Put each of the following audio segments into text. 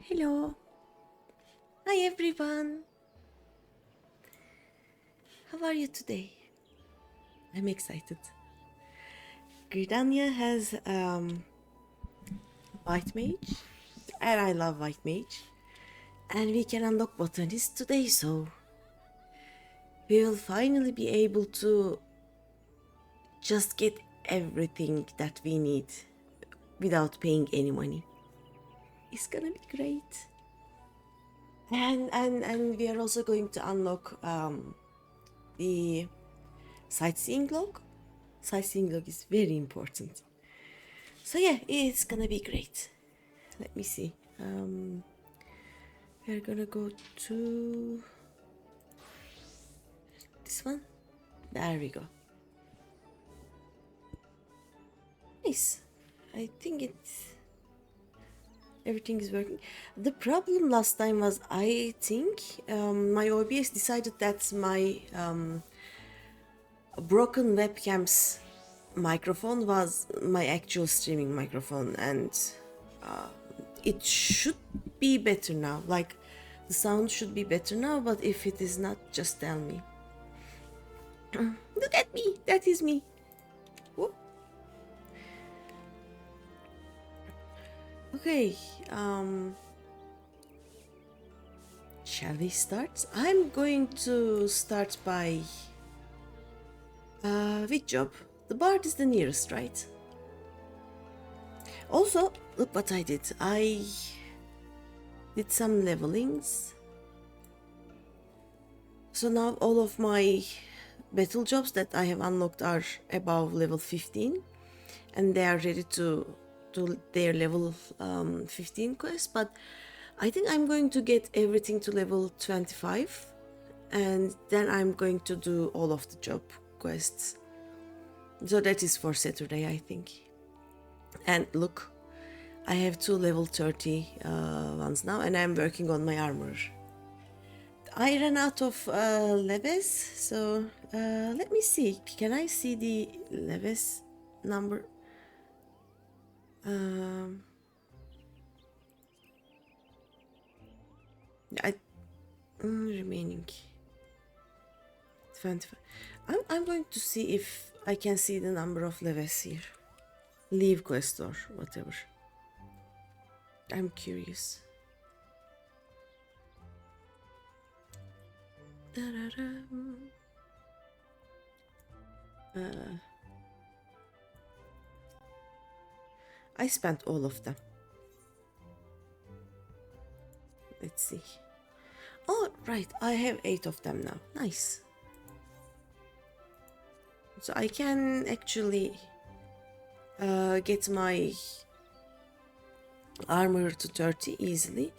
Hello. Hi everyone. How are you today? I'm excited. Gridania has White Mage, and I love White Mage. And we can unlock Botanist today, so we will finally be able to just get everything that we need without paying any money. It's gonna be great. And we are also going to unlock the sightseeing log. Sightseeing log is very important. So yeah, it's gonna be great. Let me see. We're gonna go to this one. There we go. Nice. I think everything is working. The problem last time was I think my OBS decided that my broken webcam's microphone was my actual streaming microphone, and it should be better now. Like the sound should be better now, but if it is not, just tell me. Look at me, that is me. Whoop. Okay, shall we start? I'm going to start by which job? The bard is the nearest, right? Also, look what I did. I did some levelings. So now all of my battle jobs that I have unlocked are above level 15, and they are ready to do their level 15 quest. But I think I'm going to get everything to level 25, and then I'm going to do all of the job quests. So that is for Saturday, I think. And look, I have 2 level 30 ones now, and I'm working on my armor. I ran out of leves, so let me see. Can I see the leves number? Remaining 25. I'm going to see if I can see the number of leves here. Leave quest or whatever. I'm curious. I spent all of them. Let's see. Oh, right, I have 8 of them now. Nice. So I can actually get my armor to 30 easily.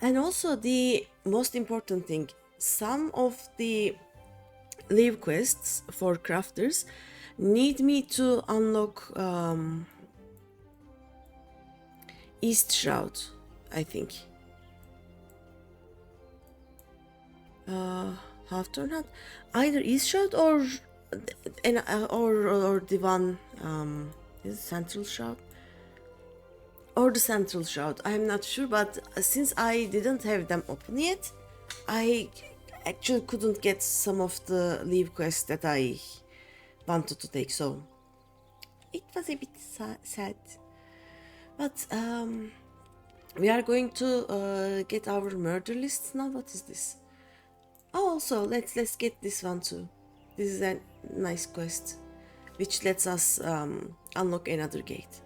And also the most important thing, some of the leave quests for crafters need me to unlock East Shroud, I think. Half-turn hat, either East Shroud or the one is Central Shroud or the Central Shroud. I'm not sure, but since I didn't have them open yet, I actually couldn't get some of the leave quests that I wanted to take, so it was a bit sad. But we are going to get our murder lists now. What is this? Oh, also let's get this one too. This is a nice quest, which lets us unlock another gate.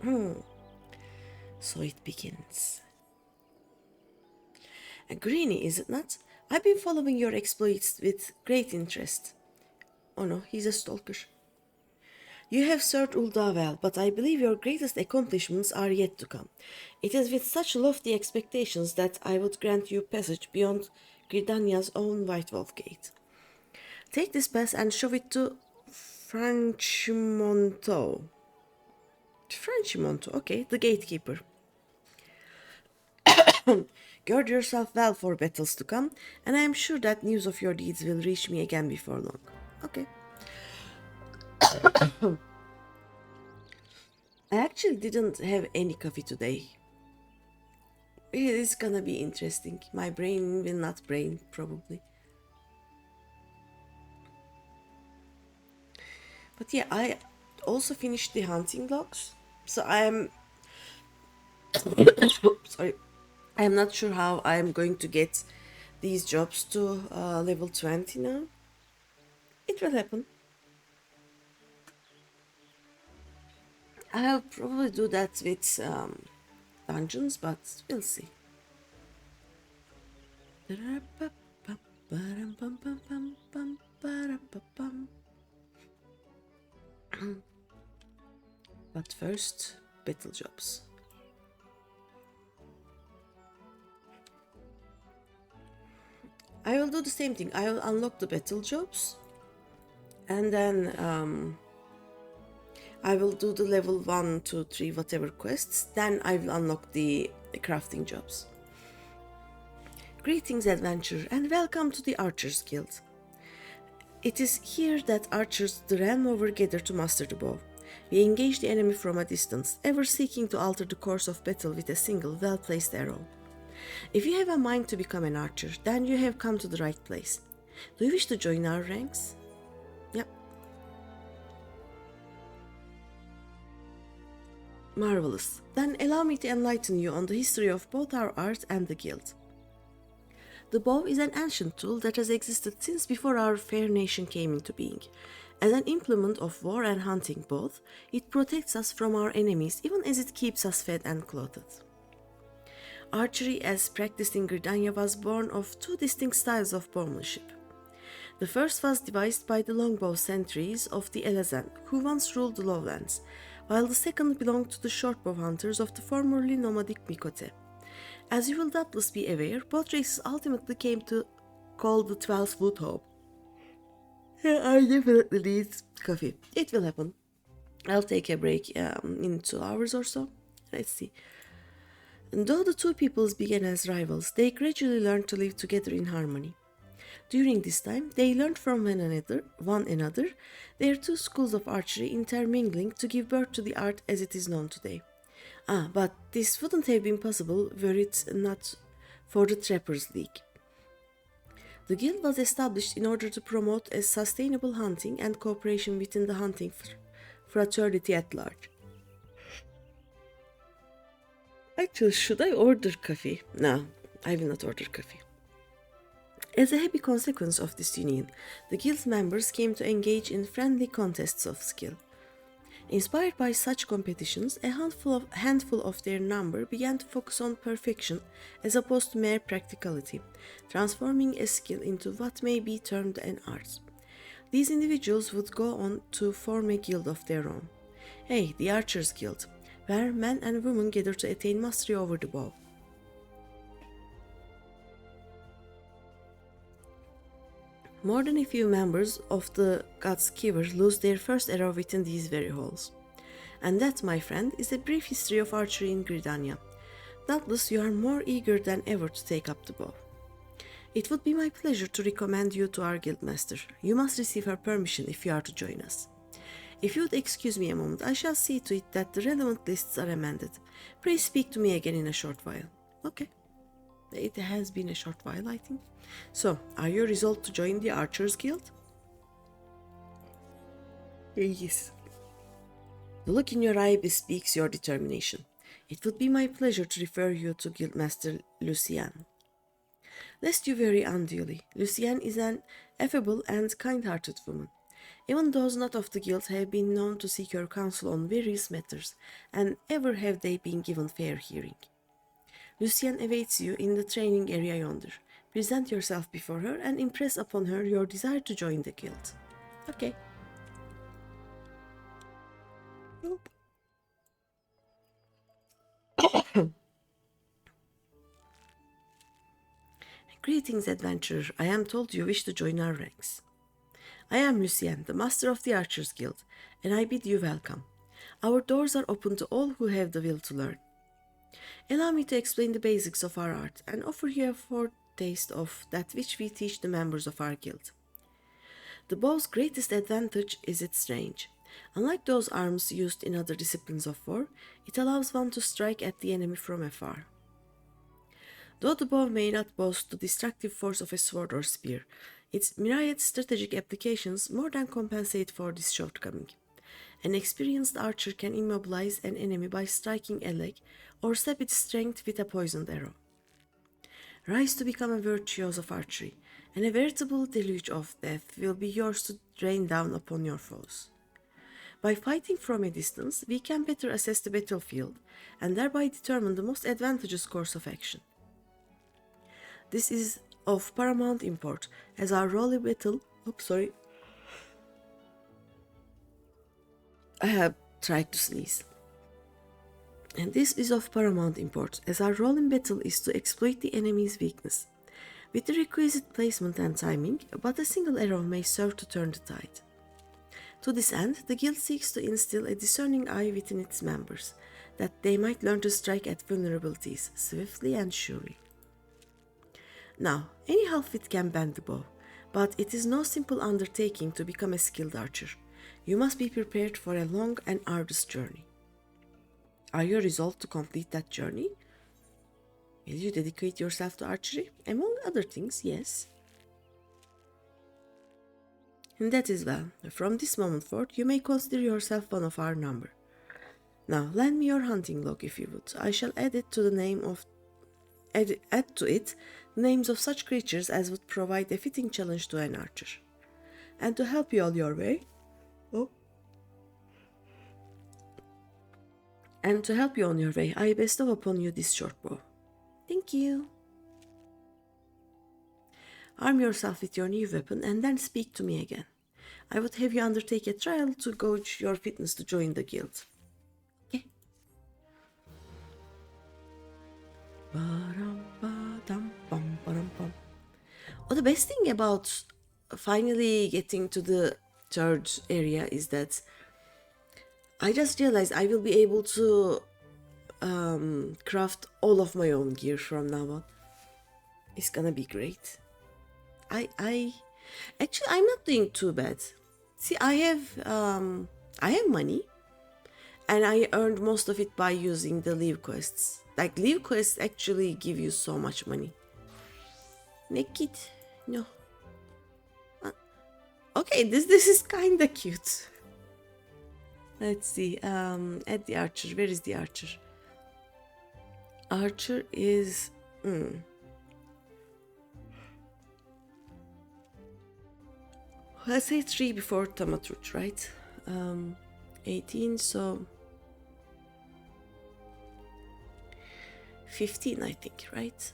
So it begins. Greeny, is it not? I've been following your exploits with great interest. Oh no, he's a stalker. You have served Ulda well, but I believe your greatest accomplishments are yet to come. It is with such lofty expectations that I would grant you passage beyond Gridania's own White Wolf Gate. Take this pass and show it to Franchimonto. Franchimonto, okay, the gatekeeper. Gird yourself well for battles to come, and I am sure that news of your deeds will reach me again before long. Okay. I actually didn't have any coffee today. It is gonna be interesting. My brain will not brain, probably. But yeah, I also finished the hunting logs. So I am sorry. I am not sure how I am going to get these jobs to level 20 now. It will happen. I'll probably do that with dungeons, but we'll see. But first, battle jobs. I will do the same thing. I will unlock the battle jobs, and then I will do the level 1, 2, 3, whatever quests. Then I will unlock the crafting jobs. Greetings, adventurer, and welcome to the Archers Guild. It is here that archers the realm over gather to master the bow. We engage the enemy from a distance, ever seeking to alter the course of battle with a single well-placed arrow. If you have a mind to become an archer, then you have come to the right place. Do you wish to join our ranks? Yep. Marvelous. Then allow me to enlighten you on the history of both our art and the guild. The bow is an ancient tool that has existed since before our fair nation came into being. As an implement of war and hunting both, it protects us from our enemies even as it keeps us fed and clothed. Archery as practiced in Gridania was born of two distinct styles of bowmanship. The first was devised by the longbow sentries of the Elazan, who once ruled the lowlands, while the second belonged to the shortbow hunters of the formerly nomadic Mikote. As you will doubtless be aware, both races ultimately came to call the 12-foot home. I definitely need coffee. It will happen. I'll take a break in 2 hours or so. Let's see. And though the two peoples began as rivals, they gradually learned to live together in harmony. During this time, they learned from one another, their two schools of archery intermingling to give birth to the art as it is known today. But this wouldn't have been possible were it not for the Trappers League. The guild was established in order to promote a sustainable hunting and cooperation within the hunting fraternity at large. Actually, should I order coffee? No, I will not order coffee. As a happy consequence of this union, the guild members came to engage in friendly contests of skill. Inspired by such competitions, a handful of their number began to focus on perfection as opposed to mere practicality, transforming a skill into what may be termed an art. These individuals would go on to form a guild of their own. The Archers Guild, where men and women gather to attain mastery over the bow. More than a few members of the God's Giver lose their first arrow within these very halls. And that, my friend, is a brief history of archery in Gridania. Doubtless you are more eager than ever to take up the bow. It would be my pleasure to recommend you to our guildmaster. You must receive her permission if you are to join us. If you would excuse me a moment, I shall see to it that the relevant lists are amended. Please speak to me again in a short while. Okay. It has been a short while, I think. So, are you resolved to join the Archers Guild? Yes. The look in your eye bespeaks your determination. It would be my pleasure to refer you to Guildmaster Lucienne. Lest you worry unduly, Lucienne is an affable and kind-hearted woman. Even those not of the guild have been known to seek her counsel on various matters, and ever have they been given fair hearing. Lucienne awaits you in the training area yonder. Present yourself before her and impress upon her your desire to join the guild. Okay. Nope. Greetings, adventurer. I am told you wish to join our ranks. I am Lucienne, the master of the Archers Guild, and I bid you welcome. Our doors are open to all who have the will to learn. Allow me to explain the basics of our art and offer you a foretaste of that which we teach the members of our guild. The bow's greatest advantage is its range. Unlike those arms used in other disciplines of war, it allows one to strike at the enemy from afar. Though the bow may not boast the destructive force of a sword or spear, its myriad strategic applications more than compensate for this shortcoming. An experienced archer can immobilize an enemy by striking a leg or sap its strength with a poisoned arrow. Rise to become a virtuoso of archery, and a veritable deluge of death will be yours to rain down upon your foes. By fighting from a distance, we can better assess the battlefield and thereby determine the most advantageous course of action. This is of paramount import, as our role in battle... I have tried to sneeze. And this is of paramount import, as our role in battle is to exploit the enemy's weakness. With the requisite placement and timing, but a single arrow may serve to turn the tide. To this end, the guild seeks to instill a discerning eye within its members, that they might learn to strike at vulnerabilities swiftly and surely. Now, any half-wit can bend the bow, but it is no simple undertaking to become a skilled archer. You must be prepared for a long and arduous journey. Are you resolved to complete that journey? Will you dedicate yourself to archery? Among other things, yes. And that is well. From this moment forth, you may consider yourself one of our number. Now, lend me your hunting log if you would. I shall add to it the names of such creatures as would provide a fitting challenge to an archer. And to help you on your way, I bestow upon you this short bow. Thank you. Arm yourself with your new weapon and then speak to me again. I would have you undertake a trial to gauge your fitness to join the guild. Okay. Oh, the best thing about finally getting to the third area is that I just realized I will be able to craft all of my own gear from now on. It's gonna be great. Actually, I'm not doing too bad. See, I have money, and I earned most of it by using the leave quests. Like, leave quests actually give you so much money. Naked? No. Okay, this is kinda cute. Let's see. Add the archer. Where is the archer? Archer is... Let's say 3 before Tamatruch, right? 18, so... 15, I think, right?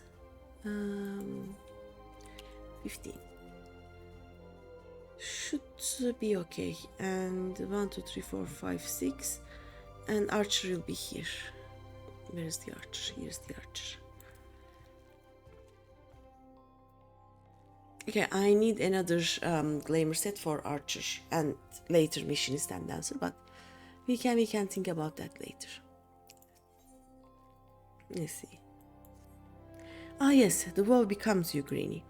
15. Should be okay. And 1, 2, 3, 4, 5, 6. And archer will be here. Where's the archer? Here's the archer. Okay, I need another glamour set for archer and later missionist and dancer, but we can think about that later. Let's see. Ah yes, the vow becomes you, Greeny.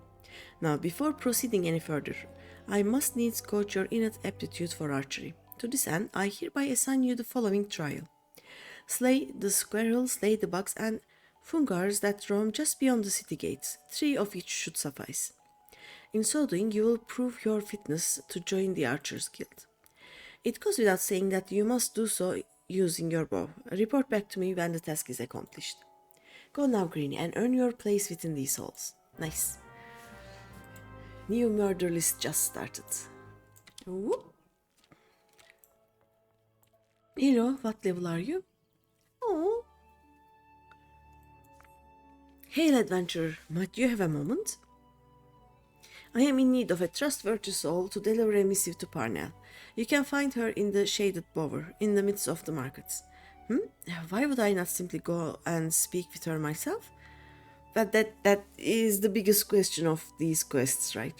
Now, before proceeding any further, I must needs coach your innate aptitude for archery. To this end, I hereby assign you the following trial. Slay the squirrel, slay the bugs and fungars that roam just beyond the city gates. 3 of each should suffice. In so doing, you will prove your fitness to join the Archers Guild. It goes without saying that you must do so using your bow. Report back to me when the task is accomplished. Go now, Greeny, and earn your place within these halls. Nice. New murder list just started. Whoop. Hello, what level are you? Oh. Hail, adventurer. Might you have a moment? I am in need of a trustworthy soul to deliver a missive to Parnell. You can find her in the shaded bower, in the midst of the markets. Why would I not simply go and speak with her myself? But that is the biggest question of these quests, right?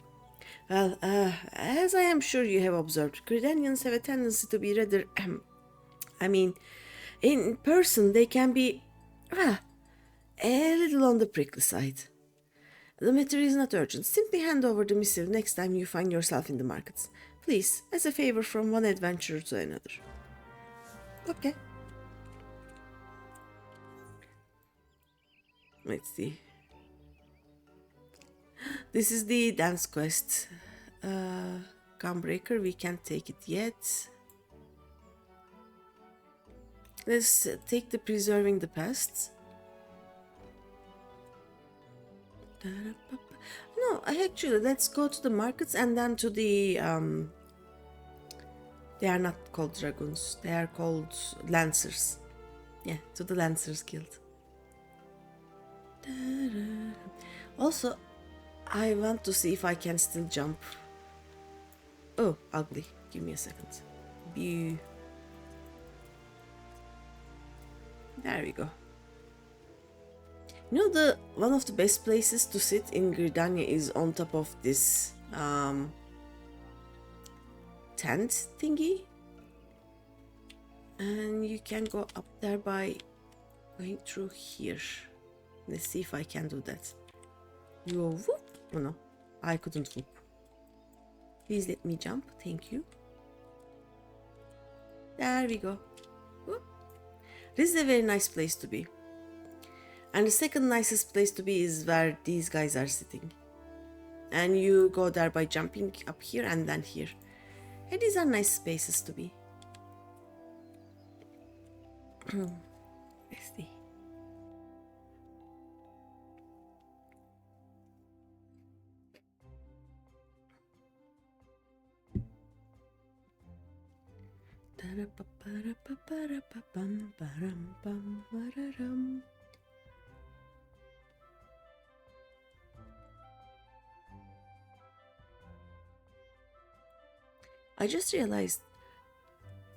Well, as I am sure you have observed, Gridanians have a tendency to be rather... I mean, in person they can be... a little on the prickly side. The matter is not urgent. Simply hand over the missive next time you find yourself in the markets. Please, as a favor from one adventurer to another. Okay. Let's see. This is the dance quest. Gunbreaker, we can't take it yet. Let's take the preserving the past. No, actually, let's go to the markets and then to the they are not called dragoons, they are called lancers. Yeah, to the Lancers Guild. Also, I want to see if I can still jump. Oh, ugly. Give me a second. There we go. You know, one of the best places to sit in Gridania is on top of this tent thingy. And you can go up there by going through here. Let's see if I can do that. You whoop. Oh no, I couldn't whoop. Please let me jump. Thank you. There we go. Whoop. This is a very nice place to be. And the second nicest place to be is where these guys are sitting. And you go there by jumping up here and then here. And these are nice spaces to be. Let's see. I just realized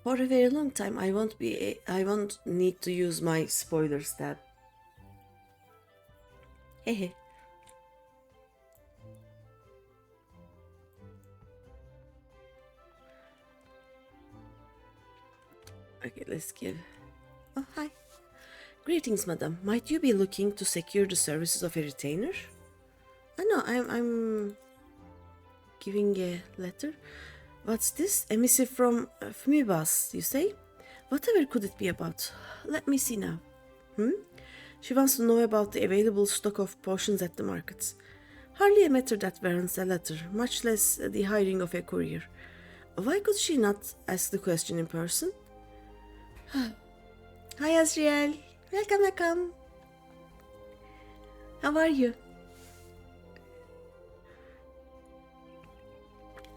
for a very long time I won't need to use my spoiler stab. Hehe. Okay, let's give. Oh, hi. Greetings, madam. Might you be looking to secure the services of a retainer? No, I'm giving a letter. What's this? A missive from Fumibas, you say? Whatever could it be about? Let me see now. She wants to know about the available stock of potions at the markets. Hardly a matter that warrants a letter, much less the hiring of a courier. Why could she not ask the question in person? Hi, Azriel. Welcome. How are you?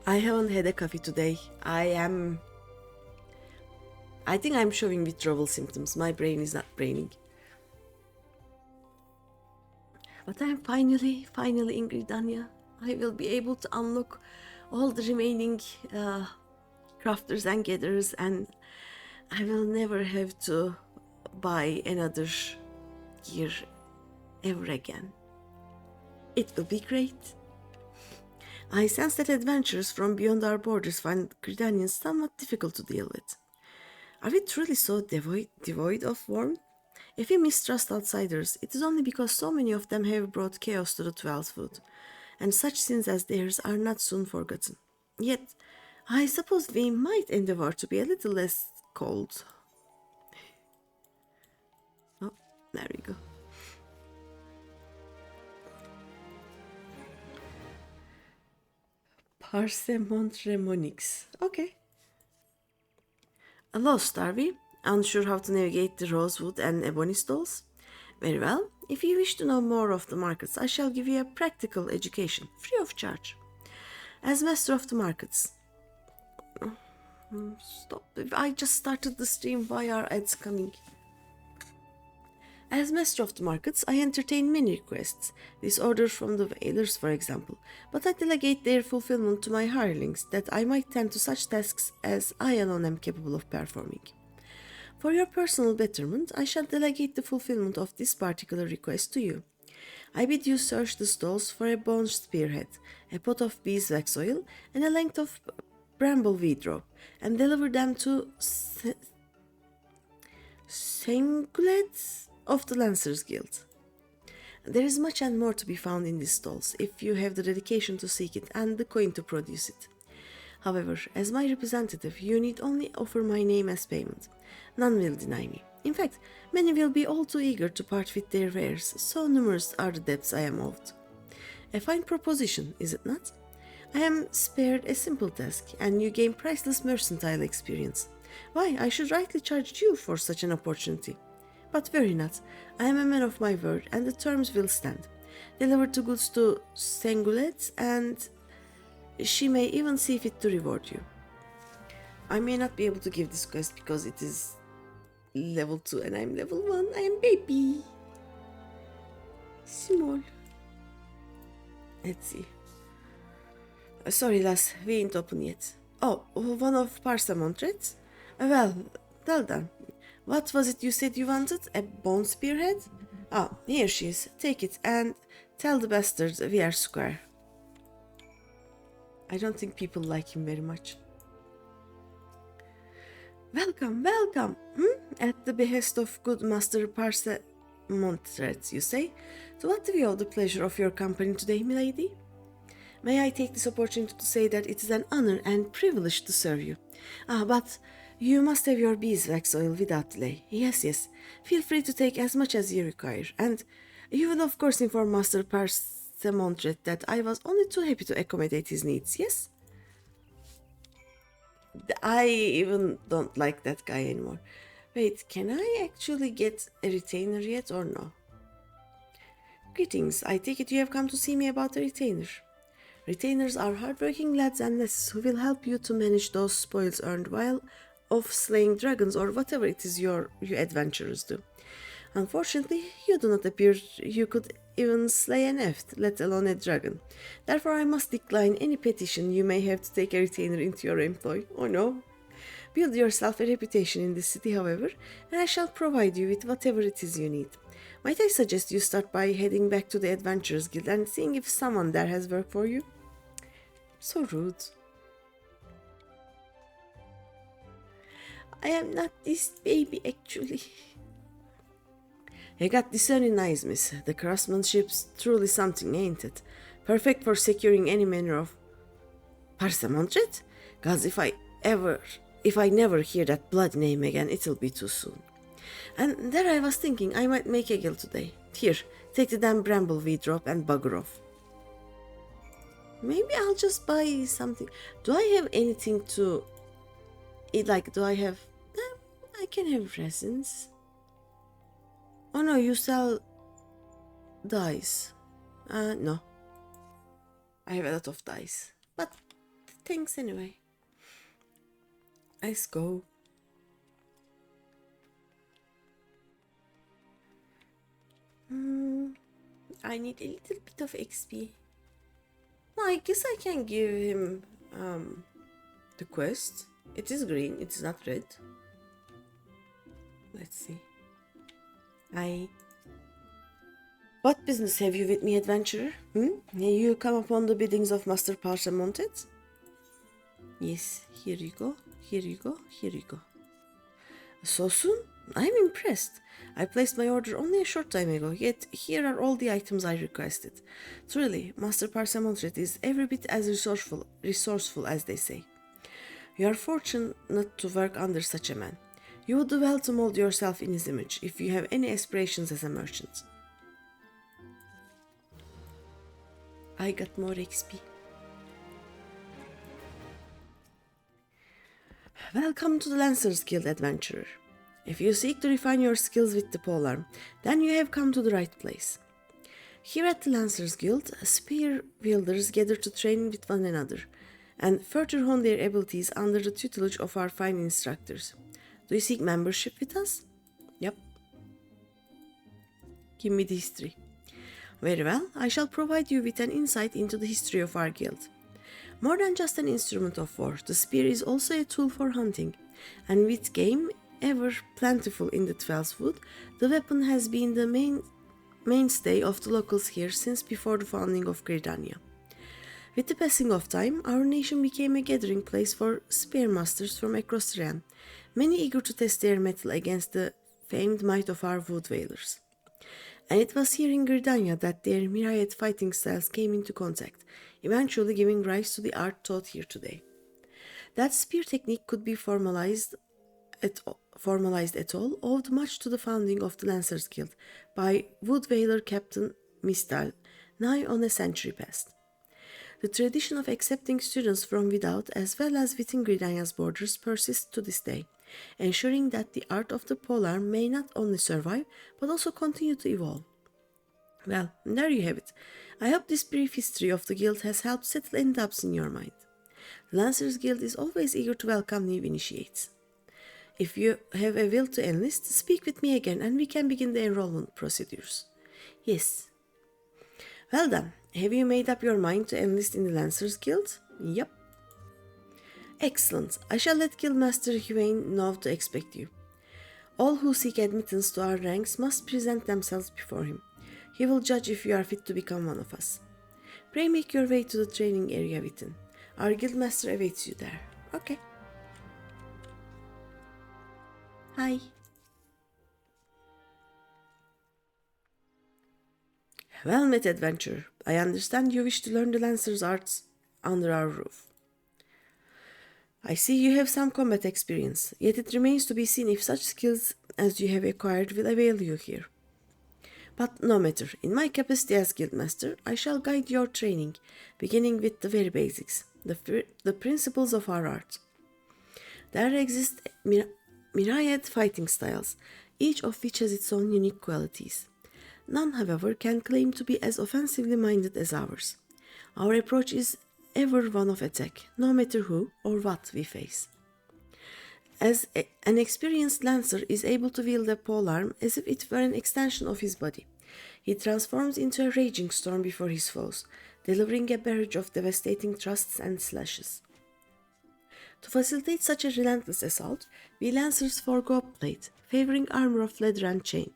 I haven't had a coffee today. I think I'm showing withdrawal symptoms. My brain is not braining. But I'm finally in Gridania. I will be able to unlock all the remaining crafters and gatherers, and I will never have to buy another gear ever again. It will be great. I sense that adventurers from beyond our borders find Gridanians somewhat difficult to deal with. Are we truly so devoid of warmth? If we mistrust outsiders, it is only because so many of them have brought chaos to the 12th, and such sins as theirs are not soon forgotten. Yet, I suppose we might endeavor to be a little less cold. Oh, there we go. Parsemontremonics. Okay. Lost, are we? Unsure how to navigate the rosewood and ebony stalls? Very well. If you wish to know more of the markets, I shall give you a practical education, free of charge. As master of the markets... Stop. I just started the stream. Why are ads coming? As master of the markets, I entertain many requests, disorders from the whalers, for example, but I delegate their fulfillment to my hirelings, that I might tend to such tasks as I alone am capable of performing. For your personal betterment, I shall delegate the fulfillment of this particular request to you. I bid you search the stalls for a bone spearhead, a pot of beeswax oil, and a length of brambleweed rope, and deliver them to Sengulets of the Lancers Guild. There is much and more to be found in these stalls, if you have the dedication to seek it and the coin to produce it. However, as my representative, you need only offer my name as payment. None will deny me. In fact, many will be all too eager to part with their wares, so numerous are the debts I am owed. A fine proposition, is it not? I am spared a simple task, and you gain priceless mercantile experience. Why, I should rightly charge you for such an opportunity. But worry not, I am a man of my word, and the terms will stand. Deliver the goods to Sangulet, and she may even see fit to reward you. I may not be able to give this quest because it is level 2 and I'm level 1. I am baby. Small. Let's see. Sorry, lass, we ain't open yet. Oh, one of Parsamon threads? Well done. What was it you said you wanted? A bone spearhead? Ah, here she is. Take it and tell the bastards we are square. I don't think people like him very much. Welcome. At the behest of good Master Parsamon, you say? To what do we owe the pleasure of your company today, milady? May I take this opportunity to say that it is an honor and privilege to serve you. But you must have your beeswax oil without delay. Yes. Feel free to take as much as you require. And you will of course inform Master Parsamon that I was only too happy to accommodate his needs, yes? I even don't like that guy anymore. Wait, can I actually get a retainer yet or no? Greetings, I take it you have come to see me about a retainer. Retainers are hardworking lads and lasses who will help you to manage those spoils earned while off slaying dragons or whatever it is you adventurers do. Unfortunately, you do not appear you could even slay an elf, let alone a dragon. Therefore, I must decline any petition you may have to take a retainer into your employ. Oh no. Build yourself a reputation in this city, however, and I shall provide you with whatever it is you need. Might I suggest you start by heading back to the Adventurers Guild and seeing if someone there has work for you? So rude. I am not this baby, actually. I got discerning eyes, miss. The craftsmanship's truly something, ain't it? Perfect for securing any manner of Parsamon. Cause if I never hear that bloody name again, it'll be too soon. And there I was thinking I might make a guild today. Here, take the damn brambleweed drop and bugger off. Maybe I'll just buy something. Do I have anything to... do I have... I can have resins. Oh no, you sell dice. No. I have a lot of dice. But thanks anyway. Let's go. I need a little bit of XP. No, I guess I can give him the quest. It is green, it is not red. Let's see. What business have you with me, adventurer? You come upon the biddings of Master Parsamon? Yes, here you go. So soon? I'm impressed. I placed my order only a short time ago, yet here are all the items I requested. Truly, Master Parsamon is every bit as resourceful as they say. You are fortunate to work under such a man. You would do well to mold yourself in his image if you have any aspirations as a merchant. I got more XP. Welcome to the Lancers Guild, adventurer. If you seek to refine your skills with the polearm, then you have come to the right place. Here at the Lancers Guild, spear wielders gather to train with one another, and further hone their abilities under the tutelage of our fine instructors. Do you seek membership with us? Yep. Give me the history. Very well, I shall provide you with an insight into the history of our guild. More than just an instrument of war, the spear is also a tool for hunting, and with game ever plentiful in the Twelvewood, the weapon has been the mainstay of the locals here since before the founding of Gridania. With the passing of time, our nation became a gathering place for spearmasters from across the realm, many eager to test their mettle against the famed might of our wood whalers. And it was here in Gridania that their myriad fighting styles came into contact, eventually giving rise to the art taught here today. That spear technique could be formalized at all owed much to the founding of the Lancers Guild by wood whaler Captain Mistal, nigh on a century past. The tradition of accepting students from without as well as within Gridania's borders persists to this day, ensuring that the art of the polearm may not only survive but also continue to evolve. Well, there you have it. I hope this brief history of the guild has helped settle any doubts in your mind. The Lancers Guild is always eager to welcome new initiates. If you have a will to enlist, speak with me again and we can begin the enrollment procedures. Yes. Well done. Have you made up your mind to enlist in the Lancers Guild? Yep. Excellent. I shall let Guildmaster Huane know to expect you. All who seek admittance to our ranks must present themselves before him. He will judge if you are fit to become one of us. Pray make your way to the training area within. Our guildmaster awaits you there. Okay. Hi. Well met, adventurer. I understand you wish to learn the Lancer's arts under our roof. I see you have some combat experience, yet it remains to be seen if such skills as you have acquired will avail you here. But no matter, in my capacity as guildmaster, I shall guide your training, beginning with the very basics, the principles of our art. There exist myriad fighting styles, each of which has its own unique qualities. None, however, can claim to be as offensively minded as ours. Our approach is ever one of attack, no matter who or what we face. An experienced lancer is able to wield a polearm as if it were an extension of his body. He transforms into a raging storm before his foes, delivering a barrage of devastating thrusts and slashes. To facilitate such a relentless assault, we lancers forego plate, favoring armor of leather and chain,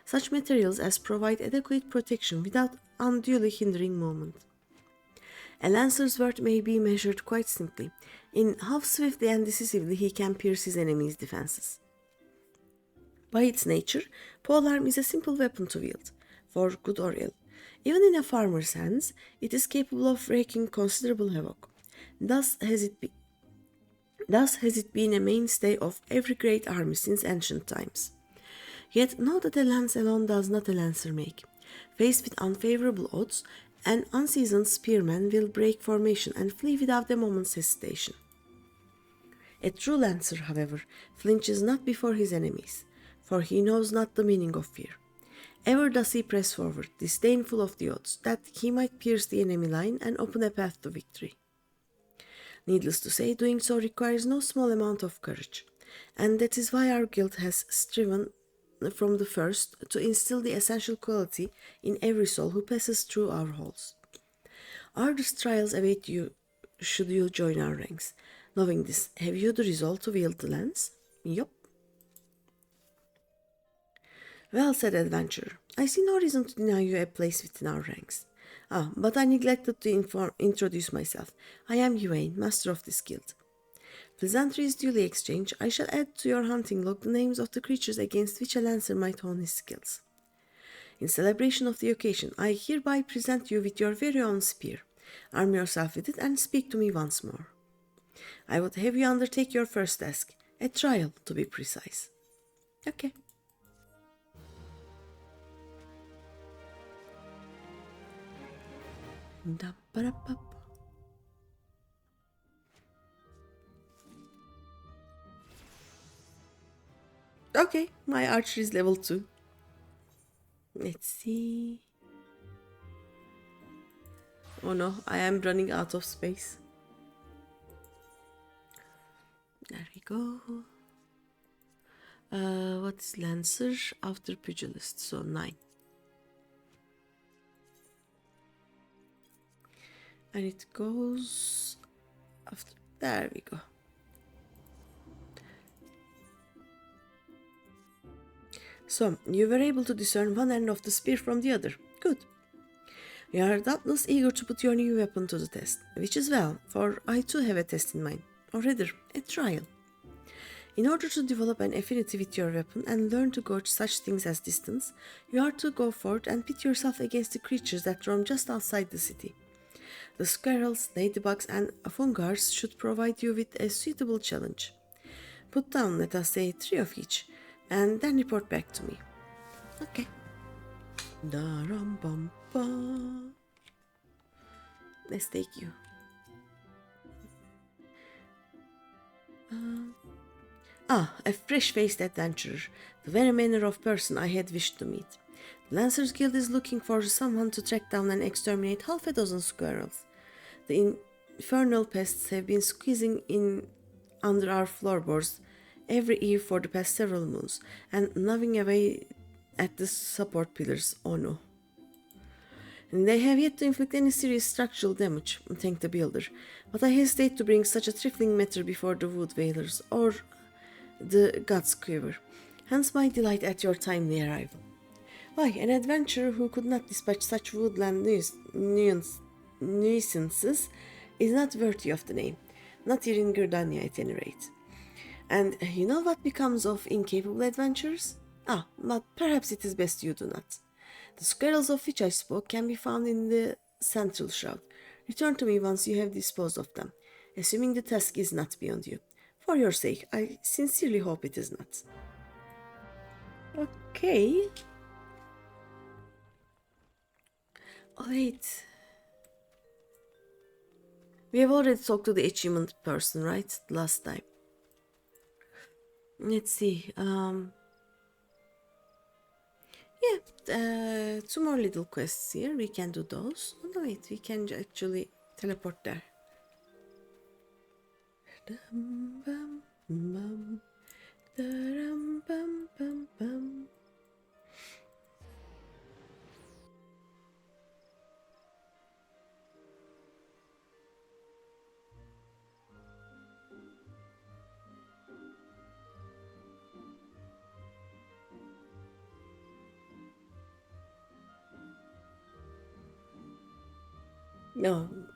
such materials as provide adequate protection without unduly hindering movement. A lancer's worth may be measured quite simply in how swiftly and decisively he can pierce his enemy's defenses. By its nature, polearm is a simple weapon to wield, for good or ill. Even in a farmer's hands, it is capable of wreaking considerable havoc. Thus has it been a mainstay of every great army since ancient times. Yet know that a lance alone does not a lancer make. Faced with unfavorable odds, an unseasoned spearman will break formation and flee without a moment's hesitation. A true lancer, however, flinches not before his enemies, for he knows not the meaning of fear. Ever does he press forward, disdainful of the odds, that he might pierce the enemy line and open a path to victory. Needless to say, doing so requires no small amount of courage, and that is why our guild has striven from the first to instill the essential quality in every soul who passes through our halls. Arduous trials await you should you join our ranks. Knowing this, have you the resolve to wield the lance? Yup. Well said, adventurer. I see no reason to deny you a place within our ranks. But I neglected to introduce myself. I am Huane, master of this guild. Pleasantries duly exchanged, I shall add to your hunting log the names of the creatures against which a lancer might hone his skills. In celebration of the occasion, I hereby present you with your very own spear. Arm yourself with it and speak to me once more. I would have you undertake your first task, a trial to be precise. Okay. Okay, my archer is level 2. Let's see. Oh no, I am running out of space. There we go. What's Lancer after Pugilist? So 9. And it goes after. There we go. So, you were able to discern one end of the spear from the other. Good. You are doubtless eager to put your new weapon to the test, which is well, for I too have a test in mind, or rather, a trial. In order to develop an affinity with your weapon and learn to gauge such things as distance, you are to go forth and pit yourself against the creatures that roam just outside the city. The squirrels, ladybugs, and afungars should provide you with a suitable challenge. Put down, let us say, 3 of each, and then report back to me. Okay. Da-ram-bum-bum. Let's take you. A fresh-faced adventurer, the very manner of person I had wished to meet. The Lancers Guild is looking for someone to track down and exterminate half a dozen squirrels. The infernal pests have been squeezing in under our floorboards every eve for the past several moons, and gnawing away at the support pillars. Oh no. And they have yet to inflict any serious structural damage, thank the builder, but I hesitate to bring such a trifling matter before the wood whalers or the gods quiver. Hence my delight at your timely arrival. Why, an adventurer who could not dispatch such woodland nuisances is not worthy of the name, not here in Gridania at any rate. And you know what becomes of incapable adventurers? But perhaps it is best you do not. The squirrels of which I spoke can be found in the central shroud. Return to me once you have disposed of them, assuming the task is not beyond you. For your sake, I sincerely hope it is not. Okay. Oh, wait. We have already talked to the achievement person, right? Last time. Let's see. Two more little quests here. We can do those. Oh, no, wait. We can actually teleport there.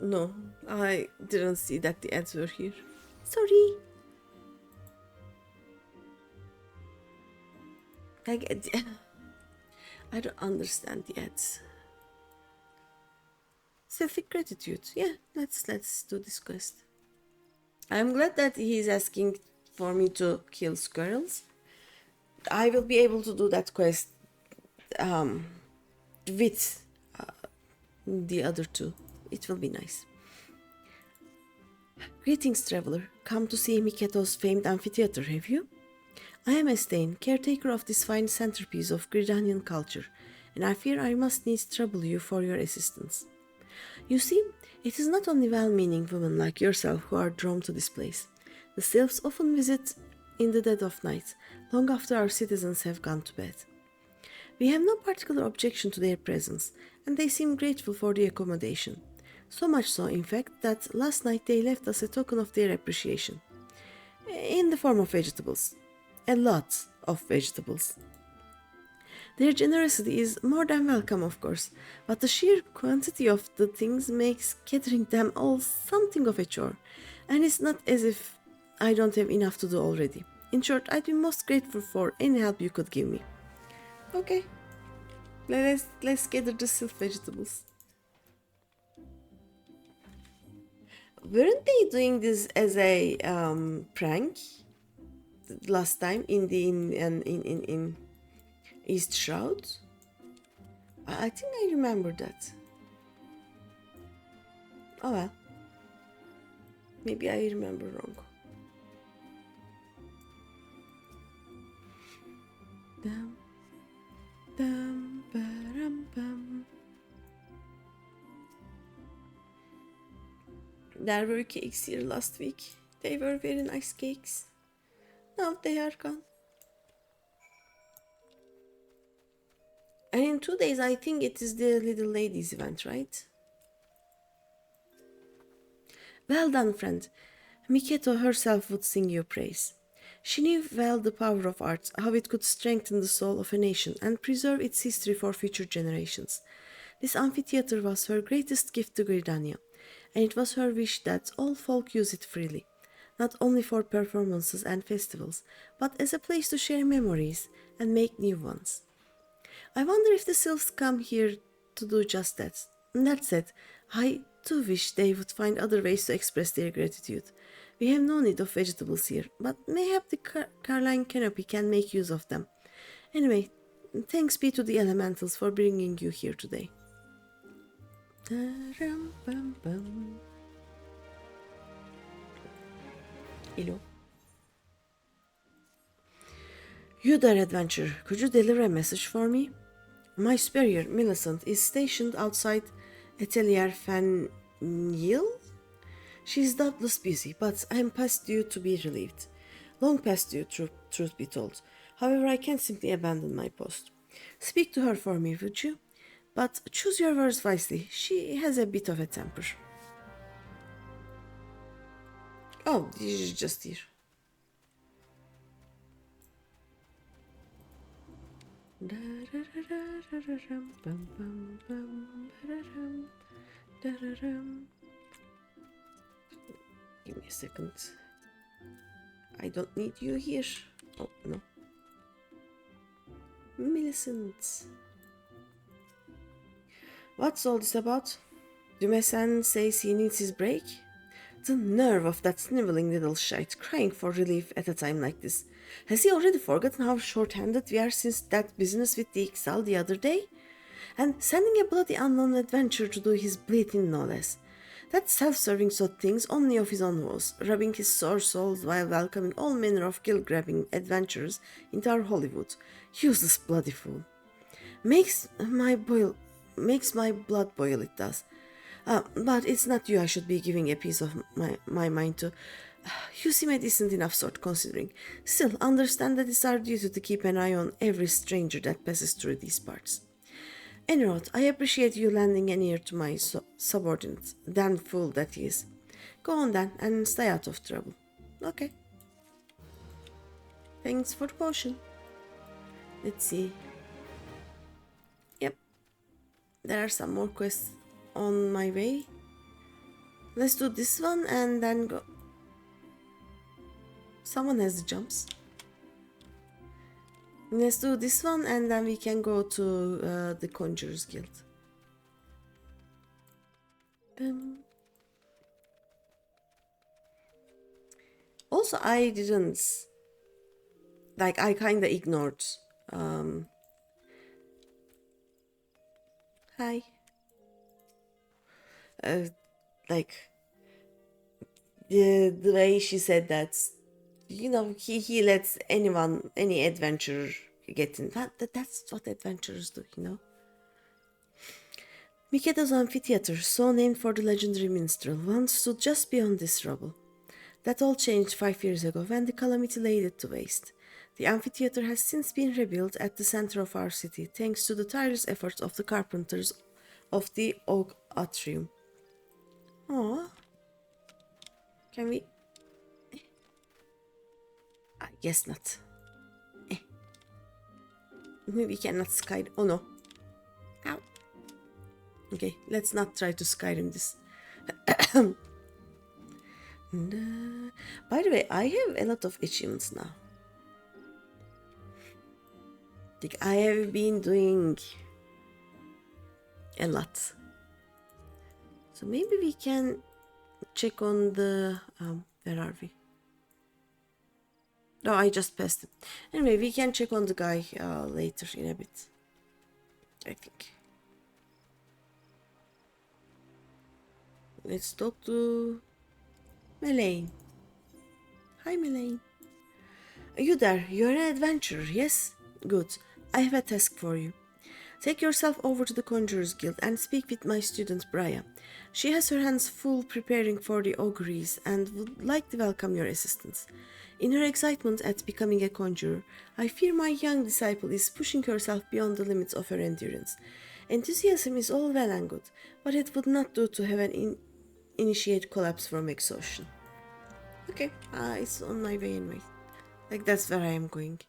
No, I didn't see that the ads were here. Sorry. I don't understand the ads. Selfic gratitude. Yeah, let's do this quest. I'm glad that he's asking for me to kill squirrels. I will be able to do that quest with the other two. It will be nice. Greetings, traveler. Come to see Miketo's famed amphitheater, have you? I am Estain, caretaker of this fine centerpiece of Gridanian culture, and I fear I must needs trouble you for your assistance. You see, it is not only well-meaning women like yourself who are drawn to this place. The sylphs often visit in the dead of night, long after our citizens have gone to bed. We have no particular objection to their presence, and they seem grateful for the accommodation. So much so, in fact, that last night they left us a token of their appreciation. In the form of vegetables. A lot of vegetables. Their generosity is more than welcome, of course, but the sheer quantity of the things makes gathering them all something of a chore, and it's not as if I don't have enough to do already. In short, I'd be most grateful for any help you could give me. Okay, let's gather the sylph vegetables. Weren't they doing this as a prank last time in East Shroud? I think I remember that. Oh well. Maybe I remember wrong. Dum, dum, ba-dum, bum. There were cakes here last week. They were very nice cakes. Now they are gone. And in 2 days, I think it is the little ladies event, right? Well done, friend. Miketo herself would sing your praise. She knew well the power of art, how it could strengthen the soul of a nation and preserve its history for future generations. This amphitheater was her greatest gift to Gridania, and it was her wish that all folk use it freely, not only for performances and festivals, but as a place to share memories and make new ones. I wonder if the sylphs come here to do just that. That said, I too wish they would find other ways to express their gratitude. We have no need of vegetables here, but mayhap the Carline canopy can make use of them. Anyway, thanks be to the elementals for bringing you here today. Hello. You there, adventurer. Could you deliver a message for me? My superior, Millicent, is stationed outside Atelier Fanil. She is doubtless busy, but I am past due to be relieved. Long past due, truth be told. However, I can't simply abandon my post. Speak to her for me, would you? But choose your words wisely. She has a bit of a temper. Oh, this is just here. Give me a second. I don't need you here. Oh, no. Millicent. What's all this about? Dumesan says he needs his break? The nerve of that sniveling little shite crying for relief at a time like this. Has he already forgotten how short-handed we are since that business with the Ixal the other day? And sending a bloody unknown adventurer to do his bleating no less. That self-serving sot thinks only of his own woes, rubbing his sore soul while welcoming all manner of gill-grabbing adventurers into our Hollywood. Useless bloody fool. Makes my blood boil, it does. But it's not you I should be giving a piece of my mind to. You seem a decent enough sort, considering. Still, understand that it's our duty to keep an eye on every stranger that passes through these parts. Anyhow, I appreciate you lending an ear to my subordinate, damn fool that he is. Go on then, and stay out of trouble. Okay. Thanks for the potion. Let's see. Yep. There are some more quests on my way. Let's do this one and then go. Someone has the jumps. Let's do this one and then we can go to the Conjurers Guild. Also, I didn't... Like, I kinda ignored... Hi. Like... The way she said that... You know, he lets anyone, any adventurer get in. That's what adventurers do, you know. Mikeda's amphitheater, so named for the legendary minstrel, once stood just beyond this rubble. That all changed 5 years ago when the calamity laid it to waste. The amphitheater has since been rebuilt at the center of our city, thanks to the tireless efforts of the carpenters of the Oak Atrium. Aww. Can we... I guess not. We cannot sky... Oh no. Ow. Okay, let's not try to Skyrim this. By the way, I have a lot of achievements now. Like, I have been doing a lot. So maybe we can check on the... where are we? No, I just passed it. Anyway, we can check on the guy later in a bit. I think. Let's talk to Melaine. Hi, Melaine. You there? You're an adventurer, yes? Good. I have a task for you. Take yourself over to the Conjurers Guild and speak with my student Brya. She has her hands full preparing for the auguries and would like to welcome your assistance. In her excitement at becoming a conjurer, I fear my young disciple is pushing herself beyond the limits of her endurance. Enthusiasm is all well and good, but it would not do to have an initiate collapse from exhaustion. Okay, it's on my way anyway. Like, that's where I am going.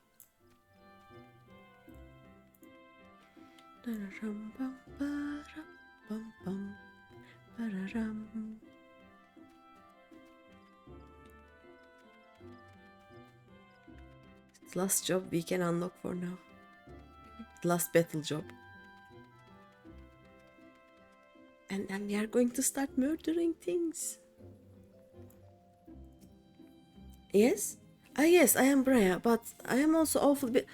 Last job we can unlock for now. Last battle job. And then we are going to start murdering things. Yes? Yes, I am Brya, but I am also awful bit...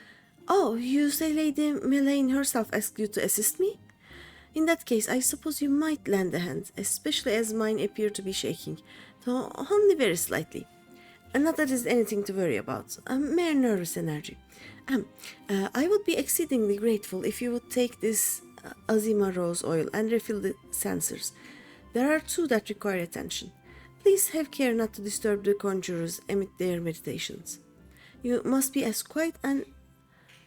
Oh, you say Lady Melaine herself asked you to assist me? In that case, I suppose you might lend a hand, especially as mine appear to be shaking, though only very slightly. And not that is anything to worry about, mere nervous energy. Um, I would be exceedingly grateful if you would take this Azima rose oil and refill the sensors. There are two that require attention. Please have care not to disturb the conjurers amid their meditations. You must be as quiet and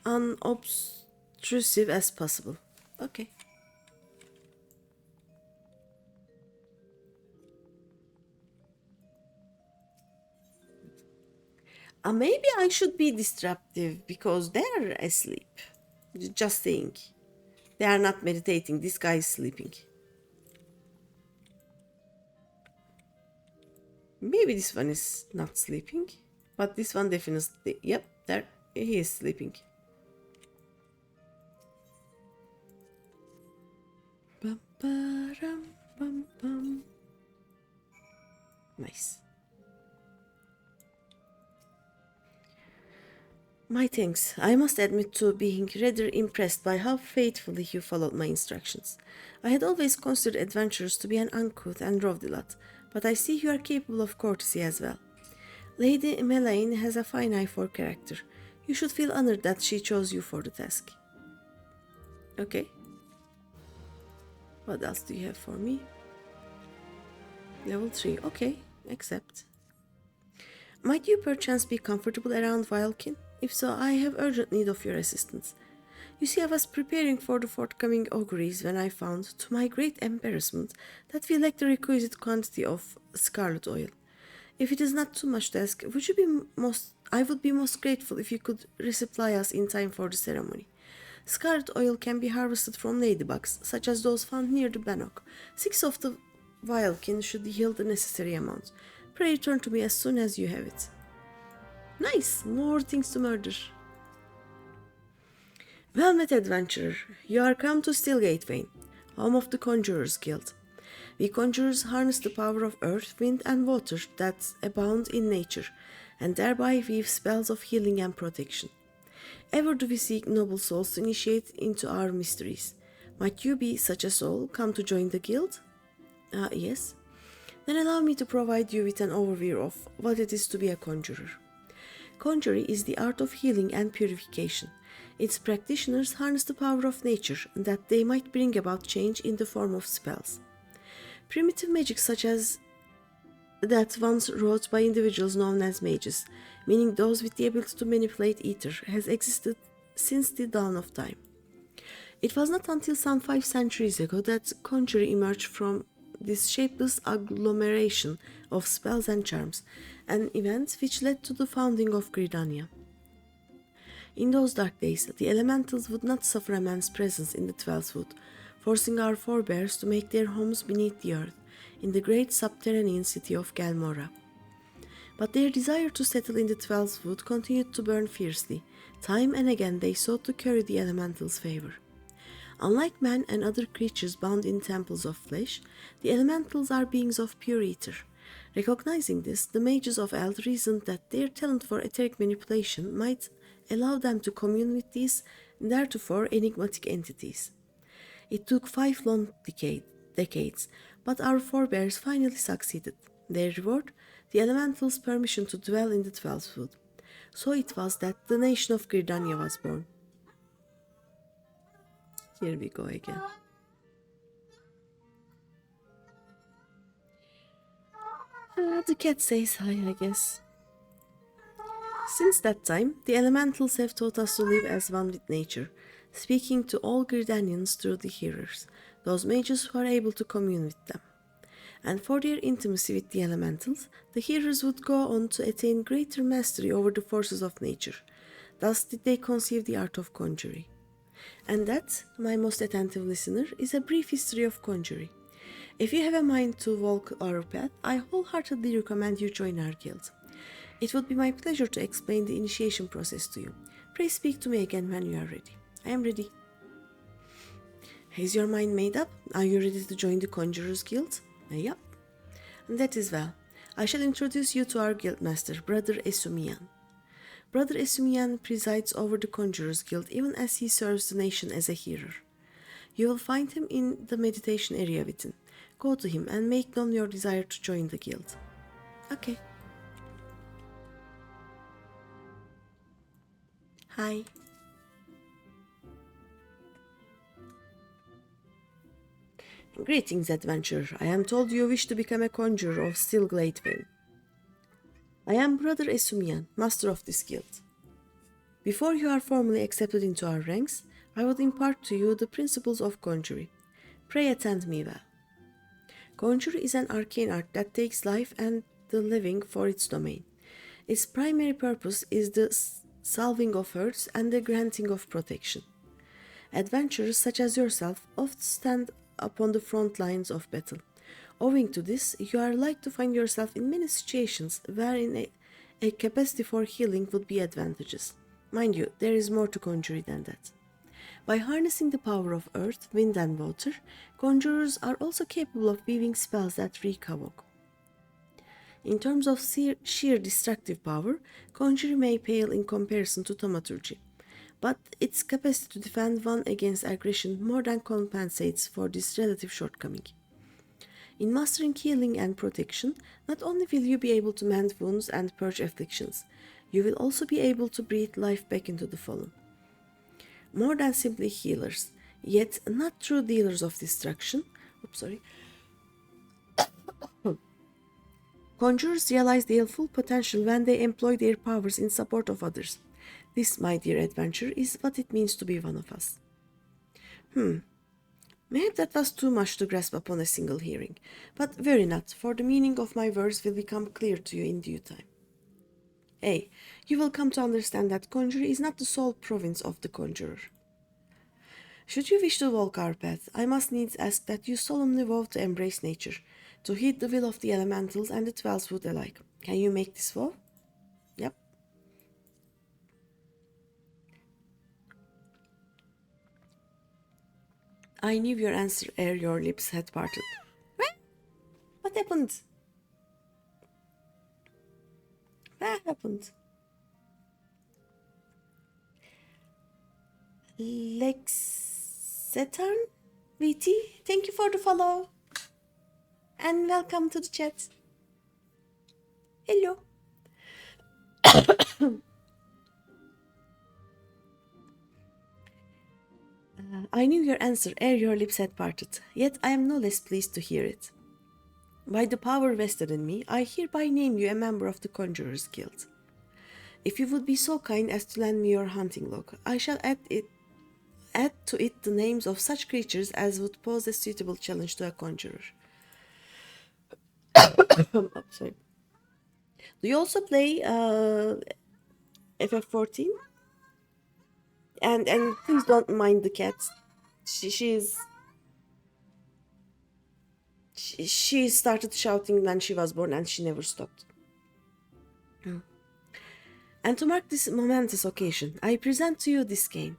unobtrusive as possible. Okay. Maybe I should be disruptive because they're asleep. Just saying. They are not meditating. This guy is sleeping. Maybe this one is not sleeping. But this one definitely. Yep, there. He is sleeping. Bum, ba-rum, bum, bum. Nice. My thanks. I must admit to being rather impressed by how faithfully you followed my instructions. I had always considered adventurers to be an uncouth and rowdy lot, but I see you are capable of courtesy as well. Lady Melaine has a fine eye for character. You should feel honored that she chose you for the task. Okay. What else do you have for me? Level 3. Okay, accept. Might you perchance be comfortable around Vilkin? If so, I have urgent need of your assistance. You see, I was preparing for the forthcoming auguries when I found, to my great embarrassment, that we lacked the requisite quantity of scarlet oil. If it is not too much to ask, I would be most grateful if you could resupply us in time for the ceremony. Scarlet oil can be harvested from ladybugs, such as those found near the bannock. 6 of the Vilkin should yield the necessary amount. Pray return to me as soon as you have it. Nice! More things to murder. Well met, adventurer. You are come to Stillgate Vane, home of the Conjurers Guild. We conjurers harness the power of earth, wind, and water that abound in nature, and thereby weave spells of healing and protection. Ever do we seek noble souls to initiate into our mysteries. Might you be such a soul, come to join the guild? Yes. Then allow me to provide you with an overview of what it is to be a conjurer. Conjuring is the art of healing and purification. Its practitioners harness the power of nature that they might bring about change in the form of spells. Primitive magic such as that once wrought by individuals known as mages, meaning those with the ability to manipulate ether, has existed since the dawn of time. It was not until some 5 centuries ago that conjuring emerged from this shapeless agglomeration of spells and charms, an event which led to the founding of Gridania. In those dark days, the elementals would not suffer a man's presence in the 12th wood, forcing our forebears to make their homes beneath the earth, in the great subterranean city of Galmora. But their desire to settle in the 12th wood continued to burn fiercely. Time and again they sought to curry the elementals' favor. Unlike man and other creatures bound in temples of flesh, the elementals are beings of pure ether. Recognizing this, the mages of Eld reasoned that their talent for etheric manipulation might allow them to commune with these theretofore enigmatic entities. It took 5 long decades, but our forebears finally succeeded. Their reward? The elementals' permission to dwell in the 12th wood. So it was that the nation of Gridania was born. Here we go again. The cat says hi, I guess. Since that time, the elementals have taught us to live as one with nature, speaking to all Gridanians through the hearers, those mages who are able to commune with them. And for their intimacy with the elementals, the hearers would go on to attain greater mastery over the forces of nature. Thus did they conceive the art of conjuring. And that, my most attentive listener, is a brief history of conjuring. If you have a mind to walk our path, I wholeheartedly recommend you join our guild. It would be my pleasure to explain the initiation process to you. Pray speak to me again when you are ready. I am ready. Is your mind made up? Are you ready to join the Conjurers Guild? Yep. That is well. I shall introduce you to our guildmaster, Brother Esumian. Brother Esumian presides over the Conjurers Guild even as he serves the nation as a hearer. You will find him in the meditation area within. Go to him and make known your desire to join the guild. Okay. Hi. Greetings, adventurer. I am told you wish to become a conjurer of Stillglade fame. I am Brother Esumian, master of this guild. Before you are formally accepted into our ranks, I would impart to you the principles of conjuring. Pray attend me well. Conjuring is an arcane art that takes life and the living for its domain. Its primary purpose is the salving of hurts and the granting of protection. Adventurers such as yourself often stand upon the front lines of battle. Owing to this, you are like to find yourself in many situations wherein a capacity for healing would be advantageous. Mind you, there is more to conjuring than that. By harnessing the power of earth, wind and water, conjurers are also capable of weaving spells that wreak havoc. In terms of sheer destructive power, conjuring may pale in comparison to thaumaturgy, but its capacity to defend one against aggression more than compensates for this relative shortcoming. In mastering healing and protection, not only will you be able to mend wounds and purge afflictions, you will also be able to breathe life back into the fallen. More than simply healers, yet not true dealers of destruction. Conjurers realize their full potential when they employ their powers in support of others. This, my dear adventurer, is what it means to be one of us. Maybe that was too much to grasp upon a single hearing, but worry not, for the meaning of my words will become clear to you in due time. A. You will come to understand that conjuring is not the sole province of the conjurer. Should you wish to walk our path, I must needs ask that you solemnly vow to embrace nature, to heed the will of the elementals and the 12 wood alike. Can you make this vow? Yep. I knew your answer ere your lips had parted. What happened? What happened? Lexetarn? VT, thank you for the follow. And welcome to the chat. Hello. I knew your answer ere your lips had parted, yet I am no less pleased to hear it. By the power vested in me, I hereby name you a member of the Conjurers Guild. If you would be so kind as to lend me your hunting log, I shall add to it the names of such creatures as would pose a suitable challenge to a conjurer. Sorry. Do you also play FF14? And please don't mind the cat. She started shouting when she was born and she never stopped. And to mark this momentous occasion, I present to you this game.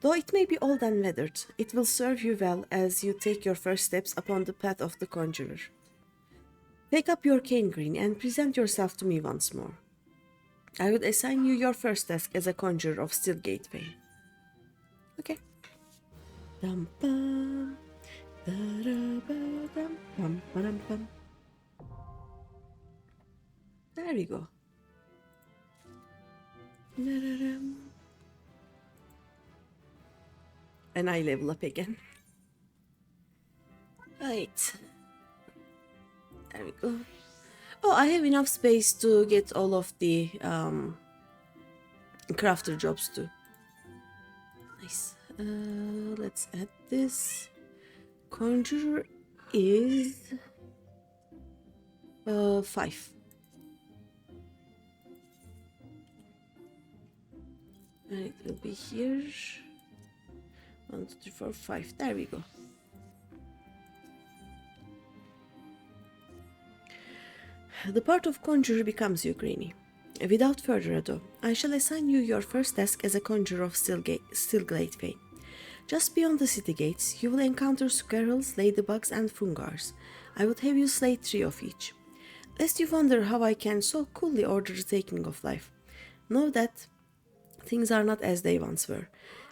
Though it may be old and weathered, it will serve you well as you take your first steps upon the path of the conjurer. Take up your cane, Green, and present yourself to me once more. I would assign you your first task as a conjurer of Stillgate fame. Okay. Dum bum. There we go. And I level up again. Right. There we go. Oh, I have enough space to get all of the crafter jobs too. Nice. Let's add this. Conjurer is 5. And it will be here. 1, 2, 3, 4, 5. There we go. The part of conjurer becomes you, Greeny. Without further ado, I shall assign you your first task as a conjurer of Stillglade fame. Just beyond the city gates, you will encounter squirrels, ladybugs, and fungars. I would have you slay 3 of each. Lest you wonder how I can so coolly order the taking of life, know that things are not as they once were.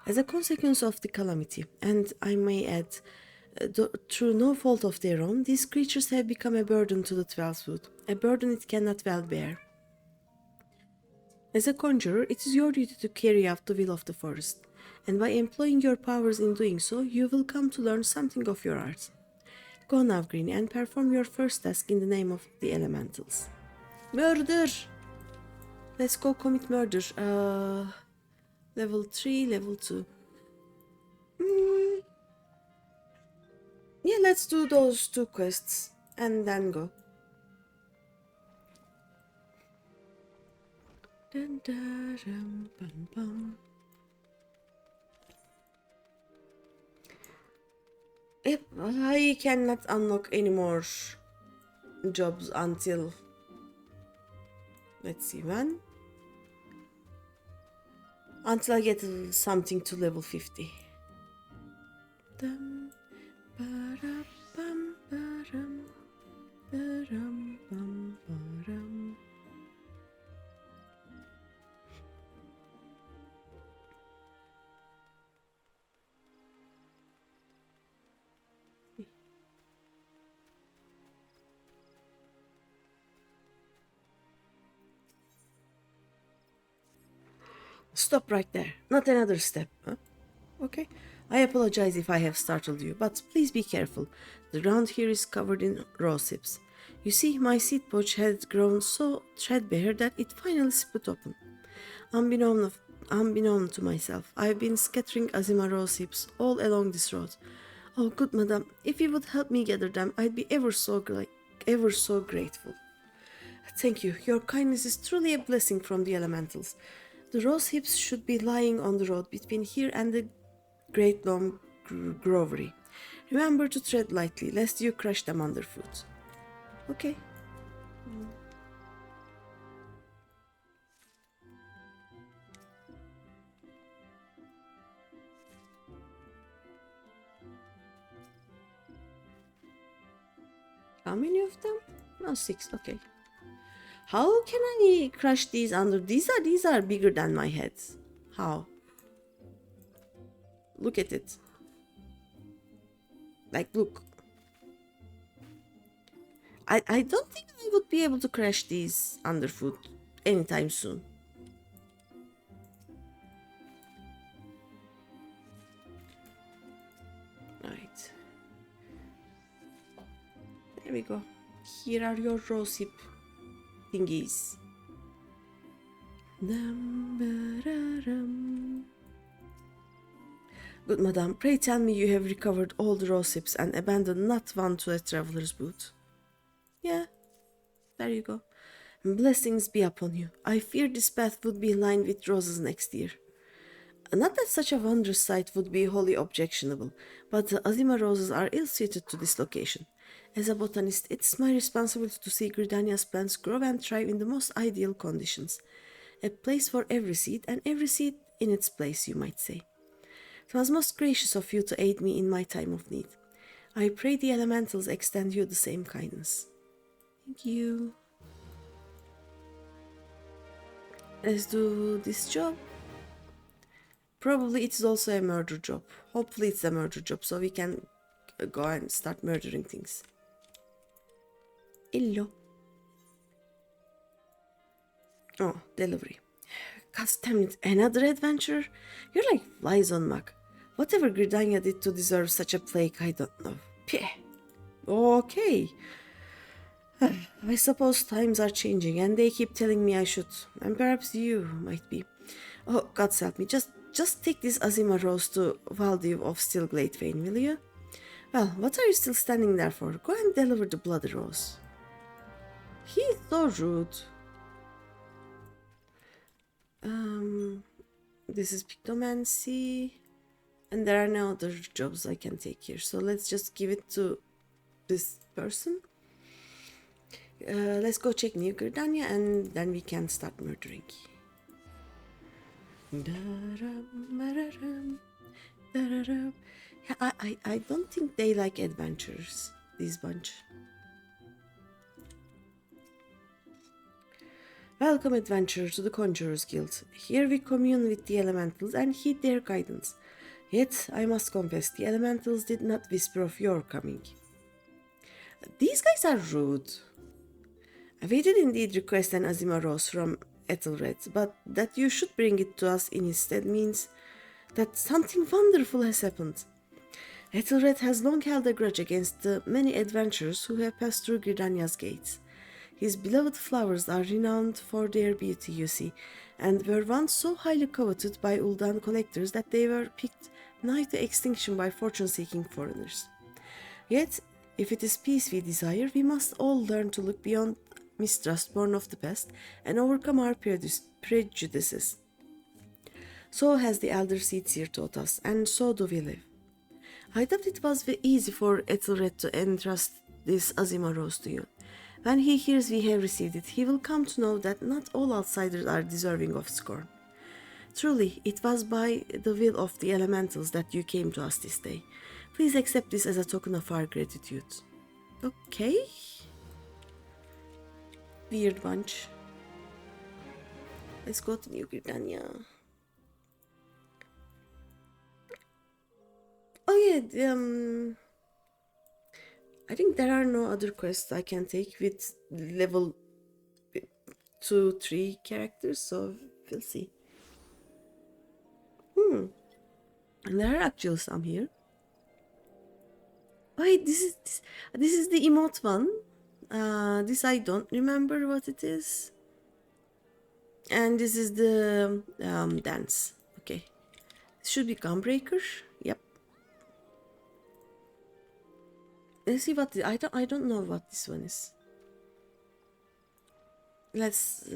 As a consequence of the calamity, and I may add, through no fault of their own, these creatures have become a burden to the 12th wood, a burden it cannot well bear. As a conjurer, it is your duty to carry out the will of the forest, and by employing your powers in doing so, you will come to learn something of your art. Go now, Greeny, and perform your first task in the name of the elementals. Murder! Let's go commit murder. Level 3, level 2. Yeah, let's do those 2 quests and then go. Dun, dun, dun, bum, bum. Yep, I cannot unlock any more jobs until, let's see when, until I get something to level 50. Dum, ba-da, bum, ba-dum, ba-dum, bum, ba-dum. Stop right there. Not another step. Huh? Okay. I apologize if I have startled you, but please be careful. The ground here is covered in rose hips. You see, my seed pouch had grown so threadbare that it finally split open. Unbeknown to myself, I have been scattering Azima rose hips all along this road. Oh, good madam, if you would help me gather them, I'd be ever so grateful. Thank you. Your kindness is truly a blessing from the elementals. The rose hips should be lying on the road between here and the great long grovery. Remember to tread lightly, lest you crush them underfoot. Okay. How many of them? No, 6. Okay. How can I crush these under? These are bigger than my head. How? Look at it. Like, look. I don't think I would be able to crush these underfoot anytime soon. Right. There we go. Here are your rose hip thingies. Good madam, pray tell me you have recovered all the rose hips and abandoned not one to a traveler's boot. Yeah, there you go. Blessings be upon you. I fear this path would be lined with roses next year. Not that such a wondrous sight would be wholly objectionable, but the Azima roses are ill-suited to this location. As a botanist, it's my responsibility to see Gridania's plants grow and thrive in the most ideal conditions. A place for every seed, and every seed in its place, you might say. It was most gracious of you to aid me in my time of need. I pray the elementals extend you the same kindness. Thank you. Let's do this job. Probably it is also a murder job. Hopefully it's a murder job, so we can go and start murdering things. Hello. Oh, delivery. God damn it, another adventure? You're like flies on muck. Whatever Gridania did to deserve such a plague, I don't know. Peh. Okay. I suppose times are changing and they keep telling me I should. And perhaps you might be. Oh, God help me. Just take this Azima rose to Valdiv of Stillglade Vane, will you? Well, what are you still standing there for? Go and deliver the bloody rose. He's so rude. This is Pictomancy. And there are no other jobs I can take here. So let's just give it to this person. Let's go check New Gridania and then we can start murdering. Yeah, I don't think they like adventures, this bunch. Welcome, adventurer, to the Conjurers Guild. Here we commune with the elementals and heed their guidance. Yet, I must confess, the elementals did not whisper of your coming. These guys are rude. We did indeed request an Azima rose from Ethelred, but that you should bring it to us instead means that something wonderful has happened. Ethelred has long held a grudge against the many adventurers who have passed through Gridania's gates. His beloved flowers are renowned for their beauty, you see, and were once so highly coveted by Uldan collectors that they were picked nigh to extinction by fortune-seeking foreigners. Yet, if it is peace we desire, we must all learn to look beyond mistrust born of the past and overcome our prejudices. So has the elder Seedseer taught us, and so do we live. I thought it was easy for Ethelred to entrust this Azima rose to you. When he hears we have received it, he will come to know that not all outsiders are deserving of scorn. Truly, it was by the will of the elementals that you came to us this day. Please accept this as a token of our gratitude. Okay. Weird bunch. Let's go to New Gridania. Oh yeah, I think there are no other quests I can take with level 2-3 characters, so we'll see. And there are actually some here. Wait, this is the emote one. This I don't remember what it is. And this is the dance. Okay, it should be Gunbreaker. Yep. Let's see what I don't know what this one is. Let's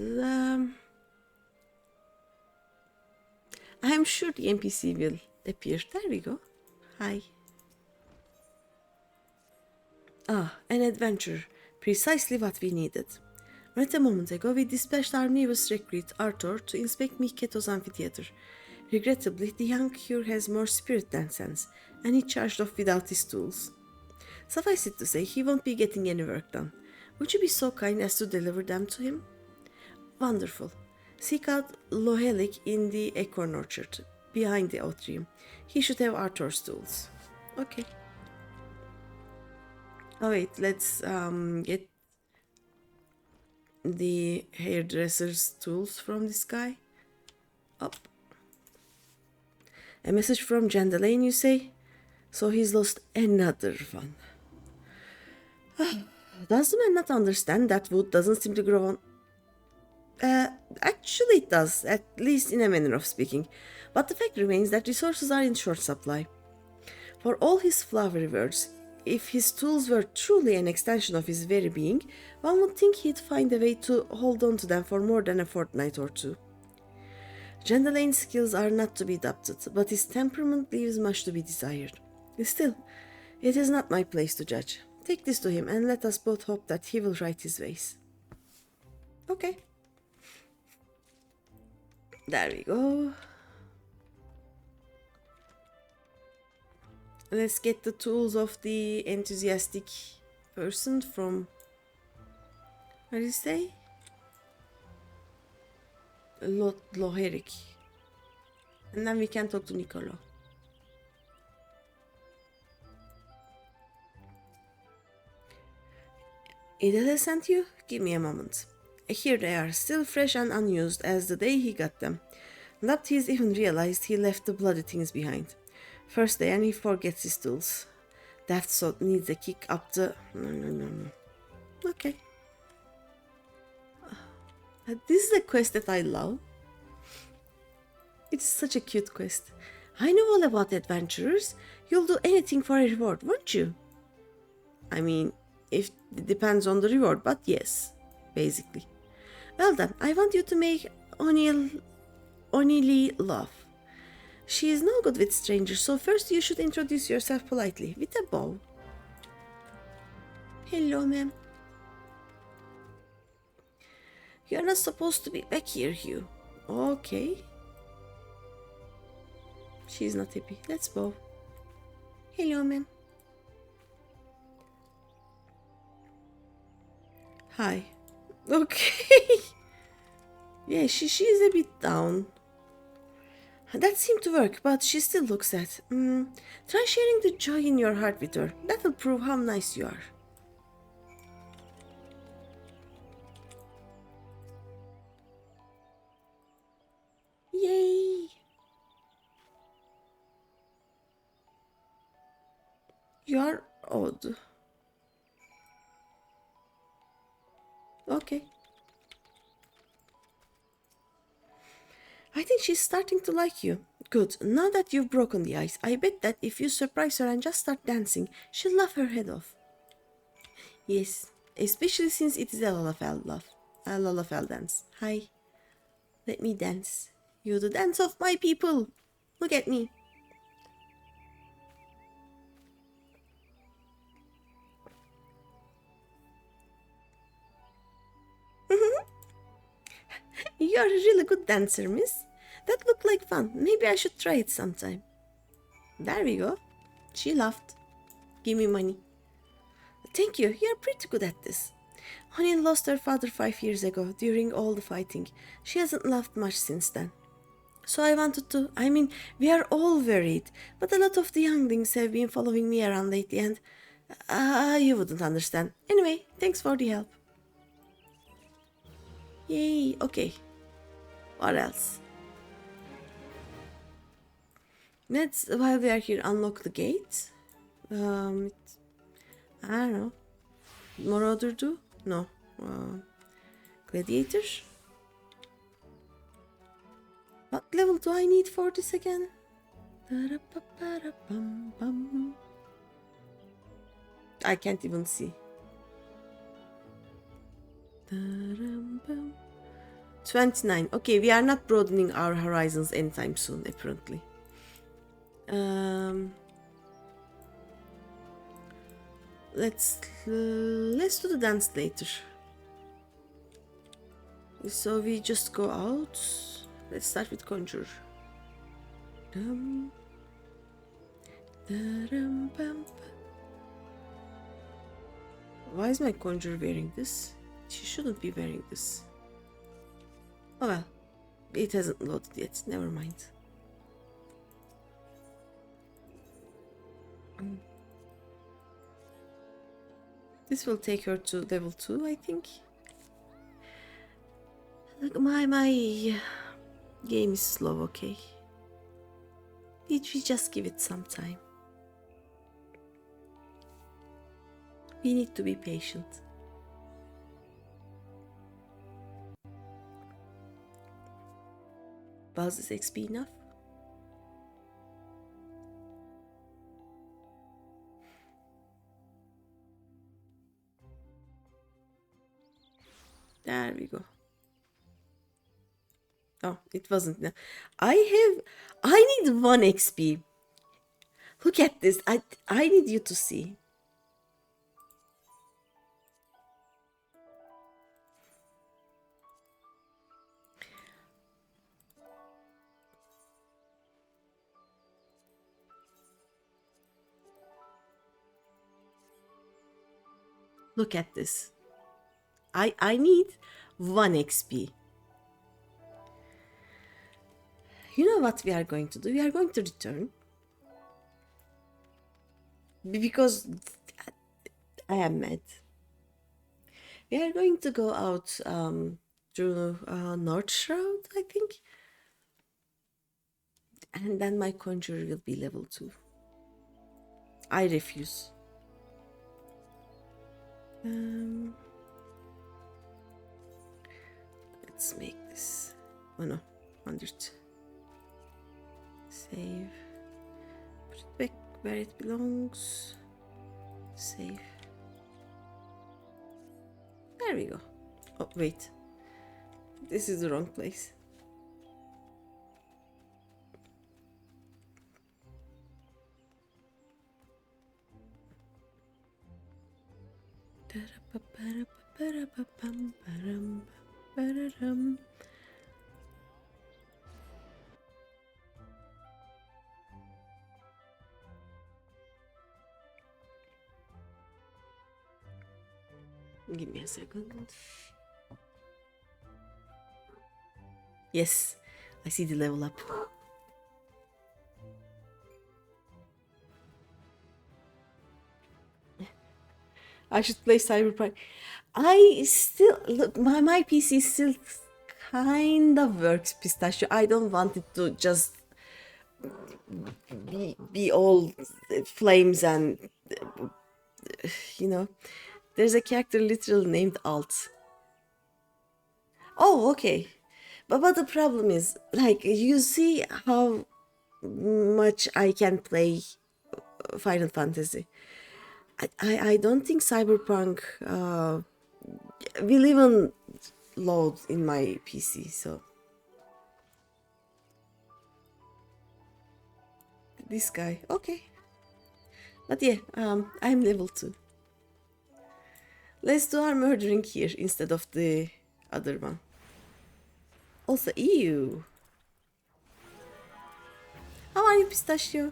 I'm sure the NPC will appear. There we go. Hi. Ah, an adventure. Precisely what we needed. Not a moment ago, we dispatched our newest recruit, Arthur, to inspect Miketo's amphitheater. Regrettably, the young cure has more spirit than sense, and he charged off without his tools. Suffice it to say, he won't be getting any work done. Would you be so kind as to deliver them to him? Wonderful. Seek out Lohelik in the acorn orchard, behind the atrium. He should have Arthur's tools. Okay. Oh wait, let's get the hairdresser's tools from this guy. Up. A message from Jandalane, you say? So he's lost another one. Does the man not understand that wood doesn't seem to grow on... Actually it does, at least in a manner of speaking. But the fact remains that resources are in short supply. For all his flowery words, if his tools were truly an extension of his very being, one would think he'd find a way to hold on to them for more than a fortnight or two. Jandalane's skills are not to be doubted, but his temperament leaves much to be desired. Still, it is not my place to judge. Take this to him, and let us both hope that he will right his ways. Okay. There we go. Let's get the tools of the enthusiastic person from... What did you say? Loherik. And then we can talk to Nicolo. Ida has sent you? Give me a moment. Here they are, still fresh and unused as the day he got them. Not he's even realized he left the bloody things behind. First day and he forgets his tools. Daft sod needs a kick up the... No. Okay. This is a quest that I love. It's such a cute quest. I know all about adventurers. You'll do anything for a reward, won't you? I mean, if it depends on the reward, but yes, basically. Well then, I want you to make Onili laugh. She is no good with strangers, so first you should introduce yourself politely, with a bow. Hello, ma'am. You're not supposed to be back here, Hugh. Okay. She's not happy. Let's bow. Hello, ma'am. Hi. Okay. Yeah, she's a bit down. That seemed to work, but she still looks sad. Try sharing the joy in your heart with her. That'll prove how nice you are. Yay! You're odd. Okay. I think she's starting to like you. Good. Now that you've broken the ice, I bet that if you surprise her and just start dancing, she'll laugh her head off. Yes, especially since it is a Lalafell laugh. A Lalafell dance. Hi. Let me dance. You're the dance of my people. Look at me. You're a really good dancer, miss. That looked like fun. Maybe I should try it sometime. There we go. She laughed. Give me money. Thank you. You're pretty good at this. Honey lost her father 5 years ago during all the fighting. She hasn't laughed much since then. So I wanted to. I mean, we are all worried, but a lot of the younglings have been following me around lately, and you wouldn't understand. Anyway, thanks for the help. Yay, okay. What else? Let's, while we are here, unlock the gate. I don't know. Marauder do? No. Gladiator? What level do I need for this again? I can't even see. 29. Okay, we are not broadening our horizons anytime soon, apparently. Let's do the dance later. So we just go out. Let's start with conjure. Why is my conjure wearing this? She shouldn't be wearing this. Oh well, it hasn't loaded yet. Never mind. This will take her to level 2, I think. Look, my game is slow, okay? We just give it some time. We need to be patient. Was this XP enough? There we go. Oh, it wasn't enough. I need 1 XP. Look at this. I need you to see. Look at this. I need 1 XP. You know what we are going to do? We are going to return. Because I am mad. We are going to go out through North Shroud, I think. And then my conjurer will be level 2. I refuse. Let's make this. Oh no, 100. Save. Put it back where it belongs. Save. There we go. Oh, wait. This is the wrong place. Give me a second. Yes, I see the level up. I should play Cyberpunk. I still look, my PC still kind of works, Pistachio. I don't want it to just be all flames and you know. There's a character literally named Alt. Oh, okay. But the problem is, like, you see how much I can play Final Fantasy. I don't think Cyberpunk will even load in my PC. So this guy, okay. But yeah, I'm level 2. Let's do our murdering here instead of the other one. Also, ew. How are you, Pistachio?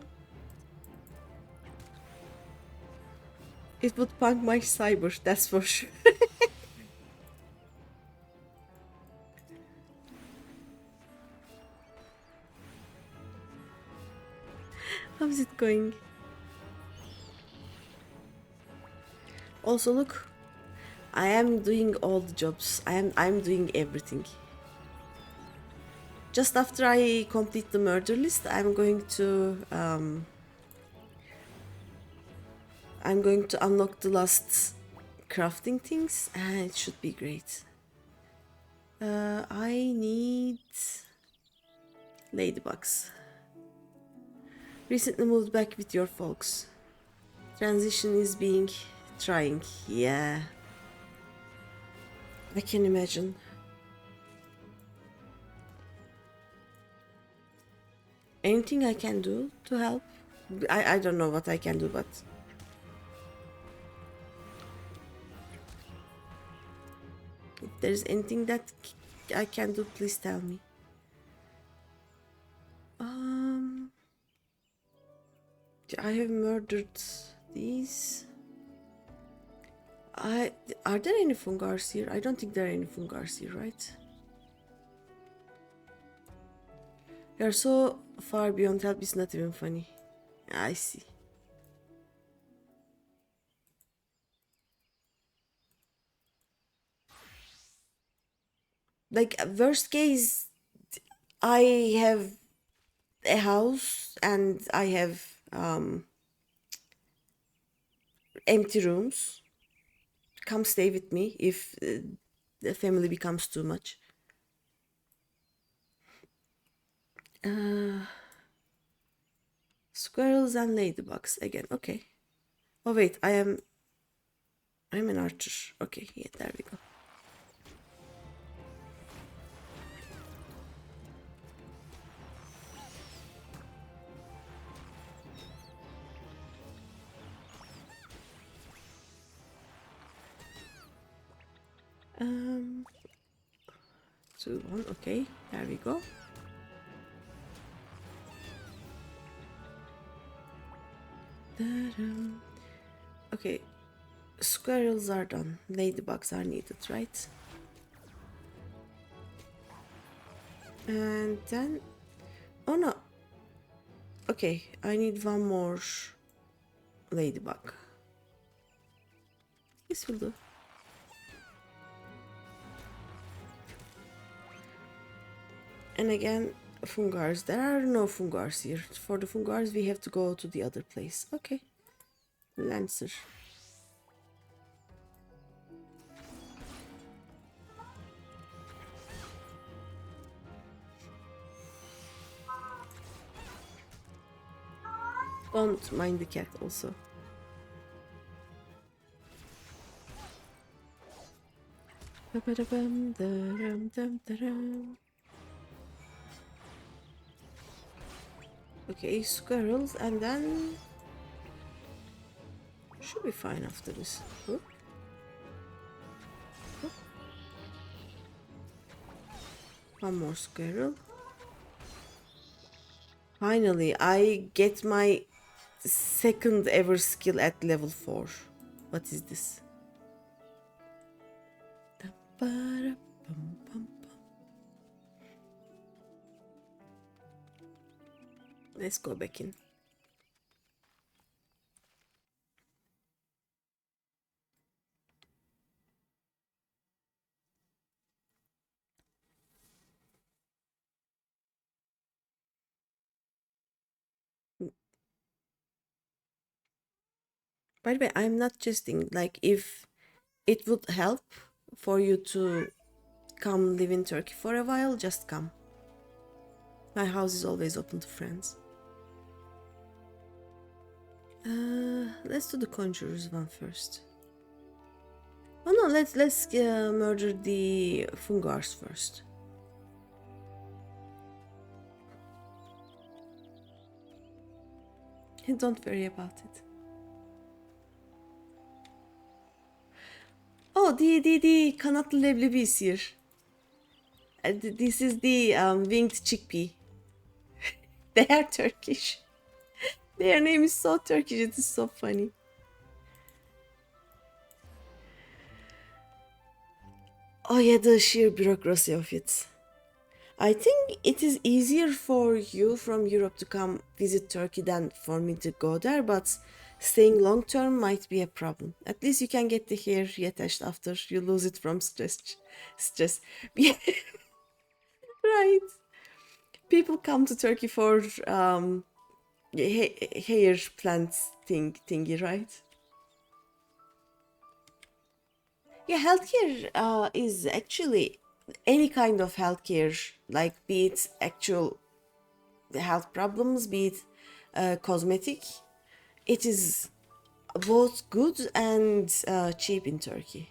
It would punk my cyber, that's for sure. How's it going? Also, look, I am doing all the jobs. I'm doing everything. Just after I complete the murder list, I'm going to unlock the last crafting things, and it should be great. I need ladybugs. Recently moved back with your folks. Transition is being trying. Yeah, I can imagine. Anything I can do to help? I don't know what I can do, but if there's anything that I can do, please tell me. I have murdered these. Are there any fungars here? I don't think there are any fungars here, right? You're so far beyond help, it's not even funny. I see. Like, worst case, I have a house and I have empty rooms. Come stay with me if the family becomes too much. Squirrels and ladybugs again. Okay. Oh wait, I'm an archer. Okay, yeah, there we go. Um, 2, 1. Okay, there we go. Okay, squirrels are done. Ladybugs are needed, right? And then, oh no. Okay, I need one more ladybug. This will do. And again, fungars. There are no fungars here. For the fungars, we have to go to the other place. Okay. Lancer. Don't mind the cat also. Okay, squirrels, and then should be fine after this. Whoop. Whoop. One more squirrel. Finally, I get my second ever skill at level 4. What is this? Let's go back in. By the way, I'm not jesting. Like, if it would help for you to come live in Turkey for a while, just come. My house is always open to friends. Let's do the Conjurers one first. Oh no, let's murder the Fungars first. Don't worry about it. Oh, the kanatlı leblebi is here. This is the winged chickpea. They are Turkish. Their name is so Turkish, it is so funny. Oh yeah, the sheer bureaucracy of it. I think it is easier for you from Europe to come visit Turkey than for me to go there, but staying long term might be a problem. At least you can get the hair attached after you lose it from stress. Right. People come to Turkey for hair plants thingy, right? Yeah, healthcare is actually any kind of healthcare, like be it actual health problems, be it cosmetic. It is both good and cheap in Turkey.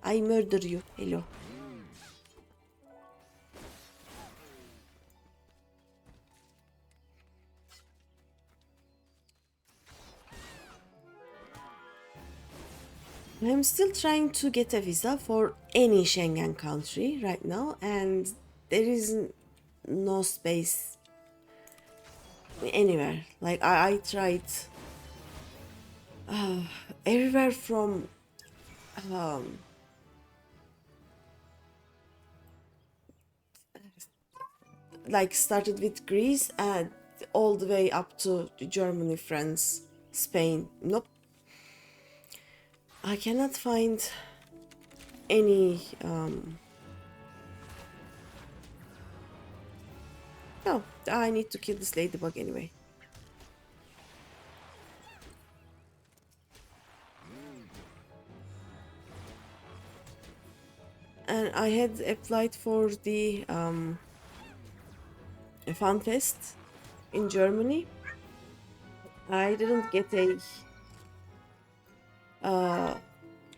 I murder you. Hello. I'm still trying to get a visa for any Schengen country right now, and there is no space anywhere. Like I tried everywhere from like started with Greece and all the way up to Germany, France, Spain. Nope, I cannot find any. No, I need to kill this ladybug anyway. And I had applied for the fan fest in Germany. I didn't get a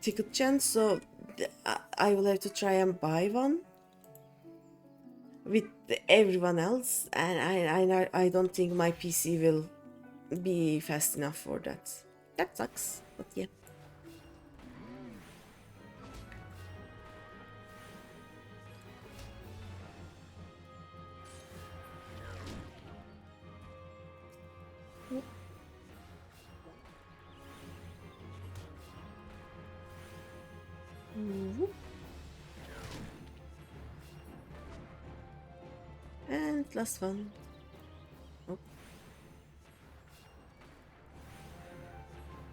ticket chance, so I will have to try and buy one with everyone else, and I don't think my PC will be fast enough for that. That sucks, but yeah. And last one. Oh.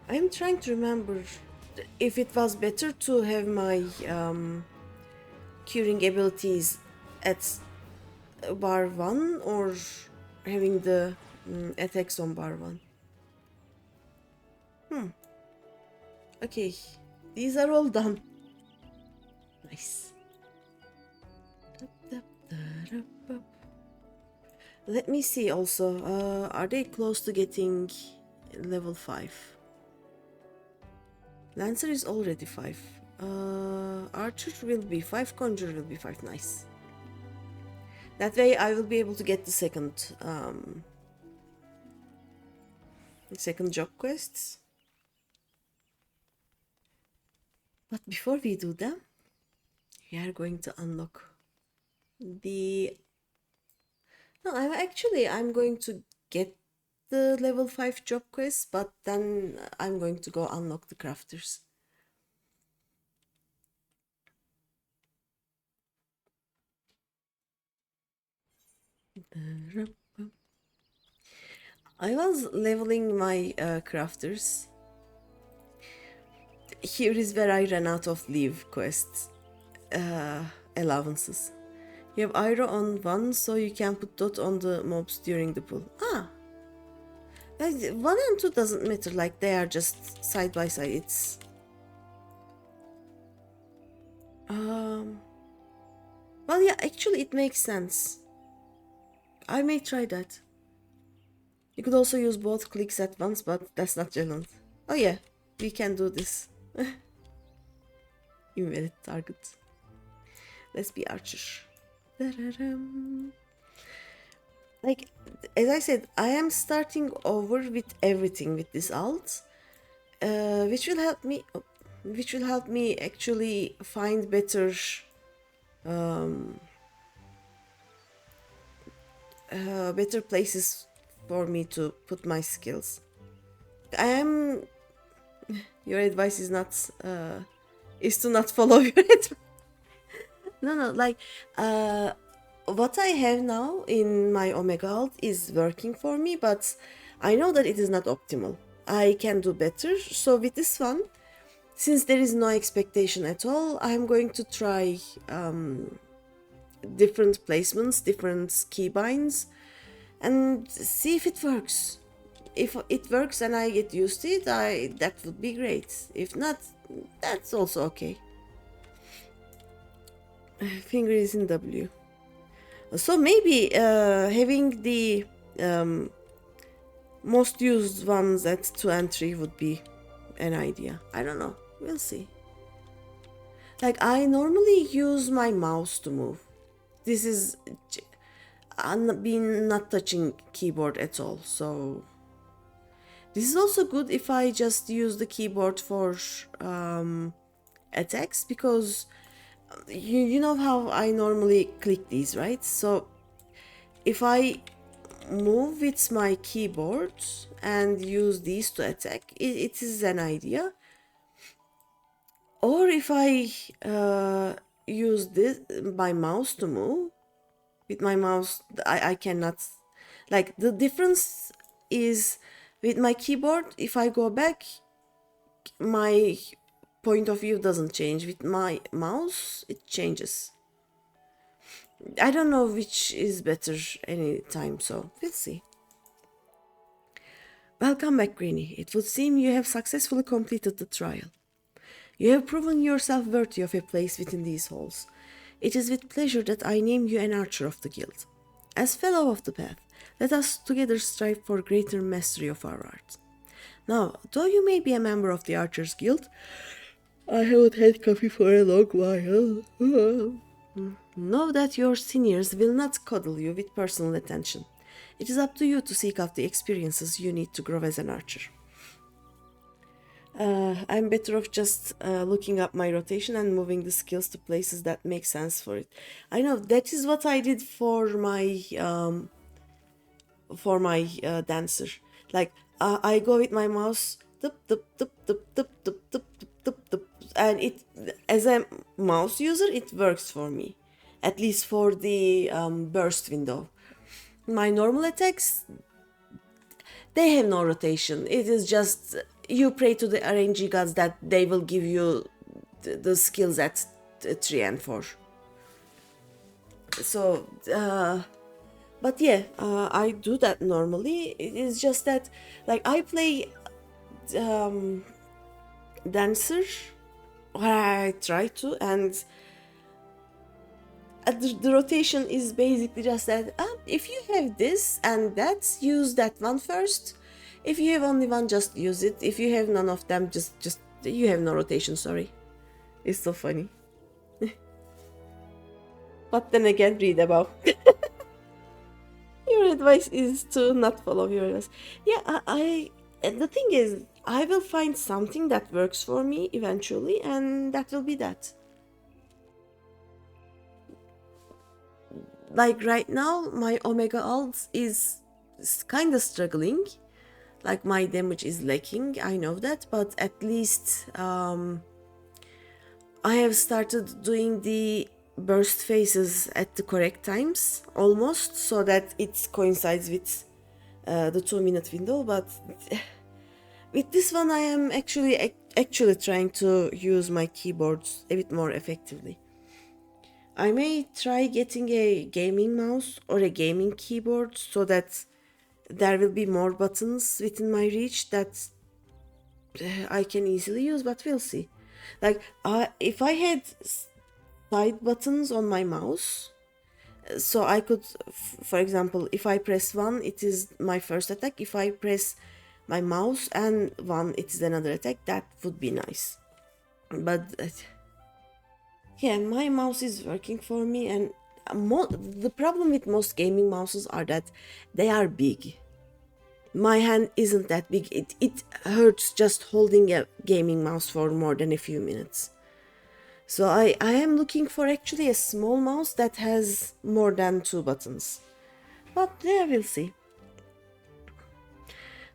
I'm trying to remember if it was better to have my curing abilities at bar 1 or having the attacks on bar 1. Okay, these are all done. Nice. Let me see also, are they close to getting level 5? Lancer is already 5. Archer will be 5, Conjurer will be 5, nice. That way I will be able to get the second job quests. But before we do them, we are going to unlock the... No, I'm going to get the level 5 job quests, but then I'm going to go unlock the crafters. I was leveling my crafters. Here is where I ran out of leave quests allowances. You have arrow on one, so you can put dot on the mobs during the pull. Ah, like, 1 and 2 doesn't matter, like they are just side by side. It's well, yeah, actually it makes sense. I may try that. You could also use both clicks at once, but that's not relevant. Oh yeah, we can do this. Invalid target. Let's be archer. Like, as I said, I am starting over with everything with this alt, which will help me actually find better better places for me to put my skills. Your advice is to not follow your advice. No, like, what I have now in my Omega alt is working for me, but I know that it is not optimal. I can do better. So with this one, since there is no expectation at all, I'm going to try different placements, different keybinds, and see if it works. If it works and I get used to it, that would be great. If not, that's also okay. Finger is in W. So maybe having the most used ones at 2 and 3 would be an idea. I don't know. We'll see. Like, I normally use my mouse to move. This is been not touching keyboard at all. So this is also good if I just use the keyboard for attacks, because you know how I normally click these, right? So if I move with my keyboard and use these to attack, it is an idea. Or if I use my mouse to move, with my mouse I cannot, like, the difference is with my keyboard, if I go back, my point of view doesn't change. With my mouse, it changes. I don't know which is better any time, so we'll see. Welcome back, Greeny. It would seem you have successfully completed the trial. You have proven yourself worthy of a place within these halls. It is with pleasure that I name you an archer of the guild. As fellow of the path, let us together strive for greater mastery of our art. Now, though you may be a member of the Archers Guild, I haven't had coffee for a long while. Know that your seniors will not coddle you with personal attention. It is up to you to seek out the experiences you need to grow as an archer. I'm better off just looking up my rotation and moving the skills to places that make sense for it. I know that is what I did for my dancer. Like, I go with my mouse, and it, as a mouse user, it works for me, at least for the burst window. My normal attacks, they have no rotation. It is just you pray to the RNG gods that they will give you the skills at 3 and 4. So, but yeah, I do that normally. It is just that, like, I play dancer, or I try to, and the rotation is basically just that. If you have this and that, use that one first. If you have only one, just use it. If you have none of them, just you have no rotation. Sorry, it's so funny. But then again, read about. Your advice is to not follow your advice. Yeah, the thing is, I will find something that works for me eventually, and that will be that. Like, right now, my Omega alt is kind of struggling. Like, my damage is lacking, I know that, but at least I have started doing the burst phases at the correct times, almost, so that it coincides with the 2-minute window, but with this one I am actually trying to use my keyboards a bit more effectively. I may try getting a gaming mouse or a gaming keyboard so that there will be more buttons within my reach that I can easily use, but we'll see. Like, if I had side buttons on my mouse, so I could, for example, if I press 1, it is my first attack. If I press my mouse and 1, it is another attack. That would be nice. But yeah, my mouse is working for me, and the problem with most gaming mouses are that they are big. My hand isn't that big. It hurts just holding a gaming mouse for more than a few minutes. So I am looking for actually a small mouse that has more than 2 buttons. But yeah, we'll see.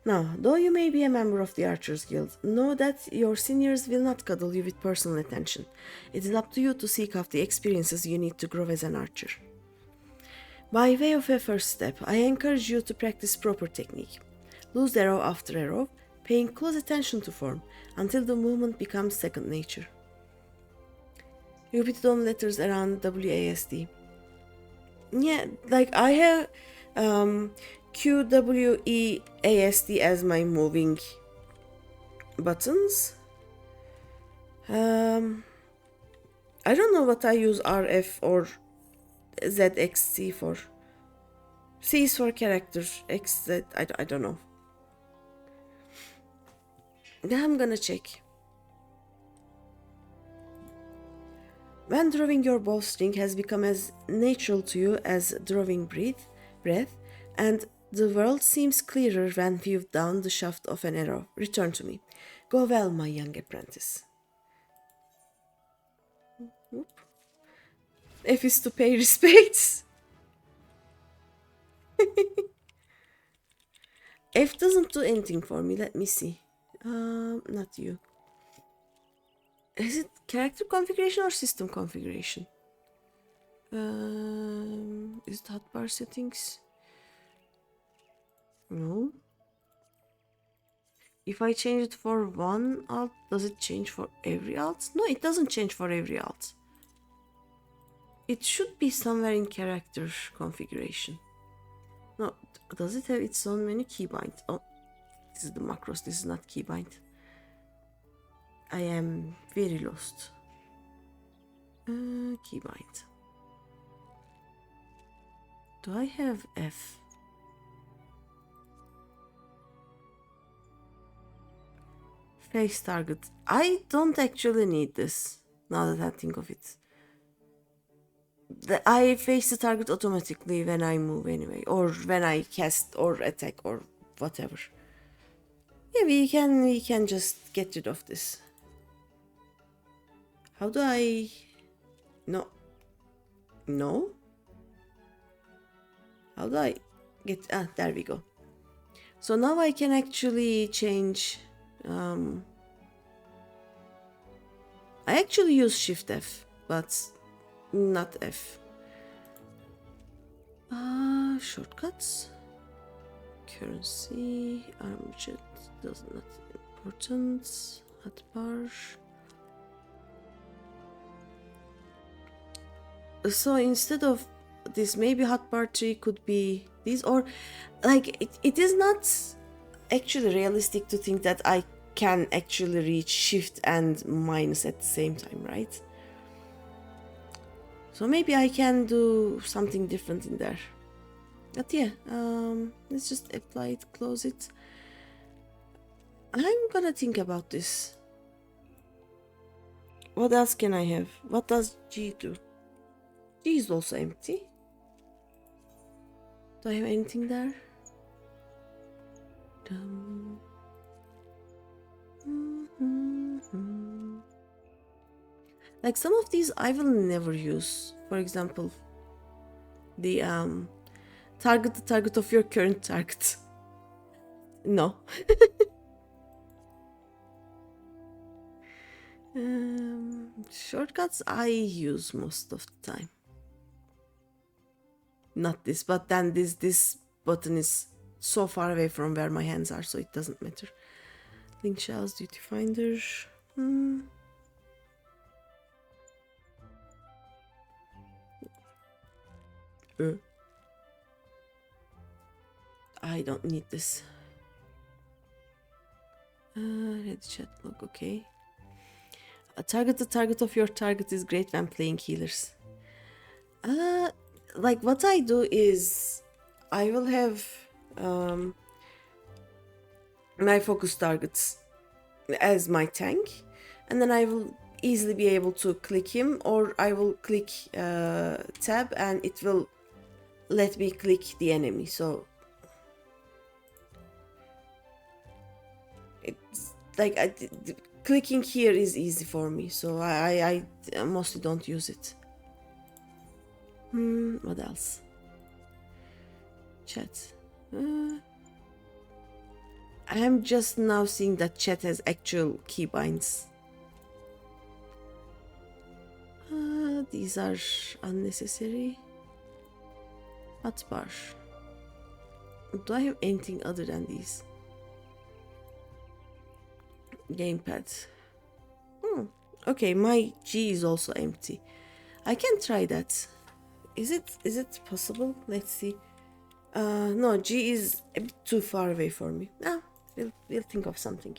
Now, though you may be a member of the Archers Guild, know that your seniors will not cuddle you with personal attention. It is up to you to seek out the experiences you need to grow as an archer. By way of a first step, I encourage you to practice proper technique. Loose arrow after arrow, paying close attention to form, until the movement becomes second nature. Repeat all letters around WASD. Yeah, like I have QWEASD as my moving buttons. I don't know what I use RF or ZXC for. C is for character, XZ, I don't know. I'm gonna check. When drawing your bowstring has become as natural to you as drawing breath, and the world seems clearer when viewed down the shaft of an arrow. Return to me. Go well, my young apprentice. Whoop. F is to pay respects. F doesn't do anything for me. Let me see. Not you. Is it character configuration or system configuration? Is it hotbar settings? No. If I change it for one alt, does it change for every alt? No, it doesn't change for every alt. It should be somewhere in character configuration. No, does it have its own menu? Keybind. Oh, this is the macros, this is not keybind. I am very lost. Keybind. Do I have F? Face target. I don't actually need this, now that I think of it. I face the target automatically when I move anyway, or when I cast or attack or whatever. Yeah, we can just get rid of this. How do I... No. How do I get... there we go. So now I can actually change... I actually use Shift F, but not F. Shortcuts. Currency. Armjet. Does not important. Hotbar. So instead of this, maybe hotbar 3 could be these, or like it is not actually realistic to think that I can actually reach shift and minus at the same time, right? So maybe I can do something different in there. But yeah, let's just apply it, close it. I'm gonna think about this. What else can I have? What does G do? G is also empty. Do I have anything there? Like some of these I will never use. For example, the target the target of your current target. No. Shortcuts I use most of the time. Not this, but then this button is so far away from where my hands are, so it doesn't matter. Link shells, duty finder. I don't need this. Ready chat log, okay. The target of your target is great when playing healers. Like what I do is I will have my focus targets as my tank, and then I will easily be able to click him, or I will click tab and it will let me click the enemy. So it's like clicking here is easy for me, so I mostly don't use it. What else? Chat. I am just now seeing that chat has actual keybinds. These are unnecessary. Hotbar. Do I have anything other than these? Gamepad. Okay, my G is also empty. I can try that. Is it possible? Let's see. No, G is a bit too far away for me. No, we'll think of something.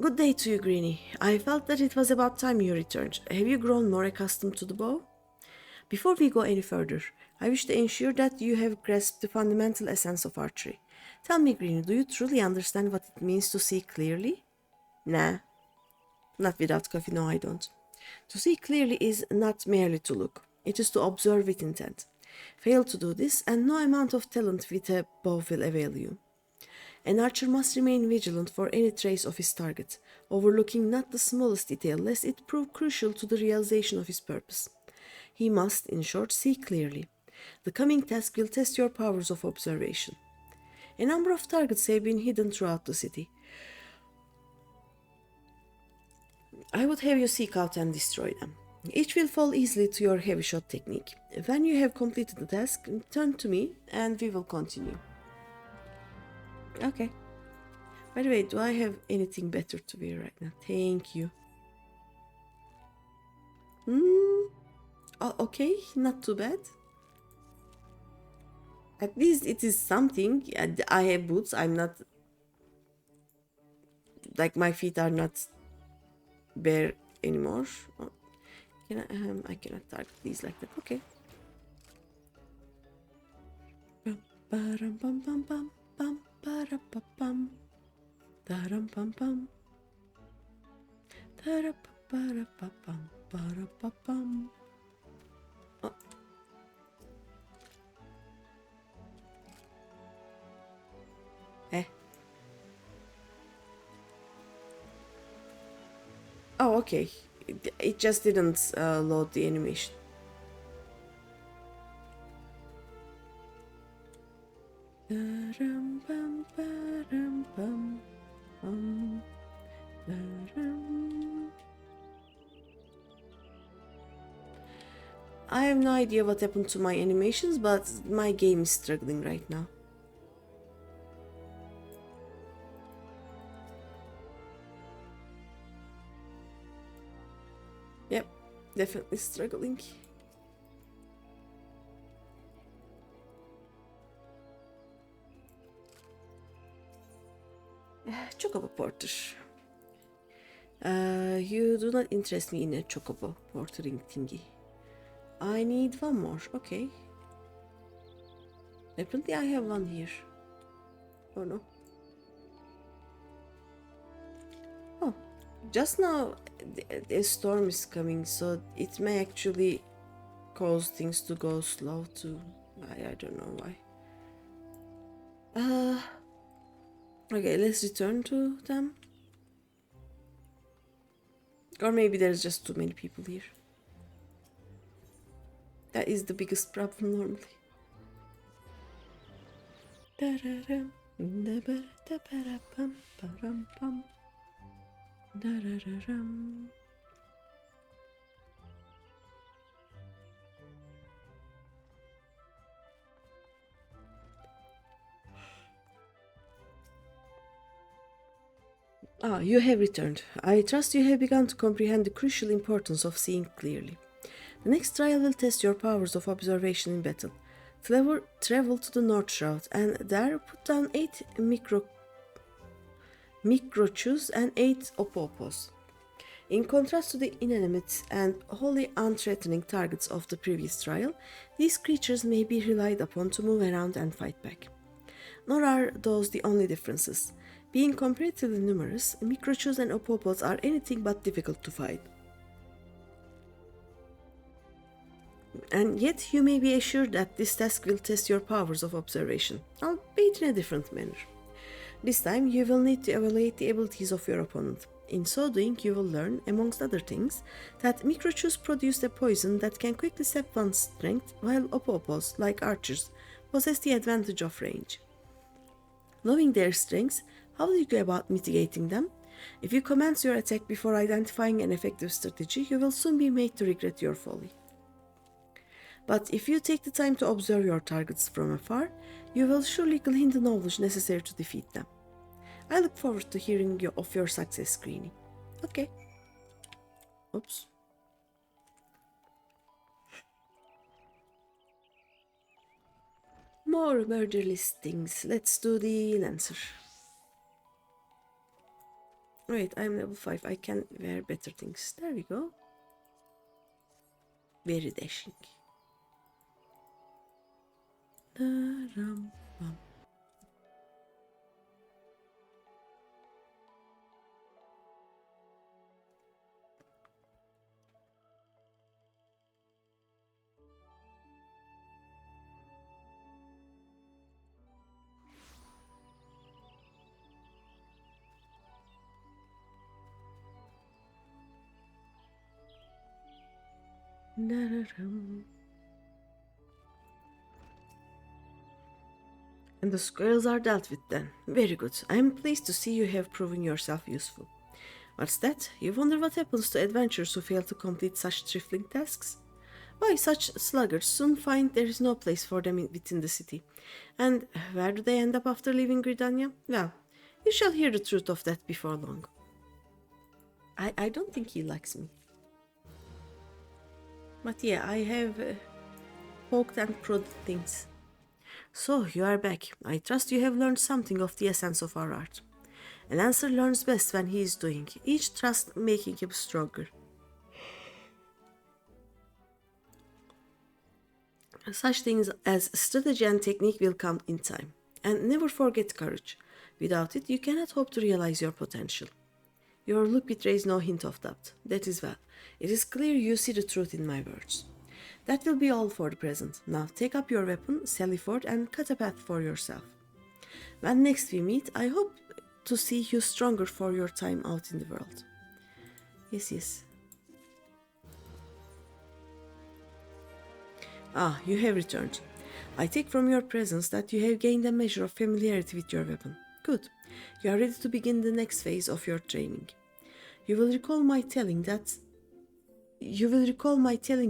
Good day to you, Greeny. I felt that it was about time you returned. Have you grown more accustomed to the bow? Before we go any further, I wish to ensure that you have grasped the fundamental essence of archery. Tell me, Greeny, do you truly understand what it means to see clearly? Nah, not without coffee, no I don't. To see clearly is not merely to look, it is to observe with intent. Fail to do this, and no amount of talent with a bow will avail you. An archer must remain vigilant for any trace of his target, overlooking not the smallest detail lest it prove crucial to the realization of his purpose. He must, in short, see clearly. The coming task will test your powers of observation. A number of targets have been hidden throughout the city. I would have you seek out and destroy them. Each will fall easily to your heavy shot technique. When you have completed the task, turn to me and we will continue. Okay. By the way, do I have anything better to wear right now? Thank you. Oh, okay, not too bad. At least it is something. I have boots. I'm not... Like, my feet are not bare anymore. Oh, I cannot target these like that. Okay. Bum, bum, bum, bum, bum, ba-da-ba-bum. Da-dum-bum-bum. Da-da-ba-ba-da-ba-bum. Ba-da-ba-bum. Oh. Oh, okay. It just didn't load the animation. I have no idea what happened to my animations, but my game is struggling right now. Yep, definitely struggling. Chocobo Porter. You do not interest me in a chocobo portering thingy. I need one more, okay. Apparently I have one here. Oh no. Oh, just now a storm is coming, so it may actually cause things to go slow too. I don't know why. Okay, let's return to them. Or maybe there's just too many people here. That is the biggest problem normally. Ah, you have returned. I trust you have begun to comprehend the crucial importance of seeing clearly. The next trial will test your powers of observation in battle. Travel to the North Shroud and there put down 8 microchus and 8 opopos. In contrast to the inanimate and wholly unthreatening targets of the previous trial, these creatures may be relied upon to move around and fight back. Nor are those the only differences. Being comparatively numerous, microchus and opopos are anything but difficult to fight. And yet you may be assured that this task will test your powers of observation, albeit in a different manner. This time you will need to evaluate the abilities of your opponent. In so doing, you will learn, amongst other things, that microchus produce a poison that can quickly sap one's strength, while opopos, like archers, possess the advantage of range. Knowing their strengths, how do you go about mitigating them? If you commence your attack before identifying an effective strategy, you will soon be made to regret your folly. But if you take the time to observe your targets from afar, you will surely glean the knowledge necessary to defeat them. I look forward to hearing of your success, Greeny. Okay. Oops. More murder listings. Let's do the Lancer. Wait, I'm level 5. I can wear better things. There we go. Very dashing. And the squirrels are dealt with then. Very good. I am pleased to see you have proven yourself useful. What's that? You wonder what happens to adventurers who fail to complete such trifling tasks? Why, such sluggards soon find there is no place for them within the city. And where do they end up after leaving Gridania? Well, you shall hear the truth of that before long. I don't think he likes me. But yeah, I have poked and prodded things. So, you are back. I trust you have learned something of the essence of our art. A lancer learns best when he is doing, each thrust making him stronger. Such things as strategy and technique will come in time. And never forget courage. Without it, you cannot hope to realize your potential. Your look betrays no hint of doubt. That is well. It is clear you see the truth in my words. That will be all for the present. Now take up your weapon, sally forth, and cut a path for yourself. When next we meet, I hope to see you stronger for your time out in the world. Yes. Ah, you have returned. I take from your presence that you have gained a measure of familiarity with your weapon. Good. You are ready to begin the next phase of your training. You will recall my telling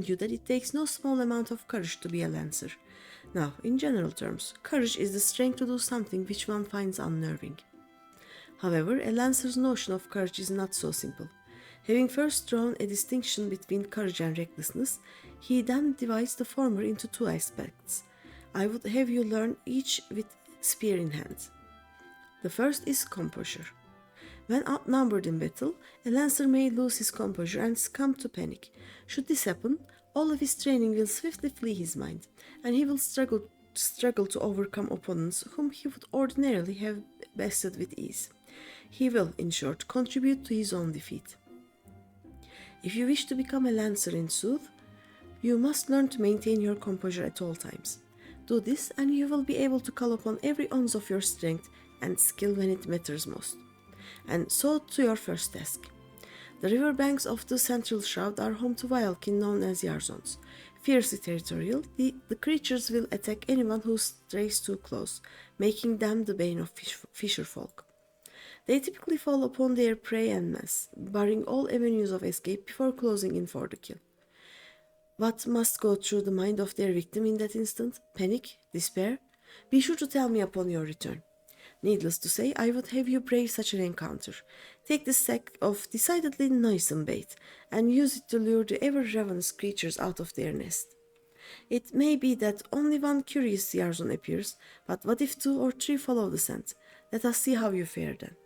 you that it takes no small amount of courage to be a lancer. Now, in general terms, courage is the strength to do something which one finds unnerving. However, a lancer's notion of courage is not so simple. Having first drawn a distinction between courage and recklessness, he then divides the former into two aspects. I would have you learn each with spear in hand. The first is composure. When outnumbered in battle, a lancer may lose his composure and succumb to panic. Should this happen, all of his training will swiftly flee his mind, and he will struggle to overcome opponents whom he would ordinarily have bested with ease. He will, in short, contribute to his own defeat. If you wish to become a lancer in sooth, you must learn to maintain your composure at all times. Do this, and you will be able to call upon every ounce of your strength and skill when it matters most. And so to your first task. The riverbanks of the Central Shroud are home to wildkin known as Yarzons. Fiercely territorial, the creatures will attack anyone who strays too close, making them the bane of fisherfolk. They typically fall upon their prey en masse, barring all avenues of escape before closing in for the kill. What must go through the mind of their victim in that instant? Panic? Despair? Be sure to tell me upon your return. Needless to say, I would have you brave such an encounter. Take this sack of decidedly noisome bait, and use it to lure the ever-ravenous creatures out of their nest. It may be that only one curious Yarzon appears, but what if 2 or 3 follow the scent? Let us see how you fare then.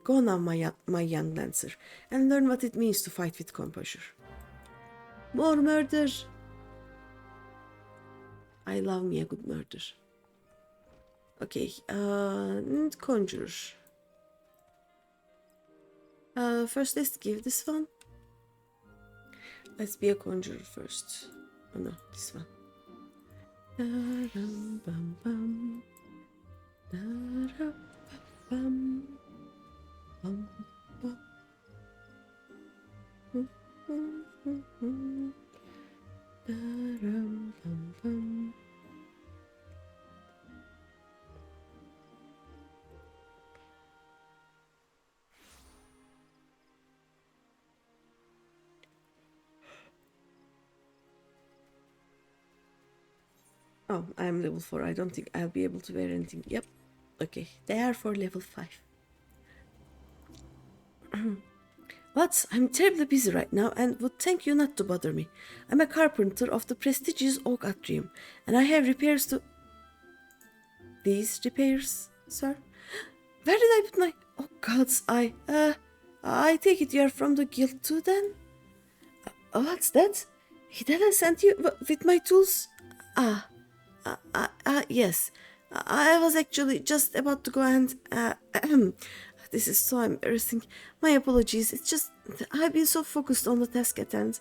Go now, my young Lancer, and learn what it means to fight with composure. More murder! I love me a good murder. Okay, conjure. First let's give this one. Let's be a conjurer first. Oh no, this one. Oh, I am level 4. I don't think I'll be able to wear anything. Yep. Okay, they are for level 5. What? I'm terribly busy right now and would thank you not to bother me. I'm a carpenter of the prestigious Oak Atrium, and I have repairs to... These repairs, sir? Where did I put my... Oh, God's eye. I take it you're from the guild too, then? What's that? Hidela sent you with my tools? Yes. I was actually just about to go and... This is so embarrassing. My apologies. It's just... I've been so focused on the task at hand.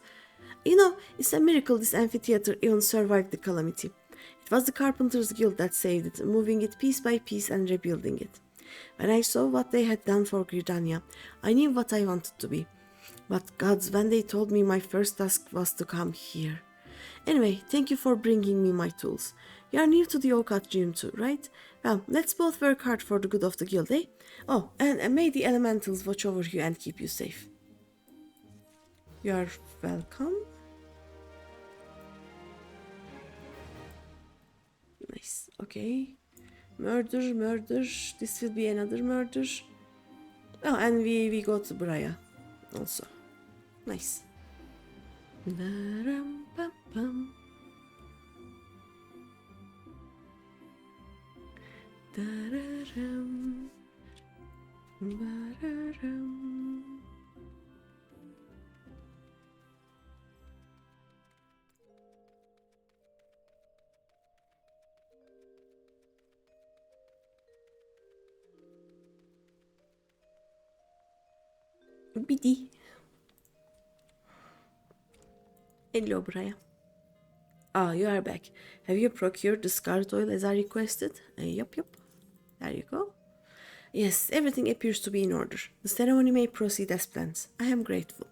You know, it's a miracle this amphitheater even survived the calamity. It was the Carpenters Guild that saved it, moving it piece by piece and rebuilding it. When I saw what they had done for Gridania, I knew what I wanted to be. But gods, when they told me my first task was to come here. Anyway, thank you for bringing me my tools. You are new to the Oak Atrium too, right? Well, let's both work hard for the good of the guild, eh? Oh, and may the elementals watch over you and keep you safe. You are welcome. Nice, okay. Murder. This will be another murder. Oh, and we go to Braya also. Nice. Bidi. Hello, Braya. Ah, you are back. Have you procured the scarlet oil as I requested? Yup. There you go. Yes, everything appears to be in order. The ceremony may proceed as planned. I am grateful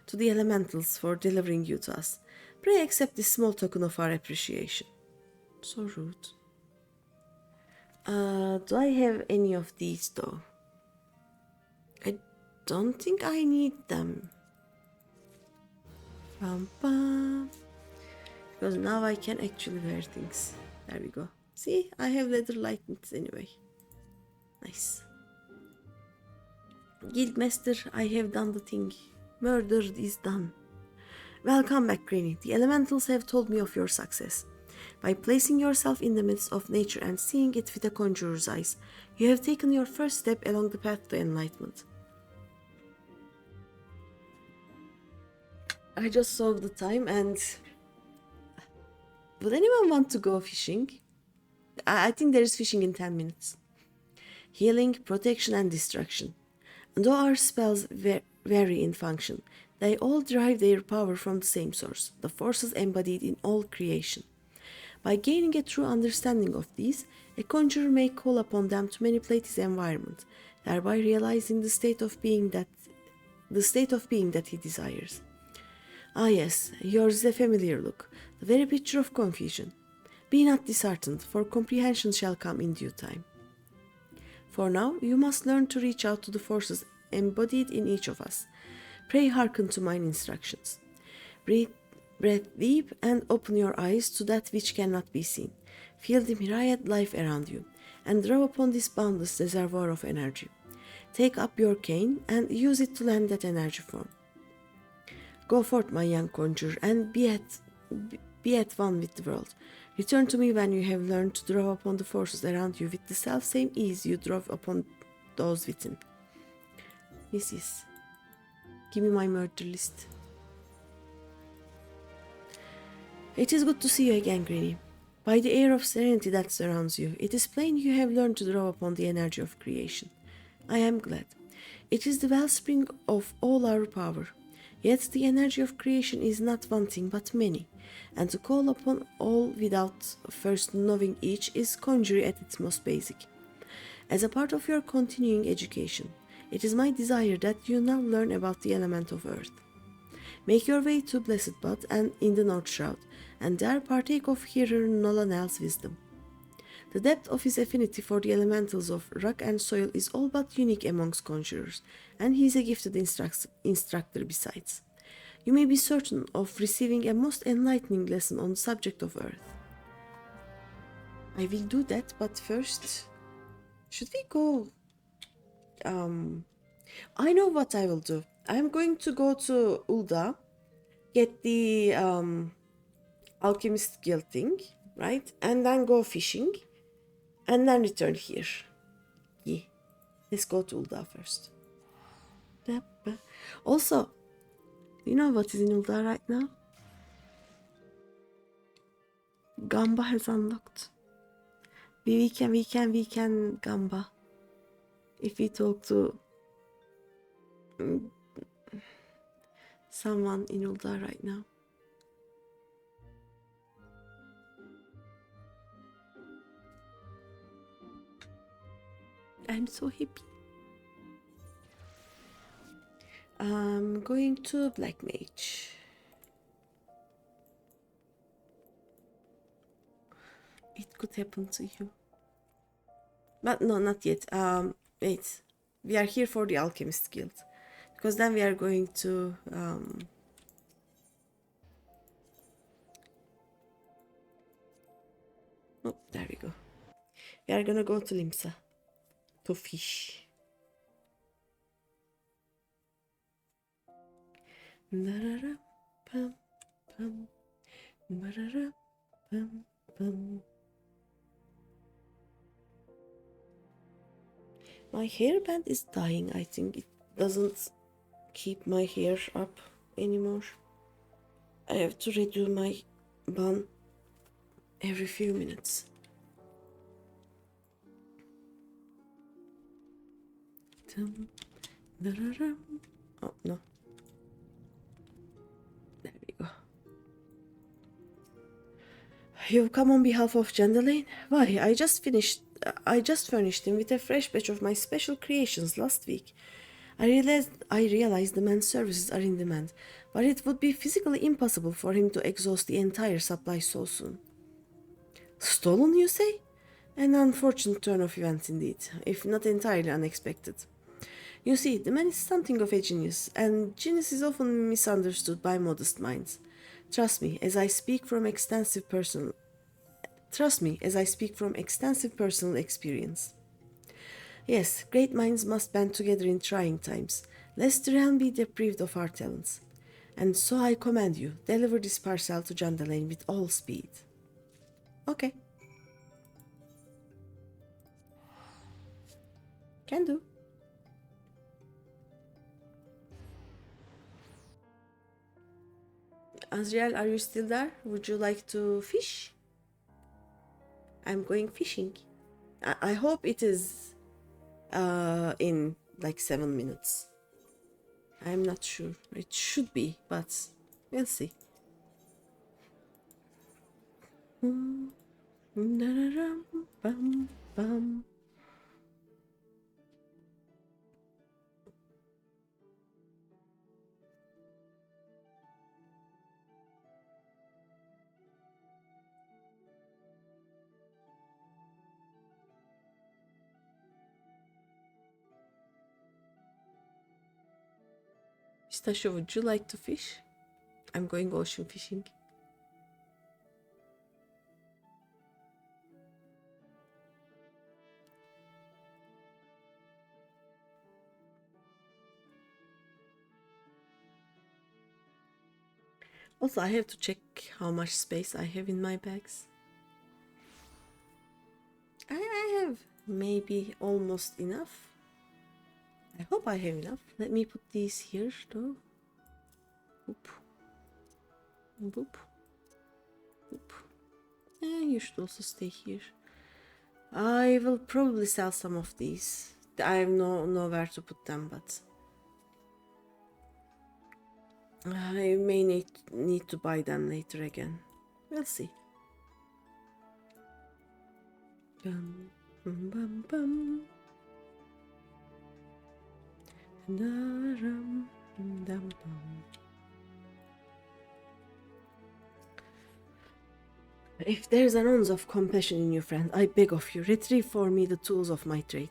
to the elementals for delivering you to us. Pray accept this small token of our appreciation. So rude. Do I have any of these though? I don't think I need them. Because now I can actually wear things. There we go. See, I have leather lightnings anyway. Nice. Guildmaster, I have done the thing. Murder is done. Welcome back, Greeny. The elementals have told me of your success. By placing yourself in the midst of nature and seeing it with a conjurer's eyes, you have taken your first step along the path to enlightenment. I just saw the time and... Would anyone want to go fishing? I think there is fishing in 10 minutes. Healing, protection, and destruction. And though our spells vary in function, they all derive their power from the same source, the forces embodied in all creation. By gaining a true understanding of these, a conjurer may call upon them to manipulate his environment, thereby realizing the state of being that he desires. Ah yes, yours is a familiar look, the very picture of confusion. Be not disheartened, for comprehension shall come in due time. For now, you must learn to reach out to the forces embodied in each of us. Pray hearken to mine instructions. Breathe deep and open your eyes to that which cannot be seen. Feel the myriad life around you. and draw upon this boundless reservoir of energy. Take up your cane and use it to lend that energy form. Go forth, my young conjurer, and be at one with the world. Return to me when you have learned to draw upon the forces around you with the self-same ease you drove upon those within. Yes. Give me my murder list. It is good to see you again, Greeny. By the air of serenity that surrounds you, it is plain you have learned to draw upon the energy of creation. I am glad. It is the wellspring of all our power. Yet the energy of creation is not one thing but many, and to call upon all without first knowing each is conjury at its most basic. As a part of your continuing education, it is my desire that you now learn about the element of earth. Make your way to Blessed Bud and in the North Shroud, and there partake of Hearer Nolanel's wisdom. The depth of his affinity for the elementals of rock and soil is all but unique amongst conjurers, and he is a gifted instructor besides. You may be certain of receiving a most enlightening lesson on the subject of earth. I will do that, but first, should we go? I know what I will do. I'm going to go to Ulda, get the Alchemist Guild thing, right? And then go fishing, and then return here. Yeah, let's go to Ulda first. Also, you know what is in Ulda right now? Gamba has unlocked. We can Gamba. If we talk to someone in Ulda right now. I'm so happy. I'm going to Black Mage. It could happen to you. But no, not yet. Wait. We are here for the Alchemist Guild. Because then we are going to... Oh, there we go. We are gonna go to Limsa. To fish. My hairband is dying. I think it doesn't keep my hair up anymore. I have to redo my bun every few minutes. Oh no. There we go. You've come on behalf of Jandalane? Why, I just furnished him with a fresh batch of my special creations last week. I realized the man's services are in demand, but it would be physically impossible for him to exhaust the entire supply so soon. Stolen, you say? An unfortunate turn of events indeed, if not entirely unexpected. You see, the man is something of a genius, and genius is often misunderstood by modest minds. Trust me, as I speak from extensive personal experience. Yes, great minds must band together in trying times, lest the realm be deprived of our talents. And so I command you, deliver this parcel to Jandalane with all speed. Okay. Can do. Azriel, are you still there? Would you like to fish? I'm going fishing. I hope it is in like 7 minutes. I'm not sure. It should be, but we'll see. Pistachio, would you like to fish? I'm going ocean fishing. Also, I have to check how much space I have in my bags. I have maybe almost enough. I hope I have enough. Let me put these here though. Boop. Boop. Boop. You should also stay here. I will probably sell some of these. I have nowhere to put them, but I may need to buy them later again. We'll see. Bum, bum, bum, bum. Dum, dum, dum. If there's an ounce of compassion in you, friend, I beg of you, retrieve for me the tools of my trade.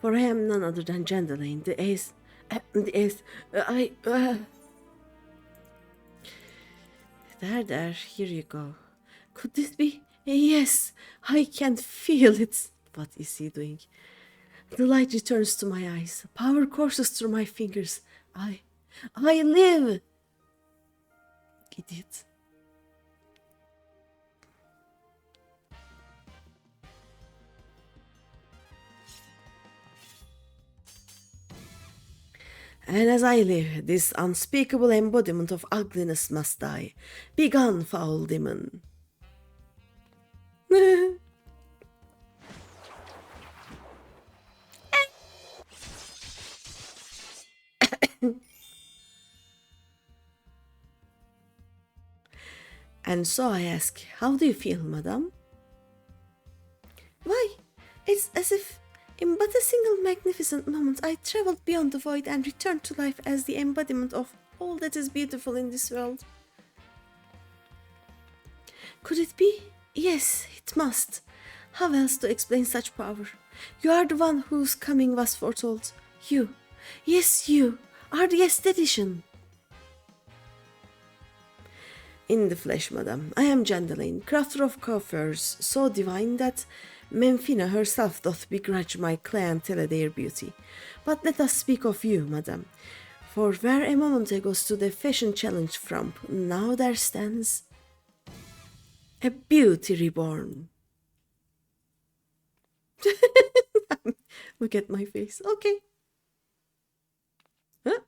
For I am none other than Gandalane, the ace. There, here you go. Could this be? Yes, I can feel it. What is he doing? The light returns to my eyes. Power courses through my fingers. I live! Idiot. And as I live, this unspeakable embodiment of ugliness must die. Begone, foul demon. And so I ask, how do you feel, madame? Why, it's as if in but a single magnificent moment I traveled beyond the void and returned to life as the embodiment of all that is beautiful in this world. Could it be? Yes, it must. How else to explain such power? You are the one whose coming was foretold. You, yes, you, are the aesthetician. In the flesh, madam, I am Gandalane, crafter of coiffures, so divine that Memphina herself doth begrudge my clientele their beauty. But let us speak of you, madam, for where a moment ago stood a fashion challenge frump, now there stands a beauty reborn. Look at my face. Okay. Huh?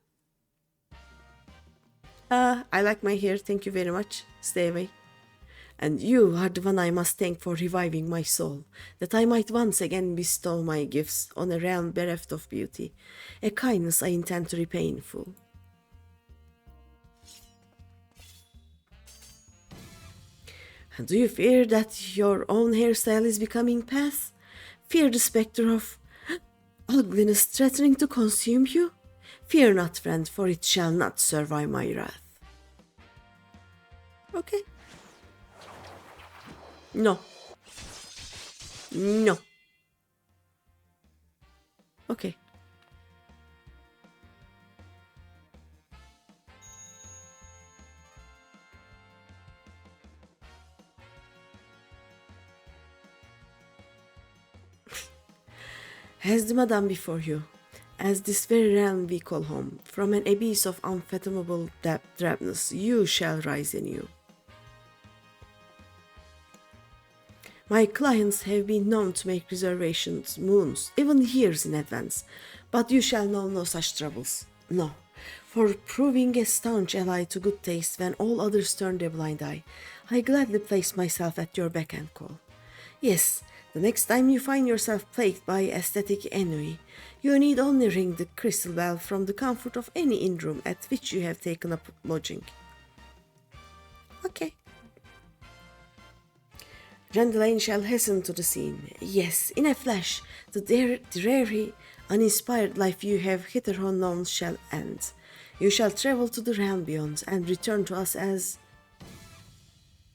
I like my hair, thank you very much. Stay away. And you are the one I must thank for reviving my soul, that I might once again bestow my gifts on a realm bereft of beauty, a kindness I intend to repay in full. And do you fear that your own hairstyle is becoming past? Fear the spectre of ugliness threatening to consume you? Fear not, friend, for it shall not survive my wrath. Okay. No. No. Okay. As the madam before you, as this very realm we call home, from an abyss of unfathomable drabness, you shall rise anew. My clients have been known to make reservations moons, even years in advance, but you shall know no such troubles. No, for proving a staunch ally to good taste when all others turn their blind eye, I gladly place myself at your beck and call. Yes, the next time you find yourself plagued by aesthetic ennui, you need only ring the crystal bell from the comfort of any inn room at which you have taken up lodging. Okay. Gandalane shall hasten to the scene. Yes, in a flash, the dreary, uninspired life you have hitherto known shall end. You shall travel to the realm beyond and return to us as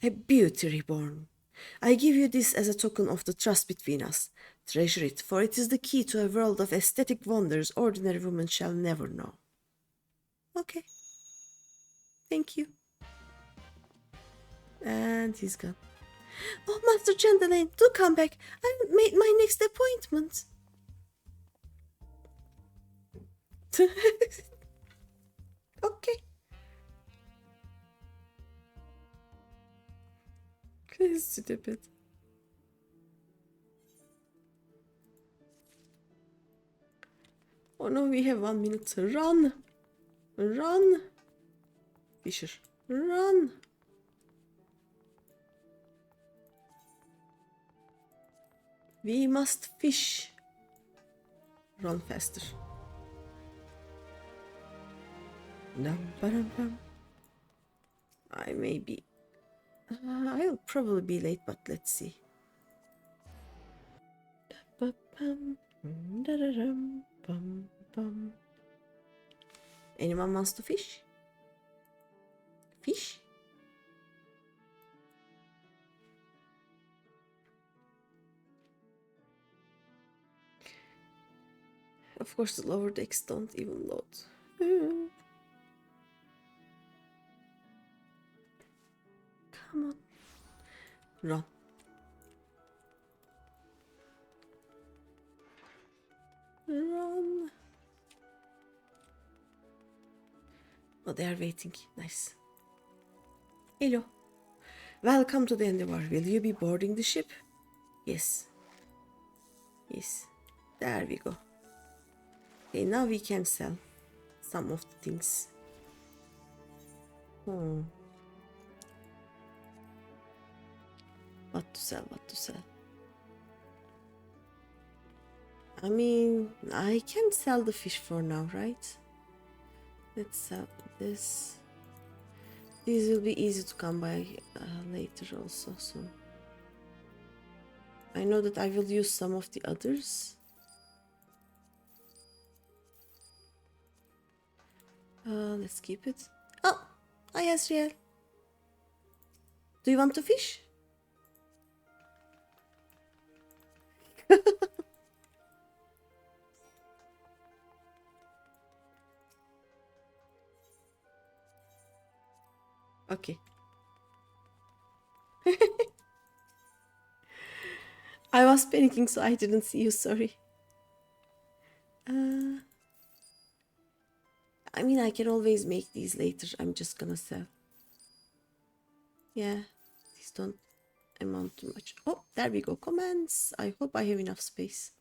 a beauty reborn. I give you this as a token of the trust between us. Treasure it, for it is the key to a world of aesthetic wonders ordinary women shall never know. Okay. Thank you. And he's gone. Oh, Master Gandalane, do come back. I made my next appointment. Okay. Stupid. Oh no, we have 1 minute. Run! Run! Fisher, run! We must fish. Run faster. I may be... I'll probably be late, but let's see. Anyone wants to fish? Fish? Of course, the lower decks don't even load. Come on. Run. Run. Oh, they are waiting. Nice. Hello. Welcome to the Endeavour. Will you be boarding the ship? Yes. Yes. There we go. Okay, now we can sell some of the things. What to sell? What to sell? I mean, I can sell the fish for now, right? Let's sell this. These will be easy to come by later also, so I know that I will use some of the others. Let's keep it. Oh, hi Asriel. Do you want to fish? Okay. I was panicking, so I didn't see you, sorry. I mean, I can always make these later. I'm just gonna sell. Yeah, these don't amount to much. Oh, there we go. Comments. I hope I have enough space.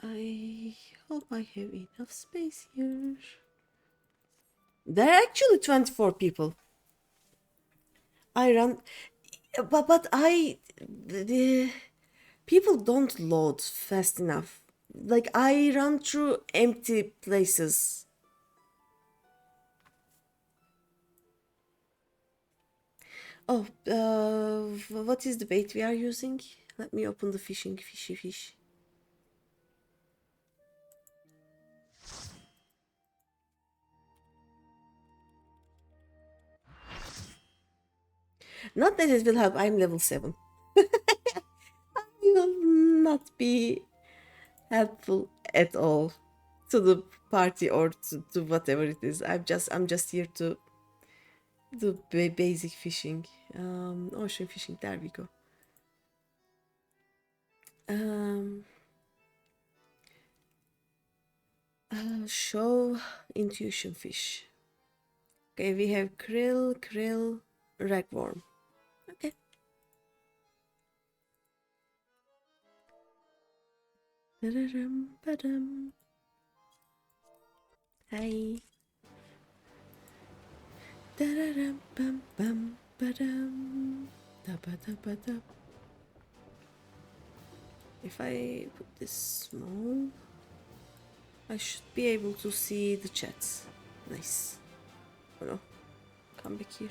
I hope I have enough space here. There are actually 24 people. I run, but the people don't load fast enough. Like, I run through empty places. Oh, what is the bait we are using? Let me open the fishing. Fishy fish. Not that it will help. I'm level 7. I will not be helpful at all to the party or to whatever it is. I'm just here to do basic fishing. Ocean fishing. There we go. Show intuition fish. Okay, we have krill, ragworm. Okay. Hi. If I put this small, I should be able to see the chats. Nice. Oh no, come back here.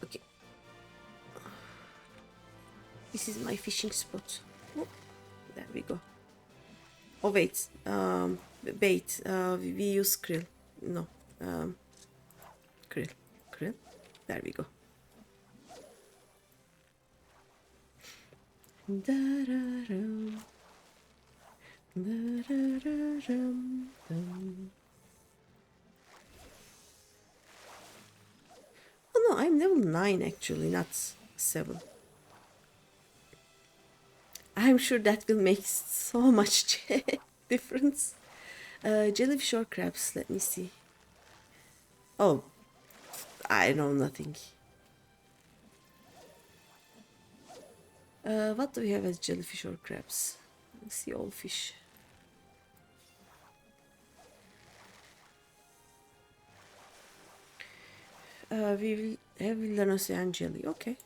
Okay. This is my fishing spot. Oh, there we go. Oh wait, bait. We use krill. No, krill. There we go. Oh no, I'm level 9 actually, not 7. I'm sure that will make so much change. difference. Jellyfish or crabs? Let me see. Oh, I know nothing. What do we have as jellyfish or crabs? Let's see, all fish. We will have Villan jelly. Okay.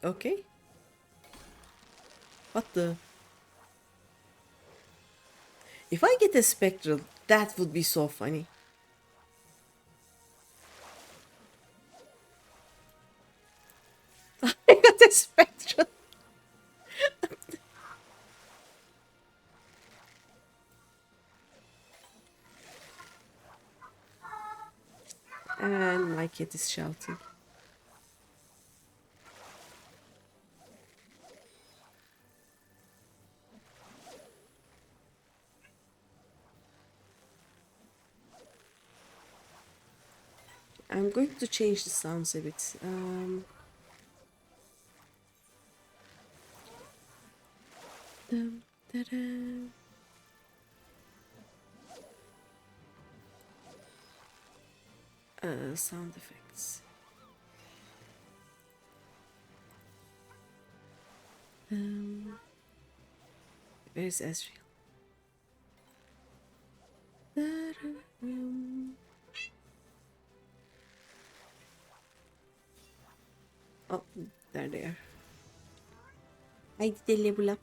Okay. What the? If I get a spectral, that would be so funny. I got a spectral. And my cat is shouting. I'm going to change the sounds a bit. Dum, da-dum. Sound effects. Where's Ezreal? Da-da-dum. Oh, there they are. I did a level up.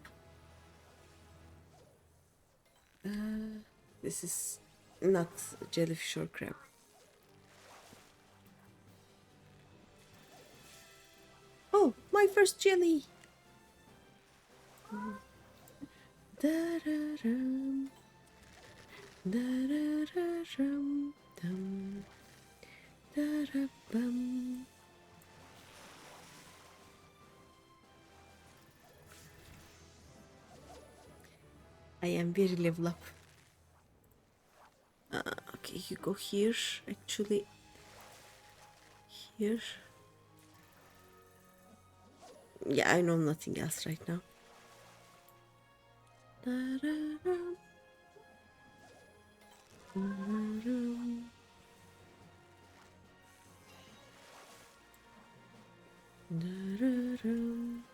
This is not jellyfish or crab. Oh, my first jelly! Da-da-dum. Da-da-da-dum. Dum. Da-da-bum. I am very level up. Okay, you go here. Actually, here. Yeah, I know nothing else right now. Da-da-dum. Da-da-dum. Da-da-dum.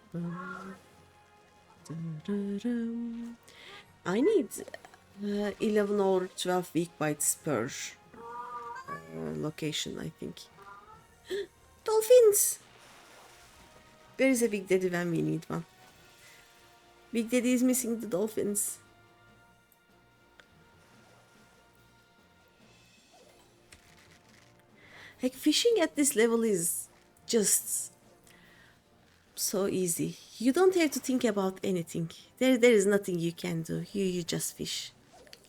Da-da-dum. I need 11 or 12 weak bites per location, I think. Dolphins! Where is a Big Daddy when we need one? Big Daddy is missing the dolphins. Like, fishing at this level is just so easy. You don't have to think about anything. There is nothing you can do. You just fish.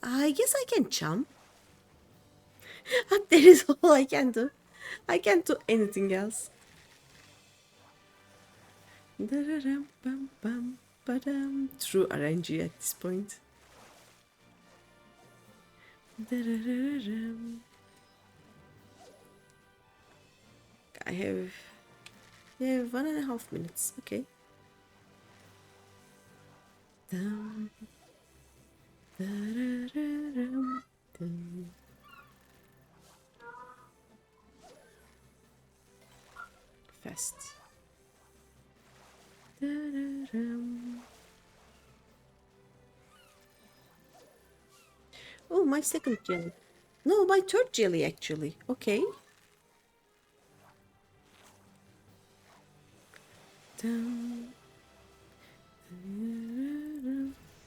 I guess I can chum. That is all I can do. I can't do anything else. True RNG at this point. I have 1.5 minutes. Okay. Fast. Oh, my second jelly. No, my third jelly actually. Okay.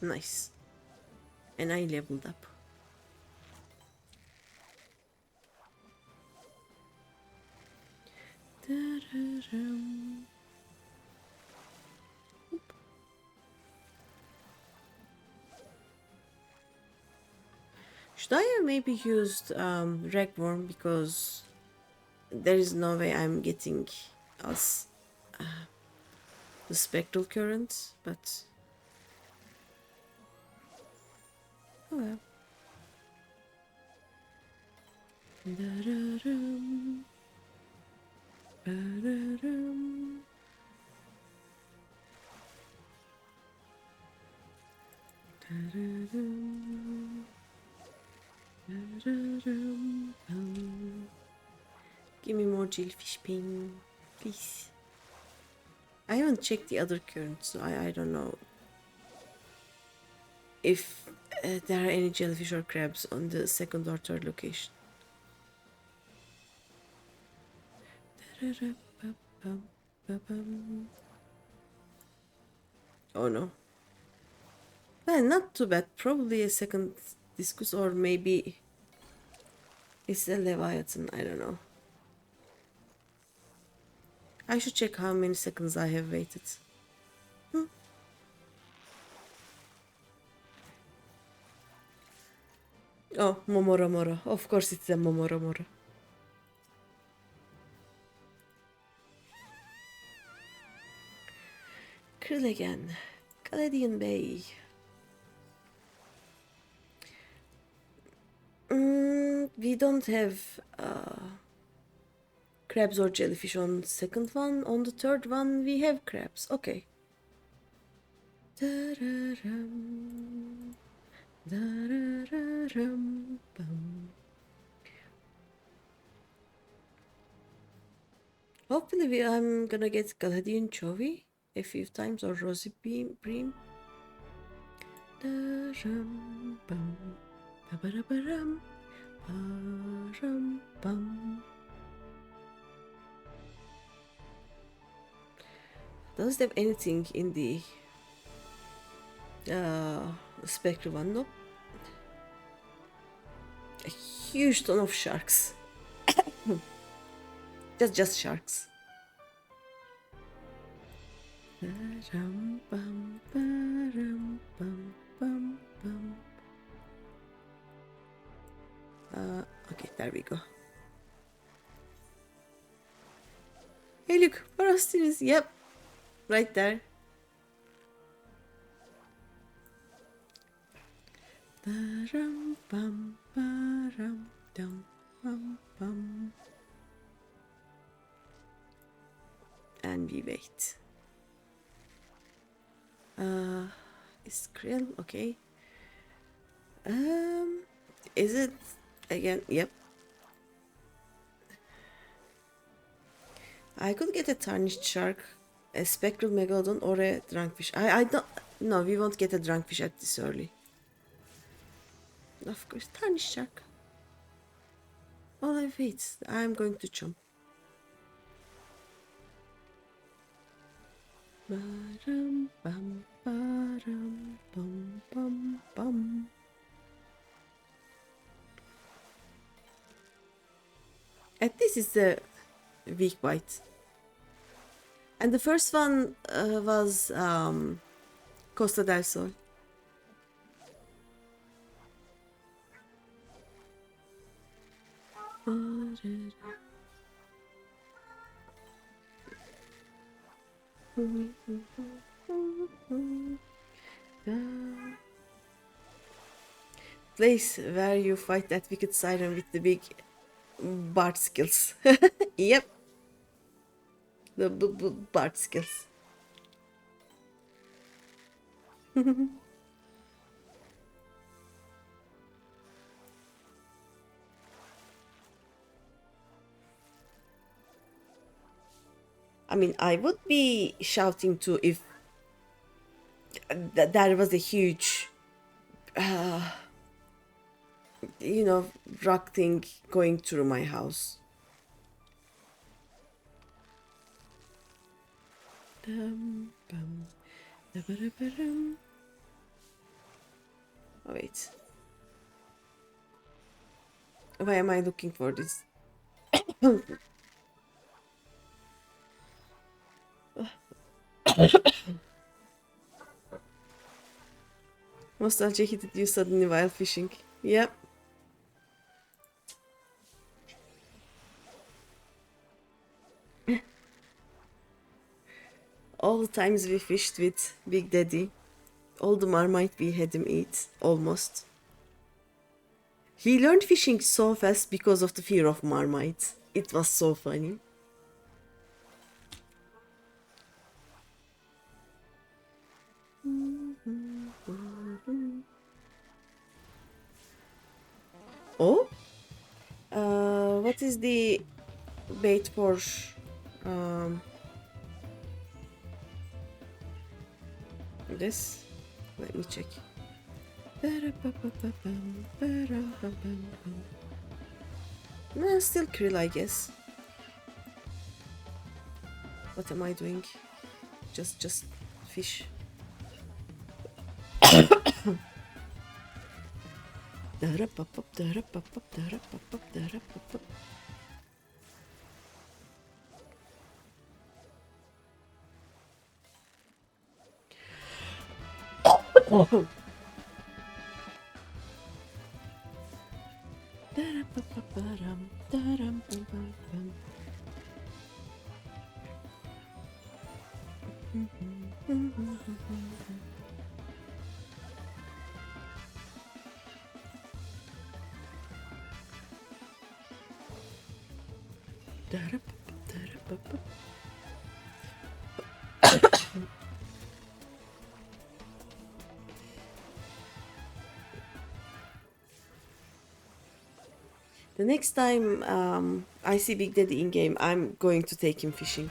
Nice. And I leveled up. Should I have maybe used Ragworm, because there is no way I'm getting us the spectral current, but oh well. Da-da-dum, ba-da-dum. Da-da-dum, da-da-dum, give me more jellyfish pin, please. I haven't checked the other currents, so I don't know if there are any jellyfish or crabs on the second or third location. Oh no. Well, not too bad. Probably a second discus, or maybe it's a Leviathan. I don't know. I should check how many seconds I have waited. Oh, Momoromoro. Of course it's a Momoromoro. Krill again. Galadian Bay. We don't have crabs or jellyfish on the second one. On the third one, we have crabs. Okay. Da-da-dum, da-da-da-dum, bum. Hopefully I'm gonna get Galadian Chovy a few times, or Rosy Bream. Da-dum, bum, ba-ba-da-ba-dum, ba-dum, bum. Does it have anything in the spectral one? Nope. A huge ton of sharks. just sharks. Ba-dum, bum, ba-dum, bum, bum, bum. Okay, there we go. Hey look, Parastinus, yep. Right there. Ba-dum, bum, ba-dum, dum, bum, bum. And we wait. Is krill okay? Is it again? Yep. I could get a tarnished shark, a spectral megalodon, or a drunkfish. I don't. No, we won't get a drunkfish at this early. Of course, tarnished shark. Oh, wait. I'm going to chomp. Ba-dum, bum, ba-dum, bum, bum, bum. At least it's a weak bite. And the first one was Costa del Sol. Place where you fight that wicked siren with the big Bard skills. Yep. The Bard skills. I mean, I would be shouting too if there was a huge, rock thing going through my house. Dum, bum, da-ba-da-ba-dum. Oh, wait. Why am I looking for this? Nostalgia hit you suddenly while fishing. Yep. All the times we fished with Big Daddy, all the marmite we had him eat, almost. He learned fishing so fast because of the fear of marmite. It was so funny. Oh? What is the bait for this? Let me check. No, still krill, I guess. What am I doing? Just fish. The next time I see Big Daddy in game, I'm going to take him fishing.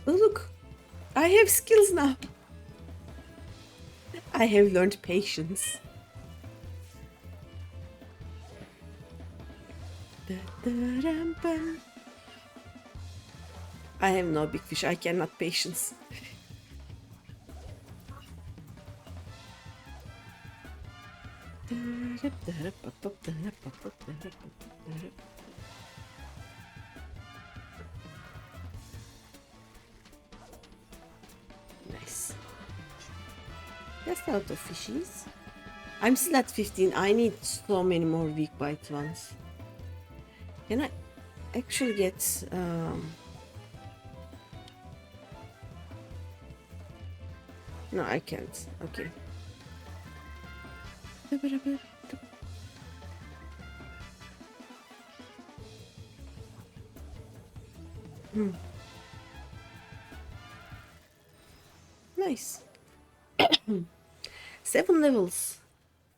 Oh, look, I have skills now. I have learned patience. I have no big fish, I cannot patience. Nice. That's a lot of fishies. I'm still at 15. I need so many more weak bite ones. Can I actually get no, I can't. Okay. Nice. 7 levels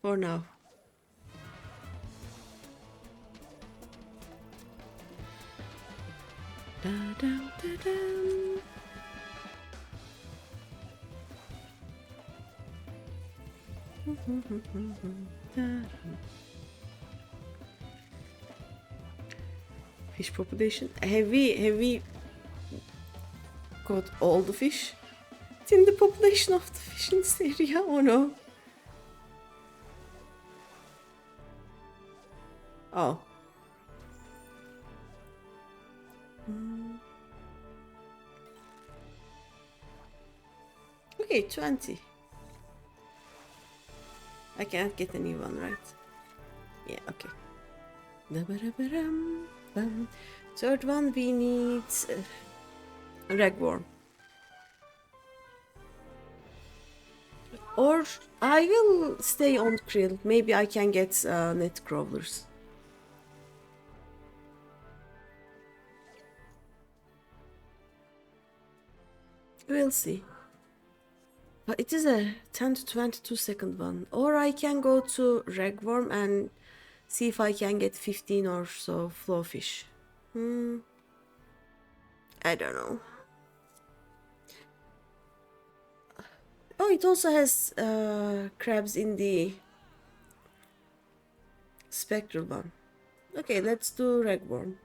for now. Fish population. Have we caught all the fish? It's in the population of the fish in this area, or no? Oh. Okay, 20. I can't get a new one, right? Yeah, okay. Third one, we need ragworm. Or I will stay on krill. Maybe I can get net crawlers. We'll see. But it is a 10 to 22 second one. Or I can go to ragworm and see if I can get 15 or so flowfish. I don't know. Oh, it also has crabs in the spectral one. Okay, let's do ragworm.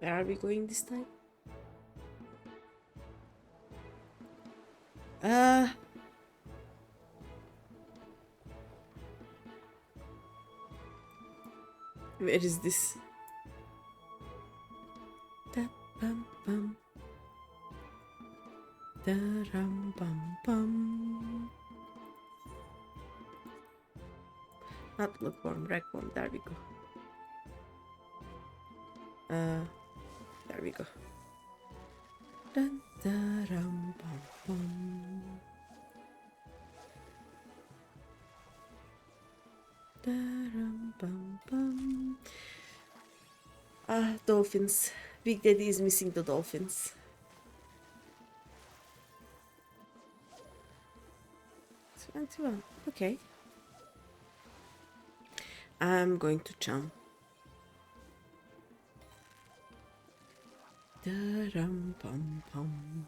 Where are we going this time? Where is this? Bum, bum. Da-ram, bum, bum. Not lookworm, ragworm. There we go. There we go. Dun, da, rum, bum, bum. Da, rum, bum, bum. Ah, dolphins. Big Daddy is missing the dolphins. 21. Okay. I'm going to jump. Da-rum, pum, pum.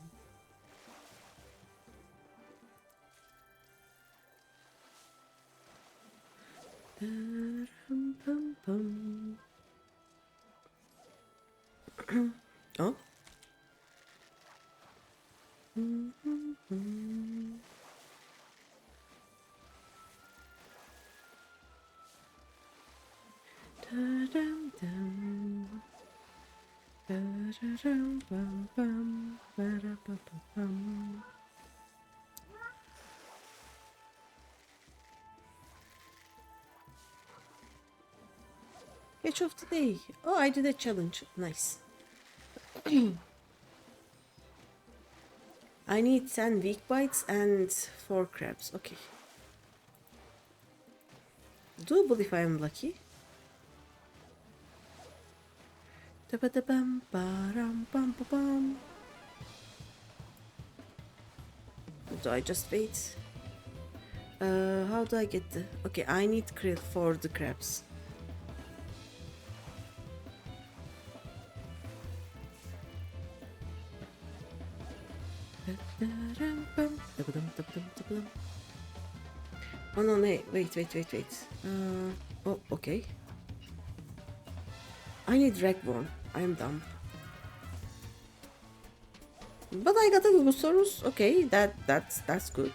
Da-rum, pum, pum. Oh. Da-dum-dum. Ba-da-dum-bum-bum. Ba-da-ba-ba-bum. Catch of the day. Oh, I did a challenge. Nice. I need 10 weak bites and 4 crabs. Okay. Doable if I am lucky. Da-ba-da-bum, ba-rum, bum, ba-bum. Do I just wait? How do I get the... Okay, I need krill for the crabs. Oh no, wait. Oh, okay. I need ragworm. I am dumb. But I got a Gugusaurus. Okay, that's good.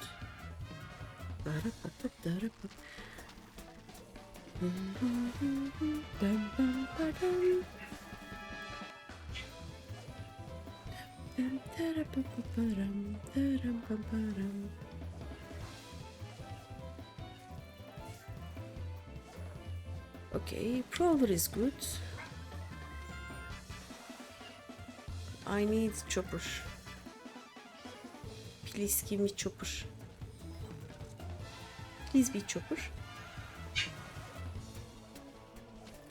Okay, Prowler is good. I need chopper. Please give me chopper. Please be chopper.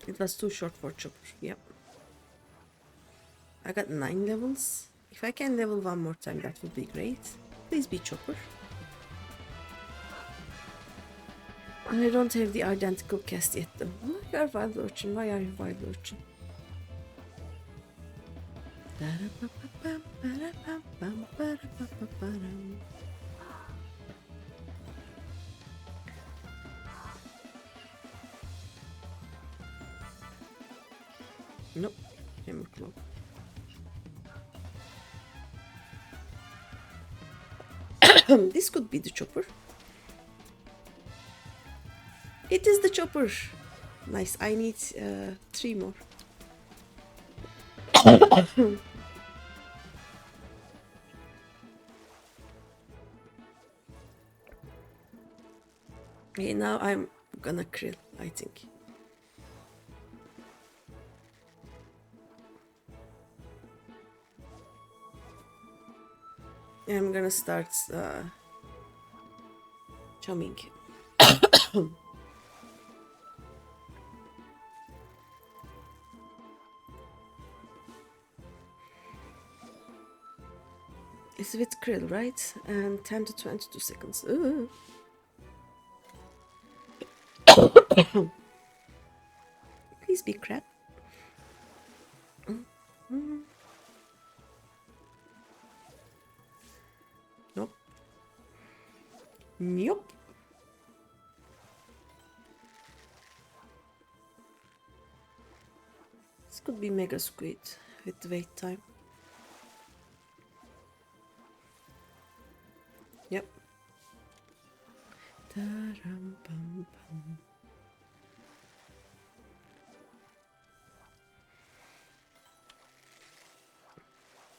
It was too short for chopper. Yep. I got 9 levels. If I can level one more time, that would be great. Please be chopper. I don't have the identical cast yet though. Oh, you are wild urchin. Why are you wild urchin? Nope. Hammer claw. This could be the chopper. It is the chopper. Nice. I need 3 more. Okay, now I'm gonna krill, I think. I'm gonna start chumming. It's with krill, right? And 10 to 22 seconds. Ooh. Please be crab. Nope. Nope. This could be mega squid with the wait time. Yep. Da-rum-bum-bum.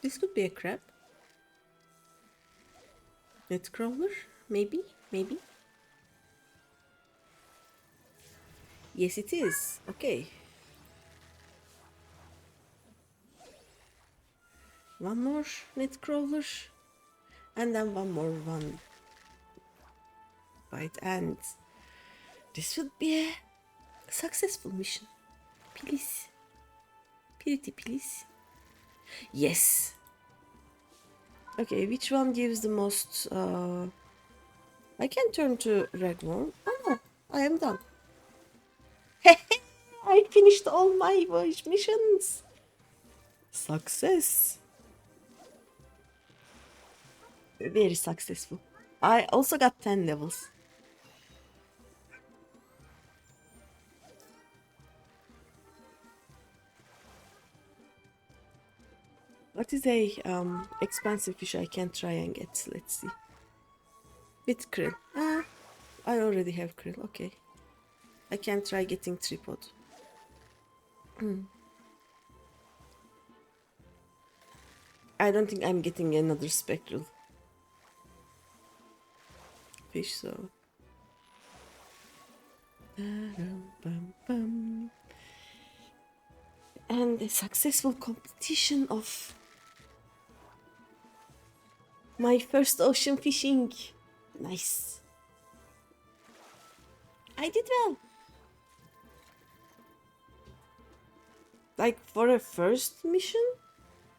This could be a crab. Net crawler, maybe. Yes, it is. Okay. One more net crawler. And then one more one bite. And this would be a successful mission. Please. Pretty please. Yes. Okay, which one gives the most... I can turn to Ragworm. Oh no, I am done. I finished all my voyage missions. Success. Very successful. I also got 10 levels. What is a expensive fish I can try and get? Let's see. With krill. I already have krill. Okay. I can try getting tripod. I don't think I'm getting another spectral fish, so... And a successful completion of my first ocean fishing. Nice. I did well. Like for a first mission,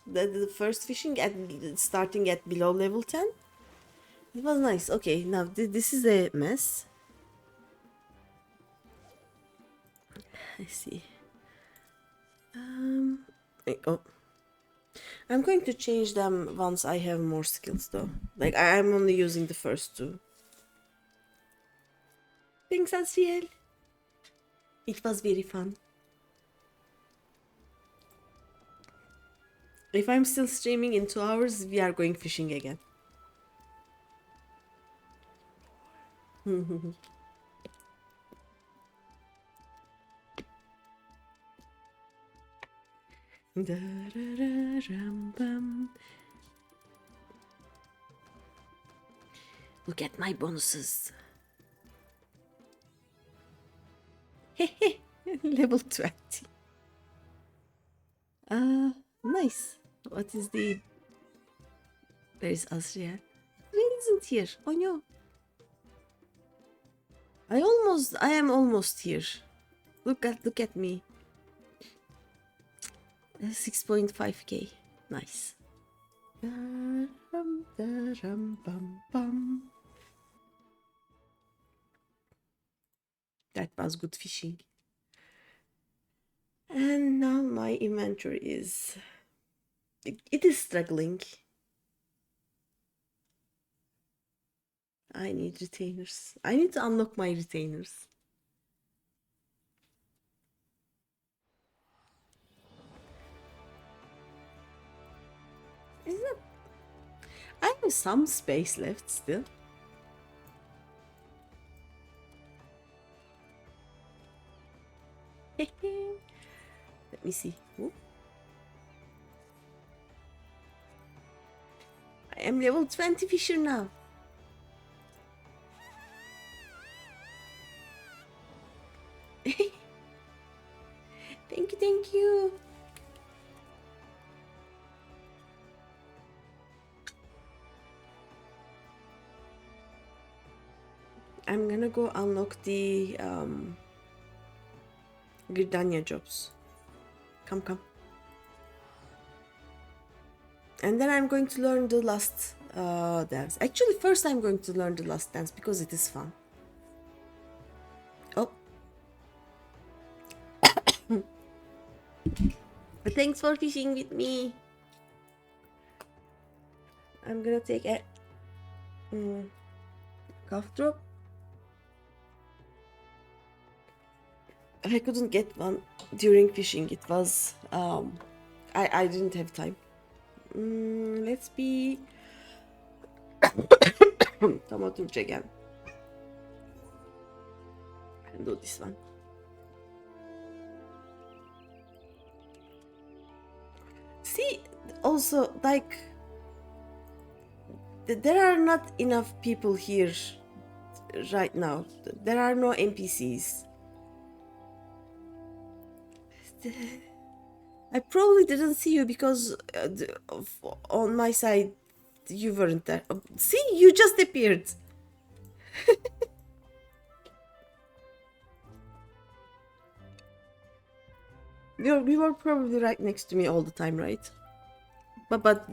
the first fishing at starting at below level 10, it was nice. Okay, now this is a mess. I see. Oh, I'm going to change them once I have more skills, though. Like I'm only using the first two. Thanks, Asriel. It was very fun. If I'm still streaming in 2 hours, we are going fishing again. Look at my bonuses. Level 20. Nice. What is the... Where is Asriel? Asriel isn't here. Oh no. I am almost here. Look at me. 6.5k. Nice. That was good fishing. And now my inventory is... It is struggling. I need retainers. I need to unlock my retainers. Isn't it? I have some space left still. Let me see. Ooh. I am level 20 fisher now. Thank you. I'm gonna go unlock the Gridania jobs. Come. And then I'm going to learn the last dance. Actually, first I'm going to learn the last dance because it is fun. Oh. Thanks for fishing with me. I'm gonna take a calf drop. I couldn't get one during fishing. It was I didn't have time. Let's be Tamaturge again and do this one. See, also like there are not enough people here right now. There are no NPCs. I probably didn't see you because on my side you weren't there. See, you just appeared. You were probably right next to me all the time, right? But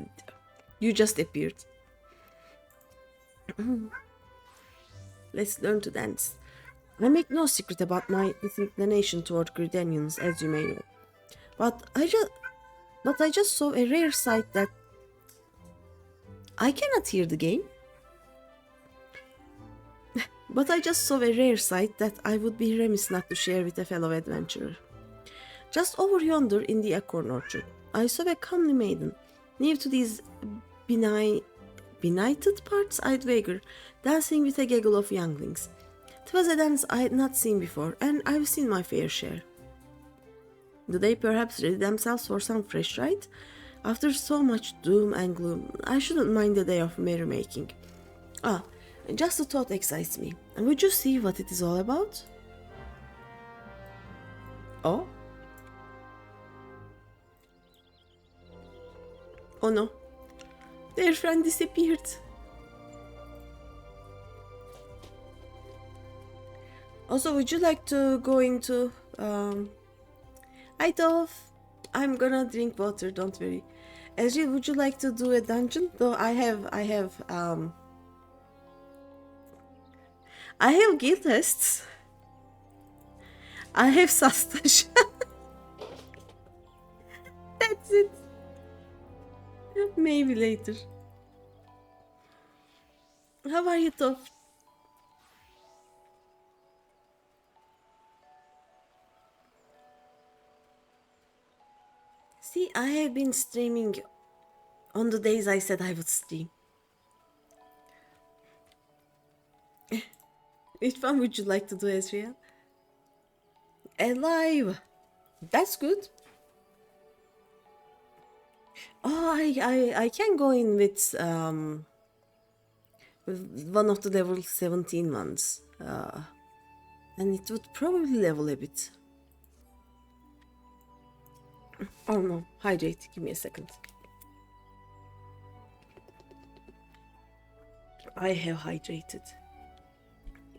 you just appeared. Let's learn to dance. I make no secret about my disinclination toward Gridanians, as you may know. But I just saw a rare sight that I cannot hear the game. But I just saw a rare sight that I would be remiss not to share with a fellow adventurer. Just over yonder in the acorn orchard, I saw a comely maiden, near to these benighted parts, I'd wager, dancing with a gaggle of younglings. 'Twas a dance I had not seen before, and I've seen my fair share. Do they perhaps ready themselves for some fresh ride? After so much doom and gloom, I shouldn't mind a day of merrymaking. Ah, just the thought excites me. Would you see what it is all about? Oh? Oh no. Their friend disappeared. Also, would you like to go into... Hi, Dove. I'm gonna drink water, don't worry. Ezreal, would you like to do a dungeon? Though I have guild tests. I have Sastash. That's it. Maybe later. How are you, Toph? See, I have been streaming on the days I said I would stream. Which one would you like to do, Ezreal? Alive! That's good. Oh, I can go in with one of the level 17 ones. And it would probably level a bit. Oh no, hydrate. Give me a second. I have hydrated.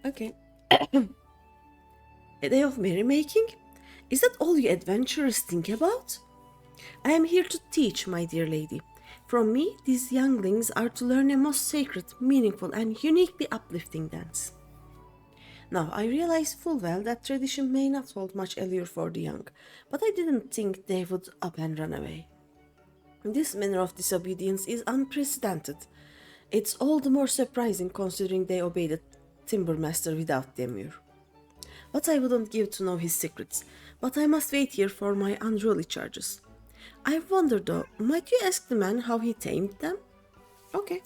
Okay. A day of merrymaking? Is that all you adventurers think about? I am here to teach, my dear lady. From me, these younglings are to learn a most sacred, meaningful, and uniquely uplifting dance. Now, I realize full well that tradition may not hold much allure for the young, but I didn't think they would up and run away. This manner of disobedience is unprecedented. It's all the more surprising considering they obeyed the timber master without demur. But I wouldn't give to know his secrets, but I must wait here for my unruly charges. I wonder though, might you ask the man how he tamed them? Okay.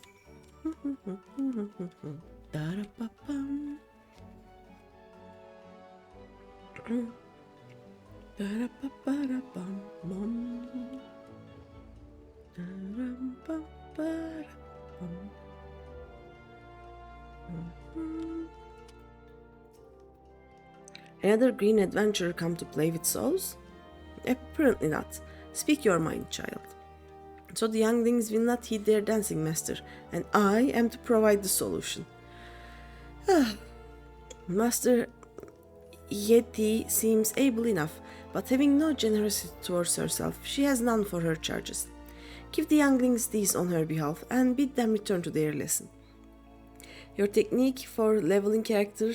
Another green adventurer come to play with souls? Apparently not. Speak your mind, child. So the younglings will not heed their dancing master, and I am to provide the solution. Master Yeti seems able enough, but having no generosity towards herself, she has none for her charges. Give the younglings these on her behalf, and bid them return to their lesson. Your technique for leveling character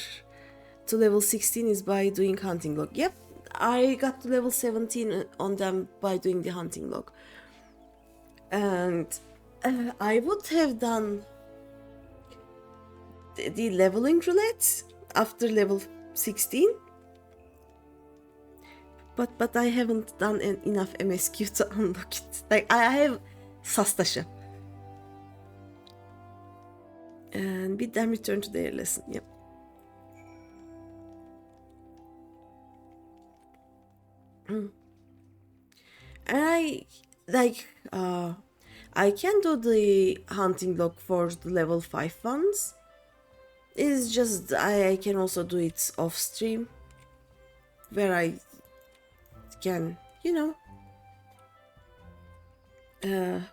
to level 16 is by doing hunting log. Yep, I got to level 17 on them by doing the hunting log. And I would have done the leveling roulette after level 16. But I haven't done enough MSQ to unlock it. Like, I have Sastasha. And bid them return to their lesson. Yep. And I can do the hunting log for the level 5 ones. It's just I can also do it off stream, where I can,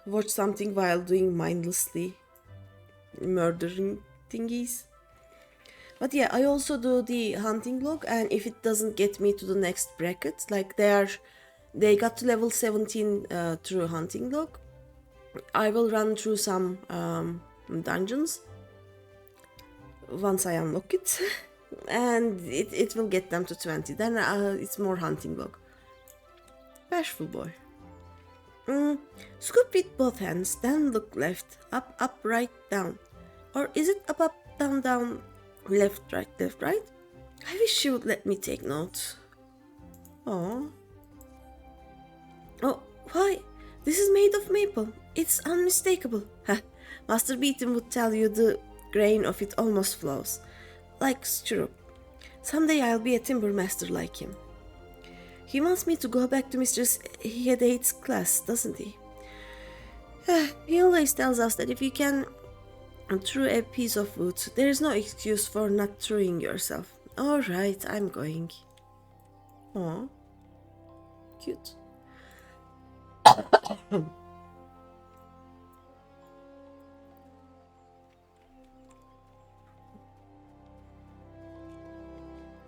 watch something while doing mindlessly murdering thingies. But yeah, I also do the hunting log, and if it doesn't get me to the next bracket, like they got to level 17 through hunting log, I will run through some dungeons once I unlock it, and it will get them to 20. Then it's more hunting log. Bashful boy. Scoop with both hands, then look left, up, right, down. Or is it up, down, left, right? I wish you would let me take notes. Oh, why? This is made of maple. It's unmistakable. Master Beaton would tell you the grain of it almost flows. Like syrup. Someday I'll be a timber master like him. He wants me to go back to Mistress Hedate's class, doesn't he? He always tells us that if you can throw a piece of wood, there is no excuse for not throwing yourself. Alright, I'm going. Aw. Cute.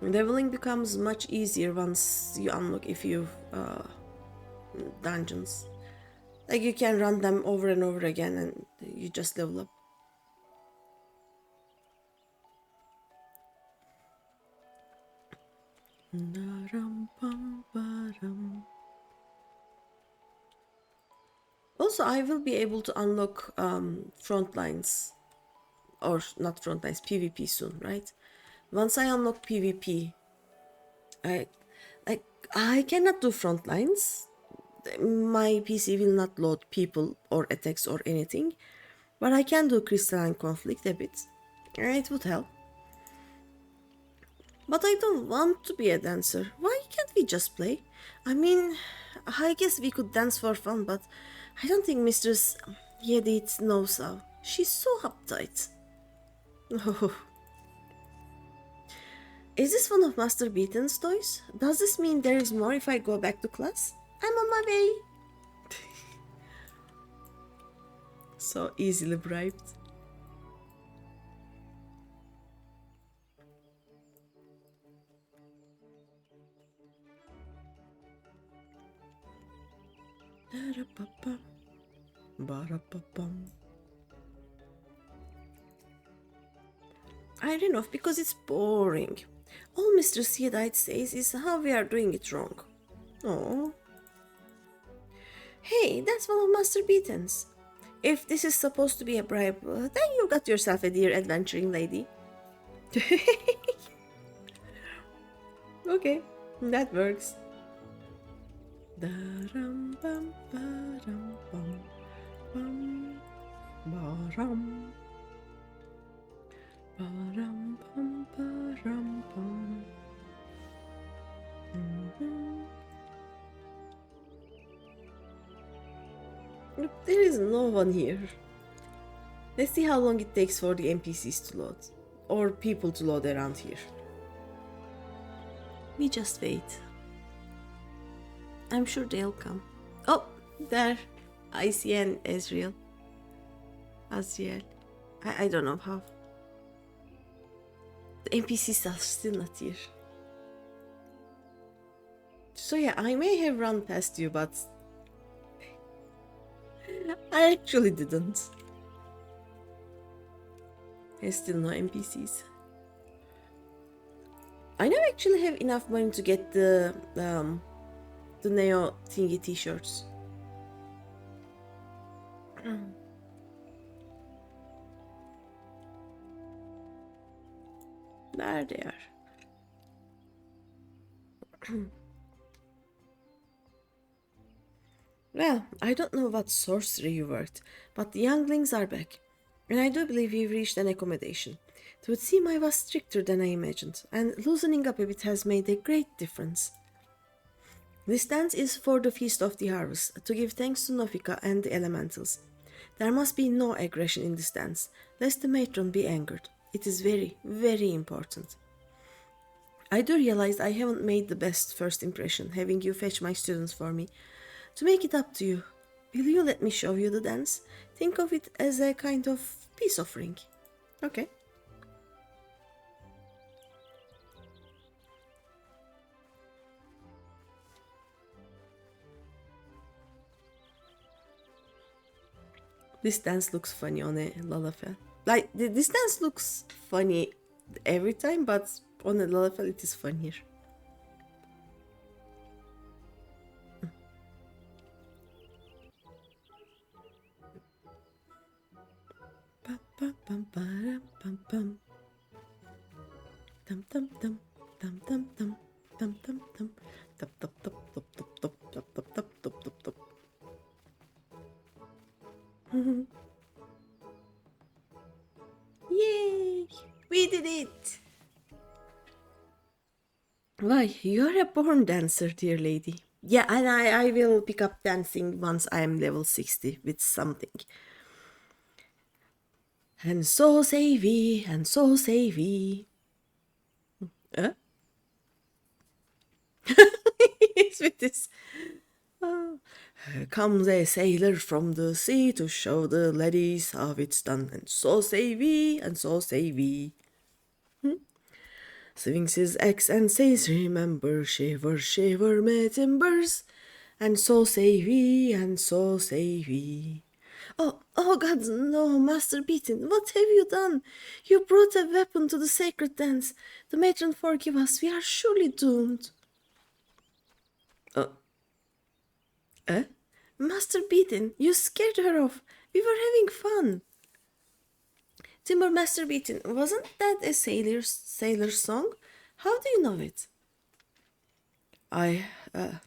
Leveling becomes much easier once you unlock a few dungeons. Like you can run them over and over again and you just level up. Also, I will be able to unlock front lines, or not front lines, PvP soon, right? Once I unlock PvP, I cannot do front lines. My PC will not load people or attacks or anything, but I can do crystalline conflict a bit. It would help. But I don't want to be a dancer. Why can't we just play? I mean, I guess we could dance for fun, but I don't think Mistress Yedit knows how. She's so uptight. Oh. Is this one of Master Beaton's toys? Does this mean there is more if I go back to class? I'm on my way. So easily bribed. I ran off because it's boring. All Mr. Seedite says is how we are doing it wrong. Oh. Hey, that's one of Master Beaton's. If this is supposed to be a bribe, then you got yourself a dear adventuring lady. Okay, that works. Look, there is no one here. Let's see how long it takes for the NPCs to load, or people to load around here. We just wait. I'm sure they'll come. Oh, there. ICN Ezreal. Azriel. I don't know how. The NPCs are still not here. So yeah, I may have run past you, but I actually didn't. There's still no NPCs. I never actually have enough money to get the Neo thingy t-shirts. There they are. Well, I don't know what sorcery you worked, but the younglings are back. And I do believe we've reached an accommodation. It would seem I was stricter than I imagined, and loosening up a bit has made a great difference. This dance is for the Feast of the Harvest, to give thanks to Nofika and the elementals. There must be no aggression in this dance, lest the matron be angered. It is very, very important. I do realize I haven't made the best first impression, having you fetch my students for me. To make it up to you, will you let me show you the dance? Think of it as a kind of peace offering. Okay. This dance looks funny on a Lalafell. Like, this dance looks funny every time, but on a Lalafell it is funnier. Pam pam pam pam pam pam. Dum dum dum dum dum dum dum dum dum. Tup tup tup tup tup tup tup tup tup tup tup tup. Yay! We did it! Why, you're a born dancer, dear lady. Yeah, and I will pick up dancing once I am level 60 with something. And so say we, and so say we. Huh? It's with this. Here comes a sailor from the sea to show the ladies how it's done. And so say we, and so say we. Swings his axe and says, remember, shiver, shiver, my timbers. And so say we, and so say we. Oh God, no, Master Beatin, what have you done? You brought a weapon to the sacred dance. The matron forgive us, we are surely doomed. Eh? Master Beatin, you scared her off. We were having fun. Timber Master Beatin, wasn't that a sailor's song? How do you know it?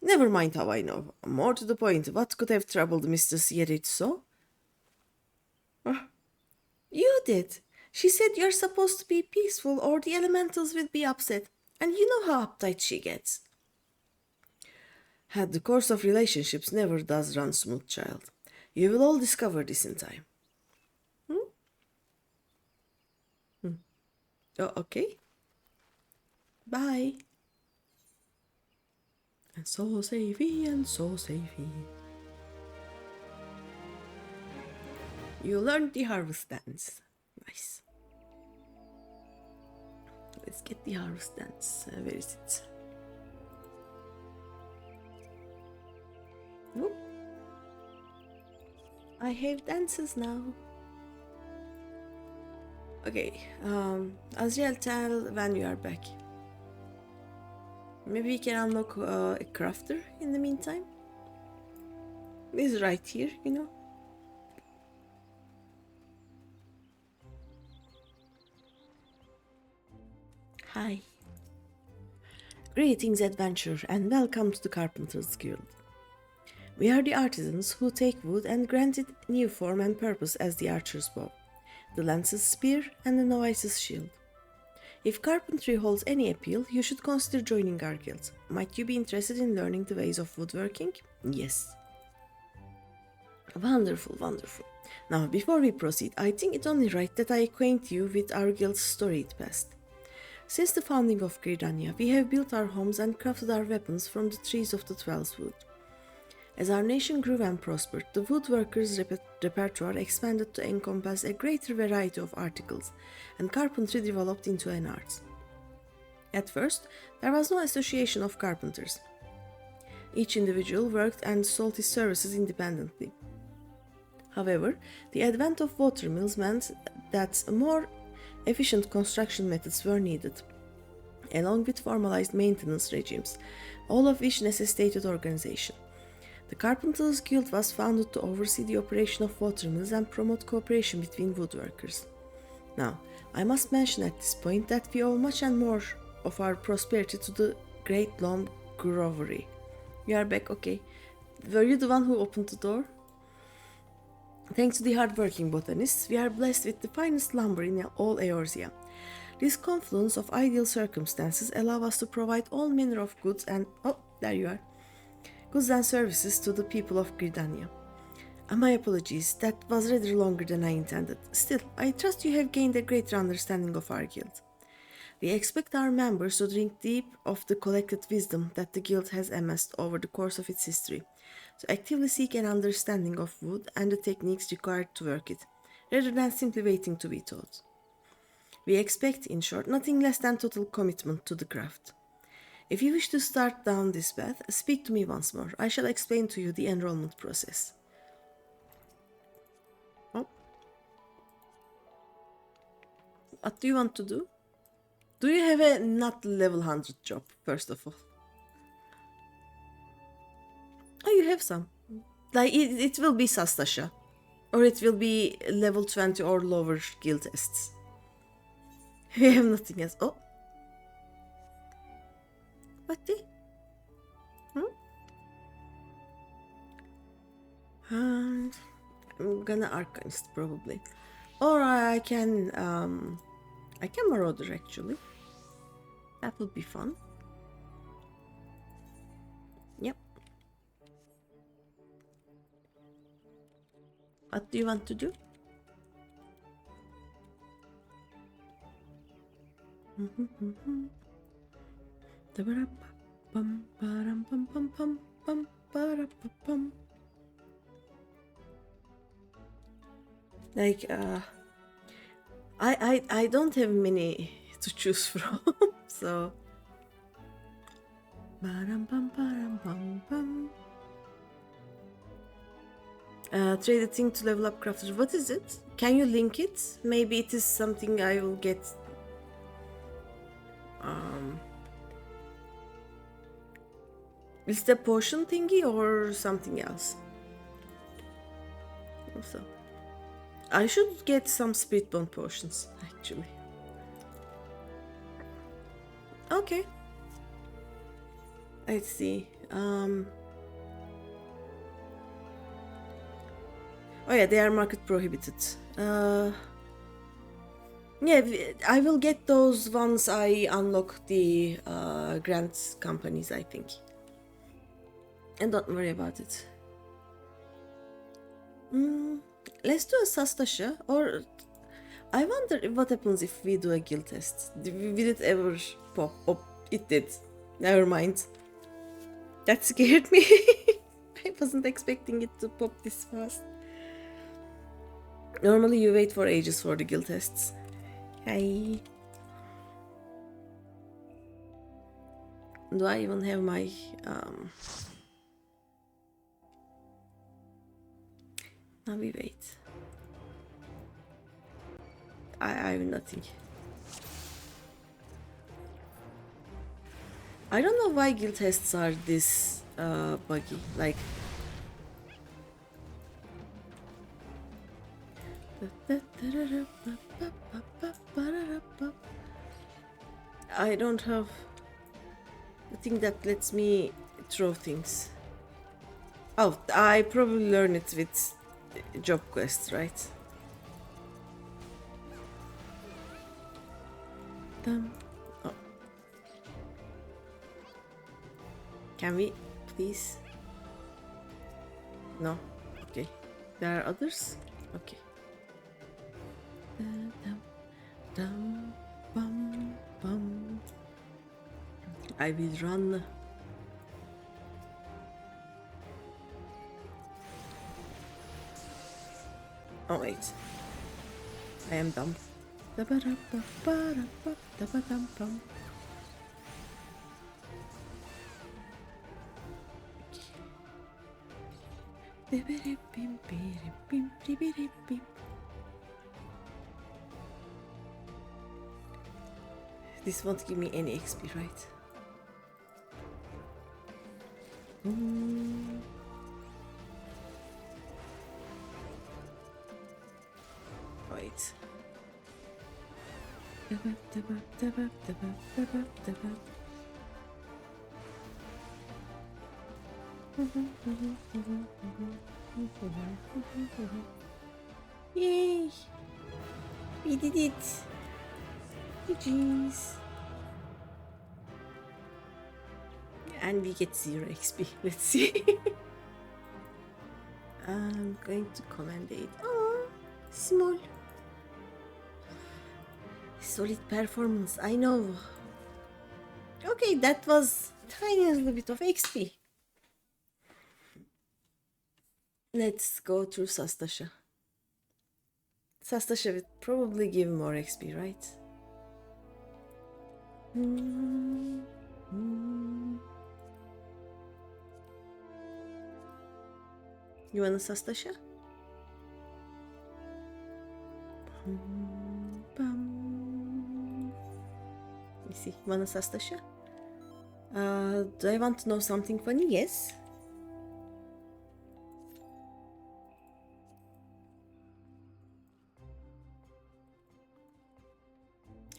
Never mind how I know. More to the point, what could have troubled Mr. Sierrit so? You did. She said you're supposed to be peaceful or the elementals will be upset. And you know how uptight she gets. The course of relationships never does run smooth, child. You will all discover this in time. Oh, okay. Bye. And so say we, and so say we. You learned the harvest dance. Nice. Let's get the harvest dance. Where is it? Nope. I have dances now. Okay, Azrael, tell when you are back. Maybe we can unlock a crafter in the meantime. He's right here, you know. Hi. Greetings, adventurer, and welcome to the Carpenter's Guild. We are the artisans who take wood and grant it new form and purpose as the archer's bow, the lance's spear, and the novice's shield. If carpentry holds any appeal, you should consider joining our guild. Might you be interested in learning the ways of woodworking? Yes. Wonderful, wonderful. Now, before we proceed, I think it only right that I acquaint you with our guild's storied past. Since the founding of Gridania, we have built our homes and crafted our weapons from the trees of the 12th wood. As our nation grew and prospered, the woodworkers' repertoire expanded to encompass a greater variety of articles, and carpentry developed into an art. At first, there was no association of carpenters. Each individual worked and sold his services independently. However, the advent of water mills meant that more efficient construction methods were needed, along with formalized maintenance regimes, all of which necessitated organization. The Carpenters' Guild was founded to oversee the operation of water mills and promote cooperation between woodworkers. Now, I must mention at this point that we owe much and more of our prosperity to the Great Long Grovery. You are back, okay. Were you the one who opened the door? Thanks to the hard-working botanists, we are blessed with the finest lumber in all Eorzea. This confluence of ideal circumstances allow us to provide all manner of goods and... Oh, there you are. Goods and services to the people of Gridania. My apologies, that was rather longer than I intended. Still, I trust you have gained a greater understanding of our guild. We expect our members to drink deep of the collected wisdom that the guild has amassed over the course of its history, to actively seek an understanding of wood and the techniques required to work it, rather than simply waiting to be taught. We expect, in short, nothing less than total commitment to the craft. If you wish to start down this path, speak to me once more. I shall explain to you the enrollment process. Oh. What do you want to do? Do you have a not level 100 job, first of all? Oh, you have some. Like, it will be Sastasha. Or it will be level 20 or lower guild tests. We have nothing else. Oh. What the? I'm gonna Arcanist probably. Or I can Marauder actually. That would be fun. Yep. What do you want to do? Like I don't have many to choose from, so trade a thing to level up crafters. What is it? Can you link it? Maybe it is something I will get. Is it a potion thingy or something else? Also, I should get some spirit bond potions actually. Okay. Let's see. Oh yeah, they are market prohibited. Yeah, I will get those once I unlock the grant companies, I think. And don't worry about it. Let's do a Sastasha, or I wonder what happens if we do a guild test. Will it ever pop? Oh, it did. Never mind. That scared me. I wasn't expecting it to pop this fast. Normally you wait for ages for the guild tests. Hi. Do I even have my now we wait. I have nothing. I don't know why guild tests are this buggy. Like I don't have the thing that lets me throw things. Oh, I probably learn it with job quests, right? Oh. Can we please? No. Okay. There are others? Okay. I will run. Oh wait. I am dumb. This won't give me any XP, right? Wait. Yay! We did it! GG's! And we get 0 XP. Let's see. I'm going to command 8. Oh, small. Solid performance, I know. Okay, that was tiny little bit of XP. Let's go through Sastasha. Sastasha would probably give more XP, right? You want a Sastasha? Let me see. You want a Sastasha? Do I want to know something funny? Yes.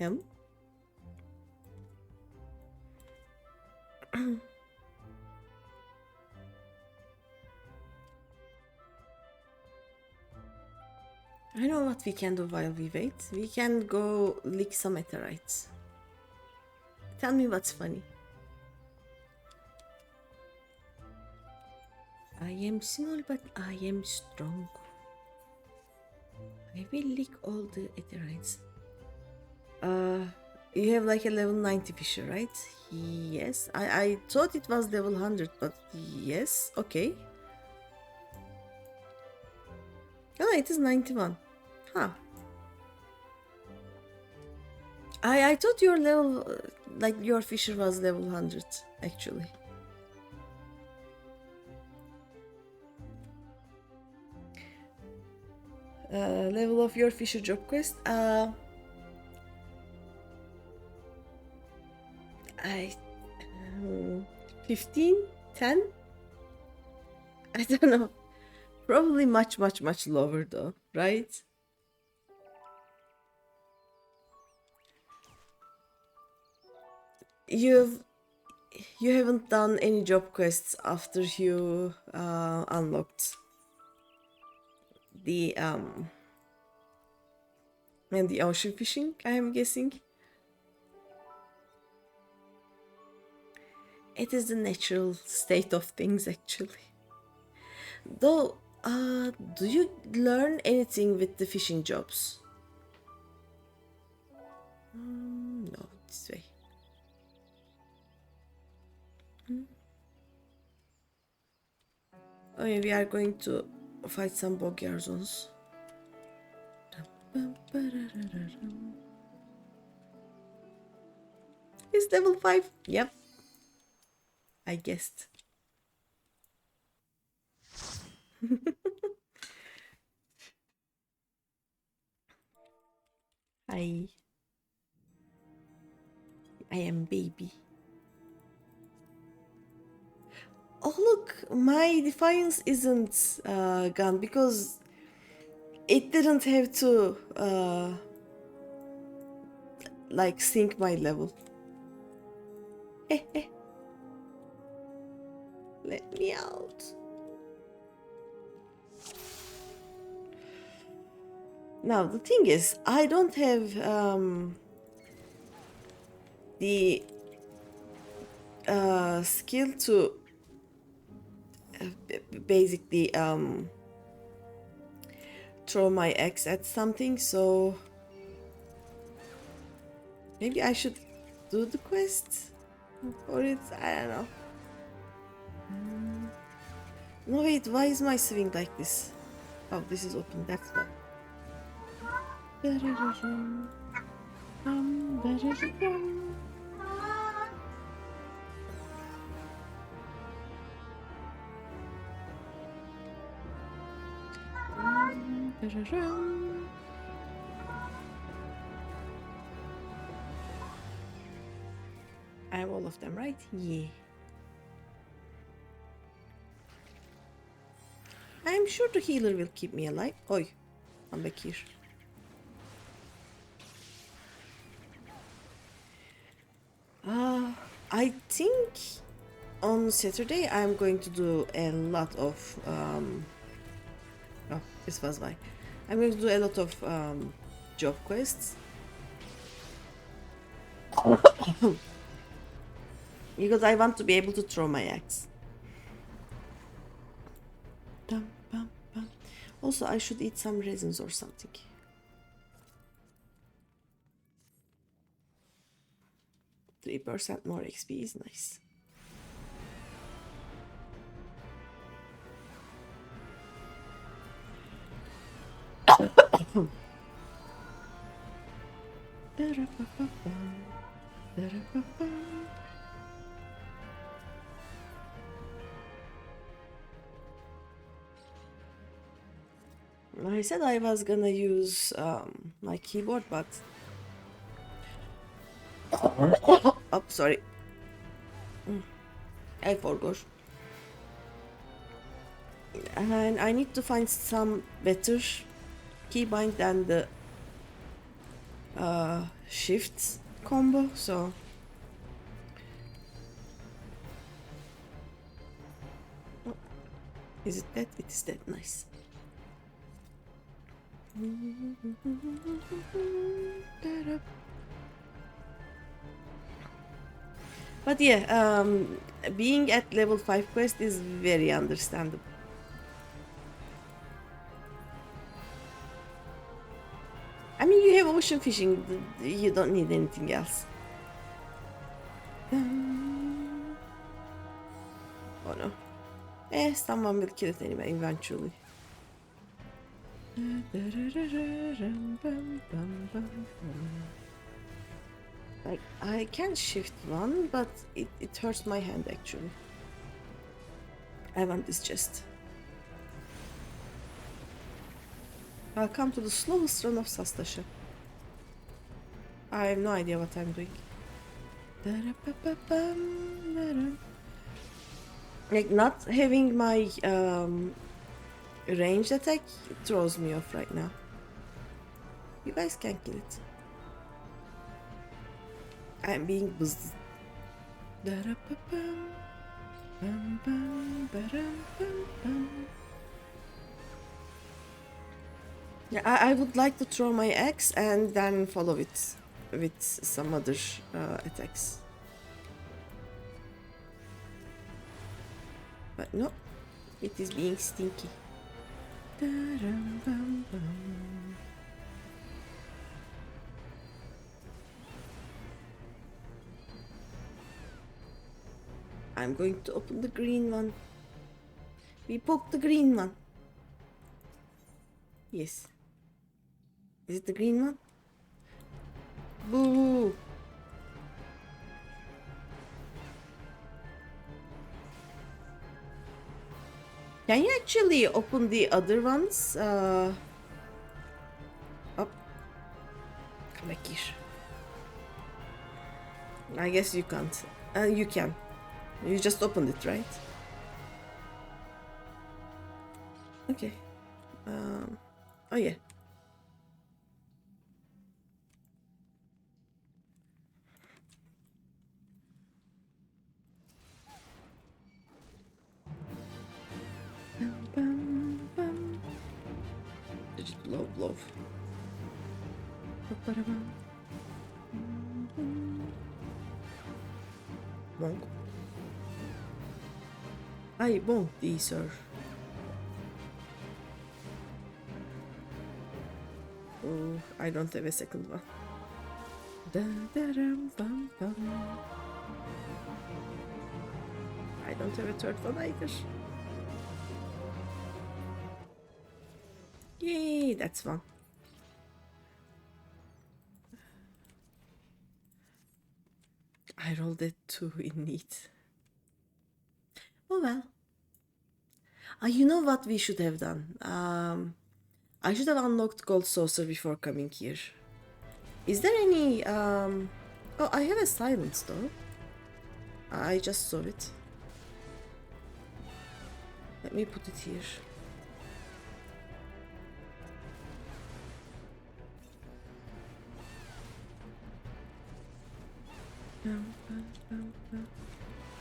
I know what we can do while we wait. We can go lick some meteorites. Tell me what's funny. I am small, but I am strong. I will lick all the meteorites. You have like a level 90 fisher, right? Yes. I thought it was level 100, but yes. Okay. Oh, it is 91. Huh. I thought your level, like your fisher was level 100, actually. Level of your fisher job quest. I 15, 10. I don't know. Probably much lower though, right? You haven't done any job quests after you unlocked the and the ocean fishing, I am guessing. It is the natural state of things, actually. Though, do you learn anything with the fishing jobs? No, this way. Oh yeah, we are going to fight some boggyar zones. It's level 5. Yep. I guessed. I am baby. Oh look, my defiance isn't gone because it didn't have to like sync my level. Let me out. Now the thing is, I don't have the skill to basically throw my axe at something, so maybe I should do the quest for it. I don't know. No wait, why is my swing like this? Oh, this is open, that's why. I have all of them, right? Yeah. I'm sure the healer will keep me alive. Oi, I'm back here. I think on Saturday I'm going to do a lot of oh, this was why. I'm going to do a lot of job quests. Because I want to be able to throw my axe. Also, I should eat some raisins or something. 3% more XP is nice. I said I was gonna use my keyboard, but oh, sorry, I forgot. And I need to find some better keybind than the shift combo, so is it that? It is that. Nice. But yeah, being at level 5 quest is very understandable. I mean, you have ocean fishing, you don't need anything else. Oh no. Someone will kill it anyway, eventually. Like, I can shift one, but it hurts my hand actually. I want this chest. Welcome to the slowest run of Sastasha. I have no idea what I'm doing. Like, not having my ranged attack throws me off right now. You guys can kill it. I'm being buzzed. Yeah, I would like to throw my axe and then follow it with some other attacks. But no, it is being stinky. I'm going to open the green one. We poked the green one. Yes. Is it the green one? Boo! Can you actually open the other ones? Up. Come back here. I guess you can't. You can. You just opened it, right? Okay. Oh yeah. Blow, blow. Bonk. I bonk thee, sir. Oh, I don't have a second one. I don't have a third one either. Yay, that's fun. I rolled a 2 in need. Oh well. You know what we should have done? I should have unlocked Gold Saucer before coming here. Is there any... Oh, I have a silence though. I just saw it. Let me put it here.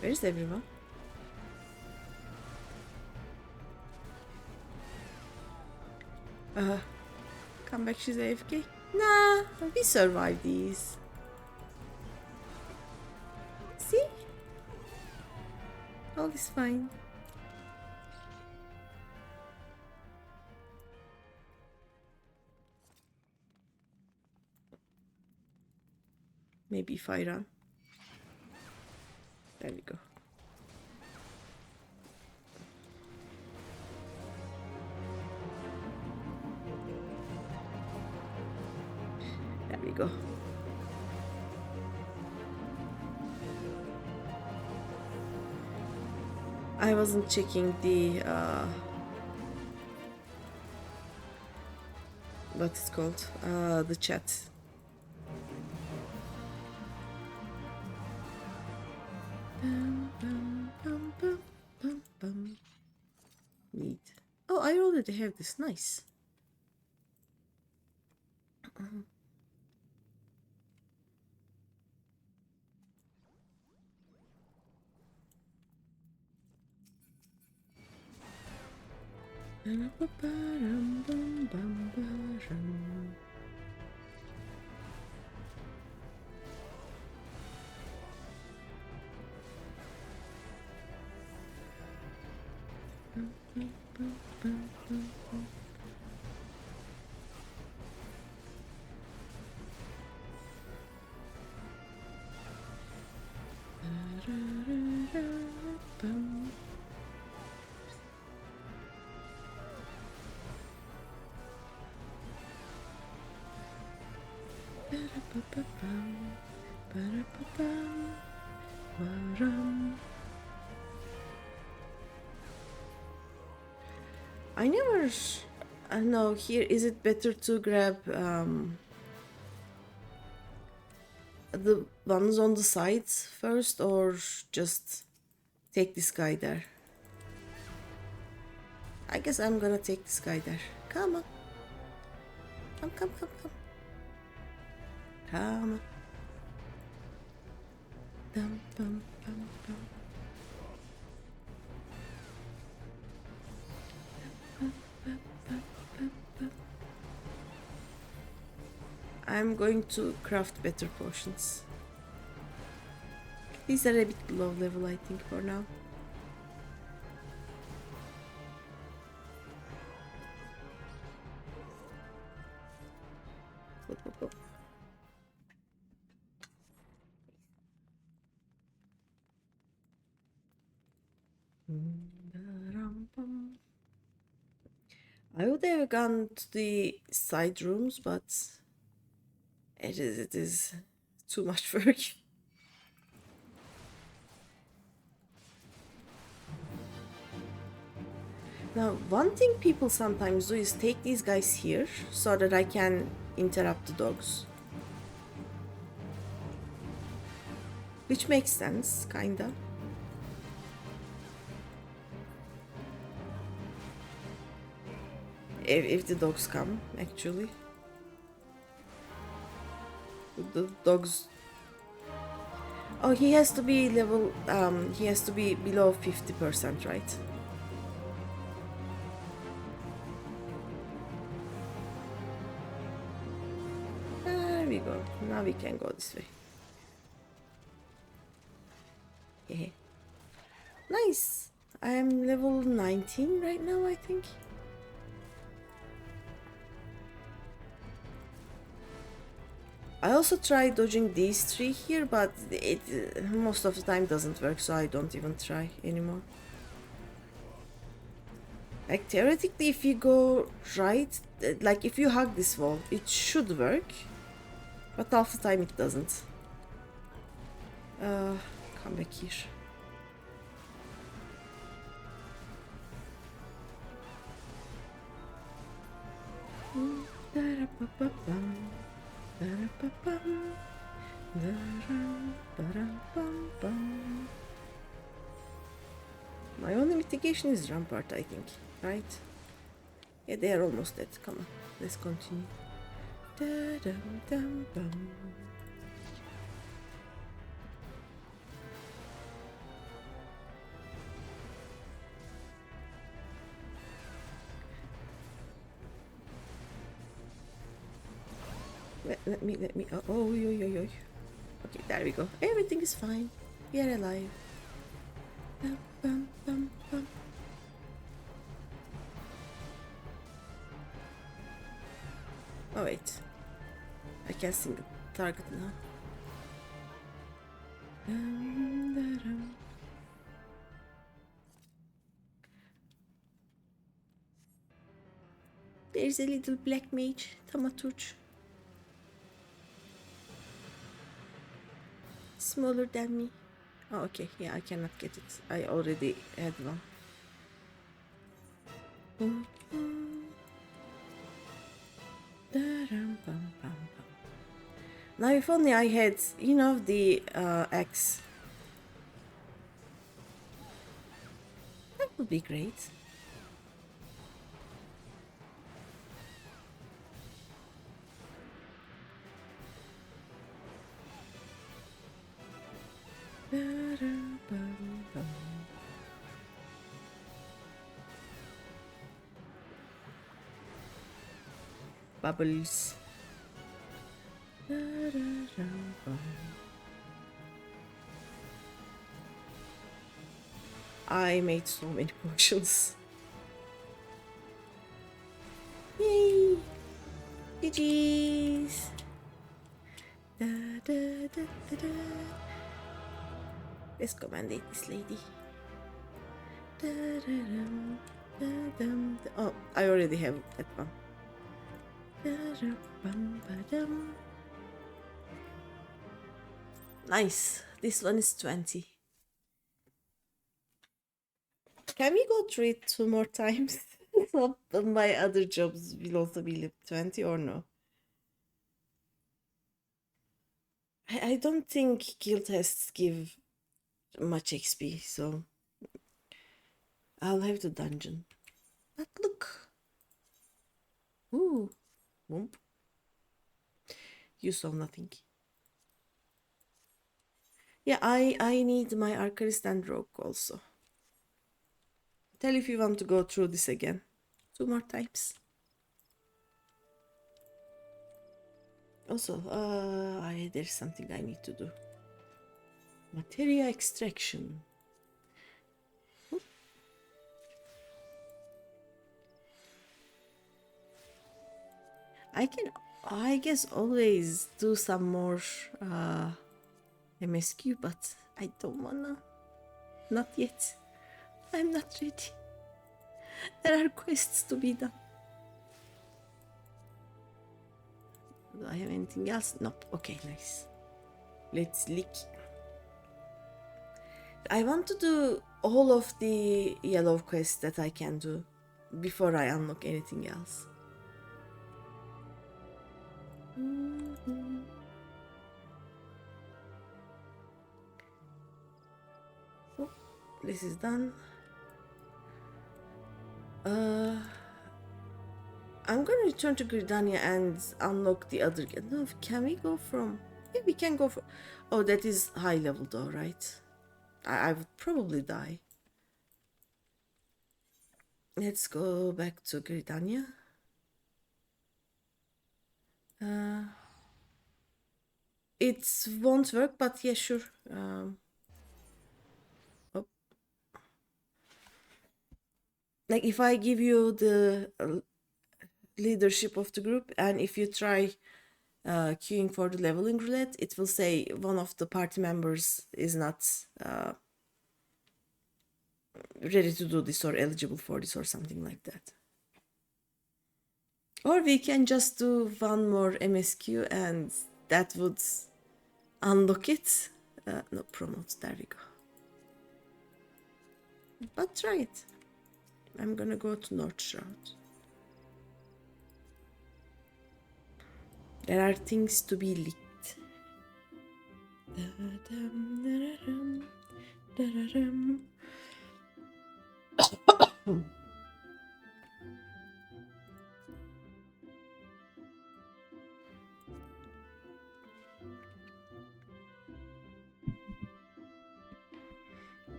Where's everyone? Come back, she's AFK. Nah, we survived these. See? All is fine. Maybe if I run. There we go. There we go. I wasn't checking the what it's called, the chat. Neat. Oh, I already have this. Nice. I never know here. Is it better to grab the ones on the sides first, or just take this guy there? I guess I'm gonna take this guy there. Come on. Come. Come on. Dum. I'm going to craft better potions. These are a bit low level, I think, for now. Whoop. I would have gone to the side rooms, but it is too much work. Now, one thing people sometimes do is take these guys here so that I can interrupt the dogs. Which makes sense, kinda. If the dogs come, actually. The dogs... Oh, he has to be level... he has to be below 50%, right? There we go. Now we can go this way. Yeah. Nice! I am level 19 right now, I think. I also tried dodging these three here, but it most of the time doesn't work, so I don't even try anymore. Like, theoretically, if you go right, like if you hug this wall, it should work, but half the time it doesn't. Come back here. My only mitigation is rampart, I think, right? Yeah, they are almost dead. Come on, let's continue. Let me. Oh. Okay, there we go. Everything is fine. We are alive. Oh wait, I can see the target now. There's a little black mage, Tamaturch. Smaller than me. Oh, okay, yeah, I cannot get it. I already had one. Now, if only I had, you know, the axe. That would be great. Bubbles. I made so many potions. Yay! GG's! Let's commandate this lady. Oh, I already have that one. Nice. This one is 20. Can we go through it 2 more times? So my other jobs will also be 20 or no? I don't think guild tests give much XP, so I'll have the dungeon. But look. Ooh. Whoop. You saw nothing. Yeah, I need my archerist and rogue also. Tell if you want to go through this again. 2 more times. Also, there's something I need to do. Materia extraction. I can, I guess, always do some more MSQ, but I don't wanna. Not yet. I'm not ready. There are quests to be done. Do I have anything else? Nope. Okay, nice. Let's lick. I want to do all of the yellow quests that I can do before I unlock anything else. So, this is done. I'm gonna return to Gridania and unlock the other. No, can we go from? Yeah, we can go from. Oh, that is high level though, right? I would probably die. Let's go back to Gridania. It won't work, but yeah, sure. Oh. Like if I give you the leadership of the group, and if you try queuing for the leveling roulette, it will say one of the party members is not ready to do this or eligible for this or something like that. Or we can just do one more MSQ and that would unlock it. No, promote, there we go. But try it. I'm gonna go to North Shroud. There are things to be leaked.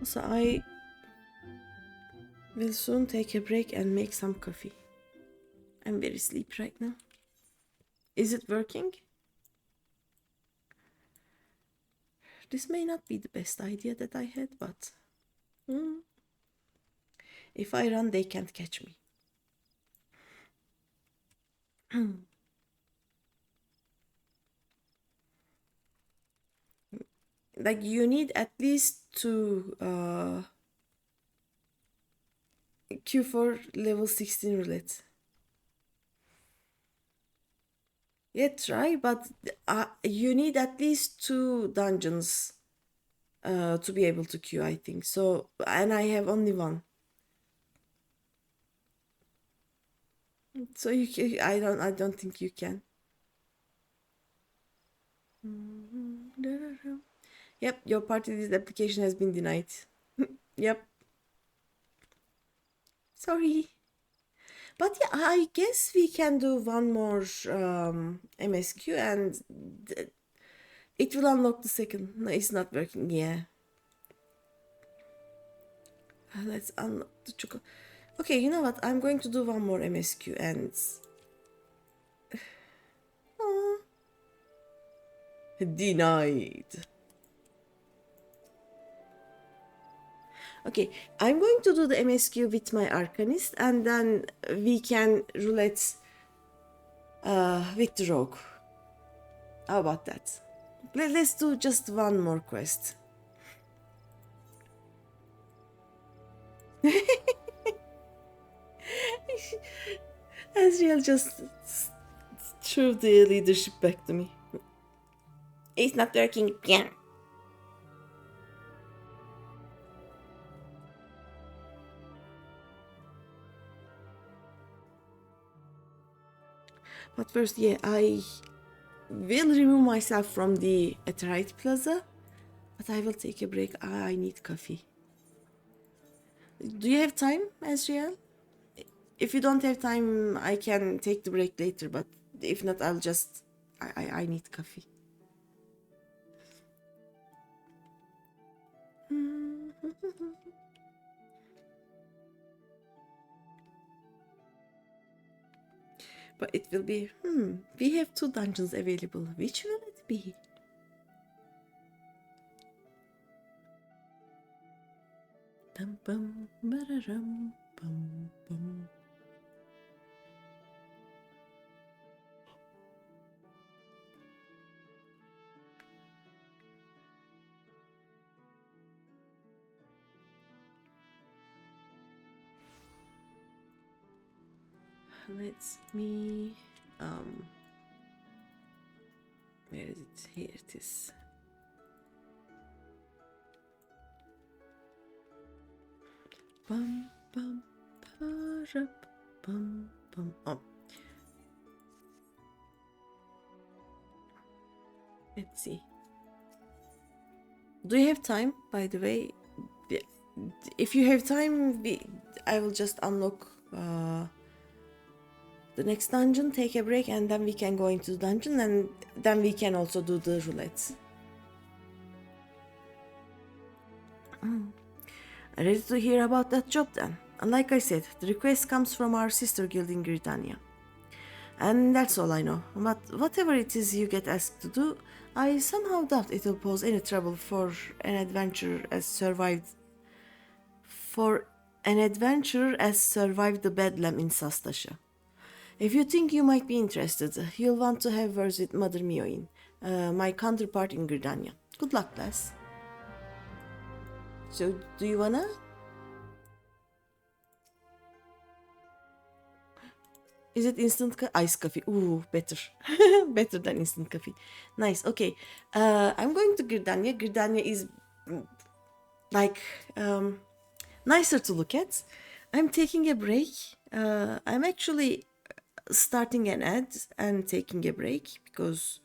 So I will soon take a break and make some coffee. I'm very sleepy right now. Is it working? This may not be the best idea that I had, but if I run, they can't catch me. like you need at least two queue for level 16 roulette. Yeah, try, but you need at least two dungeons to be able to queue, I think. So, and I have only one. So you can, I don't think you can. Yep, your party list application has been denied. Yep. Sorry. But yeah, I guess we can do one more MSQ and it will unlock the second. No, it's not working. Yeah. Let's unlock the chocolate. Okay, you know what? I'm going to do one more MSQ and... Denied. Okay, I'm going to do the MSQ with my Arcanist and then we can roulette with the Rogue. How about that? Let's do just one more quest. Azriel just threw the leadership back to me. It's not working. Yeah. But first, yeah, I will remove myself from the Aterite Plaza. But I will take a break. I need coffee. Do you have time, Azriel? If you don't have time, I can take the break later. But if not, I'll just... I need coffee. But it will be... we have 2 dungeons available. Which will it be? Dum bum bararam bum bum. Let me where is it? Here it is. Bum bum parap bum bum. Oh. Let's see. Do you have time, by the way? If you have time, I will just unlock the next dungeon, take a break, and then we can go into the dungeon, and then we can also do the roulettes. Ready to hear about that job then? And like I said, the request comes from our sister guild in Gridania. And that's all I know. But whatever it is you get asked to do, I somehow doubt it will pose any trouble for an adventurer as survived the bedlam in Sastasha. If you think you might be interested, you'll want to have words with Mother Mioin, my counterpart in Gridania. Good luck, lass. So, do you wanna? Is it instant ice coffee? Ooh, better. Better than instant coffee. Nice, okay. I'm going to Gridania. Gridania is like nicer to look at. I'm taking a break. I'm actually starting an ad and taking a break because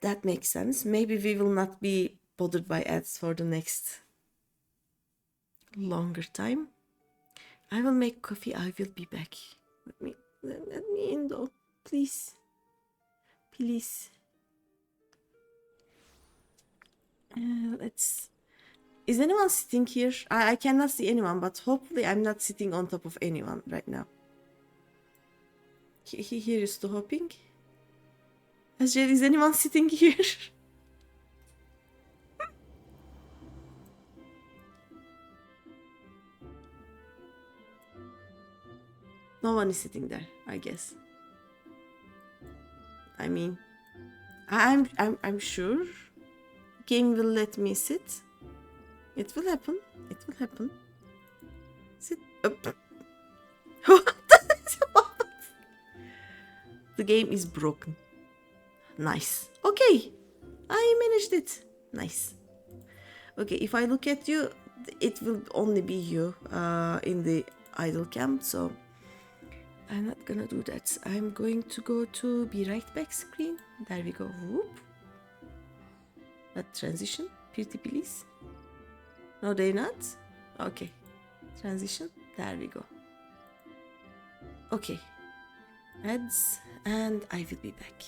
that makes sense. Maybe we will not be bothered by ads for the next longer time. I will make coffee. I will be back. Let me in though, please. Please. Let's... Is anyone sitting here? I cannot see anyone, but hopefully I'm not sitting on top of anyone right now. Here is the hopping. Azriel, is anyone sitting here? No one is sitting there, I guess. I mean, I'm sure game will let me sit. It will happen. It will happen. Sit up. The game is broken. Nice. Okay. I managed it. Nice. Okay, if I look at you, it will only be you in the idle cam, so I'm not gonna do that. I'm going to go to be right back screen. There we go. Whoop. That transition, pretty please. No, they're not? Okay. Transition. There we go. Okay. Ads, and I will be back.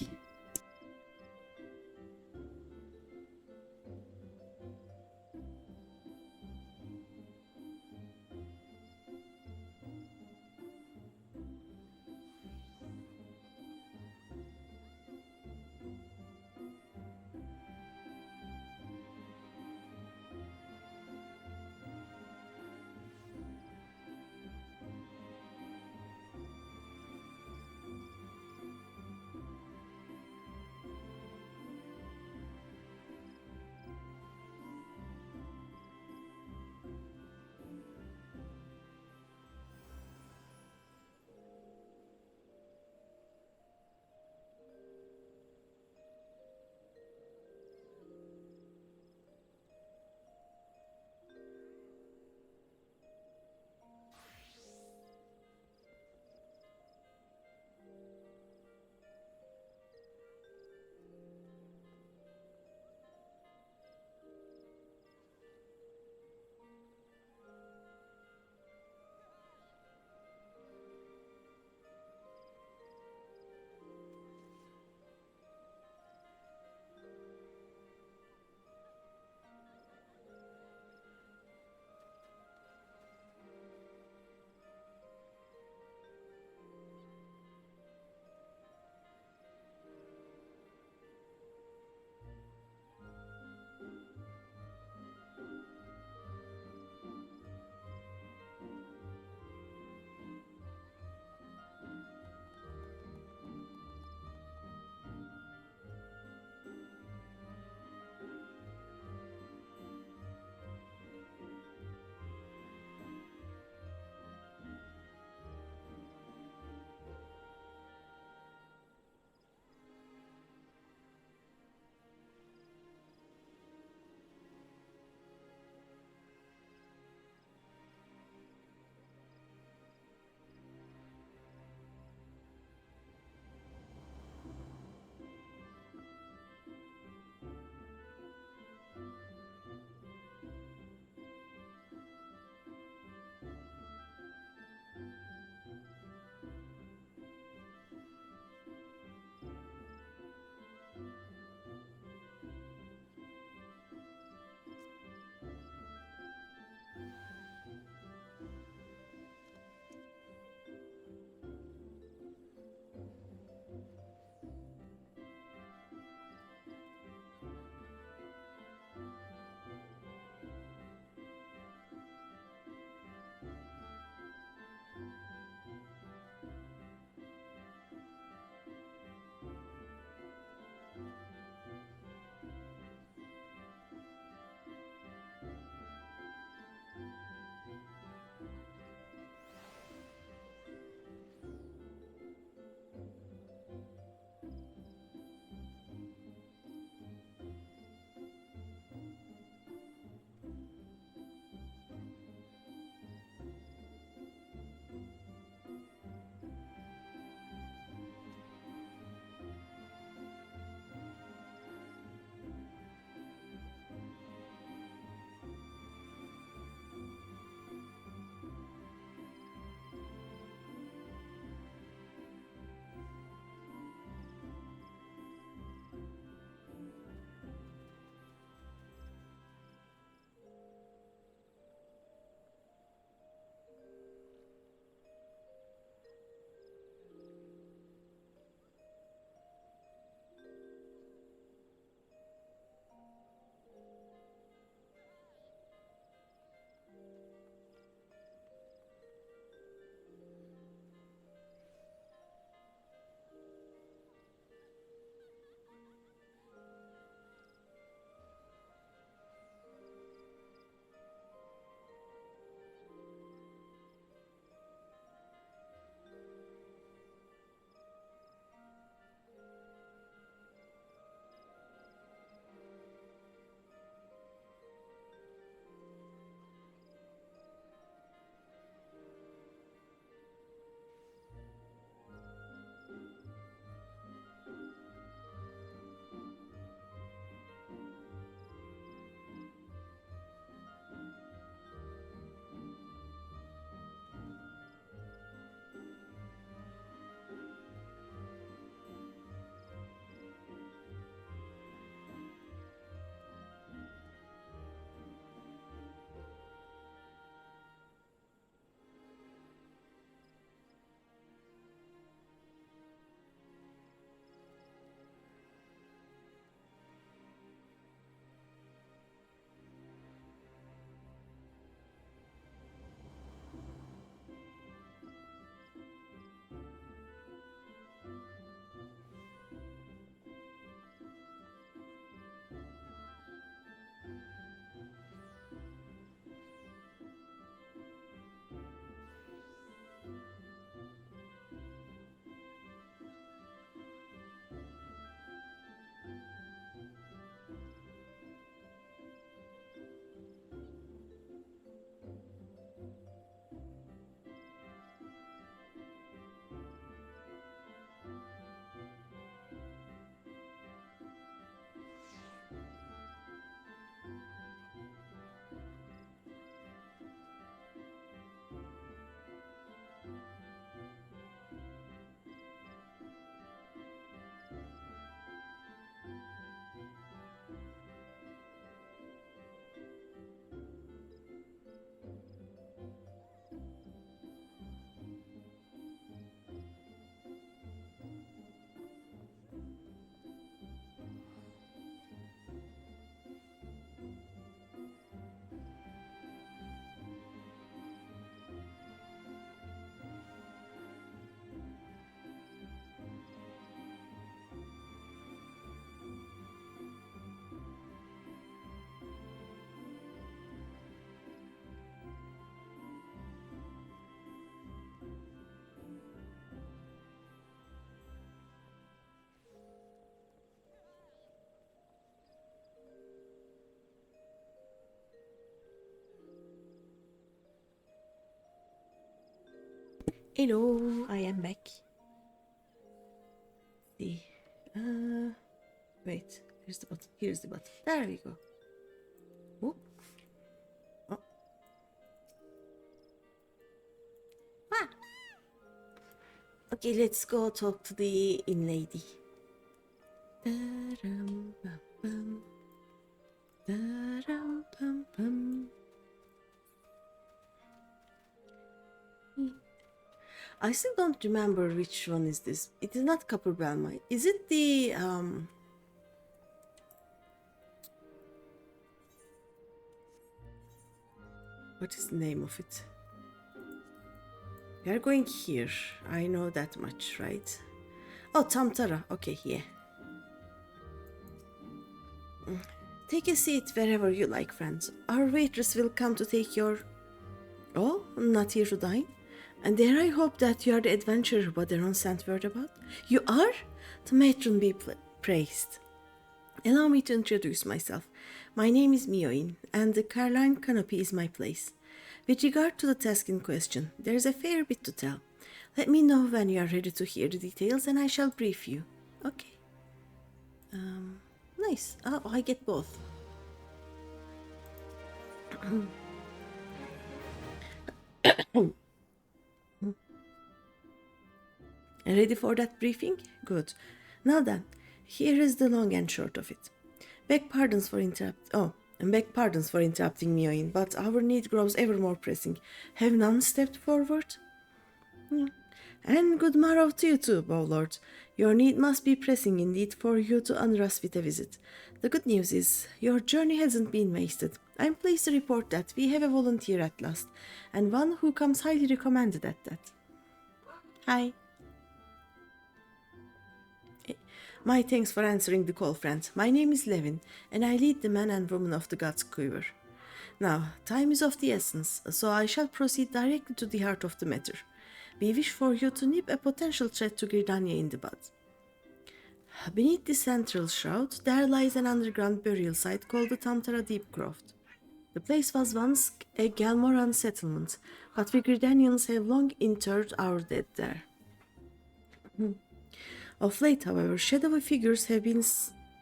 Hello, I am back. See. Wait, here's the button. Here's the button. There we go. Oh. Oh. Ah. Okay, let's go talk to the inn lady. Da-dum-bum-bum. Da-dum-bum-bum. I still don't remember which one is this. It is not Copper Belmite. Is it the what is the name of it? We are going here. I know that much, right? Oh, Tamtara. Okay, yeah. Take a seat wherever you like, friends. Our waitress will come to take your... Oh, not here to dine? And there I hope that you are the adventurer Baderon sent word about. You are? The matron be praised. Allow me to introduce myself. My name is Mioin, and the Carline Canopy is my place. With regard to the task in question, there is a fair bit to tell. Let me know when you are ready to hear the details, and I shall brief you. Okay. Nice. Oh, I get both. Ready for that briefing? Good. Now then, here is the long and short of it. Beg pardons for interrupting Mioin, but our need grows ever more pressing. Have none stepped forward? And good morrow to you too, Bowlord. Your need must be pressing indeed for you to honor us with a visit. The good news is, your journey hasn't been wasted. I'm pleased to report that we have a volunteer at last, and one who comes highly recommended at that. Hi. My thanks for answering the call, friend. My name is Levin, and I lead the men and women of the God's Quiver. Now, time is of the essence, so I shall proceed directly to the heart of the matter. We wish for you to nip a potential threat to Gridania in the bud. Beneath the central shroud, there lies an underground burial site called the Tamtara Deep Croft. The place was once a Galmoran settlement, but we Gridanians have long interred our dead there. Of late, however, shadowy figures have been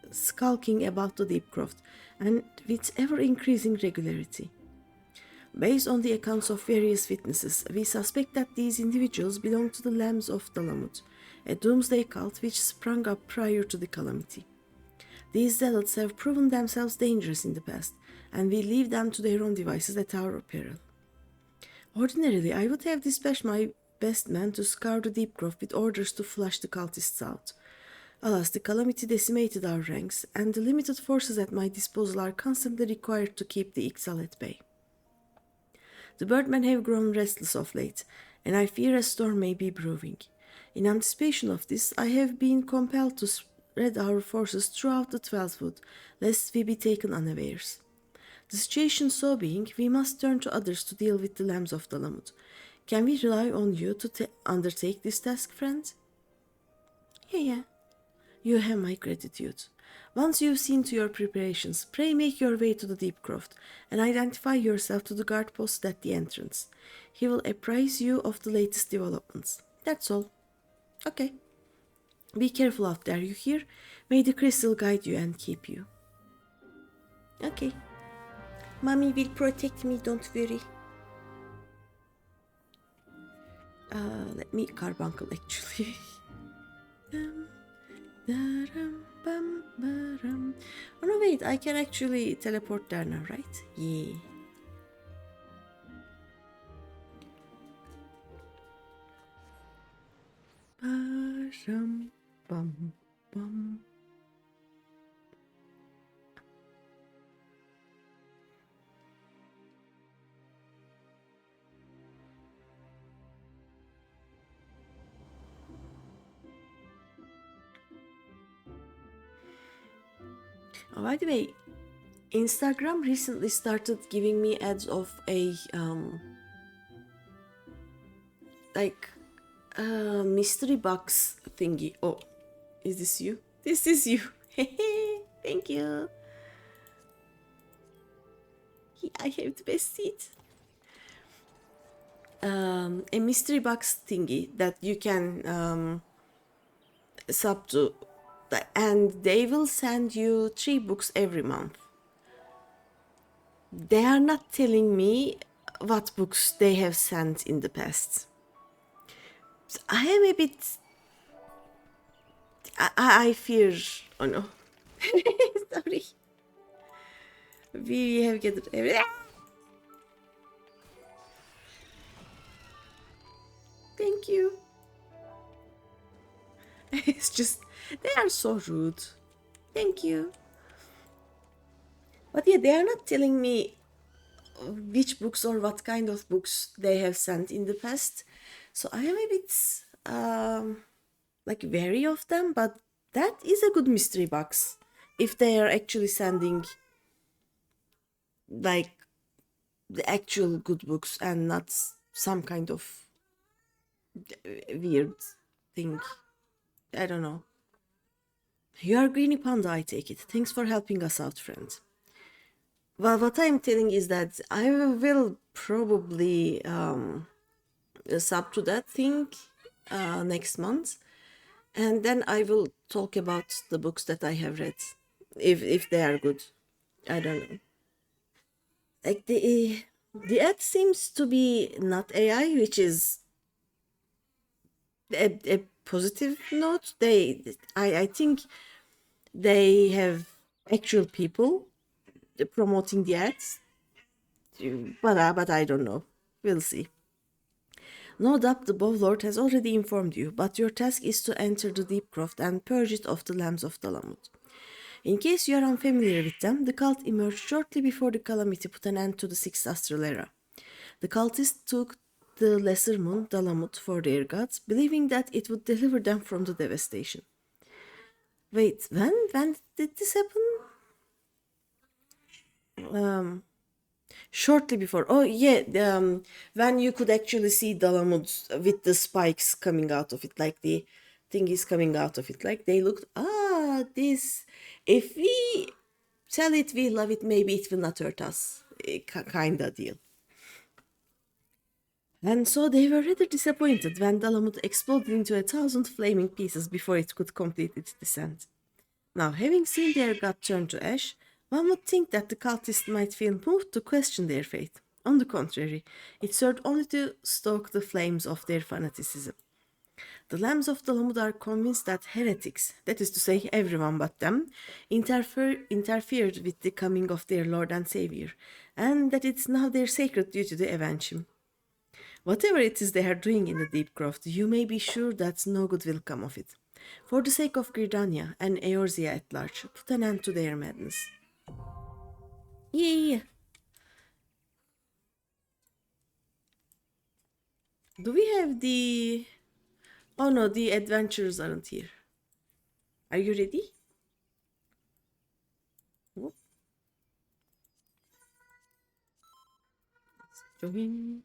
skulking about the Deep Croft, and with ever-increasing regularity. Based on the accounts of various witnesses, we suspect that these individuals belong to the Lambs of Dalamut, a doomsday cult which sprung up prior to the calamity. These zealots have proven themselves dangerous in the past, and we leave them to their own devices at our peril. Ordinarily, I would have dispatched my best men to scour the Deep Croft with orders to flush the cultists out. Alas, the calamity decimated our ranks, and the limited forces at my disposal are constantly required to keep the Ixal at bay. The birdmen have grown restless of late, and I fear a storm may be brewing. In anticipation of this, I have been compelled to spread our forces throughout the 12-foot, lest we be taken unawares. The situation so being, we must turn to others to deal with the Lambs of Dalamut. Can we rely on you to undertake this task, friend? Yeah. You have my gratitude. Once you've seen to your preparations, pray make your way to the Deep Croft and identify yourself to the guard post at the entrance. He will apprise you of the latest developments. That's all. Okay. Be careful out there, you hear? May the crystal guide you and keep you. Okay. Mommy will protect me, don't worry. Let me carbuncle actually. Oh no, wait, I can actually teleport there now, right? Yeah. Bum, bum. Oh, by the way, Instagram recently started giving me ads of a mystery box thingy. Oh, is this you? This is you. Thank you. I have the best seat. a mystery box thingy that you can sub to, and they will send you 3 books every month. They are not telling me what books they have sent in the past. So I am a bit. I fear. Oh no. Sorry. We have gathered everything. Thank you. It's just, they are so rude. Thank you. But yeah, they are not telling me which books or what kind of books they have sent in the past. So I am a bit like wary of them, but that is a good mystery box if they are actually sending like the actual good books and not some kind of weird thing. I don't know. You are GreenyThePanda, I take it. Thanks for helping us out, friend. Well, what I'm telling is that I will probably sub to that thing next month, and then I will talk about the books that I have read, if they are good. I don't know. Like the ad seems to be not AI, which is a positive note. I think they have actual people promoting the ads, but I don't know. We'll see. No doubt the Bowlord has already informed you, but your task is to enter the Deep Croft and purge it of the lambs of Dalamut. In case you are unfamiliar with them, the cult emerged shortly before the calamity put an end to the Sixth Astral Era. The cultists took the lesser moon, Dalamut, for their gods, believing that it would deliver them from the devastation. Wait, when did this happen? Shortly before. Oh yeah, when you could actually see Dalamud with the spikes coming out of it, like the thing is coming out of it. Like they looked, this, if we tell it we love it, maybe it will not hurt us. Kinda deal. And so they were rather disappointed when Dalamud exploded into 1,000 flaming pieces before it could complete its descent. Now, having seen their god turn to ash, one would think that the cultists might feel moved to question their faith. On the contrary, it served only to stoke the flames of their fanaticism. The Lambs of the Lamud are convinced that heretics, that is to say everyone but them, interfered with the coming of their Lord and Savior, and that it's now their sacred duty to avenge him. Whatever it is they are doing in the Deep Croft, you may be sure that no good will come of it. For the sake of Gridania and Eorzea at large, put an end to their madness. Yeah. Do we have the... Oh no, the adventurers aren't here. Are you ready? Whoop. Join.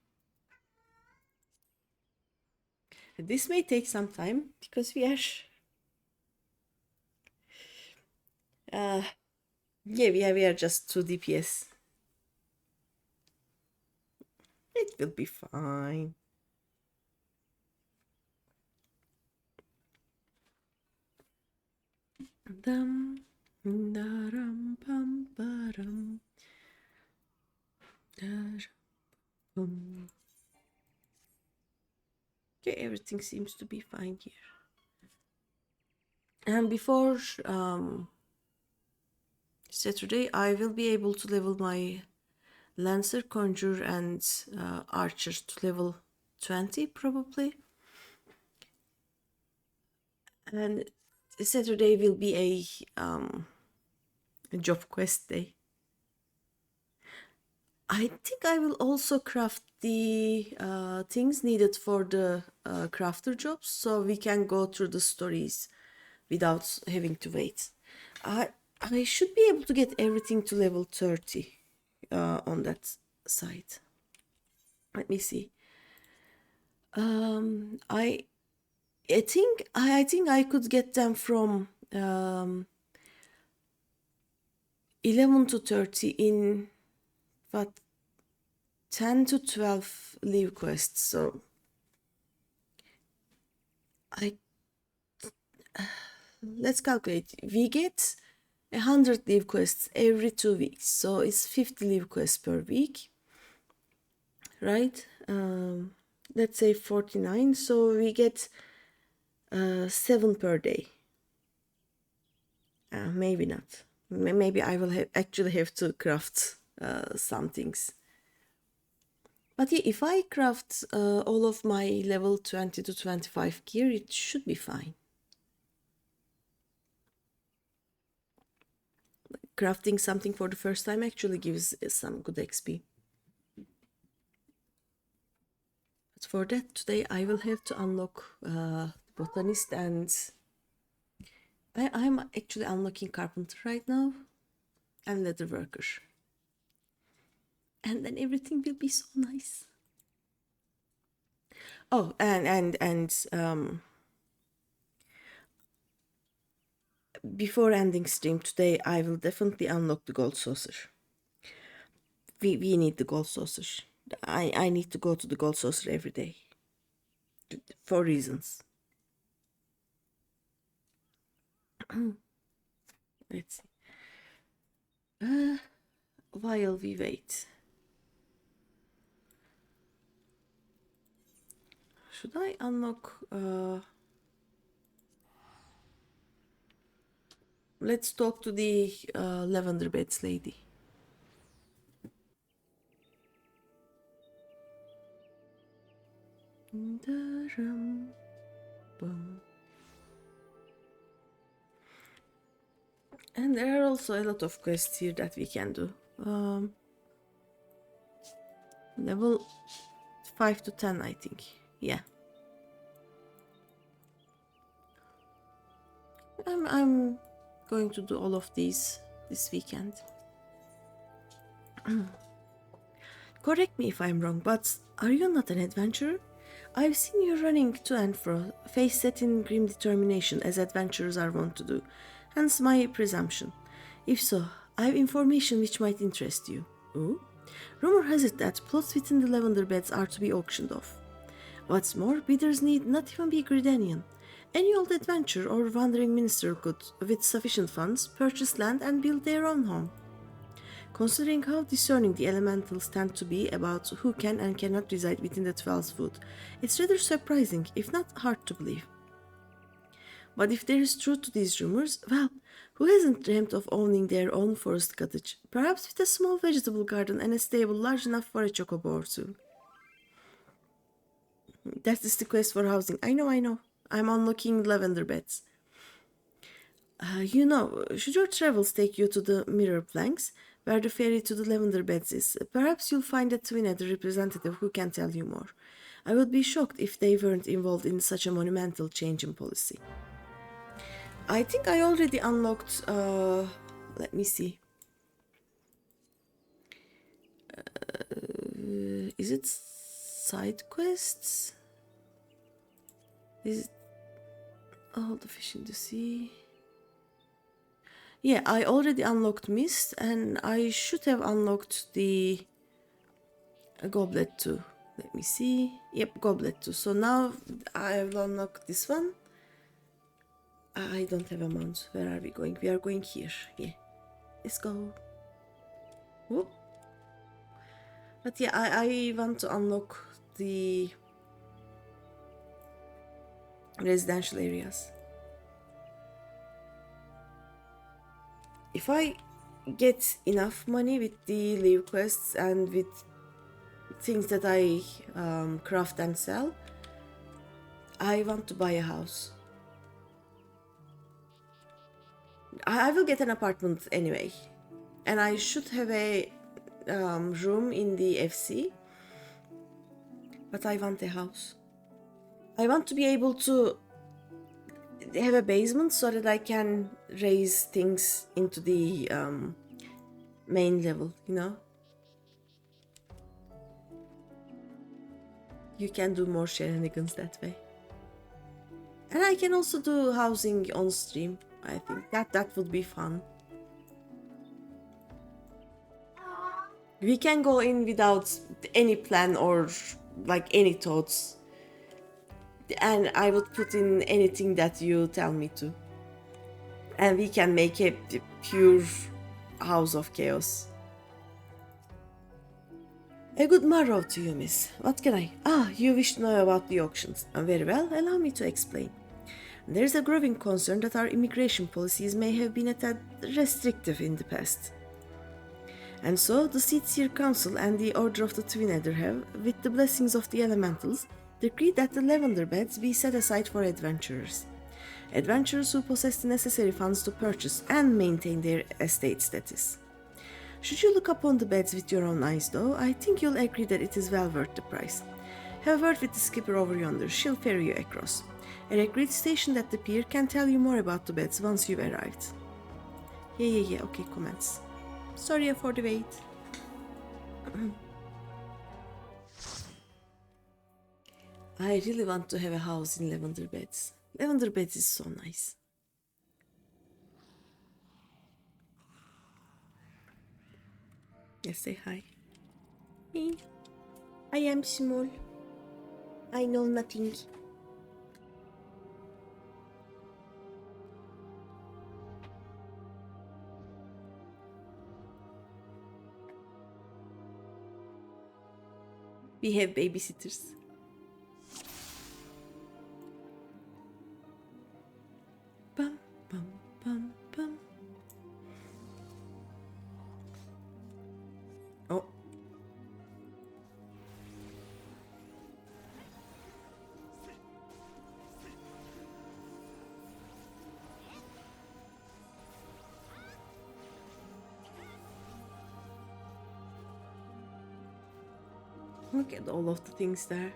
This may take some time because we are... yeah, we are just 2 DPS. It will be fine. Dum, daram, pam, baram, daram, okay, everything seems to be fine here. And before Saturday, I will be able to level my Lancer, Conjure, and Archer to level 20 probably. And Saturday will be a job quest day. I think I will also craft the things needed for the crafter jobs so we can go through the stories without having to wait. I should be able to get everything to level 30 on that side. Let me see. I think I could get them from 11 to 30 in what 10 to 12 leave quests, so let's calculate. We get 100 leave quests every 2 weeks, so it's 50 leave quests per week, right? Let's say 49, so we get 7 per day. Maybe not. Maybe I will actually have to craft some things. But yeah, if I craft all of my level 20 to 25 gear, it should be fine. Crafting something for the first time actually gives some good XP. But for that, today I will have to unlock Botanist, and I'm actually unlocking Carpenter right now and Leather Worker. And then everything will be so nice. Oh, and before ending stream today, I will definitely unlock the Gold Saucer. We need the Gold Saucer. I need to go to the Gold Saucer every day. For reasons. Let's see. While we wait. Should I unlock... Let's talk to the Lavender Beds lady. And there are also a lot of quests here that we can do. Level 5 to 10, I think. Yeah. I'm going to do all of these this weekend. Correct me if I'm wrong, but are you not an adventurer? I've seen you running to and fro, face set in grim determination as adventurers are wont to do, hence my presumption. If so, I have information which might interest you. Ooh? Rumor has it that plots within the Lavender Beds are to be auctioned off. What's more, bidders need not even be Gridanian. Any old adventurer or wandering minister could, with sufficient funds, purchase land and build their own home. Considering how discerning the elementals tend to be about who can and cannot reside within the 12th foot, it's rather surprising, if not hard to believe. But if there is truth to these rumors, well, who hasn't dreamt of owning their own forest cottage, perhaps with a small vegetable garden and a stable large enough for a chocobo or two? That is the quest for housing. I know. I'm unlocking Lavender Beds. Should your travels take you to the Mirror Planks, where the ferry to the Lavender Beds is, perhaps you'll find a Twined representative who can tell you more. I would be shocked if they weren't involved in such a monumental change in policy. I think I already unlocked, let me see. Is it side quests? Is it all the fish in the sea? Yeah, I already unlocked Mist, and I should have unlocked the Goblet too. Let me see. Yep, Goblet too. So now I will unlock this one. I don't have a mount. Where are we going? We are going here. Yeah. Let's go. Whoop. But yeah, I want to unlock the residential areas. If I get enough money with the leave quests and with things that I craft and sell, I want to buy a house. I will get an apartment anyway, and I should have a room in the FC, but I want a house. I want to be able to have a basement so that I can raise things into the main level, you know? You can do more shenanigans that way. And I can also do housing on stream. I think that would be fun. We can go in without any plan or like any thoughts. And I would put in anything that you tell me to. And we can make a pure house of chaos. A good morrow to you, miss. What can I... you wish to know about the auctions. Very well, allow me to explain. There's a growing concern that our immigration policies may have been a tad restrictive in the past. And so, the Seedseer Council and the Order of the Twin Adder have, with the blessings of the elementals, decreed that the lavender beds be set aside for adventurers. Adventurers who possess the necessary funds to purchase and maintain their estate status. Should you look upon the beds with your own eyes, though, I think you'll agree that it is well worth the price. Have a word with the skipper over yonder, she'll ferry you across. A recruit stationed at the pier can tell you more about the beds once you've arrived. Yeah, okay, comments. Sorry for the wait. I really want to have a house in lavender beds. Lavender beds is so nice. Yes, say hi. Me? I am small. I know nothing. We have babysitters. Bum, bum, bum, bum. Oh. Look at all of the things there.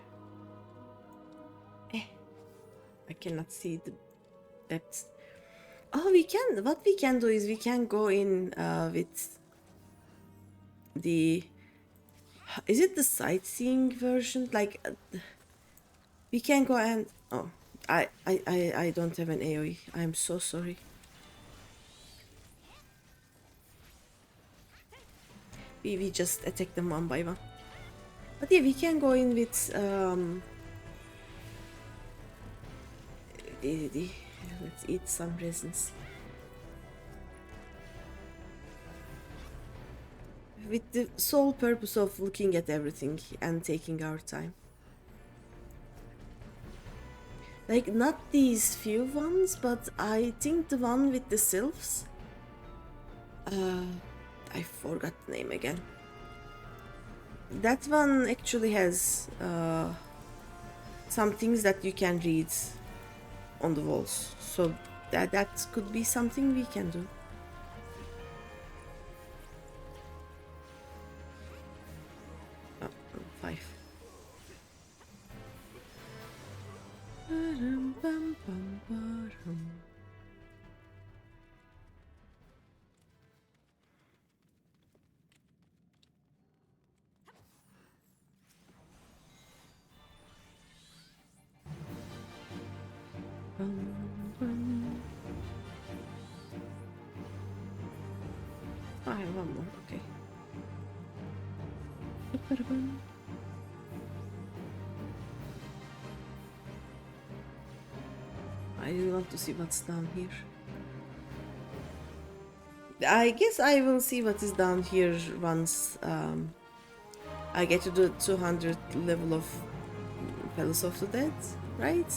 I cannot see the depths. Oh, we can. What we can do is we can go in with the. Is it the sightseeing version? Like, we can go and. Oh, I don't have an AoE. I'm so sorry. We just attack them one by one. But yeah, we can go in with let's eat some resins. With the sole purpose of looking at everything and taking our time. Like, not these few ones, but I think the one with the sylphs. I forgot the name again. That one actually has some things that you can read on the walls, so that could be something we can do. Oh, 5. I have one more, okay. I really want to see what's down here. I guess I will see what is down here once I get to the 200 level of Palace of the Dead, right?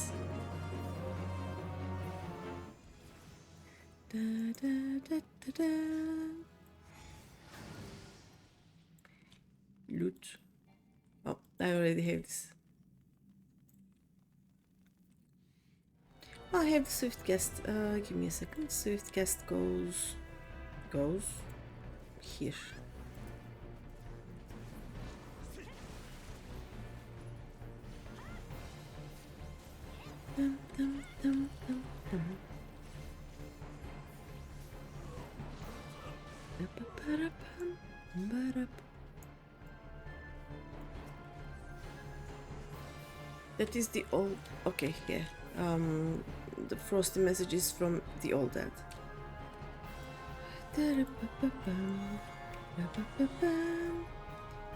Da, da, da, da, da. Loot. Oh, I already have this. I have the Swift Cast. Give me a second. Swift Cast goes here. Dum, dum, dum, dum, dum. That is the old. Okay, yeah. The frosty messages from the old dad.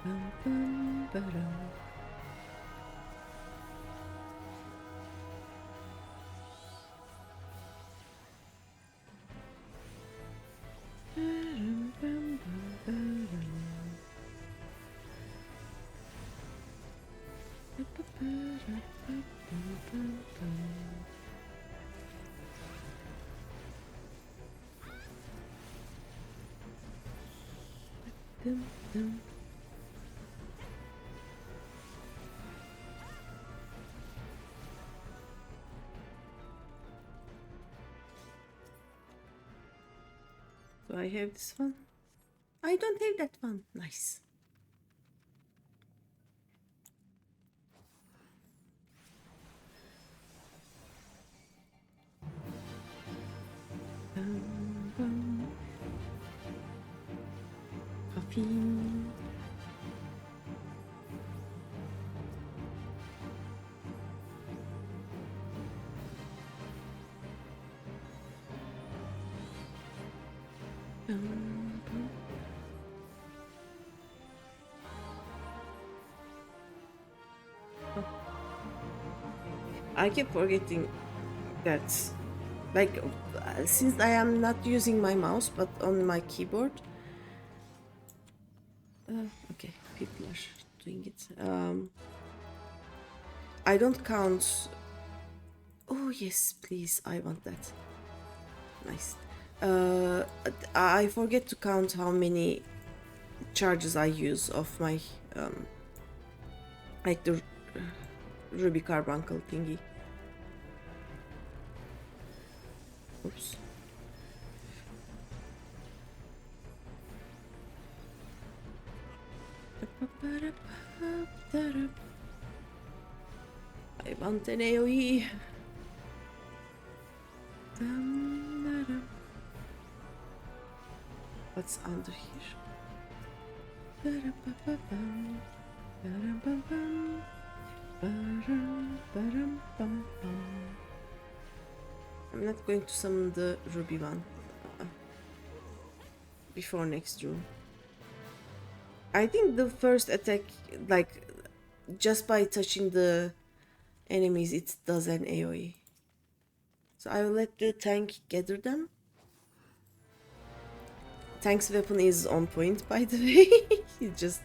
Do I have this one? I don't have that one. Nice. Coffee. I keep forgetting that, like, since I am not using my mouse but on my keyboard. Okay, people are doing it. I don't count. Oh yes, please, I want that. Nice. I forget to count how many charges I use of my like the ruby carbuncle thingy. Oops. I want an AoE. What's under here? I'm not going to summon the ruby one before next room. I think the first attack, like, just by touching the enemies, it does an AoE. So I will let the tank gather them. Tank's weapon is on point, by the way. It just...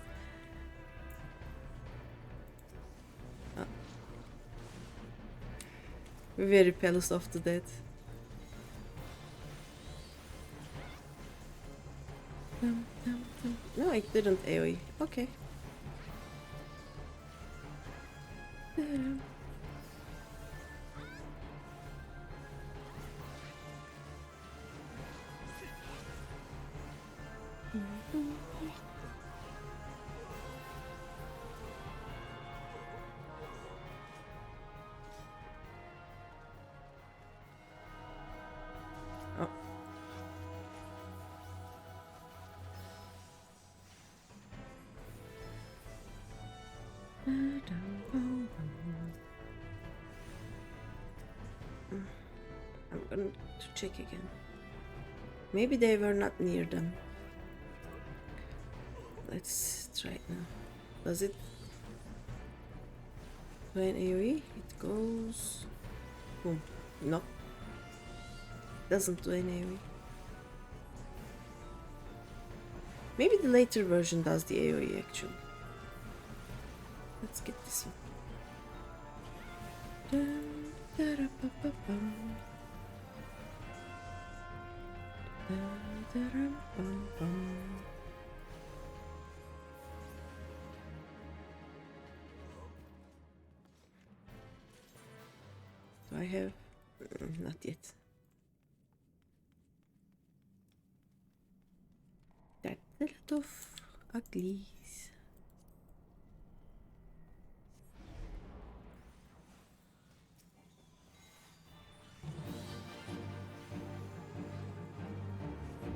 very Palace of the Dead. No, it didn't AoE. Okay. Oh. I'm going to check again. Maybe they were not near them. Let's try it now. Does it do an AoE? It goes... boom. No. Doesn't do an AoE. Maybe the later version does the AoE actually. Let's get this one. Do I have? Not yet. That's a lot of uglies.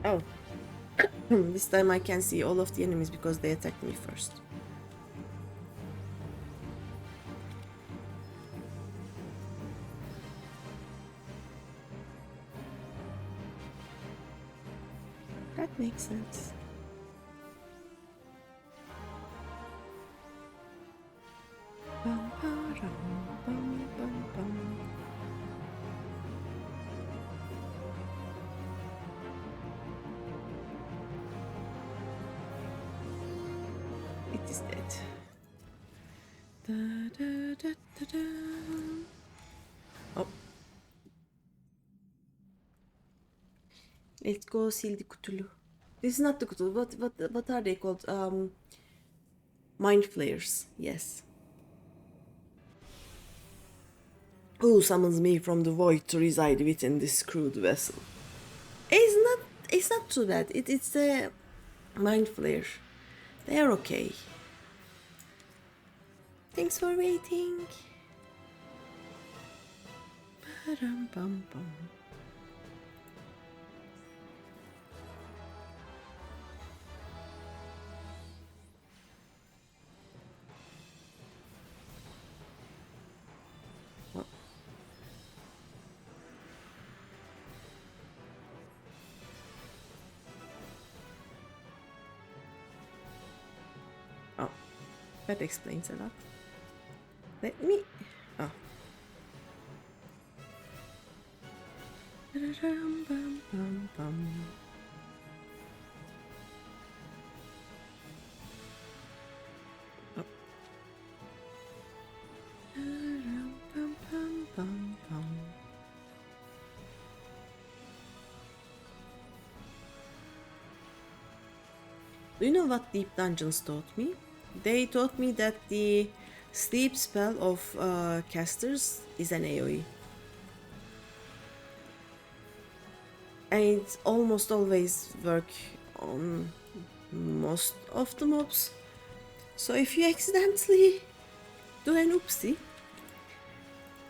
Oh. This time I can see all of the enemies because they attacked me first. That makes sense. It is dead. Da, da, da, da, da. Oh. Let's go sildi kutulu. This is not the kutulu. What are they called? Mind flayers. Yes. Who summons me from the void to reside within this crude vessel? It's not too bad. It's a mind flare. They are okay. Thanks for waiting. Ba-dum-bum-bum. Oh, that explains a lot. Let me. Oh. Ba-dum-bum-bum-bum. Oh. Ba-dum-bum-bum-bum. Do you know what Deep Dungeons taught me? They taught me that the sleep spell of casters is an AoE. And it almost always work on most of the mobs. So if you accidentally do an oopsie,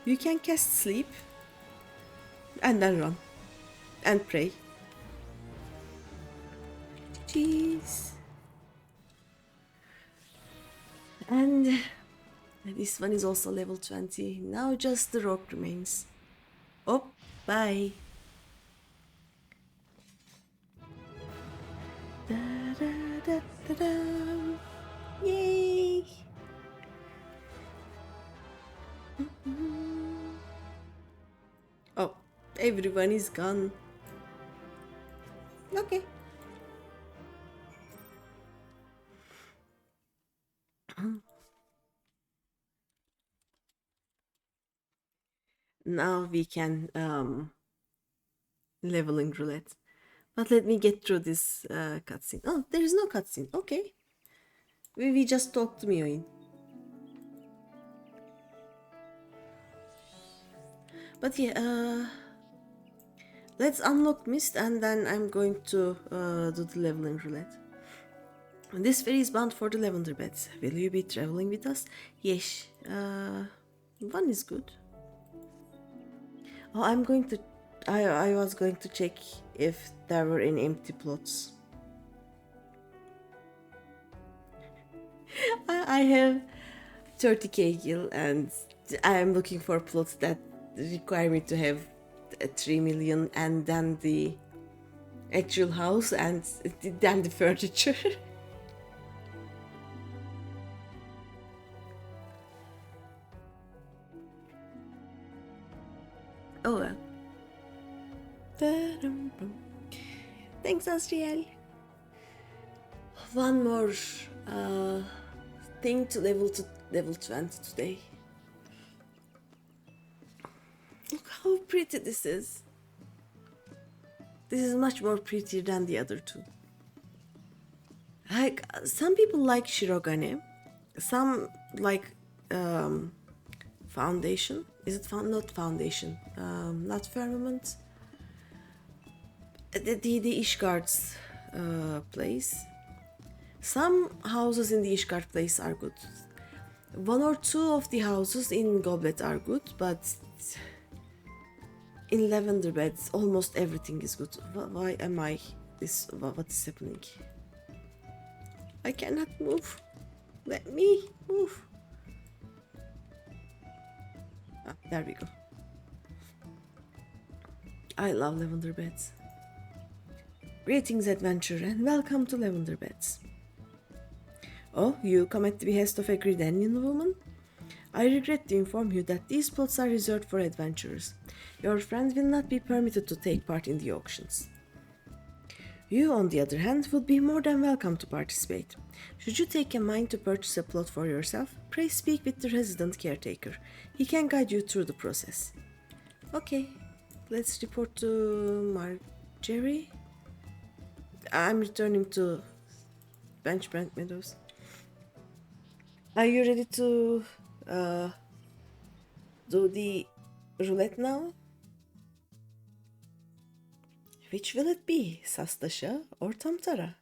you can cast sleep and then run and pray. Jeez. And this one is also level 20. Now just the rock remains. Oh, bye. Da, da, da, da, da. Yay! Oh, everyone is gone. Okay. Now we can leveling roulette. But let me get through this cutscene. Oh, there is no cutscene. Okay. We just talked to Mioin. But yeah, let's unlock Mist and then I'm going to do the leveling roulette. This ferry is bound for the Lavender Beds. Will you be traveling with us? Yes. One is good. Oh, I'm going to... I was going to check if there were any empty plots. I have 30k gil and I am looking for plots that require me to have 3 million and then the actual house and then the furniture. Oh well. Thanks, Asriel. One more thing to level 20 today. Look how pretty this is. This is much more prettier than the other two. Like some people like Shirogane, some like foundation. Is it not foundation? Not firmament. The Ishgard's place. Some houses in the Ishgard place are good. One or two of the houses in Goblet are good, but in Lavender Beds almost everything is good. Why am I this? What is happening? I cannot move. Let me move. Ah, there we go. I love Lavender Beds. Greetings, adventurer, and welcome to Lavender Beds. Oh, you come at the behest of a Gridanian woman? I regret to inform you that these plots are reserved for adventurers. Your friend will not be permitted to take part in the auctions. You, on the other hand, would be more than welcome to participate. Should you take a mind to purchase a plot for yourself, pray speak with the resident caretaker. He can guide you through the process. Okay, let's report to Marjorie. I'm returning to Benchbrand Meadows. Are you ready to do the roulette now? Which will it be, Sastasha or Tamtara?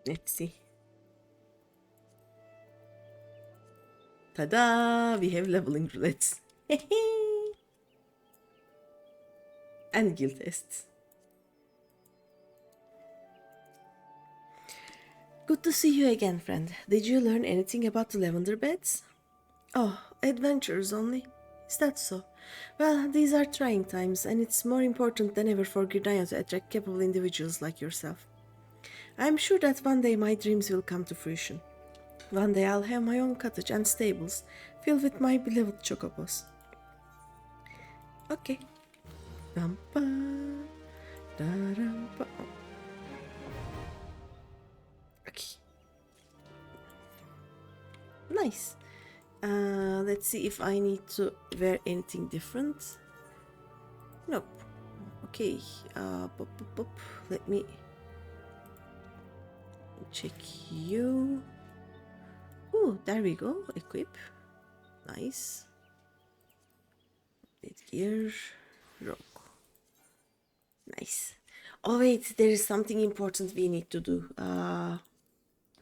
Let's see. Tada! We have leveling roulettes. And guild tests. Good to see you again, friend. Did you learn anything about the lavender beds? Oh, adventures only. Is that so? Well, these are trying times, and it's more important than ever for Gridania to attract capable individuals like yourself. I'm sure that one day my dreams will come to fruition. One day I'll have my own cottage and stables filled with my beloved chocobos. Okay. Rampa, da-rampa. Okay. Nice. Let's see if I need to wear anything different. Nope. Okay. Let me check you. Oh, there we go. Equip. Nice. Update gear. Rock. Nice. Oh wait, there is something important we need to do.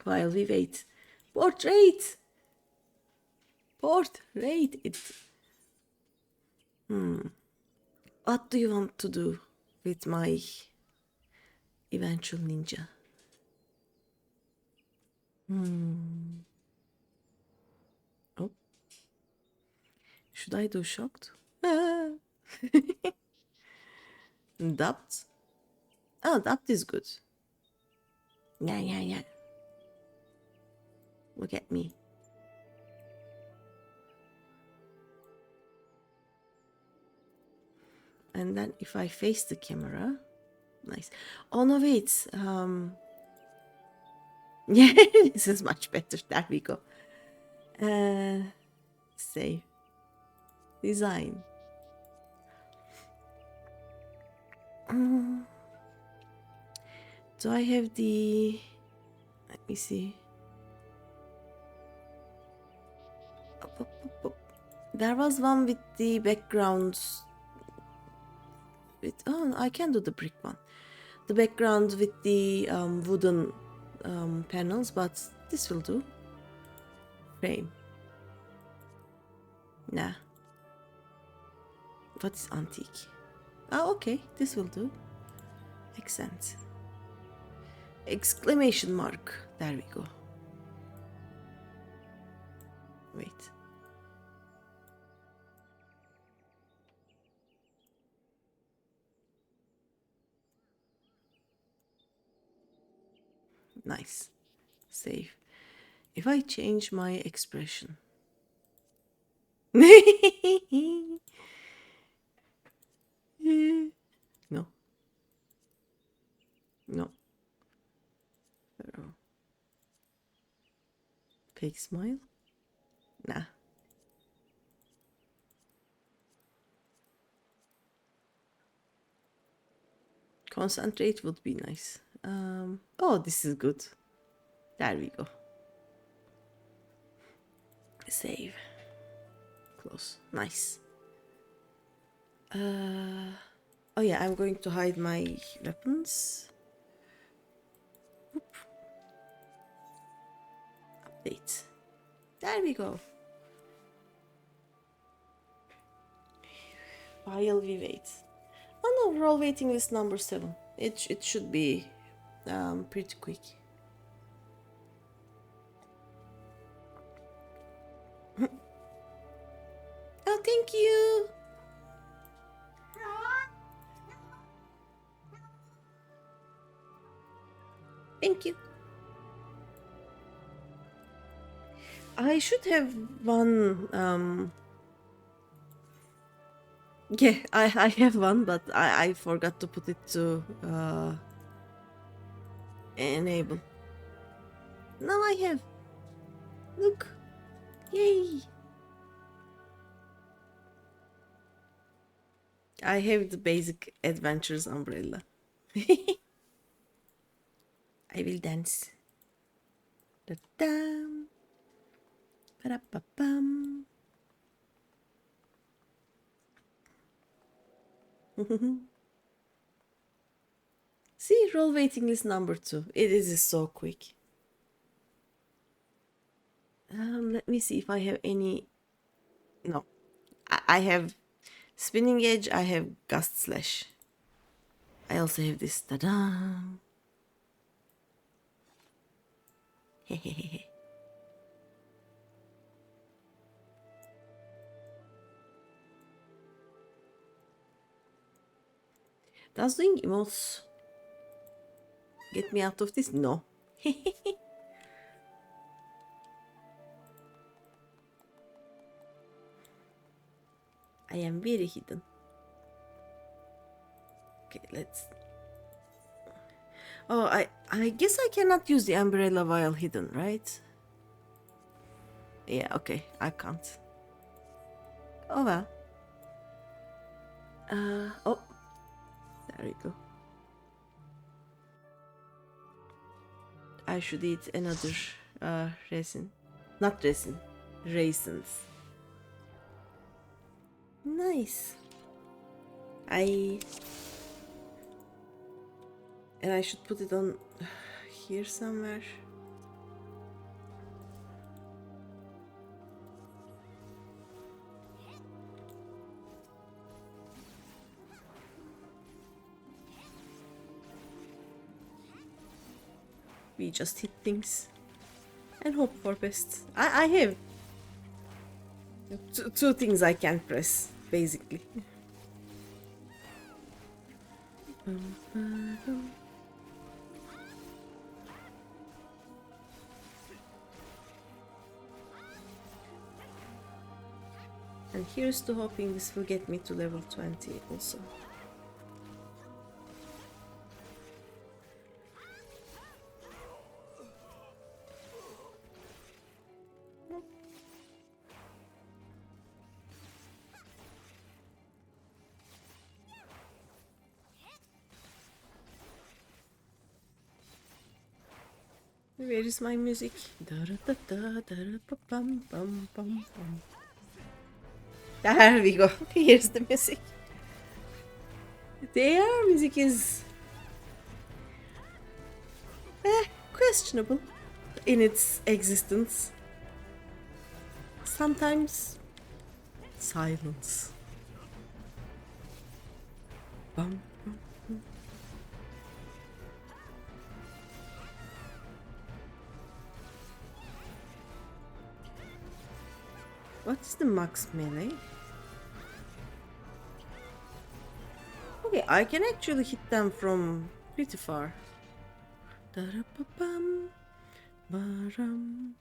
While we wait. Portrait! Portrait! What do you want to do with my eventual ninja? Oh. Should I do shocked? Dubbed? Oh, dubbed is good. Yeah. Look at me. And then if I face the camera, nice. Oh no, wait. Yeah, this is much better. There we go. Save. Design. Do I have the... Let me see. There was one with the backgrounds. Oh, I can do the brick one. The background with the wooden panels, but this will do. Frame. Nah. What is antique? Oh, okay, this will do. Accent. Exclamation mark. There we go. Wait. Nice. Save. If I change my expression. No. No. Fake smile? Nah. Concentrate would be nice. Oh, this is good. There we go. Save. Close. Nice. Oh yeah, I'm going to hide my weapons. Oop. Update. There we go. While we wait. Oh no, we're all waiting list number 7. It should be pretty quick. thank you. Thank you. I should have one. Yeah, I have one, but I forgot to put it to enable. Now I have. Look. Yay. I have the basic adventures umbrella. I will dance. Da-dam. Ba-da-ba-bam. See, roll waiting list number 2. It is so quick. Let me see if I have any. No, I have spinning edge. I have gust slash. I also have this. Ta-da! Hehehe. Does doing emotes get me out of this? No. I am very hidden. Okay, let's. Oh, I guess I cannot use the umbrella while hidden, right? Yeah, okay, I can't. Oh well. Oh, there we go. I should eat another resin. Not resin, raisins. Nice. And I should put it on here somewhere. We just hit things and hope for best. I have two things I can press, basically. And here's to hoping this will get me to level 20 also. Where is my music? There we go. Here's the music. Their music is questionable in its existence. Sometimes silence. Bum, bum, bum. What is the max melee? Okay, I can actually hit them from pretty far. Da-da-ba-bum, ba-rum.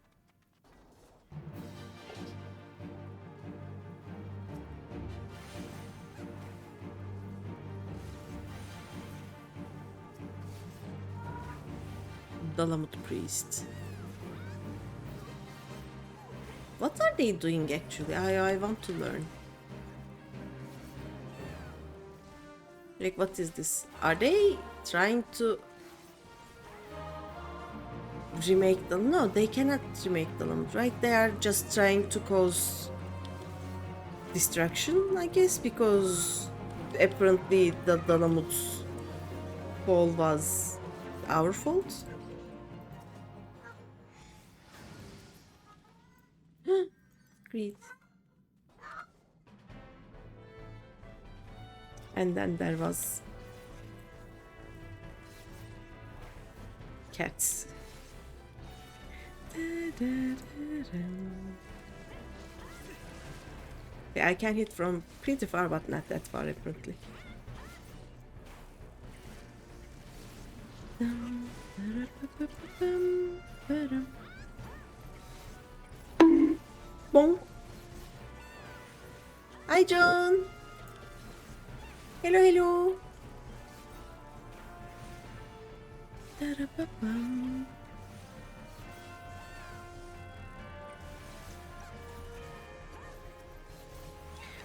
Dalamut priest. What are they doing actually? I want to learn. Like, what is this? Are they trying to remake them? No, they cannot remake them, right? They are just trying to cause destruction, I guess, because apparently the Dalamut's fall was our fault. Great. And then there was cats. Yeah, I can hit from pretty far, but not that far apparently. Bong. Hi, John. Hello, hello.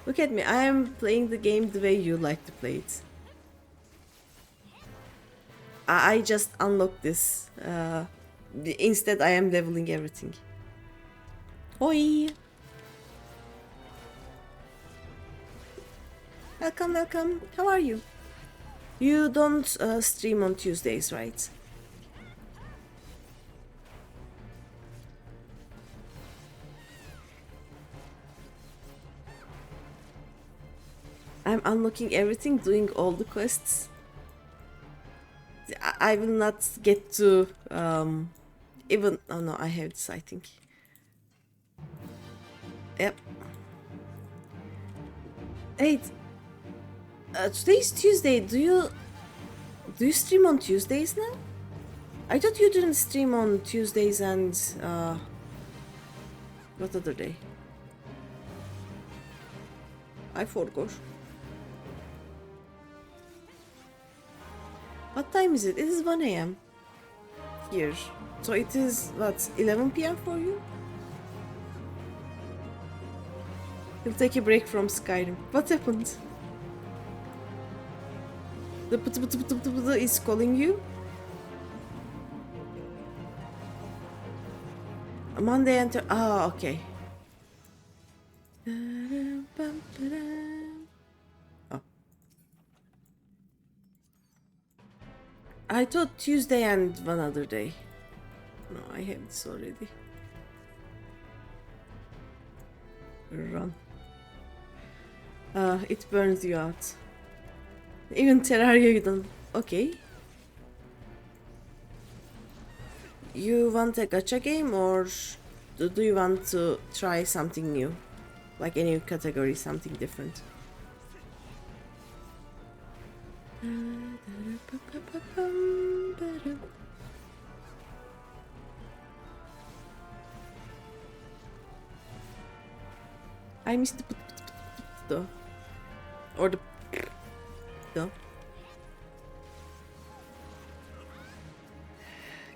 Look at me. I am playing the game the way you like to play it. I just unlocked this. Instead, I am leveling everything. Oi! Welcome, welcome. How are you? You don't stream on Tuesdays, right? I'm unlocking everything, doing all the quests. I will not get to even. Oh no, I have this, I think. Yep. Hey, today's Tuesday. Do you stream on Tuesdays now? I thought you didn't stream on Tuesdays and what other day? I forgot. What time is it? It is 1 a.m. here. So it is what, 11 p.m. for you? You'll take a break from Skyrim. What happened? The is calling you? Monday and okay. Oh. I thought Tuesday and one other day. No, I have this already. Run. It burns you out. Even Terraria you don't. Okay. You want a gacha game or do you want to try something new? Like a new category, something different? I missed the though. Or the though.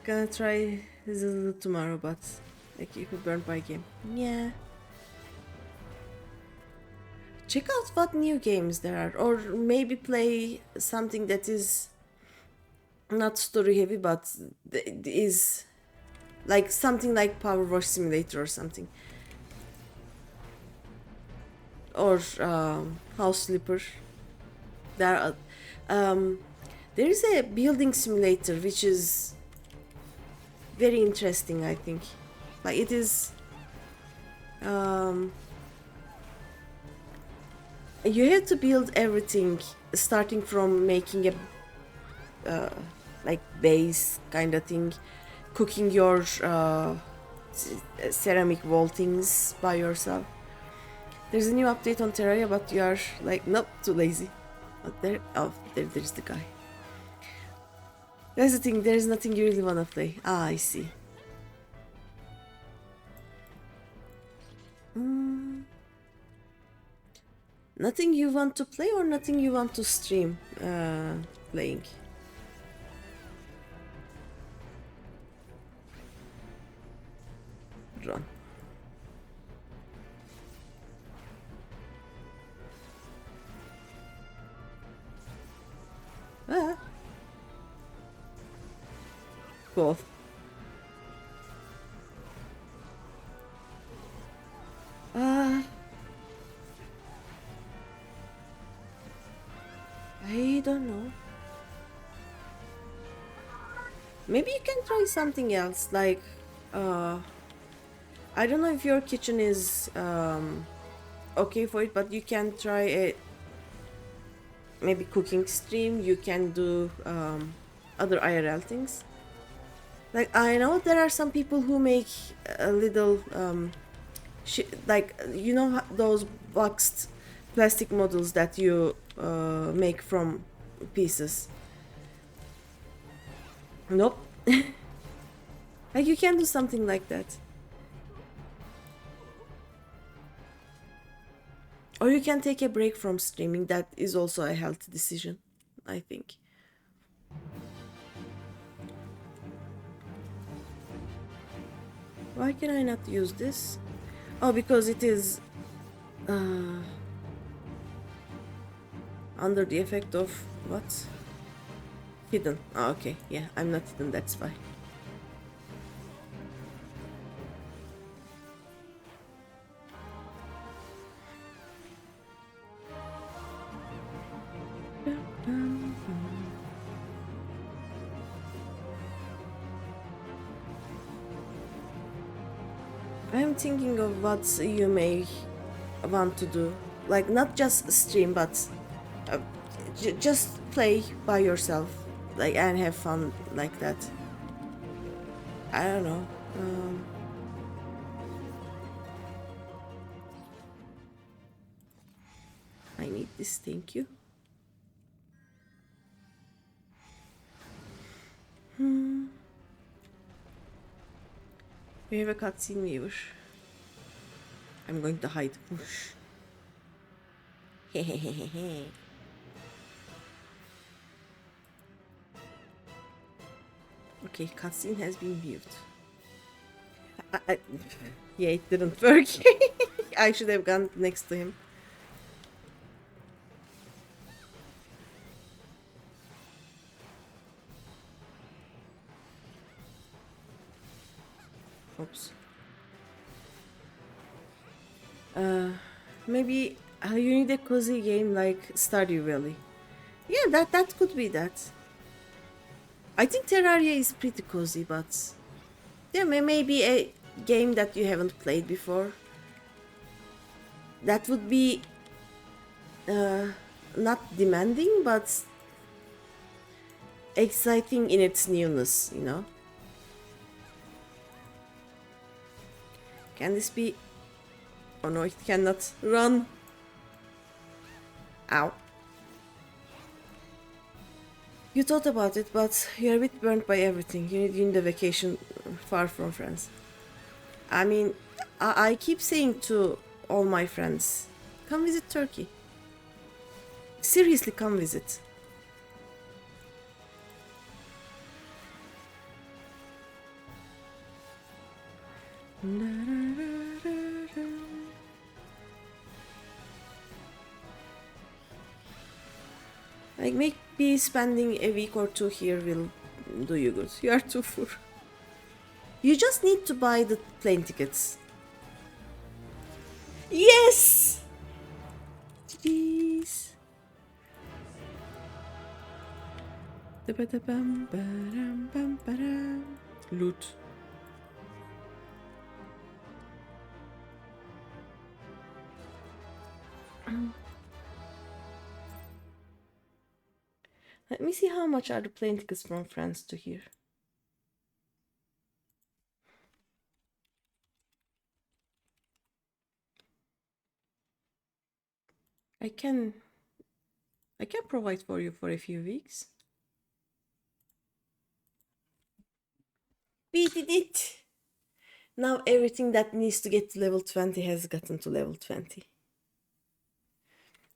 Gonna try this tomorrow, but like you could burn by game. Yeah. Check out what new games there are, or maybe play something that is not story heavy, but is like something like Power Wash Simulator or something, or House Flipper. There are, there is a building simulator which is very interesting. I think, like it is. You have to build everything starting from making a like base kind of thing, cooking your ceramic vaultings by yourself. There's a new update on Terraria, but you are like, nope, too lazy. But there's the guy. That's the thing, there's nothing you really wanna play. Ah, I see. Nothing you want to play or nothing you want to stream playing? Run. Ah. Cool. I don't know. Maybe you can try something else, like I don't know if your kitchen is okay for it, but you can try a maybe cooking stream. You can do other IRL things. Like I know there are some people who make a little like, you know, those boxed plastic models that you make from pieces. Nope. Like, you can do something like that. Or you can take a break from streaming. That is also a healthy decision, I think. Why can I not use this? Oh, because it is under the effect of what? Hidden. Oh, okay. Yeah, I'm not hidden. That's fine. I'm thinking of what you may want to do. Like, not just stream, but uh, just play by yourself. Like, and have fun like that. I don't know. I need this, thank you. We have a cutscene viewer. I'm going to hide. Hehehehe. Okay, cutscene has been viewed. Yeah, it didn't work. I should have gone next to him. Oops. Maybe you need a cozy game like Stardew Valley. Yeah, that could be that. I think Terraria is pretty cozy, but yeah, maybe a game that you haven't played before. That would be not demanding, but exciting in its newness, you know? Can this be... Oh no, it cannot run. Ow. You thought about it, but you're a bit burnt by everything. You need a vacation far from friends. I mean, I keep saying to all my friends, come visit Turkey. Seriously, come visit. Like, maybe spending a week or two here will do you good. You are too poor. You just need to buy the plane tickets. Yes! Jeez. Loot. Let me see how much are the plane tickets from France to here. I can provide for you for a few weeks. We did it! Now everything that needs to get to level 20 has gotten to level 20.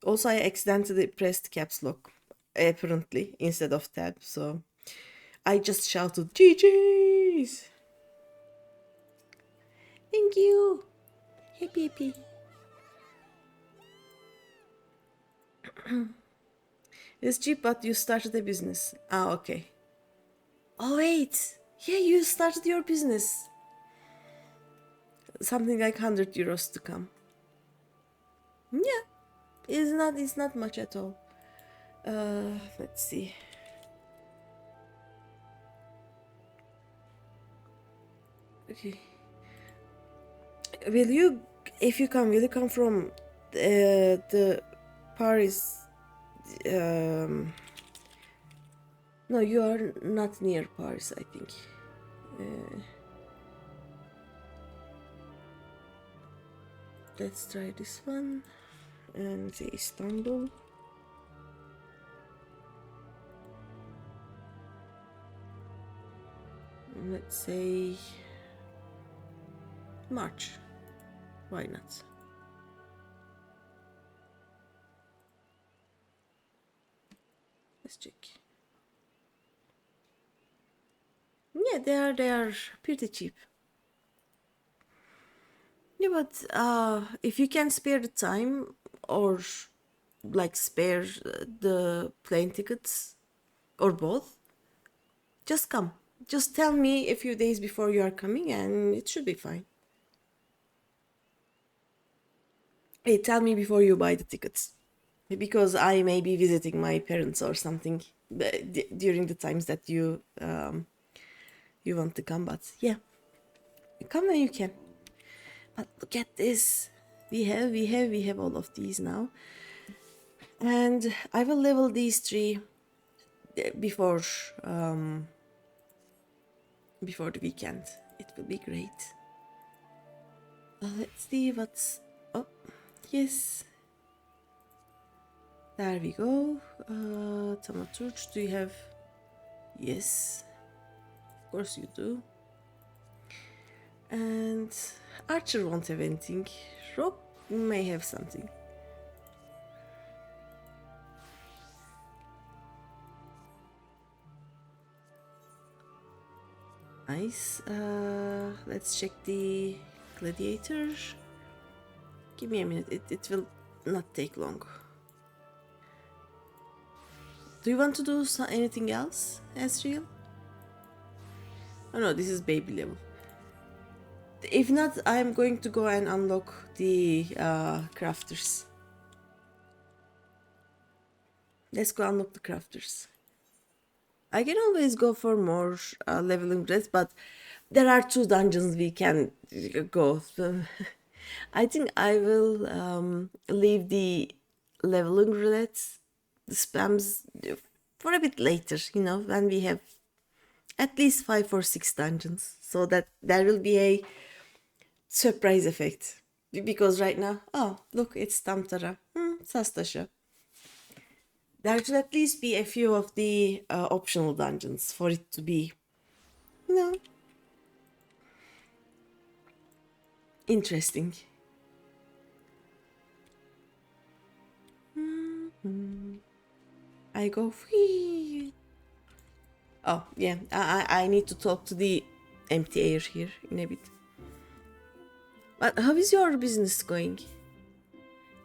Also, I accidentally pressed caps lock, apparently, instead of tab, so I just shouted GG's! Thank you! Happy. It's cheap, but you started a business. Ah, okay. Oh, wait! Yeah, you started your business. Something like 100 euros to come. Yeah, it's not much at all. Let's see. Okay. Will you, if you come, will you come from the Paris? No, you are not near Paris, I think. Let's try this one. And the Istanbul. Let's say March. Why not? Let's check. Yeah, they are pretty cheap. Yeah, but if you can spare the time or like spare the plane tickets or both, just come. Just tell me a few days before you are coming and it should be fine. Hey, tell me before you buy the tickets. Because I may be visiting my parents or something during the times that you want to come. But yeah, come when you can. But look at this. We have all of these now. And I will level these three before before the weekend. It will be great. Let's see what's... Oh, yes. There we go. Tamaturch, do you have... Yes. Of course you do. And Archer won't have anything. Rob may have something. Nice. Let's check the gladiator. Give me a minute. It will not take long. Do you want to do anything else, Asriel? Oh no, this is baby level. If not, I'm going to go and unlock the crafters. Let's go unlock the crafters. I can always go for more leveling breath, but there are 2 dungeons we can go. So I think I will leave the leveling roulettes, the spams, for a bit later, you know, when we have at least 5 or 6 dungeons, so that there will be a surprise effect. Because right now, oh, look, it's Tamtara, Sastasha. There should at least be a few of the optional dungeons for it to be, you know, interesting. I go free. Oh, yeah, I need to talk to the empty air here in a bit. But how is your business going?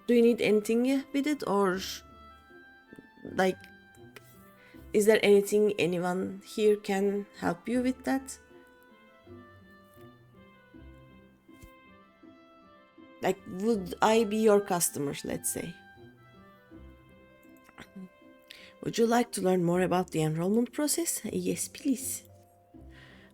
Do you need anything with it, or like, is there anything anyone here can help you with that? Like, would I be your customer, let's say? Would you like to learn more about the enrollment process? Yes, please.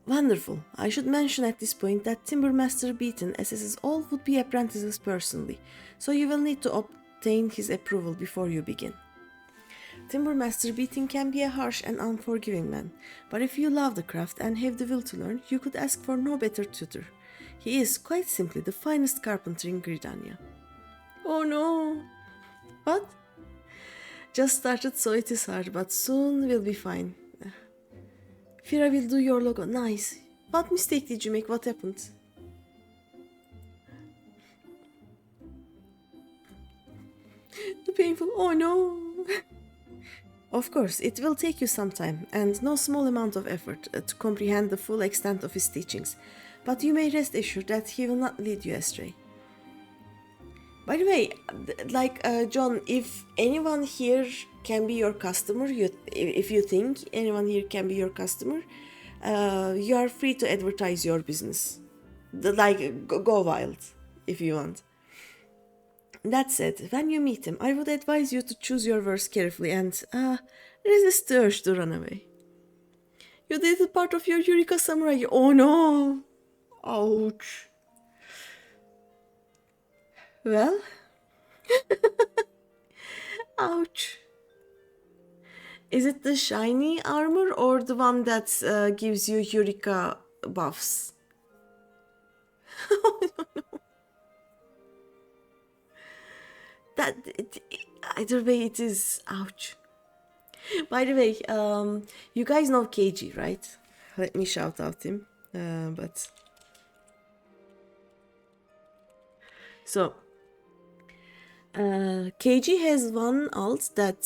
Wonderful. I should mention at this point that Timbermaster Beaton assesses all would-be apprentices personally, so you will need to obtain his approval before you begin. Timbermaster Beaton can be a harsh and unforgiving man, but if you love the craft and have the will to learn, you could ask for no better tutor. He is, quite simply, the finest carpenter in Gridania. Oh no! What? Just started, so it is hard, but soon we'll be fine. Fira will do your logo. Nice. What mistake did you make? What happened? The painful... Oh no! Of course, it will take you some time, and no small amount of effort, to comprehend the full extent of his teachings, but you may rest assured that he will not lead you astray. By the way, John, if anyone here can be your customer, if you think anyone here can be your customer, you are free to advertise your business. Go wild, if you want. That said, when you meet him, I would advise you to choose your words carefully and resist the urge to run away. You did part of your Eureka Samurai. Oh no! Ouch. Well, ouch. Is it the shiny armor or the one that gives you Eureka buffs? Either way, it is ouch. By the way, you guys know KG, right? Let me shout out him. But so KG has one alt that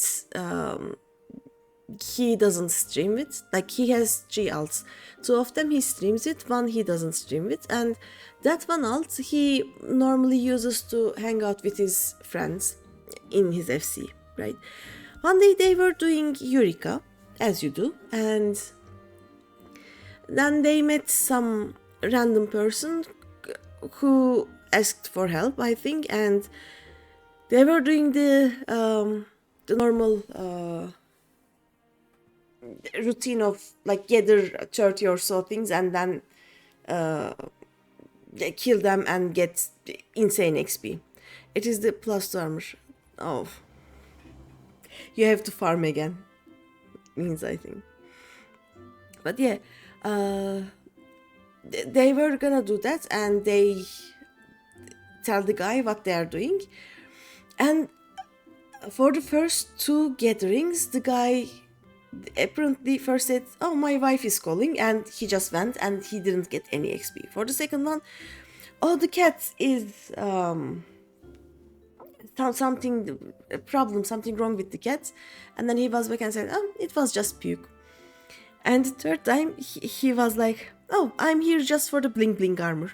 he doesn't stream with. Like, he has 3 alts. 2 of them he streams with, 1 he doesn't stream with, and that one alt he normally uses to hang out with his friends in his FC, right? One day they were doing Eureka, as you do, and then they met some random person who asked for help, I think, and they were doing the normal routine of like gather 30 or so things and then kill them and get insane XP. It is the +2 armor. Oh, you have to farm again, means, I think. But yeah, they were gonna do that, and they tell the guy what they are doing. And for the first 2 gatherings, the guy apparently first said, "Oh, my wife is calling," and he just went and he didn't get any XP. For the second one, "Oh, the cat is something wrong with the cat," and then he was back and said, "Oh, it was just puke." And the third time he was like, "Oh, I'm here just for the bling bling armor,"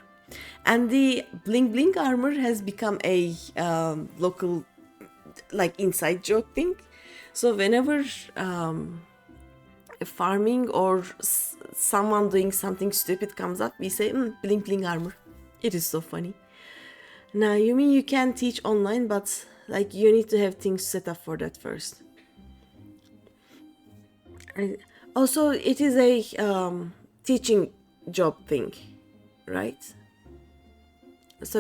and the bling bling armor has become a local like inside joke thing. So whenever farming or someone doing something stupid comes up, we say, bling bling armor. It is so funny. Now, you mean you can teach online, but like you need to have things set up for that first. And also, it is a teaching job thing, right? So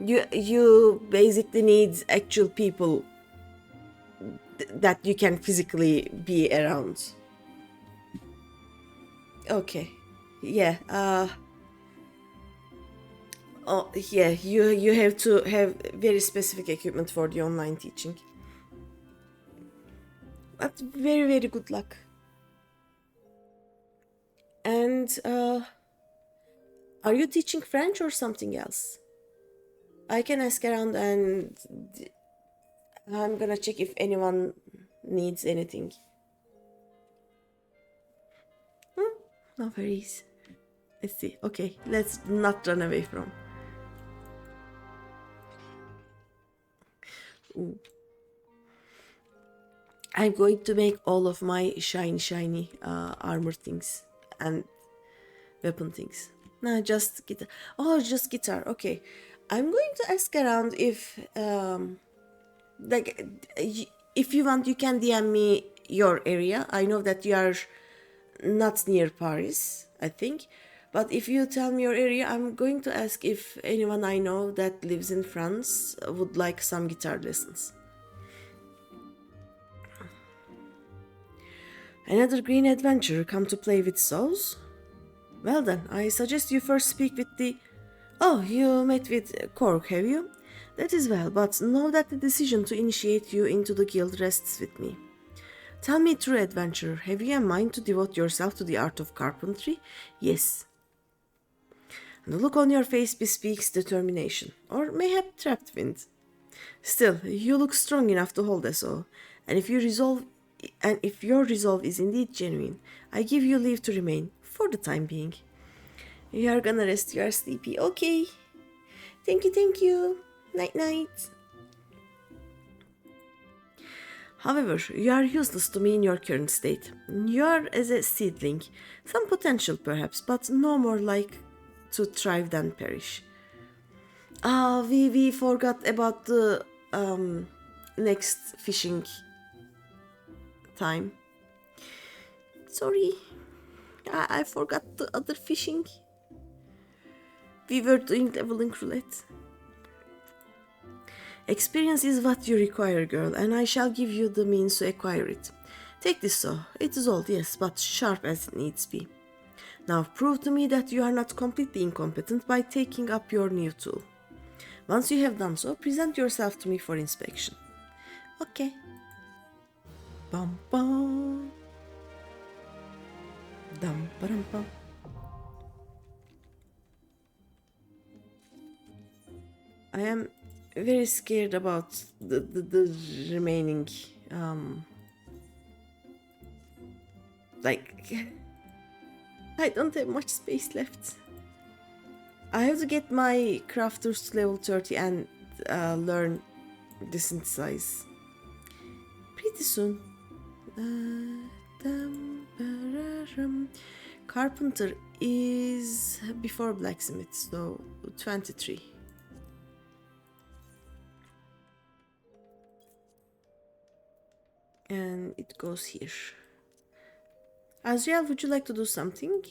you basically need actual people that you can physically be around. Okay, yeah. Oh yeah, you have to have very specific equipment for the online teaching. But very, very good luck. And are you teaching French or something else? I can ask around, and I'm gonna check if anyone needs anything. No worries. Let's see. Okay, let's not run away from. Ooh. I'm going to make all of my shiny armor things and weapon things. No, just guitar. Oh, just guitar. Okay. I'm going to ask around if like if you want, you can DM me your area. I know that you are not near Paris, I think, but if you tell me your area, I'm going to ask if anyone I know that lives in France would like some guitar lessons. Another green adventurer come to play with Souls? Well then, I suggest you first speak with the... Oh, you met with Cork, have you? That is well, but know that the decision to initiate you into the guild rests with me. Tell me, true adventurer, have you a mind to devote yourself to the art of carpentry? Yes. The look on your face bespeaks determination, or mayhap trapped wind. Still, you look strong enough to hold us all, and if your resolve is indeed genuine, I give you leave to remain, for the time being. You are gonna rest, you are sleepy. Okay. Thank you. Night night. However, you are useless to me in your current state. You are as a seedling, some potential perhaps, but no more like to thrive than perish. We forgot about the next fishing time. Sorry, I forgot the other fishing. We were doing leveling roulette. Experience is what you require, girl, and I shall give you the means to acquire it. Take this saw. It is old, yes, but sharp as it needs be. Now prove to me that you are not completely incompetent by taking up your new tool. Once you have done so, present yourself to me for inspection. Okay. Bum bum. Dum ba dum bum. I am very scared about the remaining like I don't have much space left. I have to get my crafters to level 30 and learn desynthesize pretty soon. Carpenter is before blacksmith, so 23. And it goes here. Azriel, would you like to do something?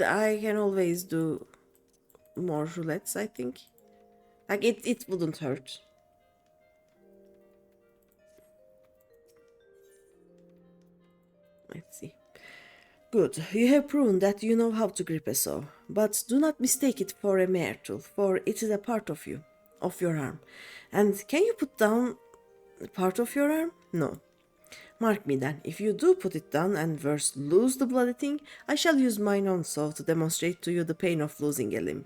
I can always do more roulettes, I think. Like it wouldn't hurt. Let's see. Good, you have proven that you know how to grip a saw, but do not mistake it for a mere tool, for it is a part of you, of your arm. And can you put down part of your arm? No. Mark me then, if you do put it down and first lose the bloody thing, I shall use mine own saw to demonstrate to you the pain of losing a limb.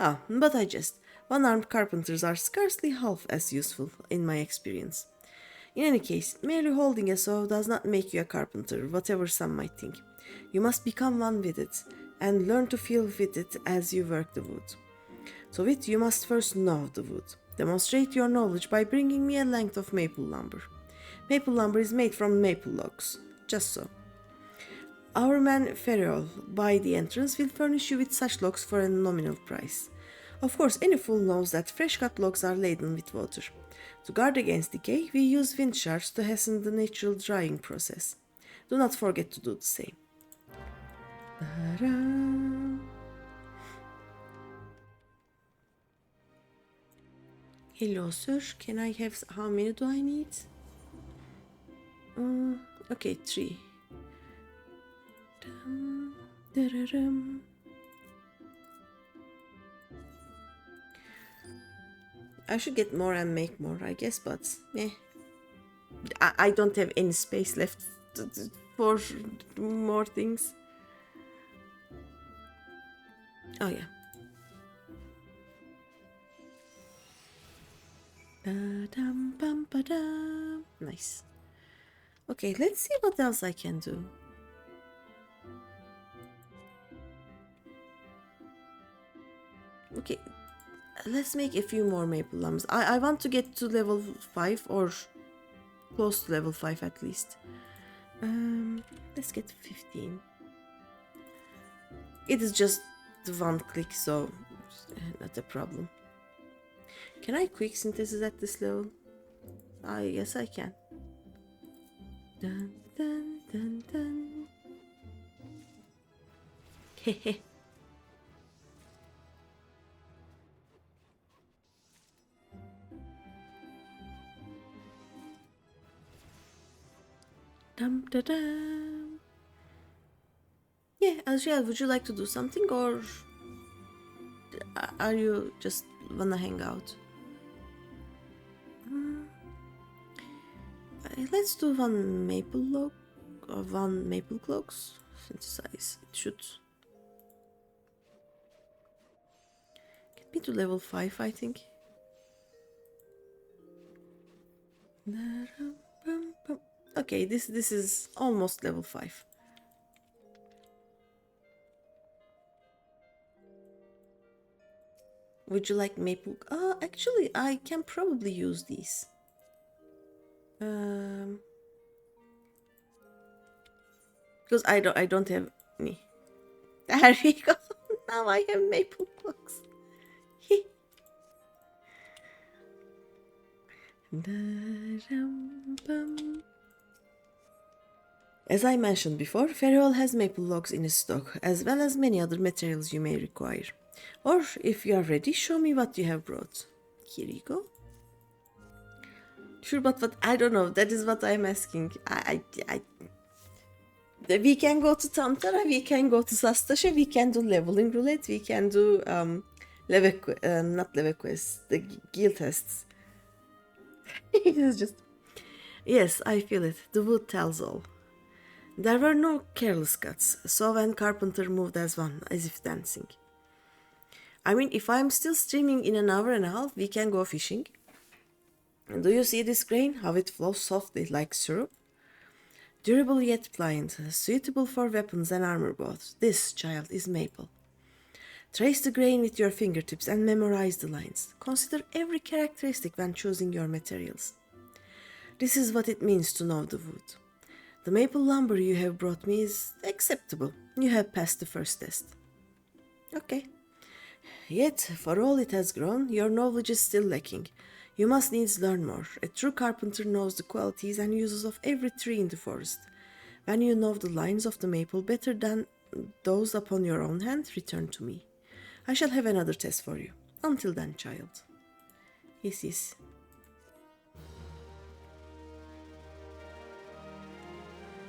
Ah, but I jest. One-armed carpenters are scarcely half as useful, in my experience. In any case, merely holding a saw does not make you a carpenter, whatever some might think. You must become one with it, and learn to feel with it as you work the wood. To wit, you must first know the wood. Demonstrate your knowledge by bringing me a length of maple lumber. Maple lumber is made from maple logs, just so. Our man Ferrol, by the entrance, will furnish you with such logs for a nominal price. Of course, any fool knows that fresh-cut logs are laden with water. To guard against decay, we use wind shards to hasten the natural drying process. Do not forget to do the same. Hello, sir. Can I have... How many do I need? Okay, 3. I should get more and make more, I guess, but I don't have any space left for more things. Oh yeah. Nice. Okay, let's see what else I can do. Okay, let's make a few more maple lumps. I want to get to level 5 or close to level 5 at least. Let's get 15. It is just one click, so not a problem. Can I quick synthesis at this level? Yes, I can. Dun dun dun dun. Hehe. Dum da dum. Yeah, Azriel, would you like to do something, or are you just wanna hang out? Let's do one maple log or one maple cloaks. Synthesize. It should get me to level 5, I think. Okay, this is almost level 5. Would you like maple? Actually, I can probably use these. Because I don't have any. There we go. Now I have maple clocks. As I mentioned before, Ferrol has maple logs in his stock, as well as many other materials you may require. Or, if you are ready, show me what you have brought. Here you go. Sure, but what? I don't know. That is what I'm asking. We can go to Tantara, we can go to Sastasha, we can do leveling roulette, we can do Not Levequest, the guild tests. It is just. Yes, I feel it. The wood tells all. There were no careless cuts, so when Carpenter moved as one, as if dancing. I mean, if I'm still streaming in an hour and a half, we can go fishing. Do you see this grain? How it flows softly like syrup? Durable yet pliant, suitable for weapons and armor both. This, child, is maple. Trace the grain with your fingertips and memorize the lines. Consider every characteristic when choosing your materials. This is what it means to know the wood. The maple lumber you have brought me is acceptable. You have passed the first test. Okay. Yet, for all it has grown, your knowledge is still lacking. You must needs learn more. A true carpenter knows the qualities and uses of every tree in the forest. When you know the lines of the maple better than those upon your own hand, return to me. I shall have another test for you. Until then, child. Yes.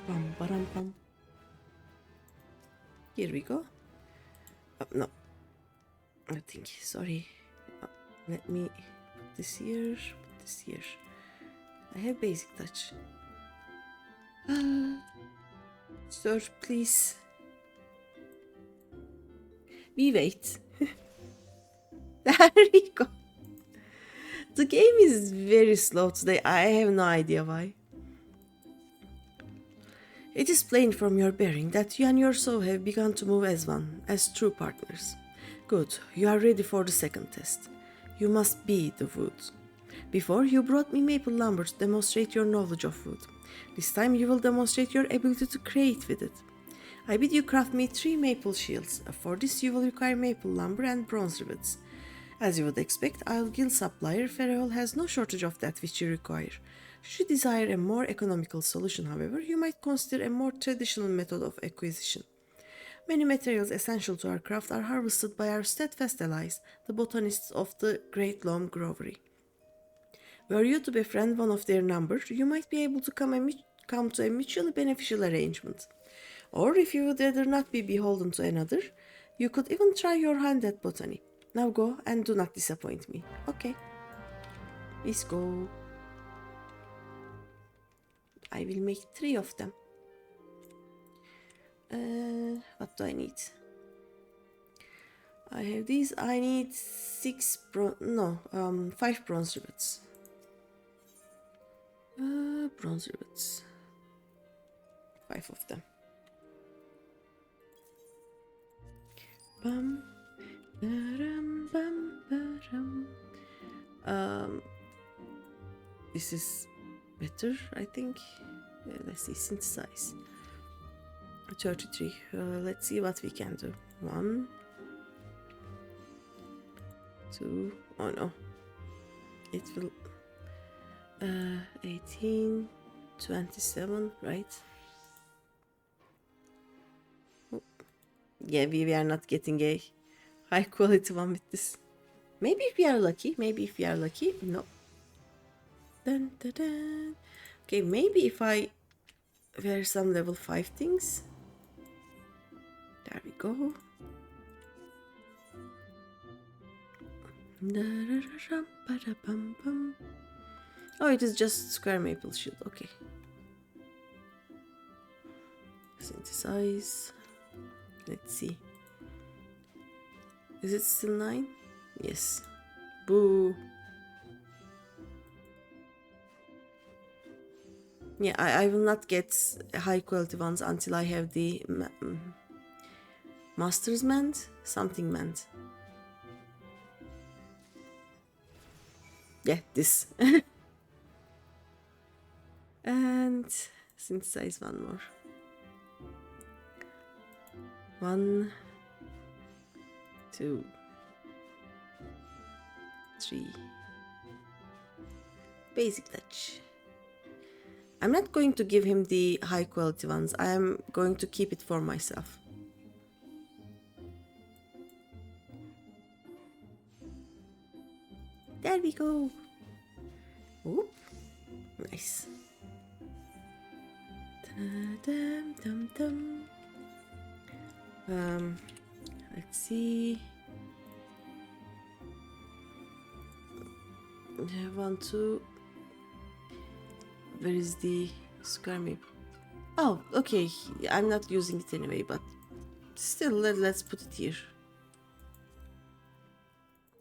Bum, ba-dum, bum. Here we go. No. I think, sorry. Let me put this here, I have basic touch. Sir, please. We wait. There we go. The game is very slow today. I have no idea why. It is plain from your bearing that you and your soul have begun to move as one, as true partners. Good, you are ready for the second test. You must be the wood. Before, you brought me maple lumber to demonstrate your knowledge of wood. This time you will demonstrate your ability to create with it. I bid you craft me 3 maple shields. For this you will require maple lumber and bronze rivets. As you would expect, our guild supplier Ferrol has no shortage of that which you require. Should you desire a more economical solution, however, you might consider a more traditional method of acquisition. Many materials essential to our craft are harvested by our steadfast allies, the botanists of the Great Loam Grovery. Were you to befriend one of their number, you might be able to come to a mutually beneficial arrangement. Or if you would rather not be beholden to another, you could even try your hand at botany. Now go and do not disappoint me. Okay. Let's go. I will make 3 of them. What do I need? I have these. I need 5 bronze rivets. Bronze rivets. 5 of them. Bum. This is better, I think. Let's see, synthesize. 33. Let's see what we can do. 1, 2. Oh no. It will. 18, 27, right? Oh. Yeah, we are not getting a high quality one with this. Maybe if we are lucky. No. Dun, dun, dun. Okay, maybe if I wear some level 5 things. There we go. Oh, it is just square maple shield. Okay. Synthesize. Let's see. Is it still 9? Yes. Boo. Yeah, I will not get high quality ones until I have the Master's Mend, something Mend. Yeah, this. And synthesize one more. 1, 2, 3. Basic touch. I'm not going to give him the high quality ones. I am going to keep it for myself. There we go. Oop. Nice. Let's see. I want to... Where is the square map? Oh, okay. I'm not using it anyway, but still, let's put it here.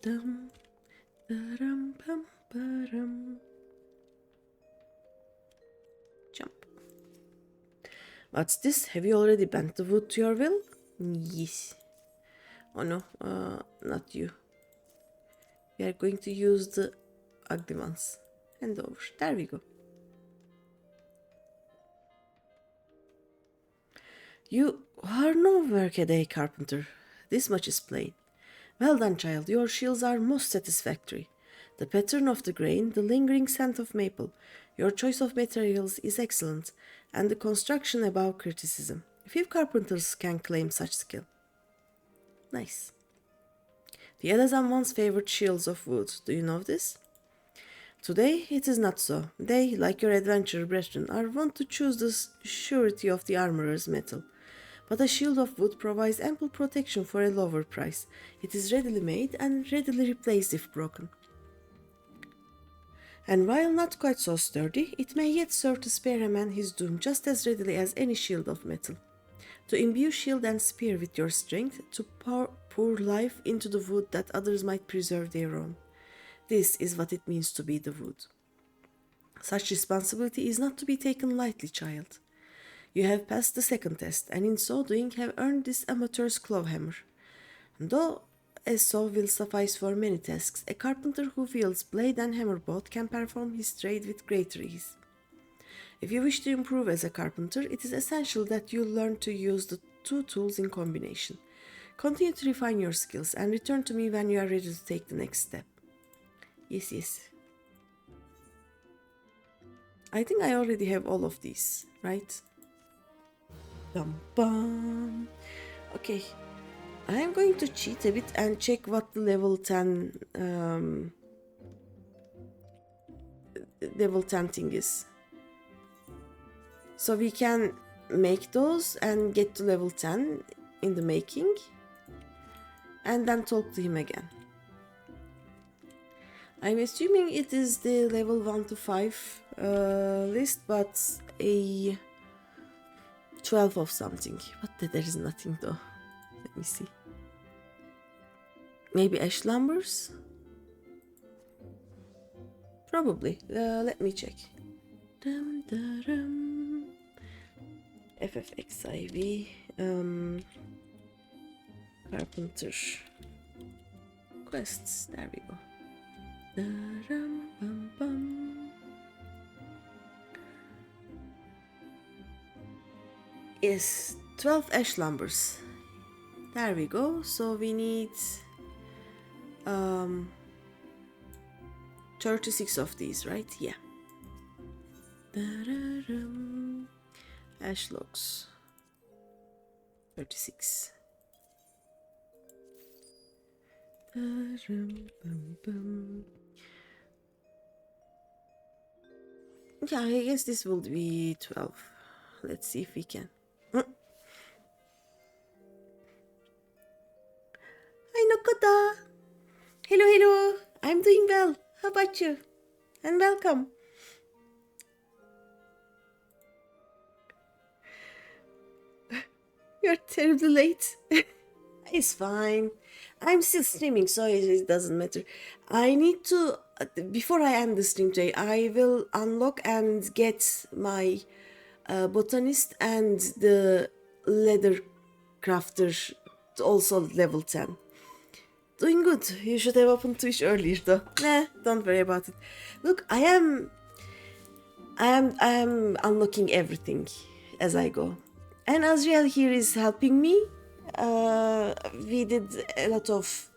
Dum, da-dum, bum, ba-dum. Jump. What's this? Have you already bent the wood to your will? Yes. Oh no, not you. We are going to use the ugly ones. And over. There we go. You are no workaday carpenter. This much is plain. Well done, child. Your shields are most satisfactory. The pattern of the grain, the lingering scent of maple. Your choice of materials is excellent, and the construction above criticism. Few carpenters can claim such skill. Nice. The Edazan once favored shields of wood. Do you know this? Today it is not so. They, like your adventurer brethren, are wont to choose the surety of the armorer's metal. But a shield of wood provides ample protection for a lower price. It is readily made and readily replaced if broken. And while not quite so sturdy, it may yet serve to spare a man his doom just as readily as any shield of metal. To imbue shield and spear with your strength, to pour life into the wood that others might preserve their own. This is what it means to be the wood. Such responsibility is not to be taken lightly, child. You have passed the second test, and in so doing have earned this amateur's clawhammer. Though a saw will suffice for many tasks, a carpenter who wields blade and hammer both can perform his trade with greater ease. If you wish to improve as a carpenter, it is essential that you learn to use the two tools in combination. Continue to refine your skills and return to me when you are ready to take the next step. Yes, yes. I think I already have all of these, right? Bum bum. Okay. I am going to cheat a bit and check what the level 10 thing is. So we can make those and get to level 10 in the making and then talk to him again. I'm assuming it is the level 1 to 5 list, but a 12 of something. But there is nothing though. Let me see. Maybe ash lumbers? Probably. Let me check. Dum, da, dum. FFXIV. Carpenter. Quests. There we go. Da-dum, bum, bum. Yes, 12 ash lumbers. There we go. So we need 36 of these, right? Yeah. Da-da-dum. Ash logs. 36. Da-dum, bum, bum. Yeah, I guess this will be 12. Let's see if we can. Hi, Nokota. Hello, hello. I'm doing well. How about you? And welcome. You're terribly late. It's fine. I'm still streaming, so it doesn't matter. I need to, before I end the stream today, I will unlock and get my botanist and the leather crafter also level 10. Doing good. You should have opened Twitch earlier though. Nah, don't worry about it. Look, I am unlocking everything as I go. And Azriel here is helping me. We did a lot of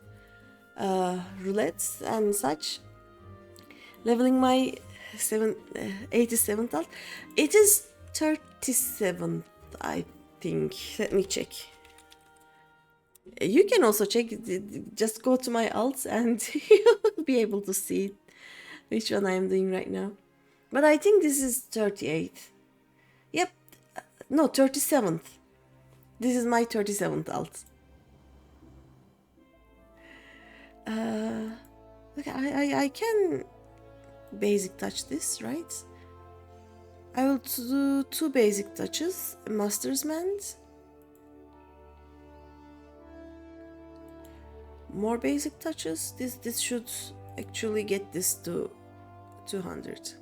roulettes and such. Leveling my 87th alt. It is 37th, I think. Let me check. You can also check. Just go to my alts and you'll be able to see which one I am doing right now. But I think this is 38th. Yep. No, 37th. This is my 37th alt. Okay, I can basic touch this, right? I will do 2 basic touches, Master's Mend. More basic touches. This should actually get this to 200.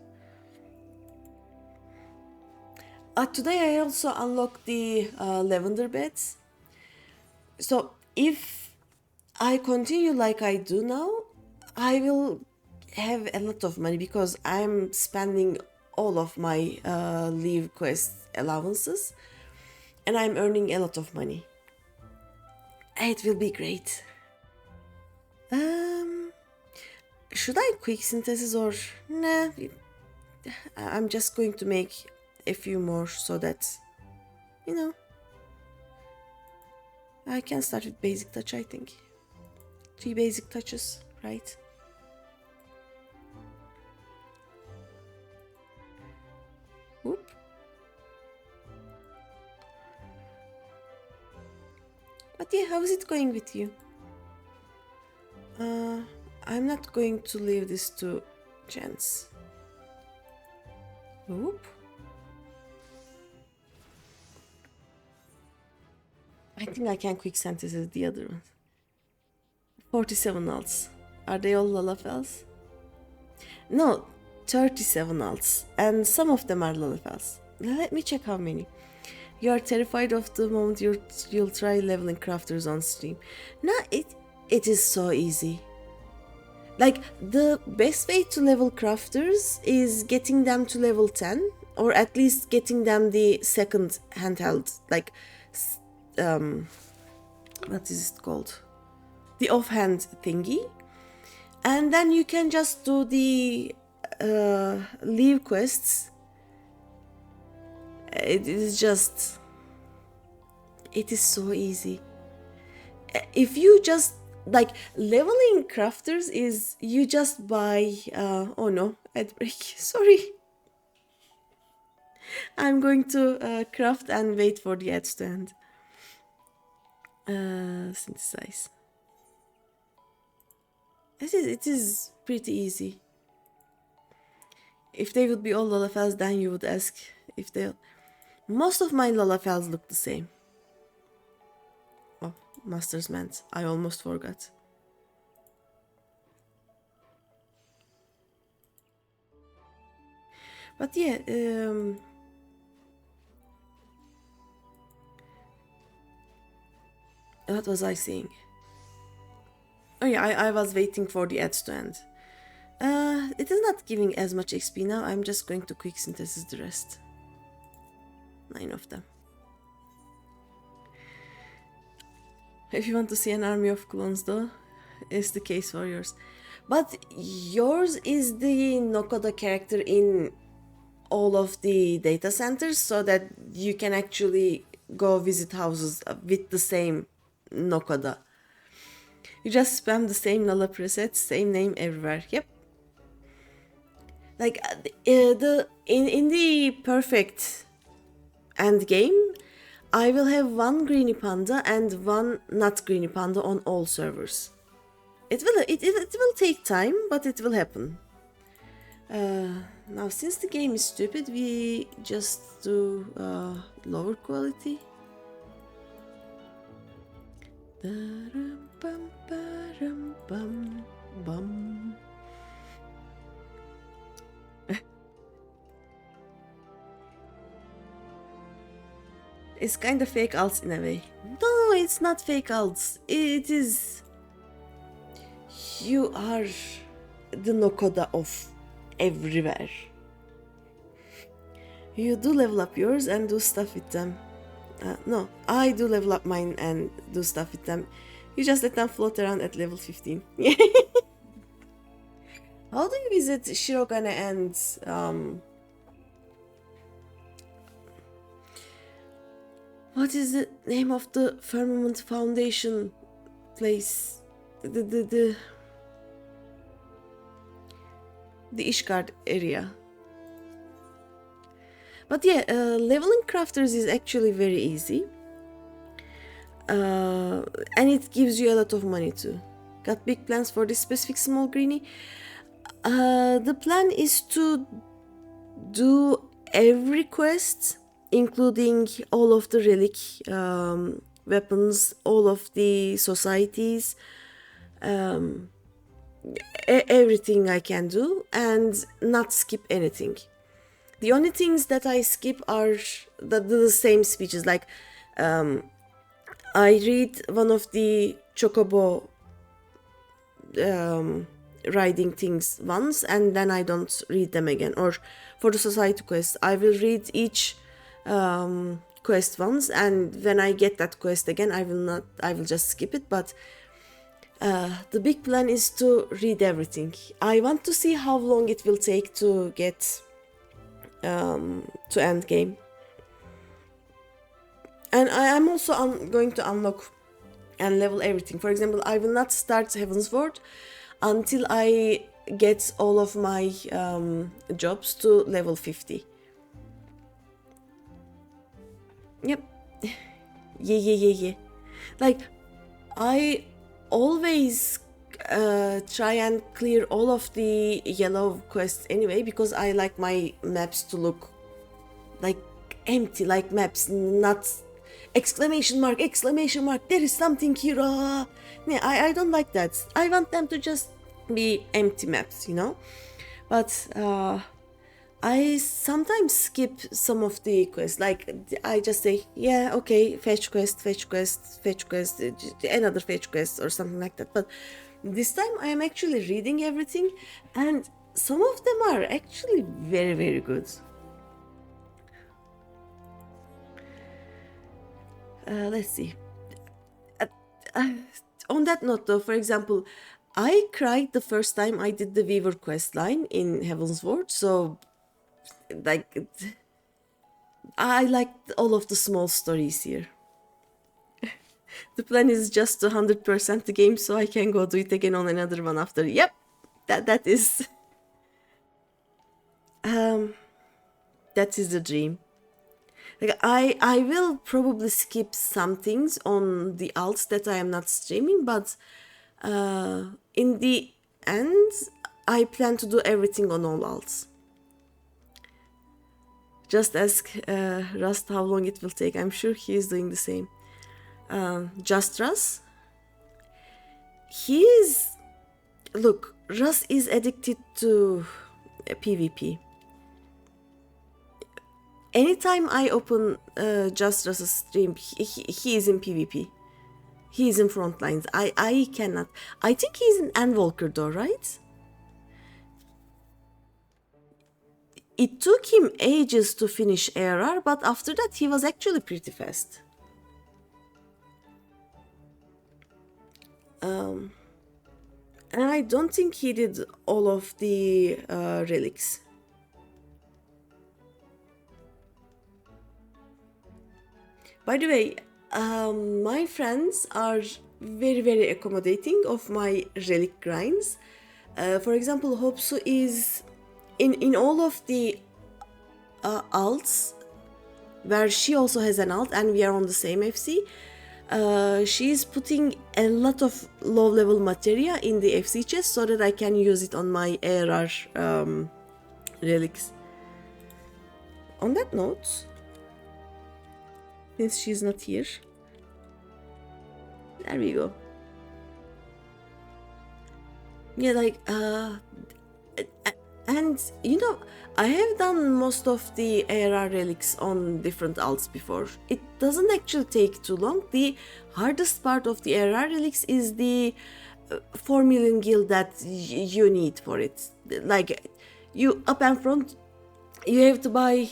Today I also unlocked the lavender beds. So if I continue like I do now, I will have a lot of money because I'm spending all of my leave quest allowances and I'm earning a lot of money. It will be great. Should I quick synthesis or nah? I'm just going to make a few more so that, you know, I can start with basic touch, I think. 3 basic touches, right? Whoop. But yeah, how is it going with you? I'm not going to leave this to chance. Whoop. I think I can quick synthesis the other one. 47 alts. Are they all Lalafels? No, 37 alts. And some of them are Lalafels. Let me check how many. You are terrified of the moment you'll try leveling crafters on stream. No, it is so easy. Like, the best way to level crafters is getting them to level 10, or at least getting them the second handheld, like, what is it called? The offhand thingy. And then you can just do the leave quests. It is so easy. If you just, like, leveling crafters is you just buy, oh no, ad break, sorry. I'm going to craft and wait for the ads to end. Synthesize. It is pretty easy. If they would be all Lalafels, then you would ask if they... Most of my Lalafels look the same. Oh, Master's Mend. I almost forgot. But yeah, what was I saying? Oh yeah, I was waiting for the ads to end. It is not giving as much XP now. I'm just going to quick synthesis the rest. 9 of them. If you want to see an army of clones though, it's the case for yours. But yours is the Nokoda character in all of the data centers so that you can actually go visit houses with the same Nokoda. You just spam the same Nala preset, same name everywhere. Yep. Like in the perfect end game, I will have 1 GreenyThePanda and 1 not GreenyThePanda on all servers. It will take time, but it will happen. Now, since the game is stupid, we just do lower quality. It's kind of fake alts in a way. No, it's not fake alts. It is... You are the Nokoda of everywhere. You do level up yours and do stuff with them. No, I do level up mine and do stuff with them. You just let them float around at level 15. How do you visit Shirogane and what is the name of the Firmament Foundation place? The Ishgard area. But yeah, leveling crafters is actually very easy. And it gives you a lot of money too. Got big plans for this specific small greenie? The plan is to do every quest, including all of the relic weapons, all of the societies, everything I can do, and not skip anything. The only things that I skip are the same speeches. Like, I read one of the chocobo riding things once, and then I don't read them again. Or for the society quest, I will read each quest once, and when I get that quest again, I will just skip it. But the big plan is to read everything. I want to see how long it will take to get to end game. And I'm also going to unlock and level everything. For example, I will not start Heaven's Ward until I get all of my jobs to level 50. Yep. Yeah. Like, I always try and clear all of the yellow quests anyway, because I like my maps to look like empty, like maps, not exclamation mark, there is something here. Yeah, I don't like that. I want them to just be empty maps, you know? But I sometimes skip some of the quests. Like, I just say, yeah, okay, fetch quest, another fetch quest, or something like that. But this time I am actually reading everything, and some of them are actually very, very good. Let's see. On that note, though, for example, I cried the first time I did the Weaver quest line in Heaven's Ward, so like, I liked all of the small stories here. The plan is just to 100% the game so I can go do it again on another one after. Yep, that is that is the dream. Like, I will probably skip some things on the alts that I am not streaming, but in the end, I plan to do everything on all alts. Just ask Rust how long it will take. I'm sure he is doing the same. Just Russ. Look, Russ is addicted to PvP. Anytime I open Just Russ's stream, he is in PvP. He is in front lines. I cannot. I think he's an Endwalker though, right? It took him ages to finish ARR, but after that he was actually pretty fast. And I don't think he did all of the relics. By the way, my friends are very, very accommodating of my relic grinds. For example, Hopsu is in all of the alts, where she also has an alt and we are on the same FC. She's putting a lot of low level materia in the FC chest so that I can use it on my ARR relics. On that note, since she's not here, there we go. Yeah, like, and you know, I have done most of the ARR relics on different alts before. It doesn't actually take too long. The hardest part of the ARR relics is the 4 million gil that you need for it. Like, you up and front, you have to buy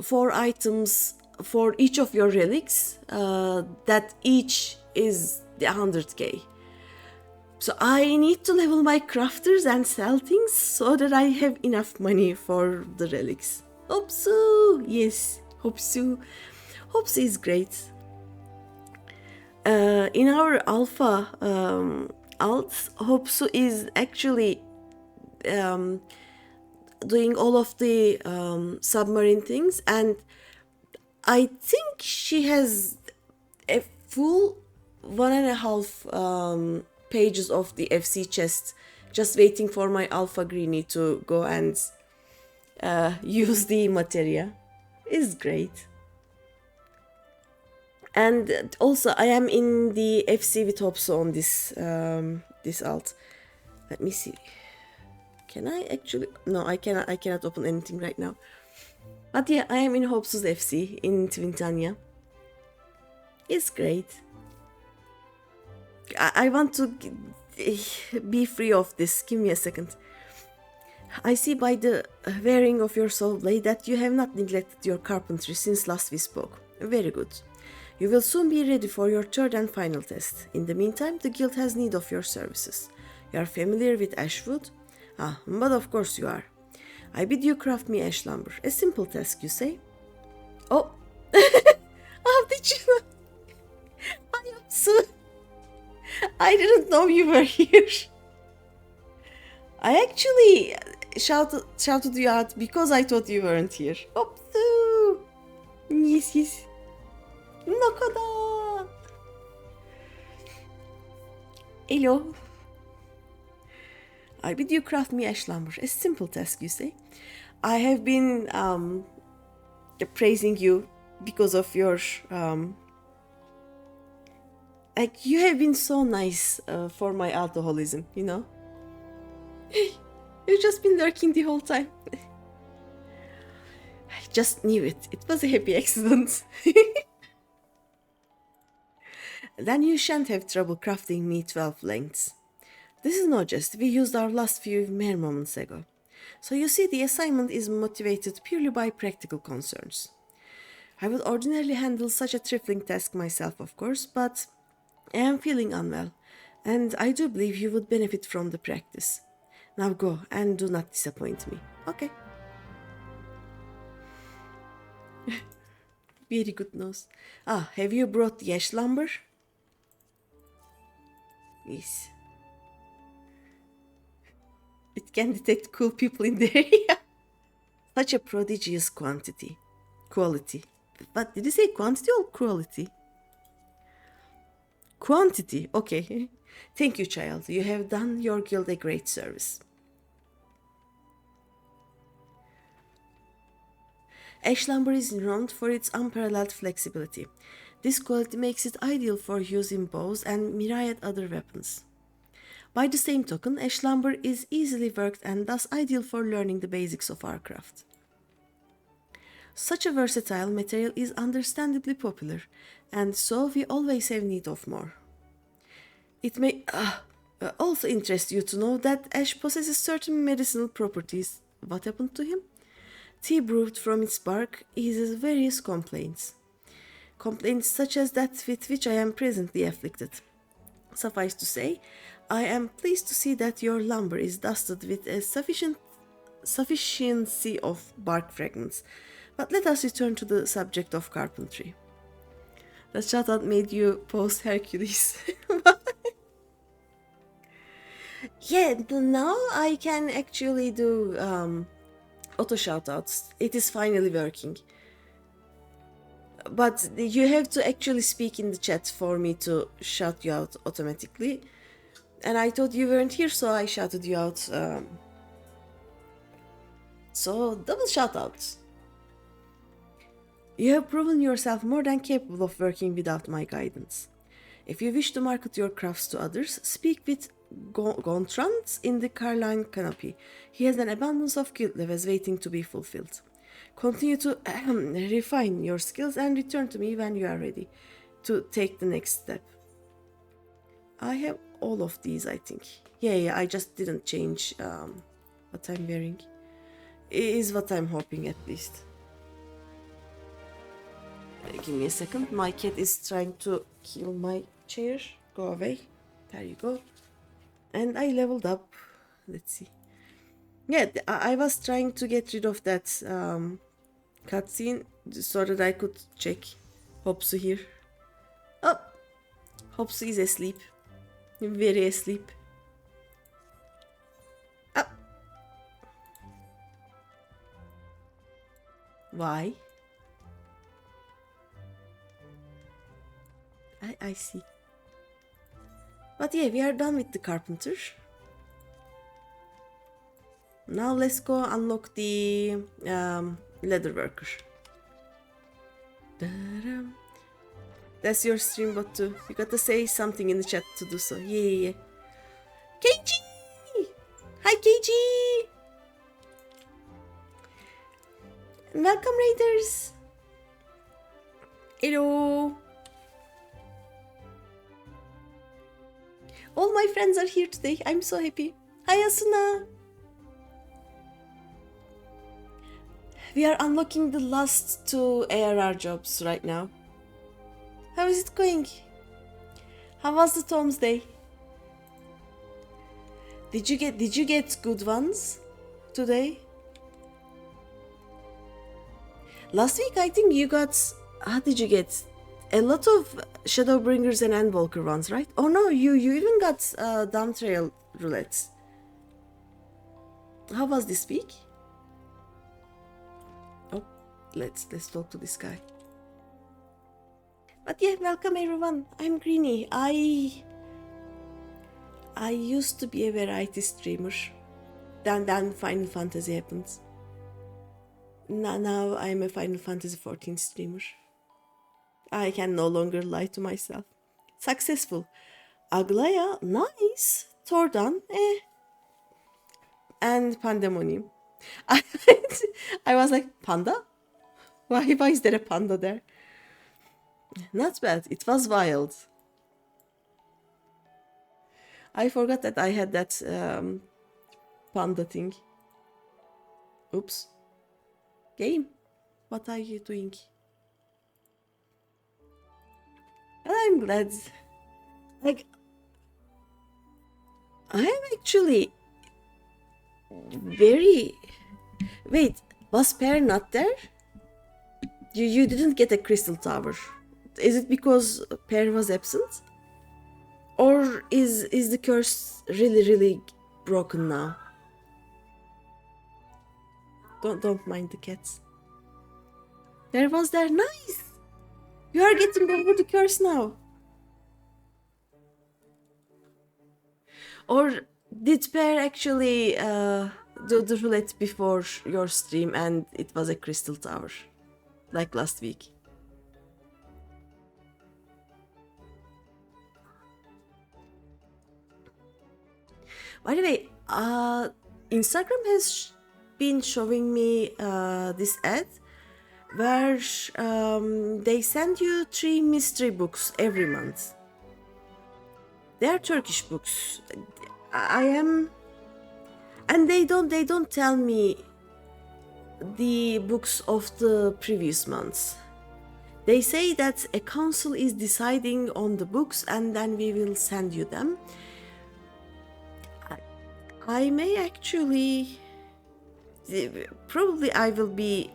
4 items for each of your relics, that each is the 100k. So I need to level my crafters and sell things so that I have enough money for the relics. Hopsu! Yes, Hopsu. Hopsu is great. In our alpha alts, Hopsu is actually doing all of the submarine things, and I think she has a full 1.5 pages of the FC chest Just waiting for my alpha greenie to go and use the materia is great. And also I am in the FC with Hopso on this alt. Let me see. Can I actually? No, I cannot open anything right now. But yeah, I am in Hopso's FC in Twintania. It's great. I want to be free of this. Give me a second. I see by the wearing of your soul blade that you have not neglected your carpentry since last we spoke. Very good. You will soon be ready for your third and final test. In the meantime, the guild has need of your services. You are familiar with ashwood? Ah, but of course you are. I bid you craft me ash lumber. A simple task, you say? Oh! How did you know? I am so... I didn't know you were here. I actually shouted you out because I thought you weren't here. Opsu! Yes. Nokoda! Hello. I bid you craft me ash lumber. A simple task, you say? I have been praising you because of your like you have been so nice for my alcoholism, you know? You've just been lurking the whole time. I just knew it. It was a happy accident. Then you shan't have trouble crafting me 12 lengths. This is no jest. We used our last few mere moments ago. So you see, the assignment is motivated purely by practical concerns. I would ordinarily handle such a trifling task myself, of course, but I am feeling unwell, and I do believe you would benefit from the practice. Now go, and do not disappoint me. Okay. Very good news. Ah, have you brought the ash lumber? Yes. It can detect cool people in the area. Such a prodigious quality. But did you say quantity or quality? Quantity, okay. Thank you, child. You have done your guild a great service. Ash lumber is renowned for its unparalleled flexibility. This quality makes it ideal for use in bows and myriad other weapons. By the same token, ash lumber is easily worked and thus ideal for learning the basics of our craft. Such a versatile material is understandably popular, and so we always have need of more. It may also interest you to know that ash possesses certain medicinal properties. What happened to him? Tea brewed from its bark eases various complaints. Complaints such as that with which I am presently afflicted. Suffice to say, I am pleased to see that your lumber is dusted with a sufficiency of bark fragments. But let us return to the subject of carpentry. The shoutout made you post Hercules. Yeah, now I can actually do auto shoutouts. It is finally working. But you have to actually speak in the chat for me to shout you out automatically. And I thought you weren't here, so I shouted you out. So, double shoutouts. You have proven yourself more than capable of working without my guidance. If you wish to market your crafts to others, speak with Gontrant in the Carline Canopy. He has an abundance of guild levels waiting to be fulfilled. Continue to refine your skills and return to me when you are ready to take the next step. I have all of these, I think. Yeah, I just didn't change what I'm wearing. It is what I'm hoping, at least. Give me a second. My cat is trying to kill my chair. Go away. There you go. And I leveled up. Let's see. Yeah, I was trying to get rid of that cutscene so that I could check Hopsu here. Oh! Hopsu is asleep. Very asleep. Oh! Why? I see. But yeah, we are done with the carpenter. Now let's go unlock the leather worker. That's your stream bot too. You gotta say something in the chat to do so. Yeah. KG! Hi KG! Welcome Raiders! Hello! All my friends are here today. I'm so happy. Hi Asuna! We are unlocking the last 2 ARR jobs right now. How is it going? How was the Tom's Day? Did you get good ones today? Last week I think you got, how did you get? A lot of Shadowbringers and Endwalker ones, right? Oh no, you even got Dumb Trail roulettes. How was this week? Oh, let's talk to this guy. But yeah, welcome everyone. I'm Greeny. I used to be a variety streamer. Then Final Fantasy happened. Now I'm a Final Fantasy 14 streamer. I can no longer lie to myself. Successful. Aglaya, nice. Tordan, and Pandemonium. I was like, panda? Why is there a panda there? Not bad. It was wild. I forgot that I had that panda thing. Oops. Game, what are you doing? And I'm glad. Like, I am actually very... Wait, was Pear not there? You didn't get a crystal tower. Is it because Pear was absent? Or is the curse really broken now? Don't mind the cats. There was there. Nice! You are getting over the curse now. Or did Pear actually do the roulette before your stream and it was a crystal tower? Like last week. By the way, Instagram has been showing me this ad where they send you 3 mystery books every month. They are Turkish books. And they don't tell me the books of the previous months. They say that a council is deciding on the books and then we will send you them. I may actually, probably I will be,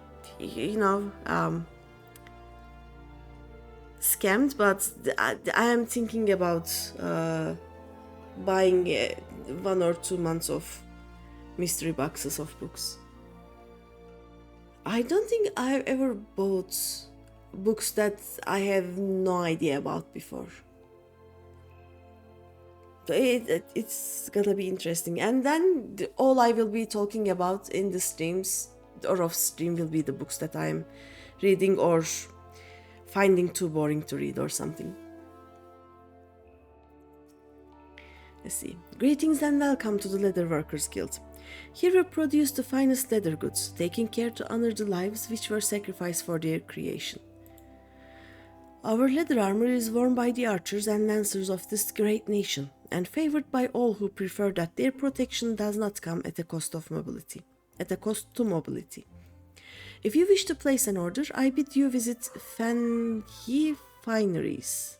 scammed, but I am thinking about buying 1 or 2 months of mystery boxes of books. I don't think I've ever bought books that I have no idea about before. It's gonna be interesting, and then all I will be talking about in the streams or off stream will be the books that I'm reading or finding too boring to read or something. Let's see. Greetings and welcome to the Leather Workers Guild. Here we produce the finest leather goods, taking care to honor the lives which were sacrificed for their creation. Our leather armor is worn by the archers and lancers of this great nation, and favored by all who prefer that their protection does not come at a cost to mobility. If you wish to place an order, I bid you visit Fanyi Fineries.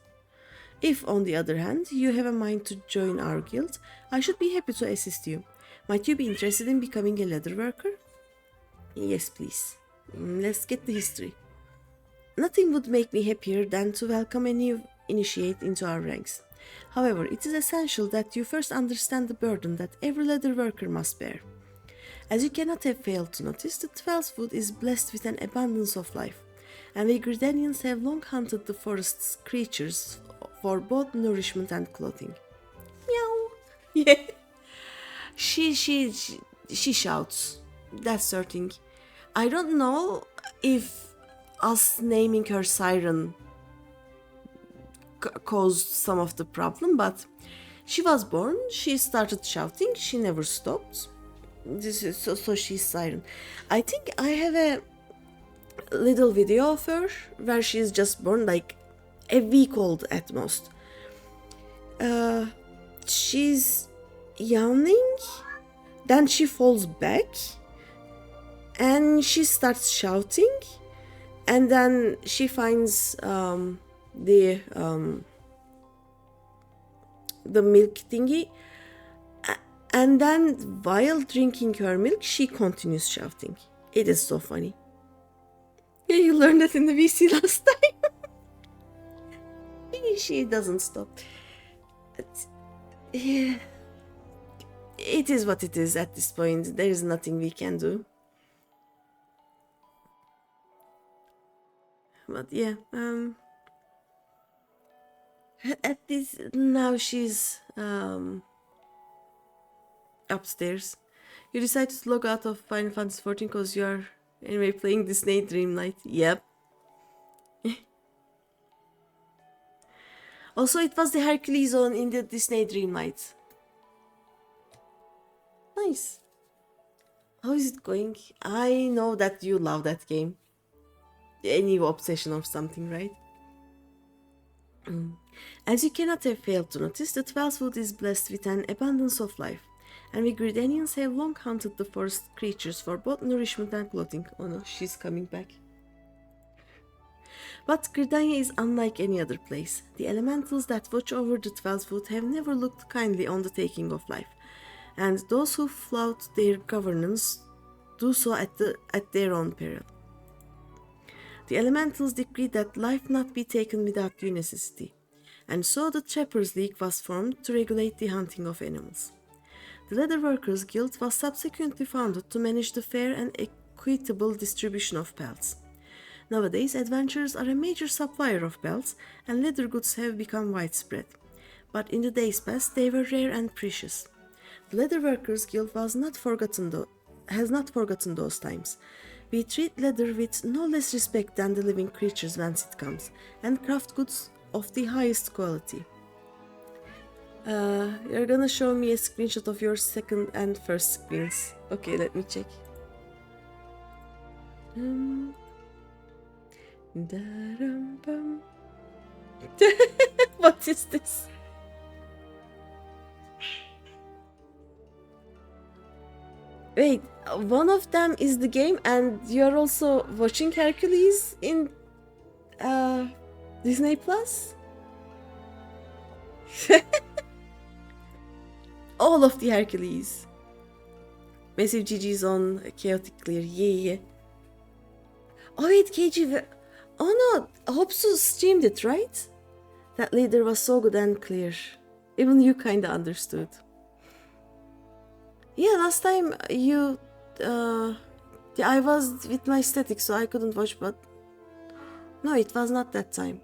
If, on the other hand, you have a mind to join our guild, I should be happy to assist you. Might you be interested in becoming a leather worker? Yes, please. Let's get the history. Nothing would make me happier than to welcome a new initiate into our ranks. However, it is essential that you first understand the burden that every leather worker must bear. As you cannot have failed to notice, the 12th wood is blessed with an abundance of life, and we Gridanians have long hunted the forest's creatures for both nourishment and clothing. Meow. Yeah. She she shouts. That's her thing. I don't know if us naming her Siren caused some of the problem, but she was born, she started shouting, she never stopped. This is so she's Siren. I think I have a little video of her where she's just born, like a week old at most. She's yawning, then she falls back and she starts shouting, and then she finds the milk thingy, and then while drinking her milk she continues shouting. It is so funny. Yeah, you learned that in the VC last time. She doesn't stop. Yeah, it is what it is at this point. There is nothing we can do. But yeah, at this now she's upstairs. You decided to log out of Final Fantasy XIV because you are anyway playing Disney Dreamlight. Yep. Also, it was the Hercules zone in the Disney Dreamlight. Nice. How is it going? I know that you love that game. A new obsession or something, right? As you cannot have failed to notice, the 12th wood is blessed with an abundance of life, and we Gridanians have long hunted the forest creatures for both nourishment and clothing. Oh no, she's coming back. But Gridania is unlike any other place. The elementals that watch over the 12th wood have never looked kindly on the taking of life, and those who flout their governance do so at their own peril. The elementals decreed that life not be taken without due necessity, and so the Trappers League was formed to regulate the hunting of animals. The Leather Workers Guild was subsequently founded to manage the fair and equitable distribution of pelts. Nowadays, adventurers are a major supplier of pelts, and leather goods have become widespread. But in the days past, they were rare and precious. The Leather Workers Guild has not forgotten those times. We treat leather with no less respect than the living creatures whence it comes, and craft goods of the highest quality. You're gonna show me a screenshot of your second and first screens. Okay, let me check. What is this? Wait, one of them is the game and you're also watching Hercules in Disney Plus? All of the Hercules. Massive GG's on Chaotic Clear, yeah. Oh wait, KG, oh no, Hopsu streamed it, right? That leader was so good and clear. Even you kinda understood. Yeah, last time you... I was with my static, so I couldn't watch, but... No, it was not that time.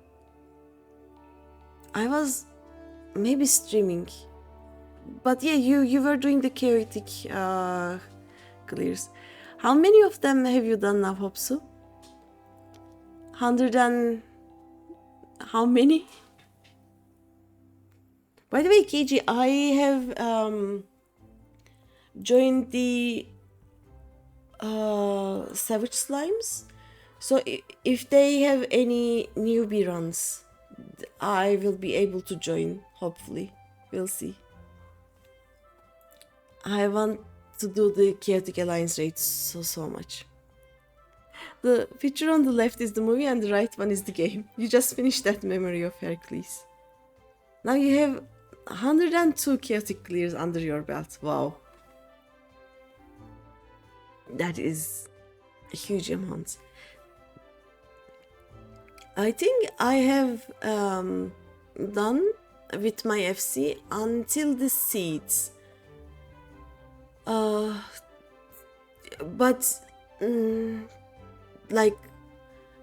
I was maybe streaming. But yeah, you were doing the chaotic clears. How many of them have you done now, Hopsu? 100 and... how many? By the way, KG, I have joined the Savage Slimes. So if they have any newbie runs, I will be able to join, hopefully. We'll see. I want to do the Chaotic Alliance raid so much. The picture on the left is the movie and the right one is the game. You just finished that memory of Hercules. Now you have 102 chaotic clears under your belt. Wow. That is a huge amount. I think I have done with my FC until the seeds. But like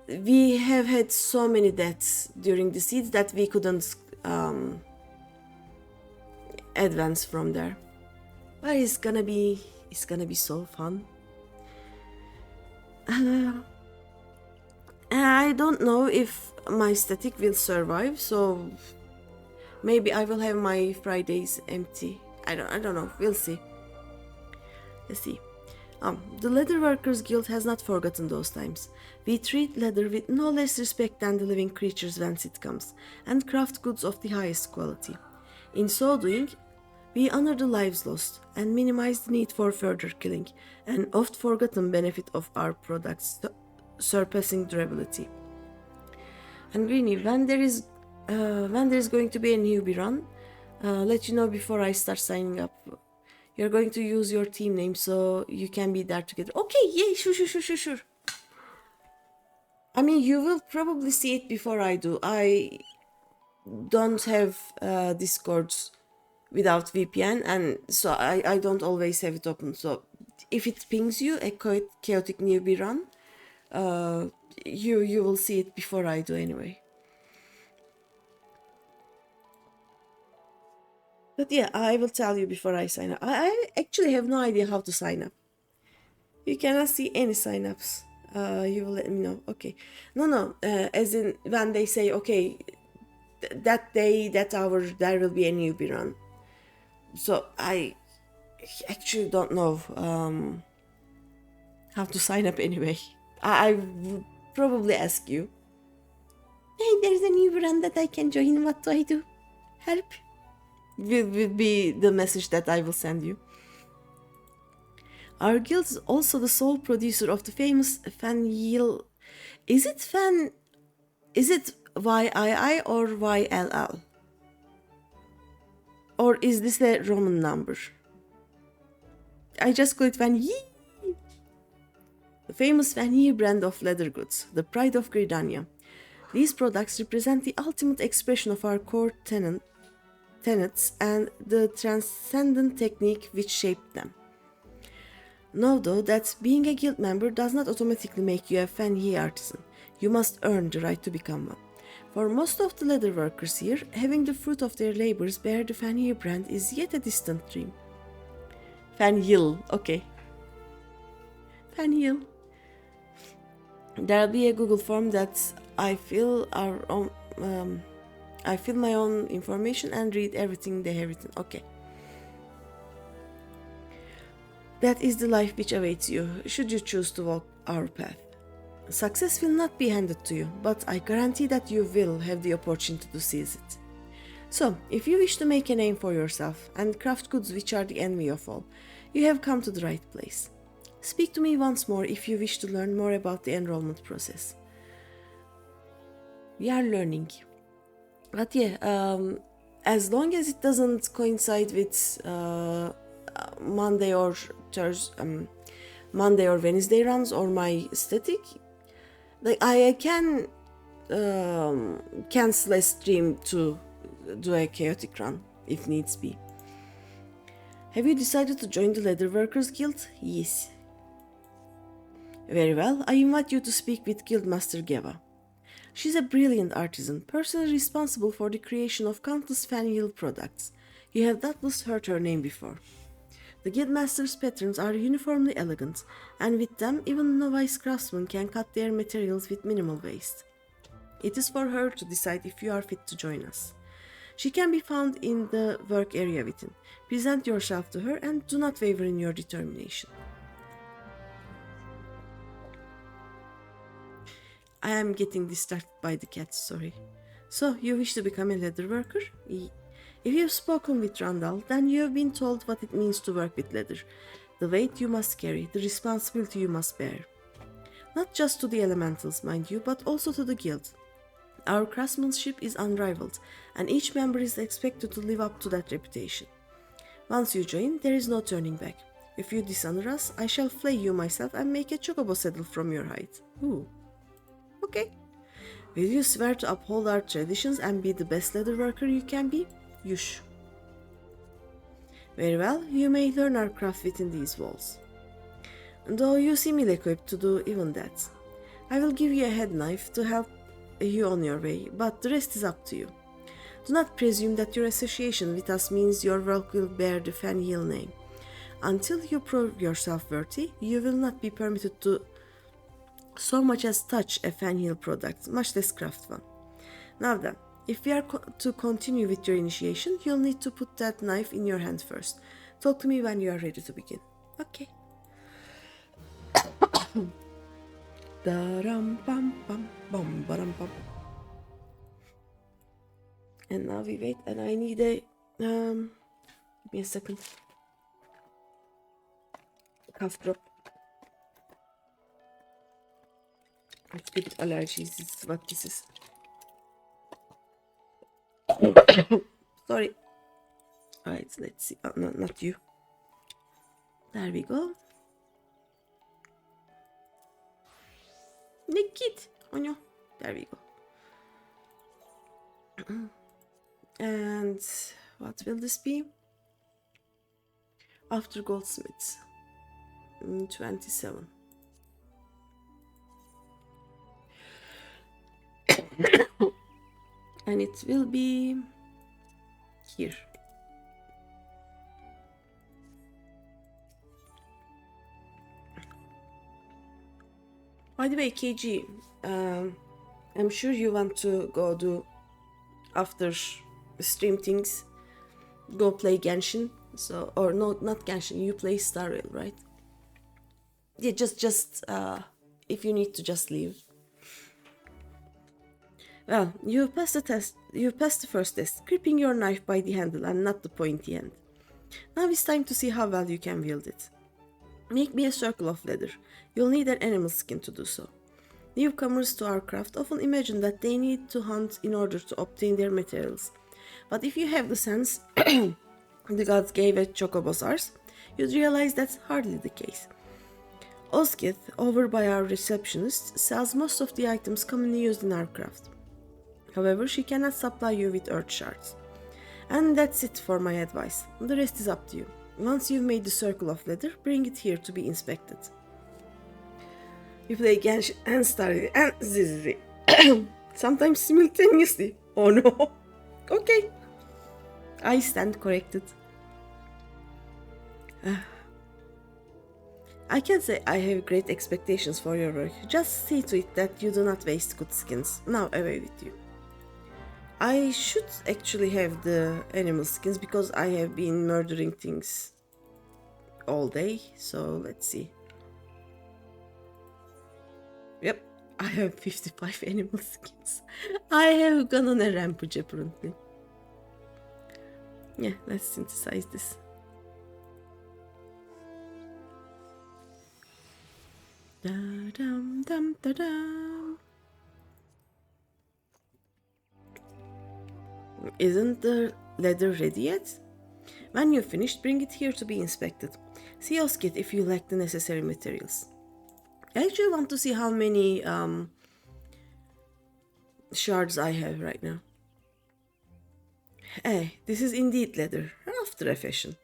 we have had so many deaths during the seeds that we couldn't advance from there. But it's gonna be It's gonna be so fun. I don't know if my static will survive, so maybe I will have my Fridays empty. I don't know. We'll see. Let's see. The Leather Workers Guild has not forgotten those times. We treat leather with no less respect than the living creatures whence it comes, and craft goods of the highest quality. In so doing, we honor the lives lost and minimize the need for further killing, an oft forgotten benefit of our products surpassing durability. And Greeny, when there is going to be a newbie run, let you know before I start signing up. You're going to use your team name so you can be there together. Okay, yay, sure. I mean, you will probably see it before I do. I don't have Discords without VPN, and so I don't always have it open. So if it pings you a chaotic newbie run, you will see it before I do anyway. But yeah, I will tell you before I sign up. I actually have no idea how to sign up. You cannot see any sign-ups. You will let me know. Okay. No. As in when they say, okay, that day, that hour, there will be a newbie run. So I actually don't know how to sign up anyway. I would probably ask you. Hey, there's a newbie run that I can join. What do I do? Help. Will be the message that I will send you. Our guild is also the sole producer of the famous Fanyl. Is it YII or YLL? Or is this a Roman number? I just call it Fanyl. The famous Fanyl brand of leather goods, the pride of Gridania. These products represent the ultimate expression of our core tenets and the transcendent technique which shaped them. Know though that being a guild member does not automatically make you a Fanyl artisan. You must earn the right to become one. For most of the leather workers here, having the fruit of their labors bear the Fanyl brand is yet a distant dream. Fanyl, okay. Fanyl. There'll be a Google form that I fill my own information and read everything they have written. Okay. That is the life which awaits you, should you choose to walk our path. Success will not be handed to you, but I guarantee that you will have the opportunity to seize it. So, if you wish to make a name for yourself and craft goods which are the envy of all, you have come to the right place. Speak to me once more if you wish to learn more about the enrollment process. We are learning. But yeah, as long as it doesn't coincide with Monday or Wednesday runs or my static, like I can cancel a stream to do a chaotic run if needs be. Have you decided to join the Leather Workers Guild? Yes. Very well, I invite you to speak with Guildmaster Geva. She's a brilliant artisan, personally responsible for the creation of countless Fanyl products. You have doubtless heard her name before. The Guildmaster's patterns are uniformly elegant, and with them even novice craftsmen can cut their materials with minimal waste. It is for her to decide if you are fit to join us. She can be found in the work area within. Present yourself to her and do not waver in your determination. I am getting distracted by the cats, sorry. So, you wish to become a leather worker? If you've spoken with Randall, then you have been told what it means to work with leather, the weight you must carry, the responsibility you must bear. Not just to the elementals, mind you, but also to the guild. Our craftsmanship is unrivaled, and each member is expected to live up to that reputation. Once you join, there is no turning back. If you dishonor us, I shall flay you myself and make a chocobo saddle from your hide. Ooh. Okay. Will you swear to uphold our traditions and be the best leather worker you can be? Yush. Very well, you may learn our craft within these walls. Though you seem ill-equipped to do even that. I will give you a head knife to help you on your way, but the rest is up to you. Do not presume that your association with us means your work will bear the Fanyl name. Until you prove yourself worthy, you will not be permitted to so much as touch a fan heal product, much less craft one. Now then, if we are to continue with your initiation, you'll need to put that knife in your hand first. Talk to me when you are ready to begin. Okay. And now we wait, and I need a give me a second. Cough drop. It's good allergies, this is what this is. Sorry. Alright, let's see. Oh, no, not you. There we go. Nikit. Oh no. There we go. And what will this be? After goldsmiths. 27. And it will be here. By the way, KG, I'm sure you want to go do after stream things, go play Genshin. So, or no, not Genshin, you play Star Rail, right? Yeah, just if you need to just leave. Well, you passed the test. You passed the first test, gripping your knife by the handle and not the pointy end. Now it's time to see how well you can wield it. Make me a circle of leather. You'll need an animal skin to do so. Newcomers to our craft often imagine that they need to hunt in order to obtain their materials. But if you have the sense the gods gave at Chocobos ours, you'd realize that's hardly the case. Oskith, over by our receptionist, sells most of the items commonly used in our craft. However, she cannot supply you with earth shards. And that's it for my advice. The rest is up to you. Once you've made the circle of leather, bring it here to be inspected. You play Genshin and Starry and Zizri. Sometimes simultaneously. Oh no. Okay. I stand corrected. I can say I have great expectations for your work. Just see to it that you do not waste good skins. Now away with you. I should actually have the animal skins because I have been murdering things all day. So let's see. Yep, I have 55 animal skins. I have gone on a rampage apparently. Yeah, let's synthesize this. Da-dum-dum-da-dum. Isn't the leather ready yet? When you've finished, bring it here to be inspected. See Oskit if you lack the necessary materials. I actually want to see how many shards I have right now. Hey, this is indeed leather, after a fashion.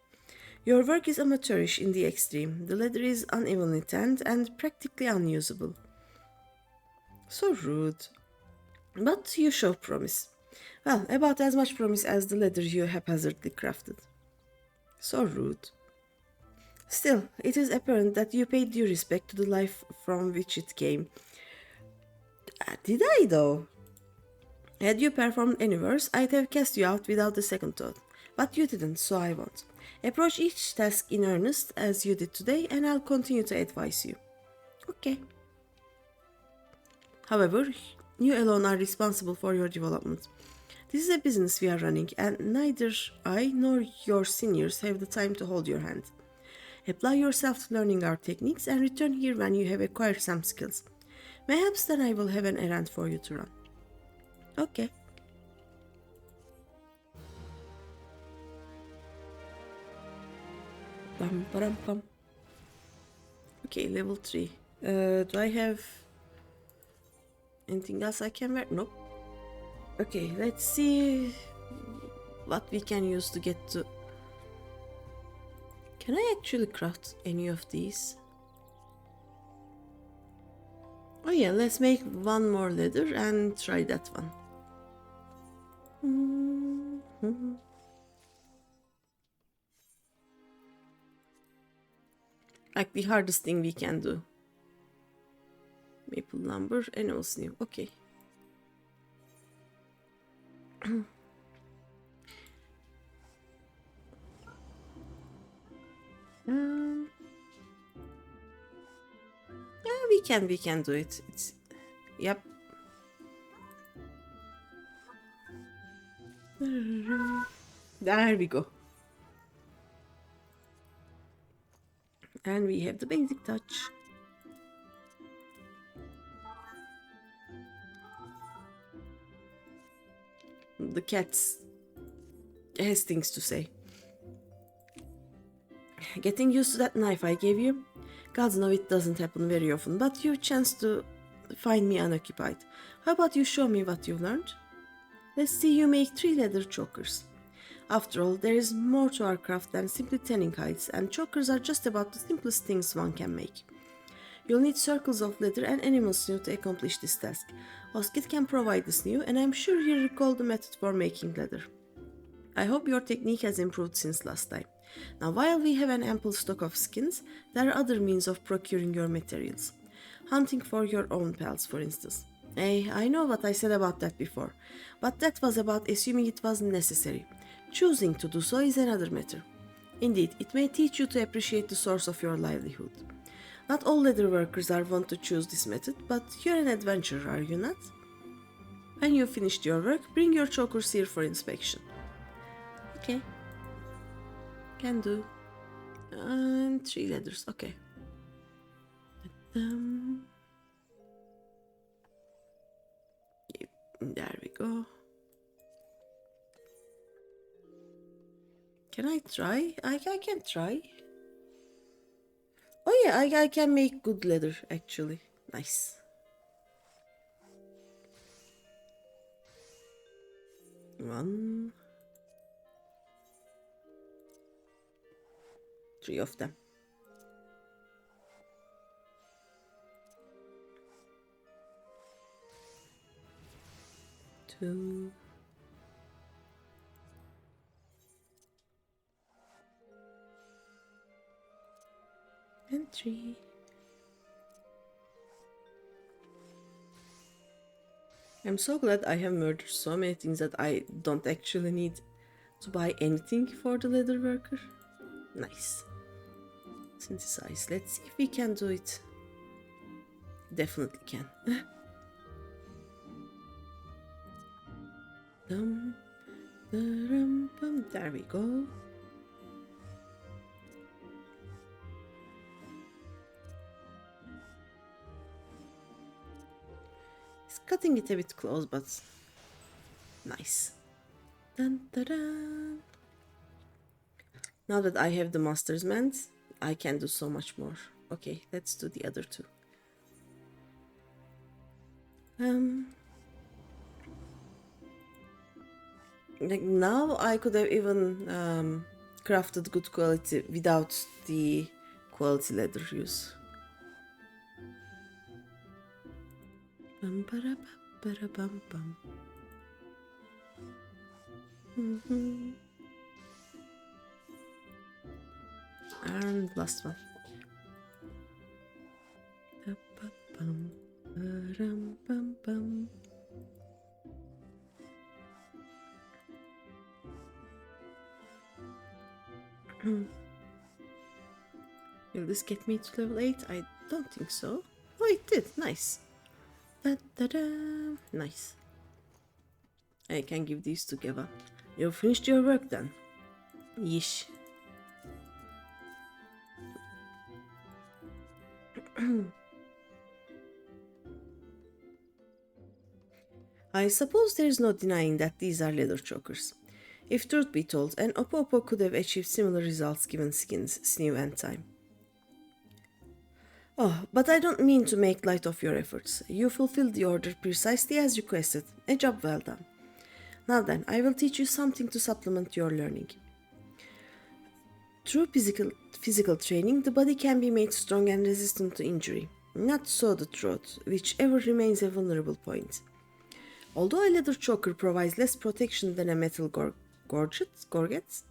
Your work is amateurish in the extreme. The leather is unevenly tanned and practically unusable. So rude. But you show promise. Well, about as much promise as the leather you haphazardly crafted. So rude. Still, it is apparent that you paid due respect to the life from which it came. Did I, though? Had you performed any worse, I'd have cast you out without a second thought. But you didn't, so I won't. Approach each task in earnest, as you did today, and I'll continue to advise you. Okay. However, you alone are responsible for your development. This is a business we are running, and neither I nor your seniors have the time to hold your hand. Apply yourself to learning our techniques and return here when you have acquired some skills. Perhaps then I will have an errand for you to run. Okay. Bum, ba-dum, bum. Okay, level 3. Do I have anything else I can wear? Nope. Okay, let's see what we can use to get to... Can I actually craft any of these? Oh yeah, let's make one more leather and try that one. Like the hardest thing we can do. Maple lumber, animals new. Okay. Yeah, we can do it. It's yep. There we go. And we have the basic touch. The cat has things to say. Getting used to that knife I gave you? Gods know it doesn't happen very often, but you chanced to find me unoccupied. How about you show me what you've learned? Let's see you make 3 leather chokers. After all, there is more to our craft than simply tanning hides, and chokers are just about the simplest things one can make. You'll need circles of leather and animal sinew to accomplish this task. Oskit can provide the sinew, and I'm sure he'll recall the method for making leather. I hope your technique has improved since last time. Now, while we have an ample stock of skins, there are other means of procuring your materials. Hunting for your own pals, for instance. I know what I said about that before, but that was about assuming it was necessary. Choosing to do so is another matter. Indeed, it may teach you to appreciate the source of your livelihood. Not all leather workers are wont to choose this method, but you're an adventurer, are you not? When you've finished your work, bring your chokers here for inspection. Okay. Can do. And 3 leathers, okay. There we go. Can I try? I can try. Oh yeah, I can make good leather actually. Nice. One. 3 of them. Two. And 3. I'm so glad I have murdered so many things that I don't actually need to buy anything for the leather worker. Nice. Synthesize. Let's see if we can do it. Definitely can. There we go. It's cutting it a bit close, but nice. Dun, dun, dun. Now that I have the master's mend, I can do so much more. Okay, let's do the other 2. Like now I could have even crafted good quality without the quality leather use. Bum, ba, ba, bum, bum. And last one. Will this get me to level 8? I don't think so. Oh, it did. Nice. Da, da, da. Nice. I can give these to Geva. You've finished your work then. Yeesh. I suppose there is no denying that these are leather chokers. If truth be told, an Opopo could have achieved similar results given skins, sinew and time. Oh, but I don't mean to make light of your efforts. You fulfilled the order precisely as requested. A job well done. Now then, I will teach you something to supplement your learning. Through physical training, the body can be made strong and resistant to injury. Not so the throat, which ever remains a vulnerable point. Although a leather choker provides less protection than a metal gorget,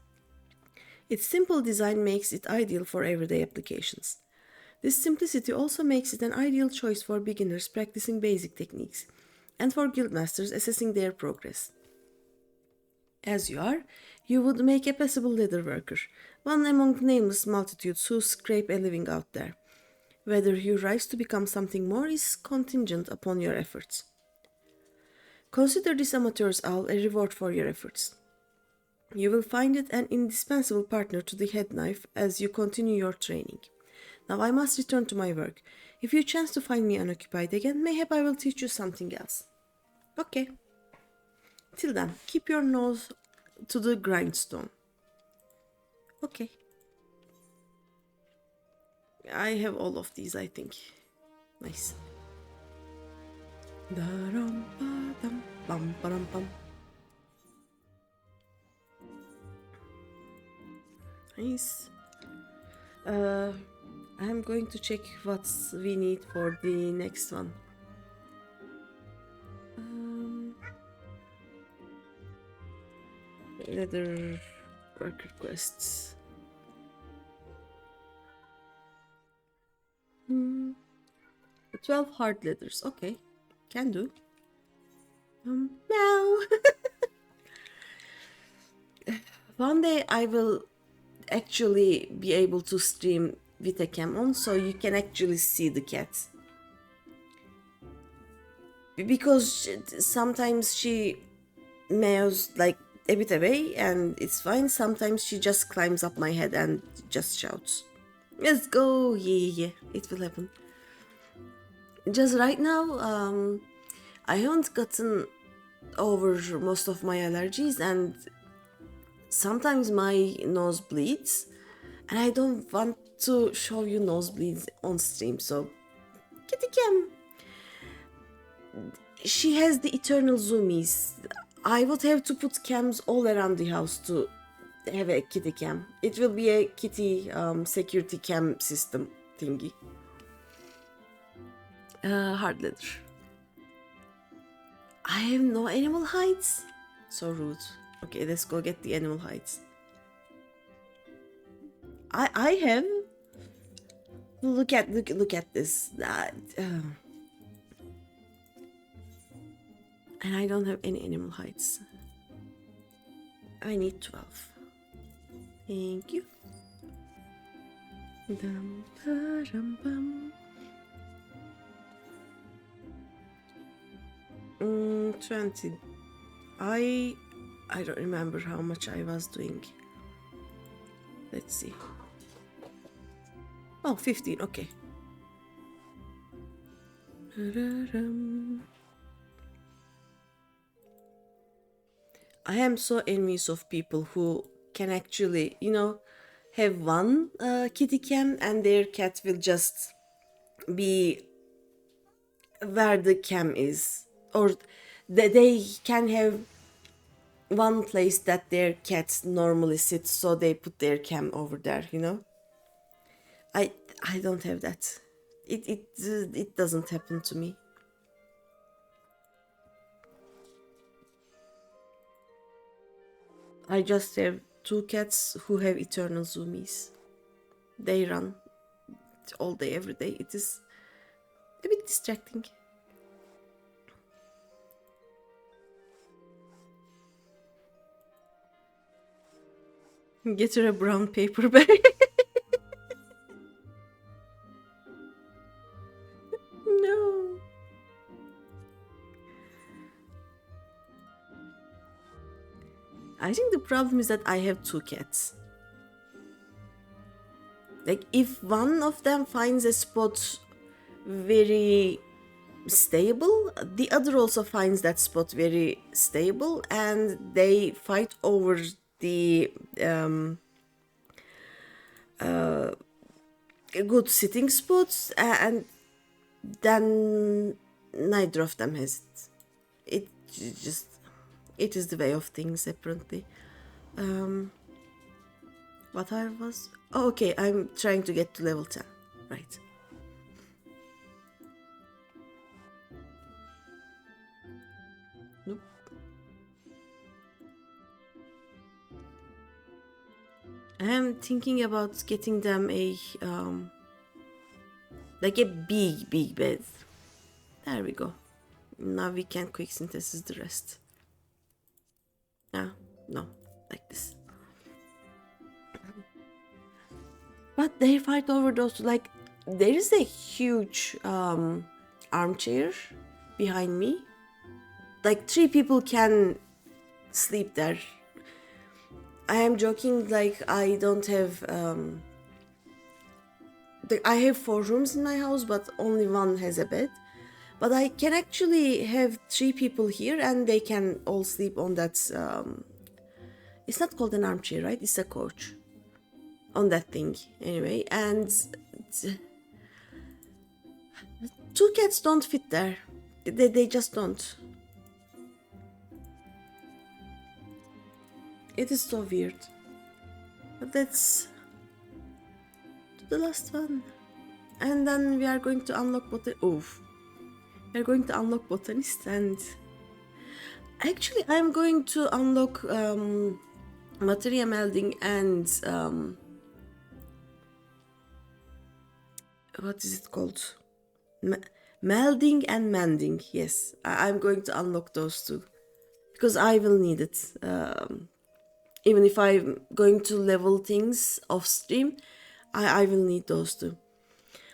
its simple design makes it ideal for everyday applications. This simplicity also makes it an ideal choice for beginners practicing basic techniques and for guildmasters assessing their progress. As you are, you would make a passable leather worker, one among nameless multitudes who scrape a living out there. Whether you rise to become something more is contingent upon your efforts. Consider this amateur's owl a reward for your efforts. You will find it an indispensable partner to the head knife as you continue your training. Now I must return to my work. If you chance to find me unoccupied again, mayhap I will teach you something else. Okay. Till then, keep your nose to the grindstone. Okay. I have all of these, I think. Nice. Nice. I'm going to check what we need for the next one. Leather worker quests. 12 hard leathers. Okay, can do. Meow. One day I will actually be able to stream with a cam on, so you can actually see the cat. Because sometimes she meows like a bit away and it's fine. Sometimes she just climbs up my head and just shouts, "Let's go!" Yeah, it will happen. Just right now, I haven't gotten over most of my allergies and sometimes my nose bleeds and I don't want to show you nosebleeds on stream, so kitty cam. She has the eternal zoomies. I would have to put cams all around the house to have a kitty cam. It will be a kitty security cam system thingy. Hard leather. I have no animal hides. So rude. Okay, let's go get the animal hides. I have. Look at this. And I don't have any animal hides. I need 12. Thank you. 20. I don't remember how much I was doing. Let's see. Oh, 15, okay. I am so envious of people who can actually, have one kitty cam and their cat will just be where the cam is. Or they can have one place that their cats normally sit, so they put their cam over there, I don't have that. It doesn't happen to me. I just have 2 cats who have eternal zoomies. They run all day, every day. It is a bit distracting. Get her a brown paper bag. No. I think the problem is that I have 2 cats. Like, if one of them finds a spot very stable, the other also finds that spot very stable, and they fight over the good sitting spots, and then neither of them has it. It is the way of things, apparently. What I was... Oh, okay, I'm trying to get to level 10. Right. Nope. I am thinking about getting them a Like a big bed. There we go. Now we can quick synthesis the rest. Ah, no, like this. But they fight over those, like, there is a huge armchair behind me. Like 3 people can sleep there. I am joking, like I don't have I have 4 rooms in my house, but only one has a bed. But I can actually have 3 people here and they can all sleep on that it's not called an armchair, right? It's a couch. On that thing, anyway. And 2 cats don't fit there. They just don't. It is so weird. But let's do the last one. And then we are going to unlock we are going to unlock botanist, and actually I'm going to unlock materia melding and what is it called? Melding and mending. Yes, I'm going to unlock those 2 because I will need it. Even if I'm going to level things off stream, I will need those 2.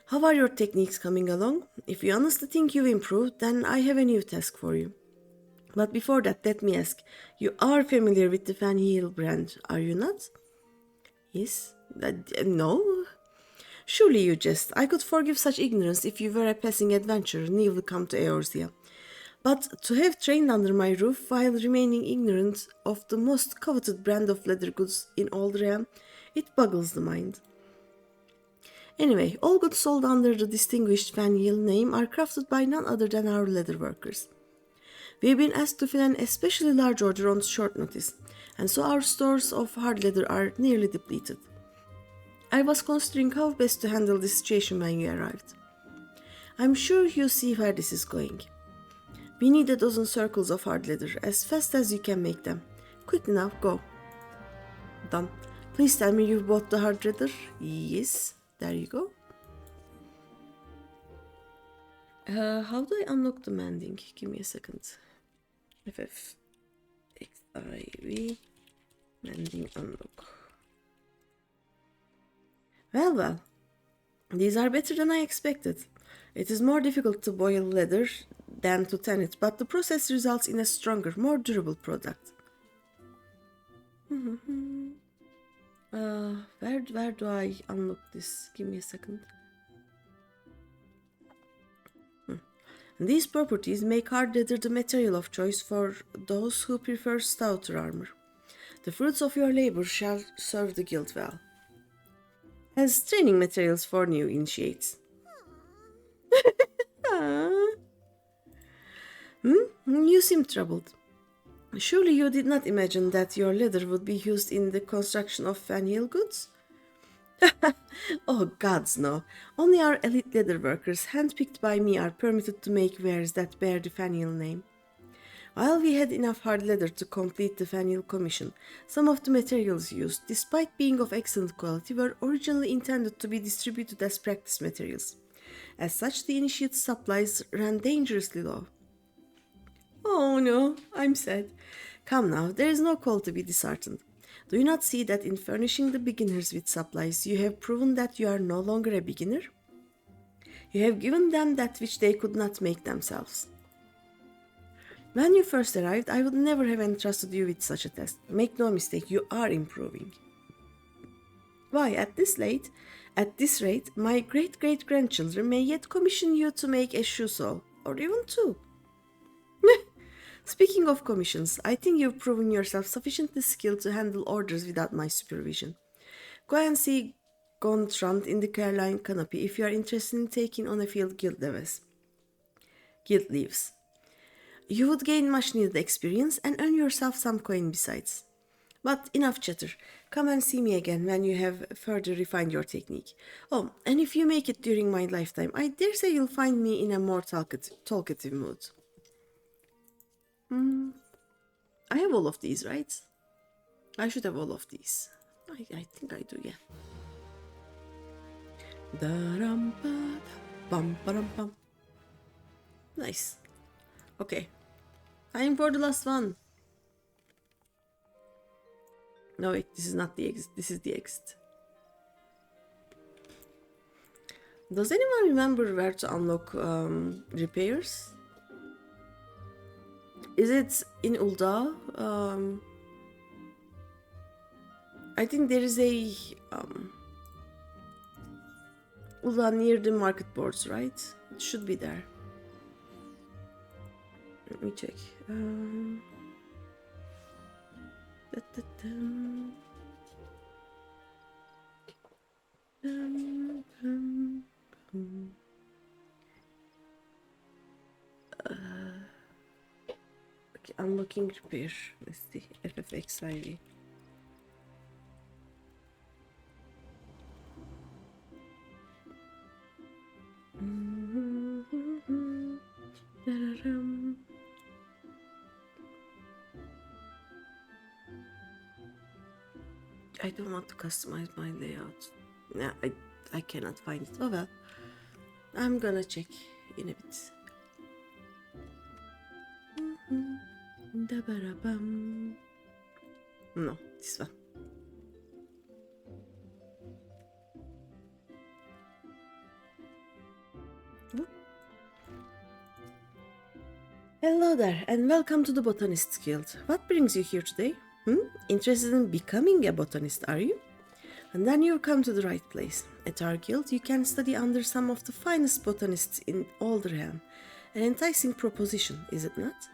How are your techniques coming along? If you honestly think you've improved, then I have a new task for you. But before that, let me ask, you are familiar with the Fan Heal brand, are you not? Yes? No? Surely you jest. I could forgive such ignorance if you were a passing adventurer newly come to Eorzea. But to have trained under my roof while remaining ignorant of the most coveted brand of leather goods in all the realm, it boggles the mind. Anyway, all goods sold under the distinguished Fan Heal name are crafted by none other than our leather workers. We have been asked to fill an especially large order on short notice, and so our stores of hard leather are nearly depleted. I was considering how best to handle this situation when you arrived. I'm sure you see where this is going. We need a dozen circles of hard leather, as fast as you can make them. Quickly now, go. Done. Please tell me you've bought the hard leather. Yes, there you go. How do I unlock the mending? Give me a second. FFXIV mending unlock. Well, these are better than I expected. It is more difficult to boil leather than to tan it, but the process results in a stronger, more durable product. Where do I unlock this? Give me a second. These properties make hard leather the material of choice for those who prefer stouter armor. The fruits of your labor shall serve the guild well. As training materials for new initiates. You seem troubled. Surely you did not imagine that your leather would be used in the construction of Fan Heal goods? Oh gods, no. Only our elite leather workers, handpicked by me, are permitted to make wares that bear the Fan Heal name. While we had enough hard leather to complete the Fan Heal commission, some of the materials used, despite being of excellent quality, were originally intended to be distributed as practice materials. As such, the initiate's supplies ran dangerously low. Oh no, I'm sad. Come now, there is no call to be disheartened. Do you not see that in furnishing the beginners with supplies, you have proven that you are no longer a beginner? You have given them that which they could not make themselves. When you first arrived, I would never have entrusted you with such a task. Make no mistake, you are improving. Why, at this rate, my great-great-grandchildren may yet commission you to make a shoe sole, or even 2. Speaking of commissions, I think you've proven yourself sufficiently skilled to handle orders without my supervision. Go and see Gontran in the Caroline Canopy if you are interested in taking on a field guild leaves. You would gain much needed experience and earn yourself some coin besides. But enough chatter. Come and see me again when you have further refined your technique. Oh, and if you make it during my lifetime, I dare say you'll find me in a more talkative mood. I have all of these, right? I should have all of these. I think I do, yeah. Bum, ba-dum, bum. Nice. Okay. Time for the last one. No, wait, this is not the exit. This is the exit. Does anyone remember where to unlock repairs? Is it in Ulda? I think there is a Ulda near the market boards, right? It should be there. Let me check. Okay, unlocking repair. Let's see. FFXIV. I don't want to customize my layout. Nah, I cannot find it. Oh well. I'm gonna check in a bit. No, this one. Hello there, and welcome to the Botanists Guild. What brings you here today? Interested in becoming a botanist, are you? And then you've come to the right place. At our guild, you can study under some of the finest botanists in all the realm. An enticing proposition, is it not?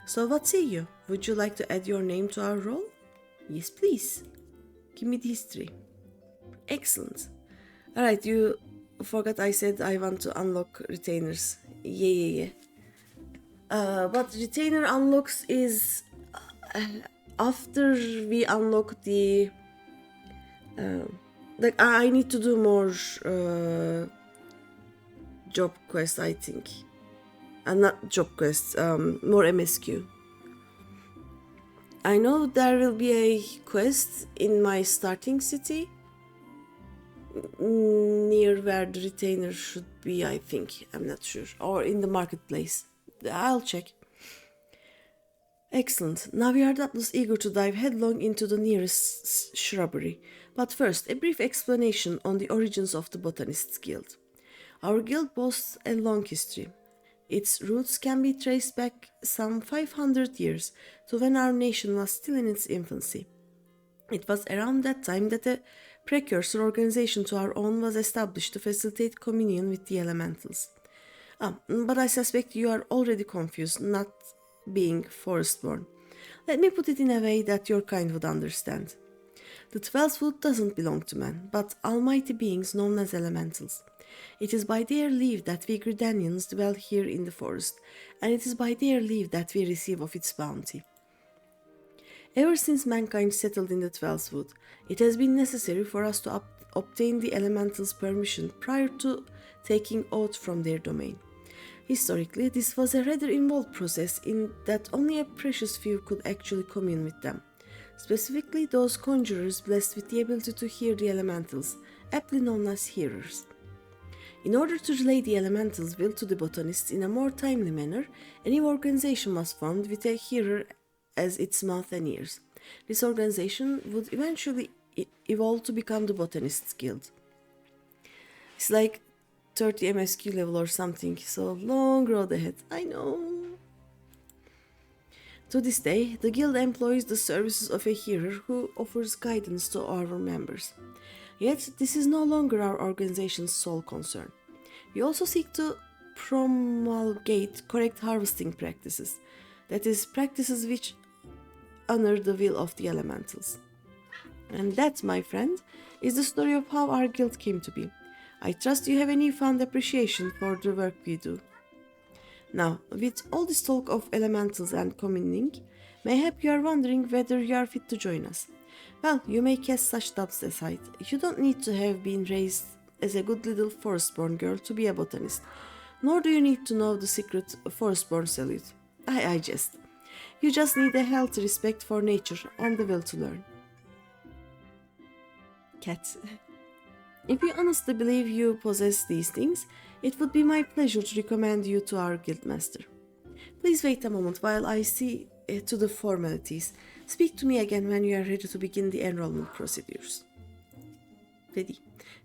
So what say you? Would you like to add your name to our roll? Yes, please. Give me the history. Excellent. Alright, you forgot I said I want to unlock retainers. Yeah. What retainer unlocks is after we unlock the like I need to do more job quests, I think. And not job quests, more MSQ. I know there will be a quest in my starting city near where the retainer should be, I think. I'm not sure. Or in the marketplace. I'll check. Excellent. Now we are doubtless eager to dive headlong into the nearest shrubbery. But first, a brief explanation on the origins of the Botanists Guild. Our guild boasts a long history. Its roots can be traced back some 500 years to when our nation was still in its infancy. It was around that time that a precursor organization to our own was established to facilitate communion with the elementals. But I suspect you are already confused, not being forest-born. Let me put it in a way that your kind would understand. The 12th wood doesn't belong to man, but almighty beings known as elementals. It is by their leave that we Gridanians dwell here in the forest, and it is by their leave that we receive of its bounty. Ever since mankind settled in the 12th wood, it has been necessary for us to obtain the elementals' permission prior to taking oath from their domain. Historically, this was a rather involved process in that only a precious few could actually commune with them, specifically those conjurers blessed with the ability to hear the elementals, aptly known as hearers. In order to relay the elementals' will to the botanists in a more timely manner, a new organization was formed with a hearer as its mouth and ears. This organization would eventually evolve to become the Botanists Guild. It's like 30 MSQ level or something, so long road ahead, I know. To this day, the guild employs the services of a hearer who offers guidance to our members. Yet, this is no longer our organization's sole concern. We also seek to promulgate correct harvesting practices, that is, practices which honor the will of the elementals. And that, my friend, is the story of how our guild came to be. I trust you have a newfound appreciation for the work we do. Now, with all this talk of elementals and communing, mayhap you are wondering whether you are fit to join us. Well, you may cast such doubts aside. You don't need to have been raised as a good little forest-born girl to be a botanist, nor do you need to know the secret forest-born salute. I jest. You just need a healthy respect for nature and the will to learn. Cat. If you honestly believe you possess these things, It would be my pleasure to recommend you to our guildmaster. Please wait a moment while I see to the formalities. Speak to me again when you are ready to begin the enrollment procedures. Ready.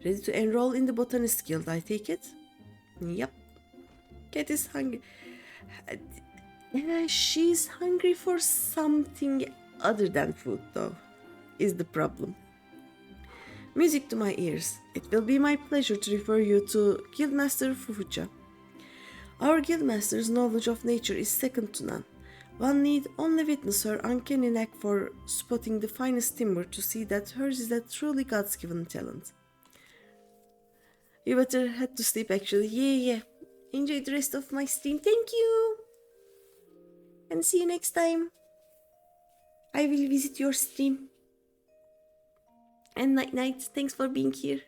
Ready to enroll in the Botanist Guild, I take it? Yep. Cat is hungry. She's hungry for something other than food, though, is the problem. Music to my ears. It will be my pleasure to refer you to Guildmaster Fufucha. Our Guildmaster's knowledge of nature is second to none. One need only witness her uncanny knack for spotting the finest timber to see that hers is a truly God's-given talent. You better head to sleep, actually. Yeah. Enjoy the rest of my stream. Thank you! And see you next time. I will visit your stream. And night. Thanks for being here.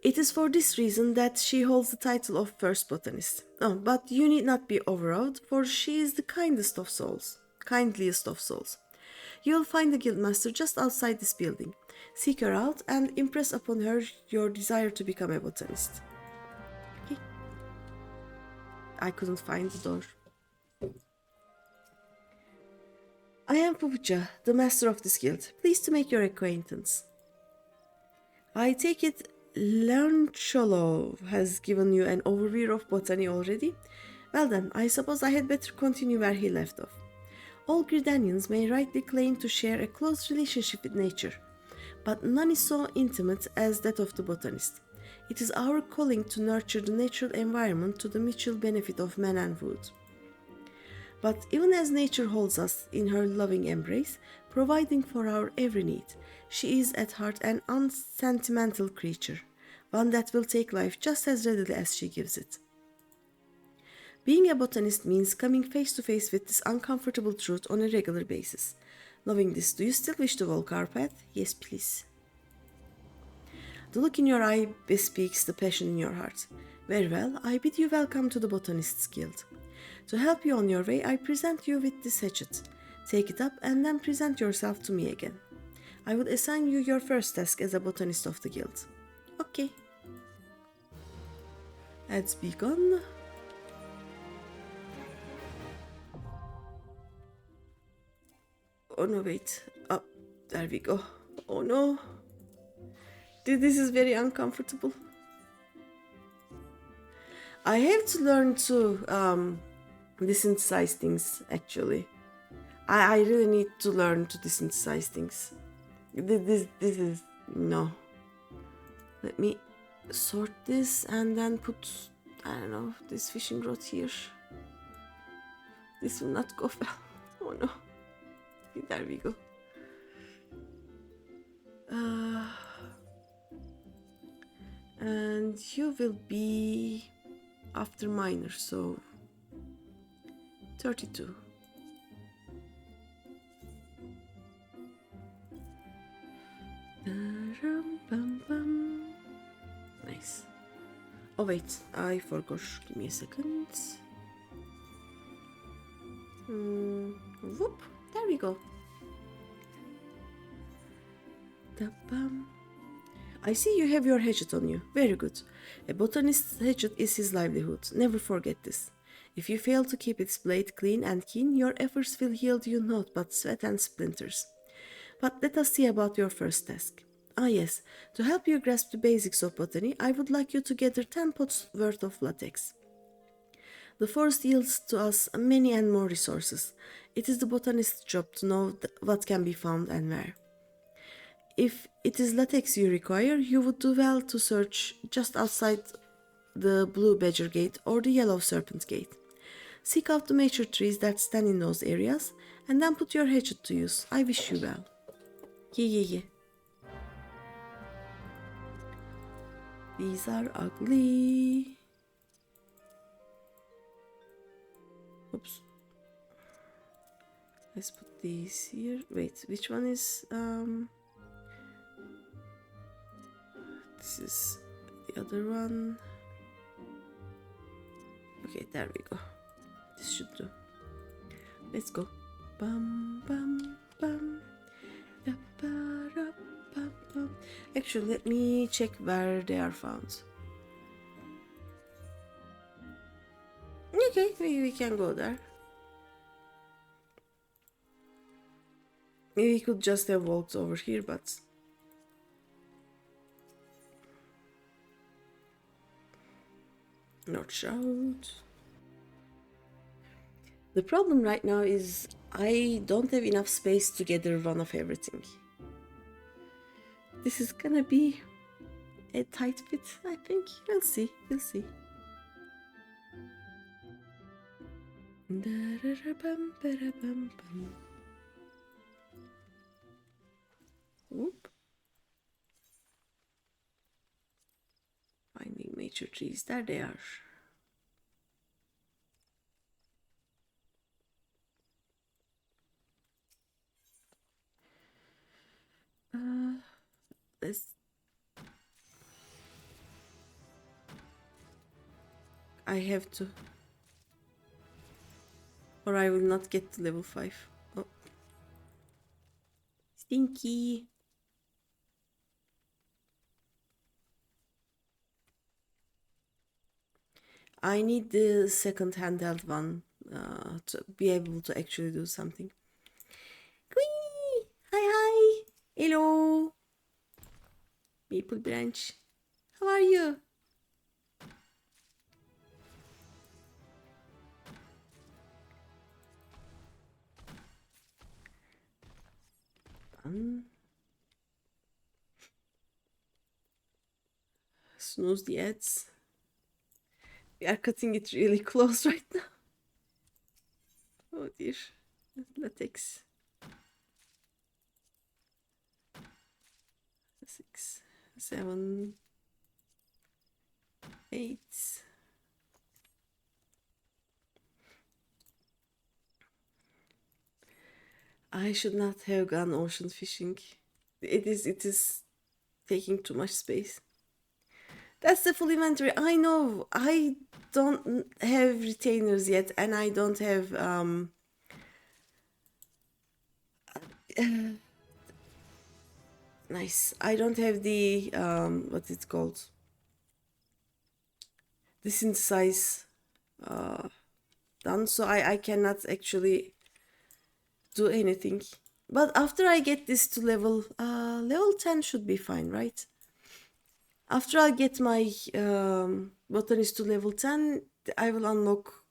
It is for this reason that she holds the title of First Botanist. Oh, but you need not be overawed, for she is the kindliest of souls. You will find the guildmaster just outside this building. Seek her out and impress upon her your desire to become a botanist. Okay. I couldn't find the door. I am Pupucha, the master of this guild. Pleased to make your acquaintance. I take it Learncholov has given you an overview of botany already? Well then, I suppose I had better continue where he left off. All Gridanians may rightly claim to share a close relationship with nature, but none is so intimate as that of the botanist. It is our calling to nurture the natural environment to the mutual benefit of man and wood. But even as nature holds us in her loving embrace, providing for our every need, she is at heart an unsentimental creature, one that will take life just as readily as she gives it. Being a botanist means coming face to face with this uncomfortable truth on a regular basis. Knowing this, do you still wish to walk our path? Yes, please. The look in your eye bespeaks the passion in your heart. Very well, I bid you welcome to the Botanists' Guild. To help you on your way, I present you with this hatchet. Take it up and then present yourself to me again. I will assign you your first task as a botanist of the guild. Okay. Let's begin. Oh no, wait. Oh, there we go. Oh no. This is very uncomfortable. I have to learn to desynthesize things, actually. I really need to learn to desynthesize things. This is... no. Let me sort this and then put, I don't know, this fishing rod here. This will not go well. Oh no. There we go. And you will be after minor, so 32. Nice. Oh wait, I forgot. Give me a second. Whoop. There we go. I see you have your hatchet on you. Very good. A botanist's hatchet is his livelihood. Never forget this. If you fail to keep its blade clean and keen, your efforts will yield you naught but sweat and splinters. But let us see about your first task. Ah yes, to help you grasp the basics of botany, I would like you to gather 10 pots worth of latex. The forest yields to us many and more resources. It is the botanist's job to know what can be found and where. If it is latex you require, you would do well to search just outside the Blue Badger Gate or the Yellow Serpent Gate. Seek out the mature trees that stand in those areas and then put your hatchet to use. I wish you well. Yeah. These are ugly. Oops. Let's put these here. Wait, which one is this is the other one. Okay, there we go. This should do. Let's go. Bum bum bum. Da ba da Actually, let me check where they are found. Okay, we can go there. Maybe we could just have walked over here, but... Not shout. The problem right now is I don't have enough space to gather one of everything. This is gonna be a tight fit, I think. We'll see, we'll see. Whoop. Finding major trees, there they are. Let's... I have to, or I will not get to level 5. Oh. Stinky. I need the second handheld one to be able to actually do something. Greeny! Hi! Hello! Maple Branch. How are you? Snooze the ads. We are cutting it really close right now. Oh dear. Latex. 6, 7, 8. I should not have gone ocean fishing. It is taking too much space. That's the full inventory. I know. I don't have retainers yet, and I don't have nice. I don't have the what it's called. The synthesize done, so I cannot actually do anything. But after I get this to level 10 should be fine, right? After I get my botanist to level 10, I will unlock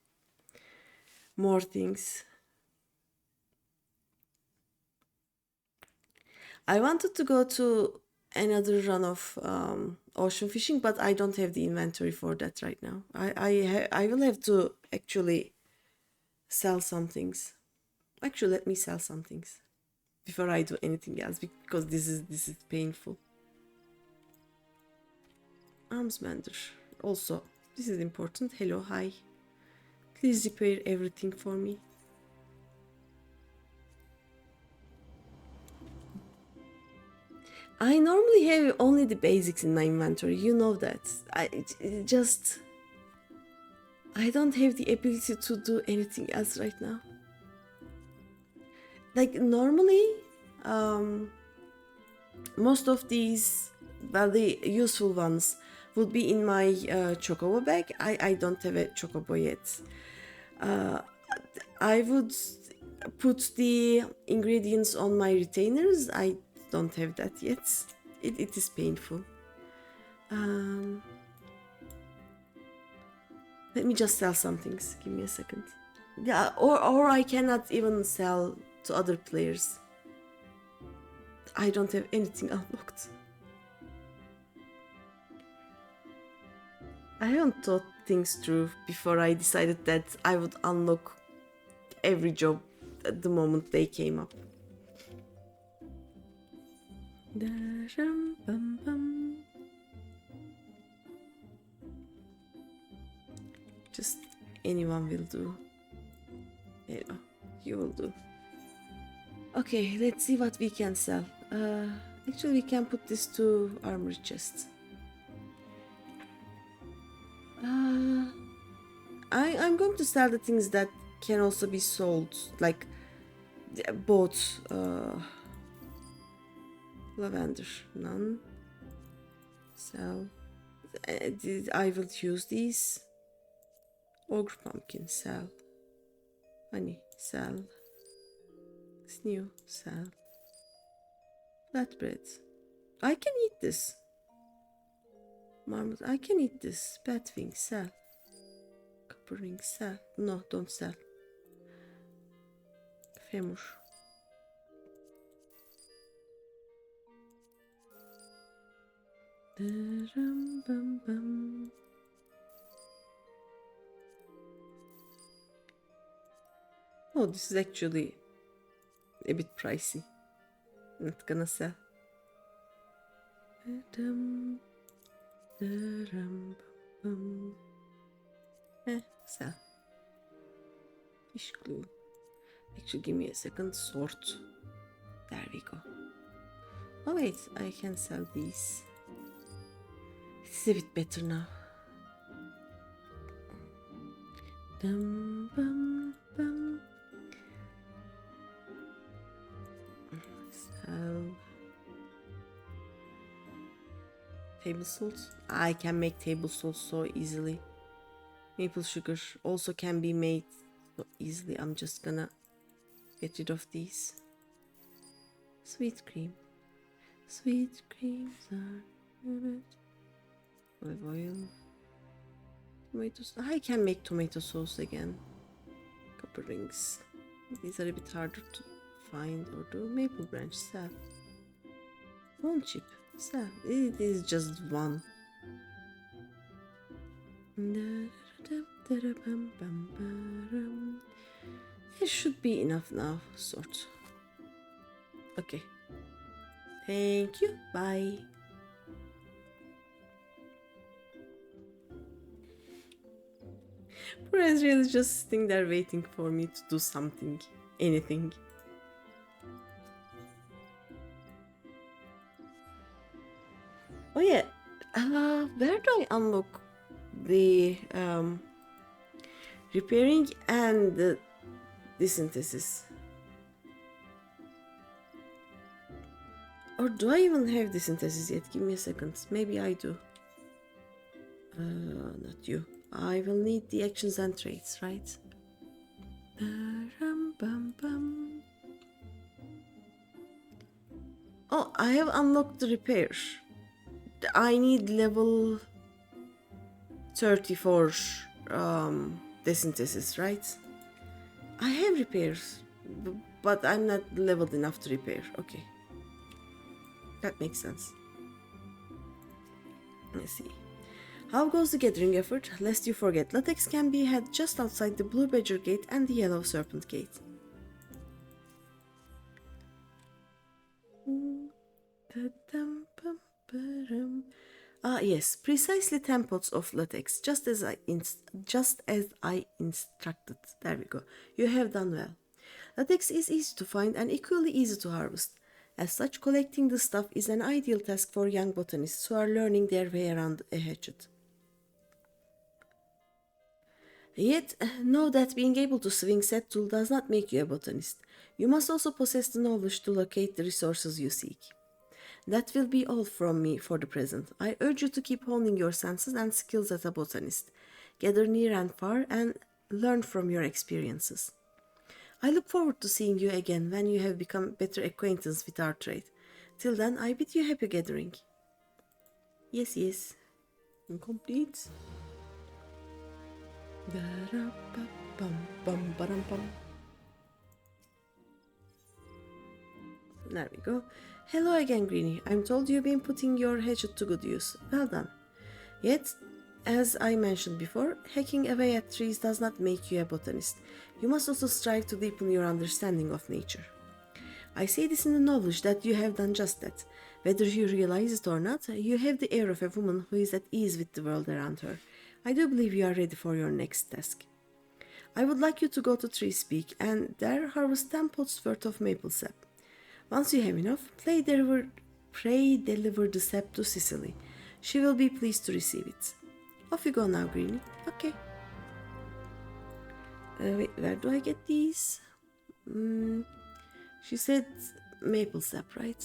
more things. I wanted to go to another run of ocean fishing, but I don't have the inventory for that right now. I will have to actually sell some things. Actually, let me sell some things before I do anything else, because this is painful. Arms mender. Also, this is important. Hello, hi. Please repair everything for me. I normally have only the basics in my inventory, you know that. I don't have the ability to do anything else right now. Like normally, most of these, well, the useful ones would be in my chocobo bag. I don't have a chocobo yet. I would put the ingredients on my retainers. I don't have that yet. It is painful. Let me just sell some things. Give me a second. Yeah, or I cannot even sell to other players. I don't have anything unlocked. I haven't thought things through before I decided that I would unlock every job at the moment they came up. Just anyone will do. You will do. Okay, let's see what we can sell. Actually, we can put this to armory chest. I'm going to sell the things that can also be sold, like both Lavender, none. Sell. I will use these. Ogre pumpkin, sell. Honey, sell. Snew, sell. Flatbread. I can eat this. Marmot, I can eat this. Bat wing, sell. Copper ring, sell. No, don't sell. Femur. Oh, this is actually a bit pricey. Not gonna sell. Sell. Fish glue. Actually, give me a second. Sword. There we go. Oh wait, I can sell these. It's a bit better now. Sell. Table salt. I can make table salt so easily. Maple sugar also can be made so easily. I'm just gonna get rid of these. Sweet cream. Sweet creams are good. Olive oil. Tomatoes. I can make tomato sauce again. Copper rings. These are a bit harder to find or do. Maple branch. Sell. Bone chip. Sell. It is just one. It should be enough now, sort. Okay. Thank you. Bye. Poor Ezreal is just sitting there waiting for me to do something. Anything. Oh yeah. Where do I unlock the repairing and the synthesis? Or do I even have the synthesis yet? Give me a second. Maybe I do. Not you. I will need the actions and traits, right? Oh, I have unlocked the repair. I need level 34 desynthesis, right? I have repairs, but I'm not leveled enough to repair. Okay. That makes sense. Let's see. How goes the gathering effort? Lest you forget, latex can be had just outside the Blue Badger Gate and the Yellow Serpent Gate. Ah yes, precisely 10 pots of latex, just as I instructed. There we go. You have done well. Latex is easy to find and equally easy to harvest. As such, collecting the stuff is an ideal task for young botanists who are learning their way around a hatchet. Yet, know that being able to swing said tool does not make you a botanist. You must also possess the knowledge to locate the resources you seek. That will be all from me for the present. I urge you to keep honing your senses and skills as a botanist. Gather near and far and learn from your experiences. I look forward to seeing you again when you have become better acquaintance with our trade. Till then, I bid you happy gathering. Yes, yes. Complete. There we go. Hello again, Greeny. I'm told you've been putting your hatchet to good use. Well done. Yet, as I mentioned before, hacking away at trees does not make you a botanist. You must also strive to deepen your understanding of nature. I say this in the knowledge that you have done just that. Whether you realize it or not, you have the air of a woman who is at ease with the world around her. I do believe you are ready for your next task. I would like you to go to Tree Speak and there harvest 10 pots worth of maple sap. Once you have enough, pray deliver the sap to Cicely. She will be pleased to receive it. Off you go now, Greeny. Okay. Wait, where do I get these? She said maple sap, right?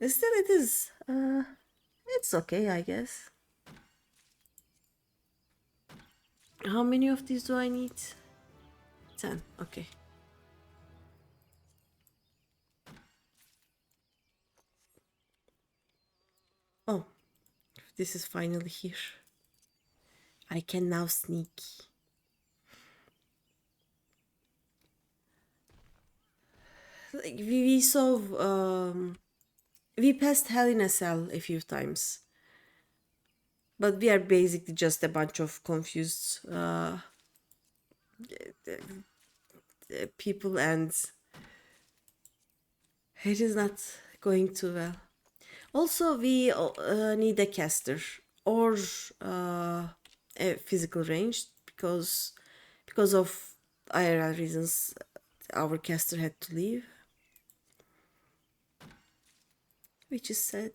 Still, it is. It's okay, I guess. How many of these do I need? 10. Okay. Oh, this is finally here. I can now sneak. Like we saw, we passed Hell in a Cell a few times, but we are basically just a bunch of confused people, and it is not going too well. Also, we need a caster or a physical range because of IRL reasons. Our caster had to leave, which is sad,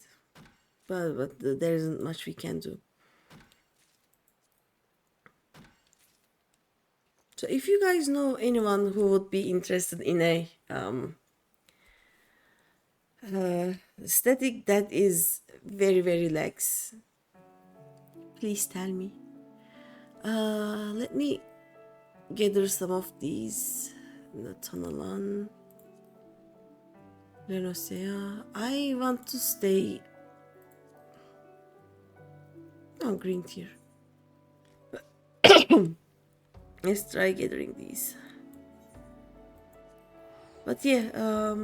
but there isn't much we can do. So if you guys know anyone who would be interested in a static that is very very lax, please tell me. Let me gather some of these. Natalan, Renosea. I want to stay on green tier. Let's try gathering these. But yeah,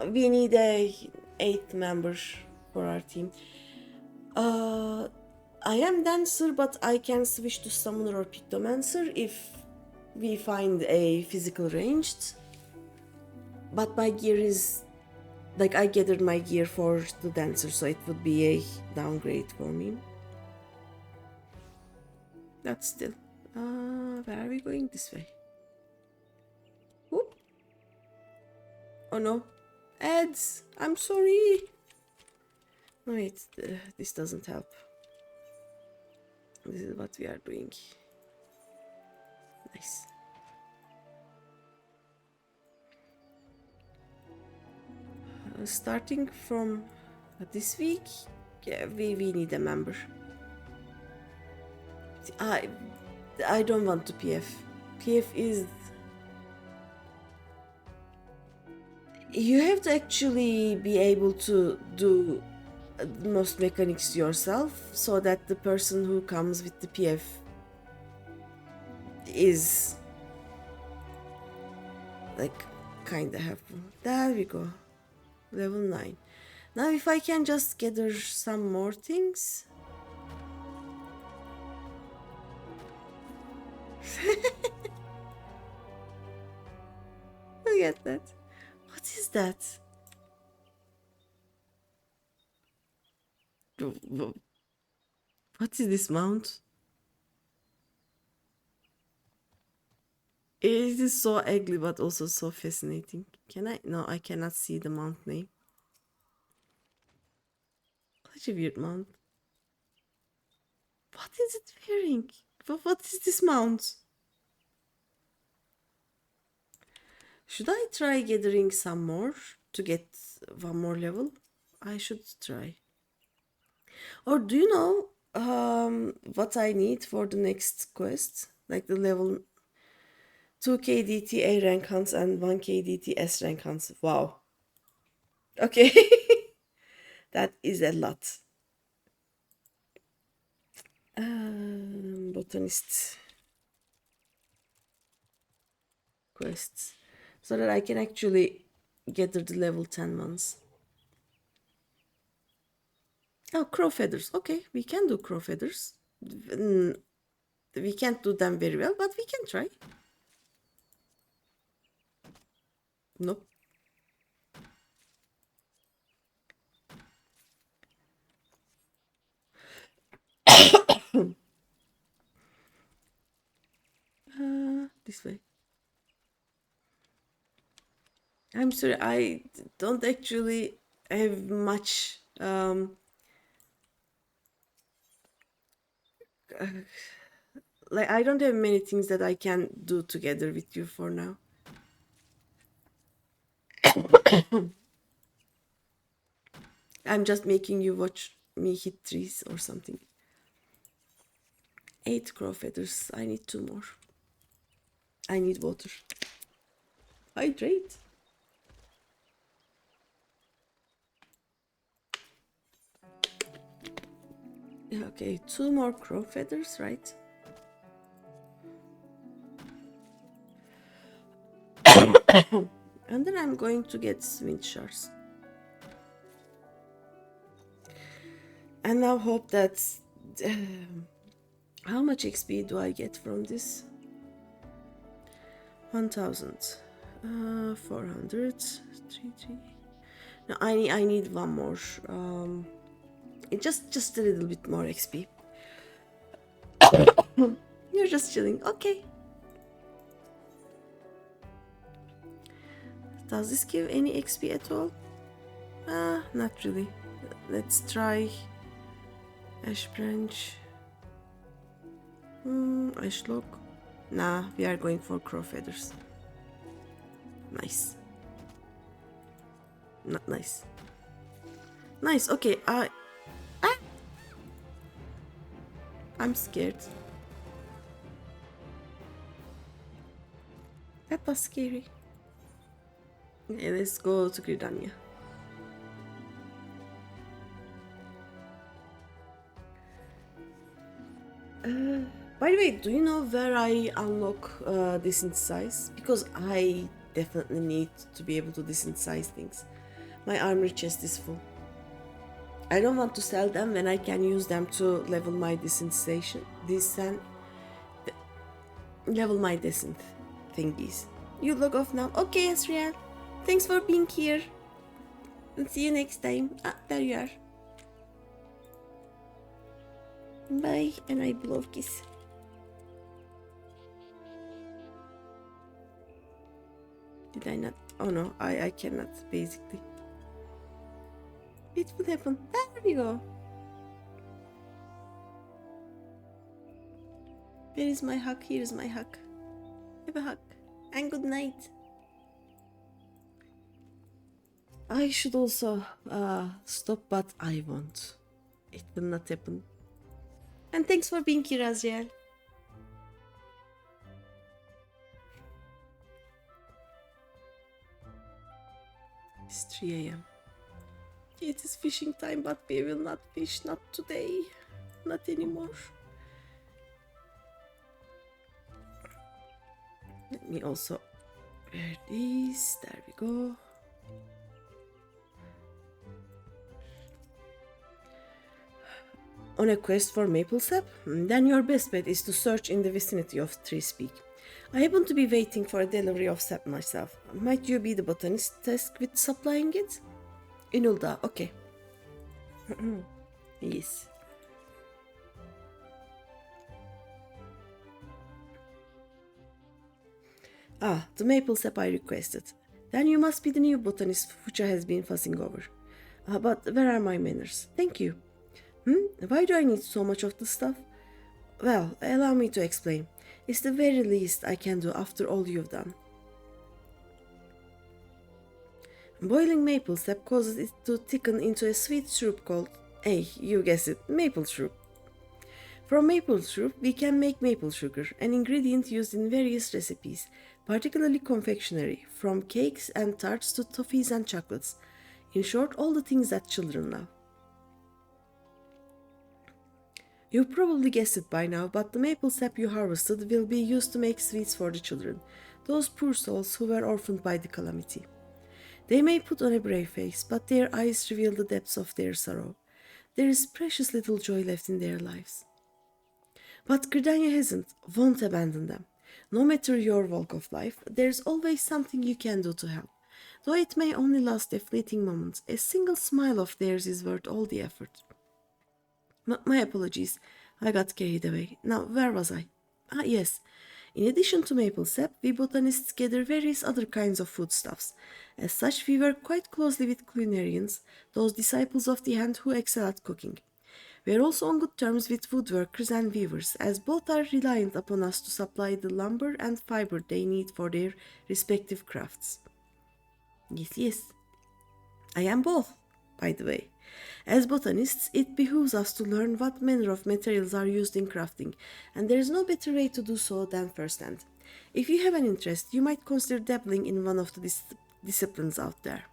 we need a 8th member for our team. I am dancer, but I can switch to summoner or pictomancer if we find a physical ranged. But my gear is like I gathered my gear for the dancer, so it would be a downgrade for me. That's still. Where are we going? This way. Whoop. Oh no. Ads! I'm sorry! No, wait, this doesn't help. This is what we are doing. Nice. Starting from this week, yeah, we need a member. I don't want to PF. PF is... You have to actually be able to do most mechanics yourself so that the person who comes with the PF is like kinda helpful. There we go. Level 9. Now if I can just gather some more things. Look at that. What is that? What is this mount? It is so ugly but also so fascinating. Can I? No, I cannot see the mount name. Such a weird mount. What is it wearing? What is this mount? Should I try gathering some more to get one more level? I should try. Or do you know what I need for the next quest? Like the level 2 KDT A rank hunts and 1 KDT S rank hunts. Wow. Okay. That is a lot. Botanist quests. So that I can actually gather the level 10 ones. Oh, crow feathers. Okay, we can do crow feathers. We can't do them very well, but we can try. Nope. This way. I'm sorry, I don't actually have much like I don't have many things that I can do together with you for now. I'm just making you watch me hit trees or something. 8 crow feathers. I need 2 more. I need water. Hydrate. Okay, 2 more crow feathers, right? And then I'm going to get wind shards. And now hope that... how much XP do I get from this? 1000. 400. 3. No, I need one more. Just a little bit more XP. You're just chilling. Okay. Does this give any XP at all? Not really. Let's try ash branch. Ash log. Nah, we are going for crow feathers. Nice. Not nice. Nice. Okay. I'm scared. That was scary. Okay, let's go to Gridania. By the way, do you know where I unlock desynthesize? Because I definitely need to be able to desynthesize things. My armory chest is full. I don't want to sell them when I can use them to level my desynthesization. Level my desynth thingies. You log off now. Okay, Asriel. Thanks for being here. And see you next time. There you are. Bye, and I blow kiss. Did I not? Oh no, I cannot, basically. It will happen. There we go. Where is my hug? Here is my hug. Have a hug. And good night. I should also stop, but I won't. It will not happen. And thanks for being here, Azrael. It's 3 a.m. It is fishing time, but we will not fish. Not today. Not anymore. Let me also wear these. There we go. On a quest for maple sap? Then your best bet is to search in the vicinity of Trees Peak. I happen to be waiting for a delivery of sap myself. Might you be the botanist tasked with supplying it? Inulda, okay. Yes. The maple sap I requested. Then you must be the new botanist Fucha has been fussing over. But where are my manners? Thank you. Why do I need so much of the stuff? Well, allow me to explain. It's the very least I can do after all you've done. Boiling maple sap causes it to thicken into a sweet syrup called, you guessed it, maple syrup. From maple syrup, we can make maple sugar, an ingredient used in various recipes, particularly confectionery, from cakes and tarts to toffees and chocolates. In short, all the things that children love. You've probably guessed it by now, but the maple sap you harvested will be used to make sweets for the children, those poor souls who were orphaned by the calamity. They may put on a brave face, but their eyes reveal the depths of their sorrow. There is precious little joy left in their lives. But Gridania won't abandon them. No matter your walk of life, there's always something you can do to help. Though it may only last a fleeting moment, a single smile of theirs is worth all the effort. My apologies, I got carried away. Now, where was I? Yes. In addition to maple sap, we botanists gather various other kinds of foodstuffs. As such, we work quite closely with culinarians, those disciples of the hand who excel at cooking. We are also on good terms with woodworkers and weavers, as both are reliant upon us to supply the lumber and fiber they need for their respective crafts. Yes. I am both, by the way. As botanists, it behooves us to learn what manner of materials are used in crafting, and there is no better way to do so than firsthand. If you have an interest, you might consider dabbling in one of the disciplines out there.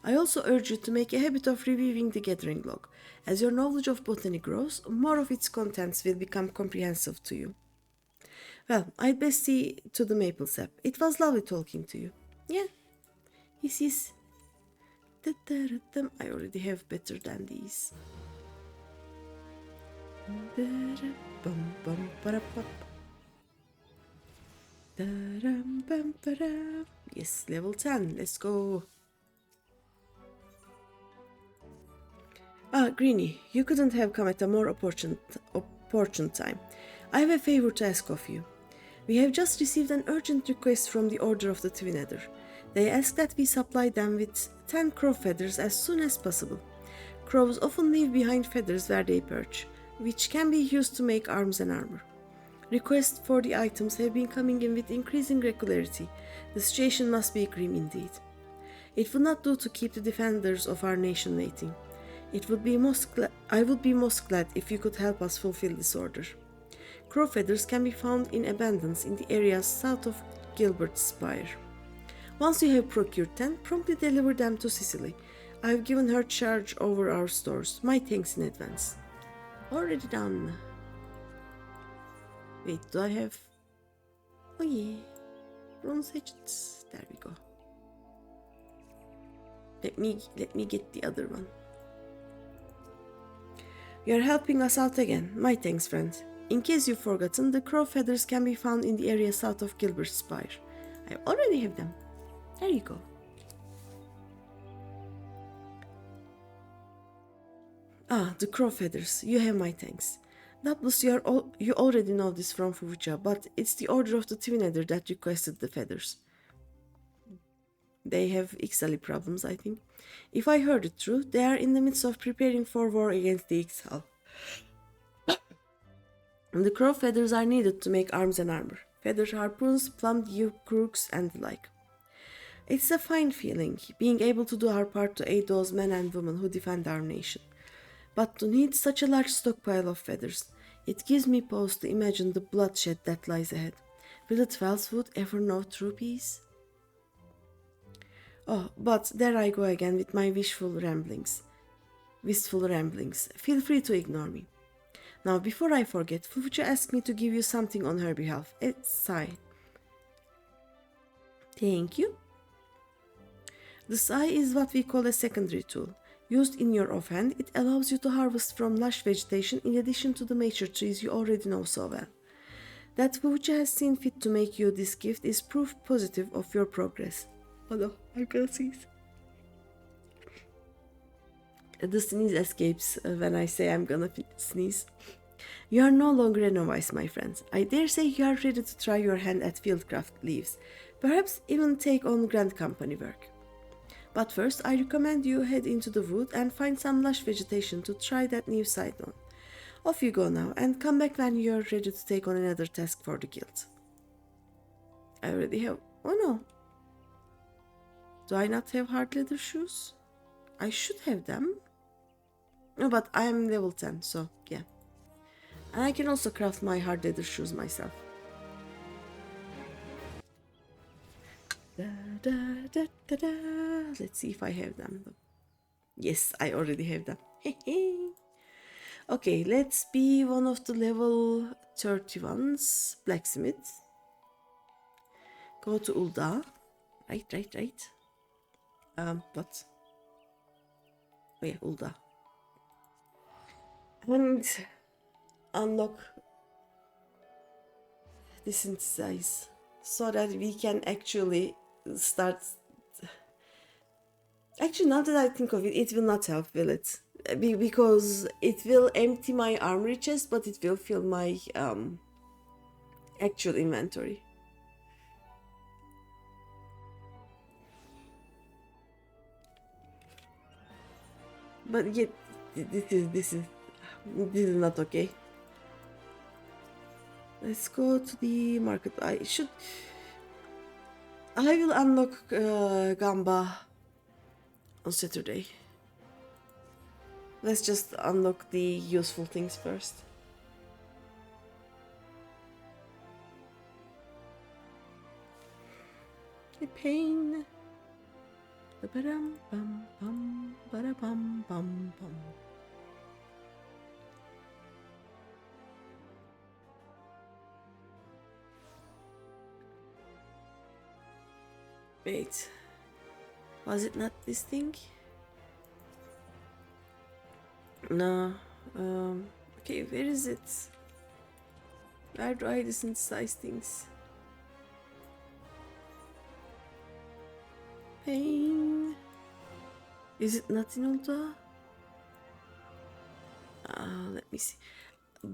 I also urge you to make a habit of reviewing the gathering log. As your knowledge of botany grows, more of its contents will become comprehensive to you. Well, I'd best see to the maple sap. It was lovely talking to you. Yeah, he sees. I already have better than these. Yes, level 10. Let's go. Ah, Greeny, you couldn't have come at a more opportune time. I have a favor to ask of you. We have just received an urgent request from the Order of the Twin Adder. They ask that we supply them with 10 crow feathers as soon as possible. Crows often leave behind feathers where they perch, which can be used to make arms and armor. Requests for the items have been coming in with increasing regularity. The situation must be grim indeed. It would not do to keep the defenders of our nation waiting. I would be most glad if you could help us fulfill this order. Crow feathers can be found in abundance in the areas south of Gilbert's Spire. Once you have procured 10, promptly deliver them to Cicely. I have given her charge over our stores. My thanks in advance. Already done. Wait, do I have... Oh yeah. Bronze hatchets. There we go. Let me get the other one. You are helping us out again. My thanks, friend. In case you've forgotten, the crow feathers can be found in the area south of Gilbert's Spire. I already have them. There you go. Ah, the crow feathers. You have my thanks. Doubtless you already know this from Fufucha, but it's the Order of the Twin Adder that requested the feathers. They have Ixali problems, I think. If I heard it true, they are in the midst of preparing for war against the Ixal. The crow feathers are needed to make arms and armor. Feather harpoons, plumed yew crooks, and the like. It's a fine feeling, being able to do our part to aid those men and women who defend our nation. But to need such a large stockpile of feathers, it gives me pause to imagine the bloodshed that lies ahead. Will the Twelvewood ever know true peace? Oh, but there I go again with my wistful ramblings. Feel free to ignore me. Now, before I forget, Fufucha asked me to give you something on her behalf. A sigh. Thank you. The sigh is what we call a secondary tool. Used in your offhand, it allows you to harvest from lush vegetation in addition to the mature trees you already know so well. That Fufucha has seen fit to make you this gift is proof positive of your progress. Oh no, I'm gonna sneeze. The sneeze escapes when I say I'm gonna sneeze. You are no longer a novice, my friends. I dare say you are ready to try your hand at fieldcraft leaves, perhaps even take on grand company work. But first, I recommend you head into the wood and find some lush vegetation to try that new site on. Off you go now, and come back when you are ready to take on another task for the guild. I already have... Oh no. Do I not have hard leather shoes? I should have them. No, but I am level 10, so yeah. And I can also craft my hard leather shoes myself. Let's see if I have them. Yes, I already have them. Okay, let's be one of the level 31s. Blacksmith. Go to Ulda. Right. What? Oh yeah, Ulda. And unlock the synthesize so that we can actually start. Actually, now that I think of it, it will not help, will it? Because it will empty my armory chest, but it will fill my actual inventory. But yet, this is not okay. Let's go to the market. I will unlock Gamba on Saturday. Let's just unlock the useful things first. The pain. Ba-dum bum bum ba-da-bum bum bum. Wait. Was it not this thing? No. Okay, where is it? Where do I desynthesize things? Pain. Is it not in Ultra? Let me see.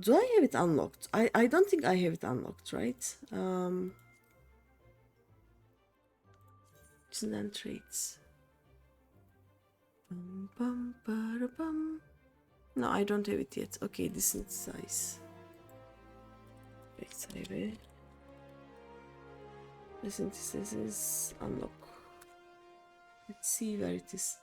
Do I have it unlocked? I don't think I have it unlocked, right? Excellent traits. Bum, bum, ba-da-bum. No, I don't have it yet. Okay, desynthesize. FFXIV. Desynthesis unlock. Let's see where it is.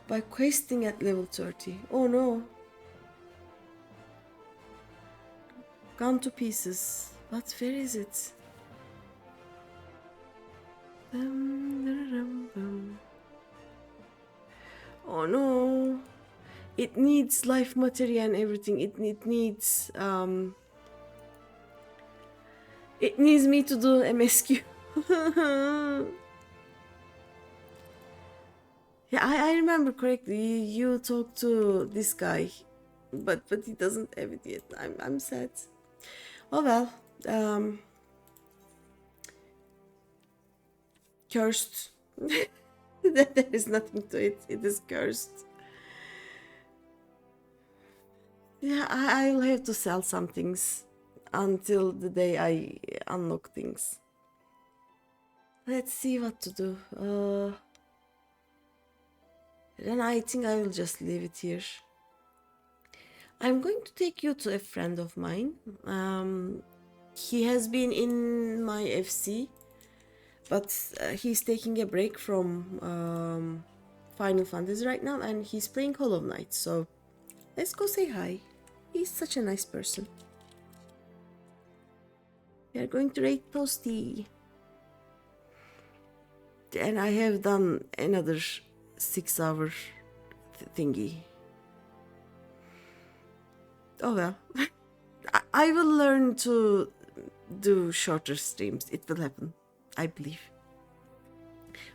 By questing at level 30. Oh no. Gone to pieces. But where is it? Oh no. It needs life material and everything. It needs it needs me to do MSQ. Yeah, I remember correctly. You talked to this guy, but he doesn't have it yet. I'm sad. Oh well. Cursed. There is nothing to it. It is cursed. Yeah, I'll have to sell some things until the day I unlock things. Let's see what to do. Then I think I will just leave it here. I'm going to take you to a friend of mine. He has been in my FC, but he's taking a break from Final Fantasy right now, and he's playing Hollow Knight. So let's go say hi. He's such a nice person. We are going to raid Toasty. And I have done another 6-hour thingy. Oh well. I will learn to do shorter streams. It will happen, I believe.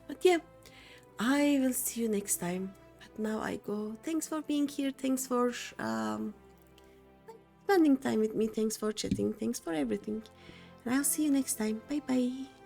But yeah, I will see you next time. But now I go. Thanks for being here. Thanks for spending time with me. Thanks for chatting. Thanks for everything. And I'll see you next time. Bye bye.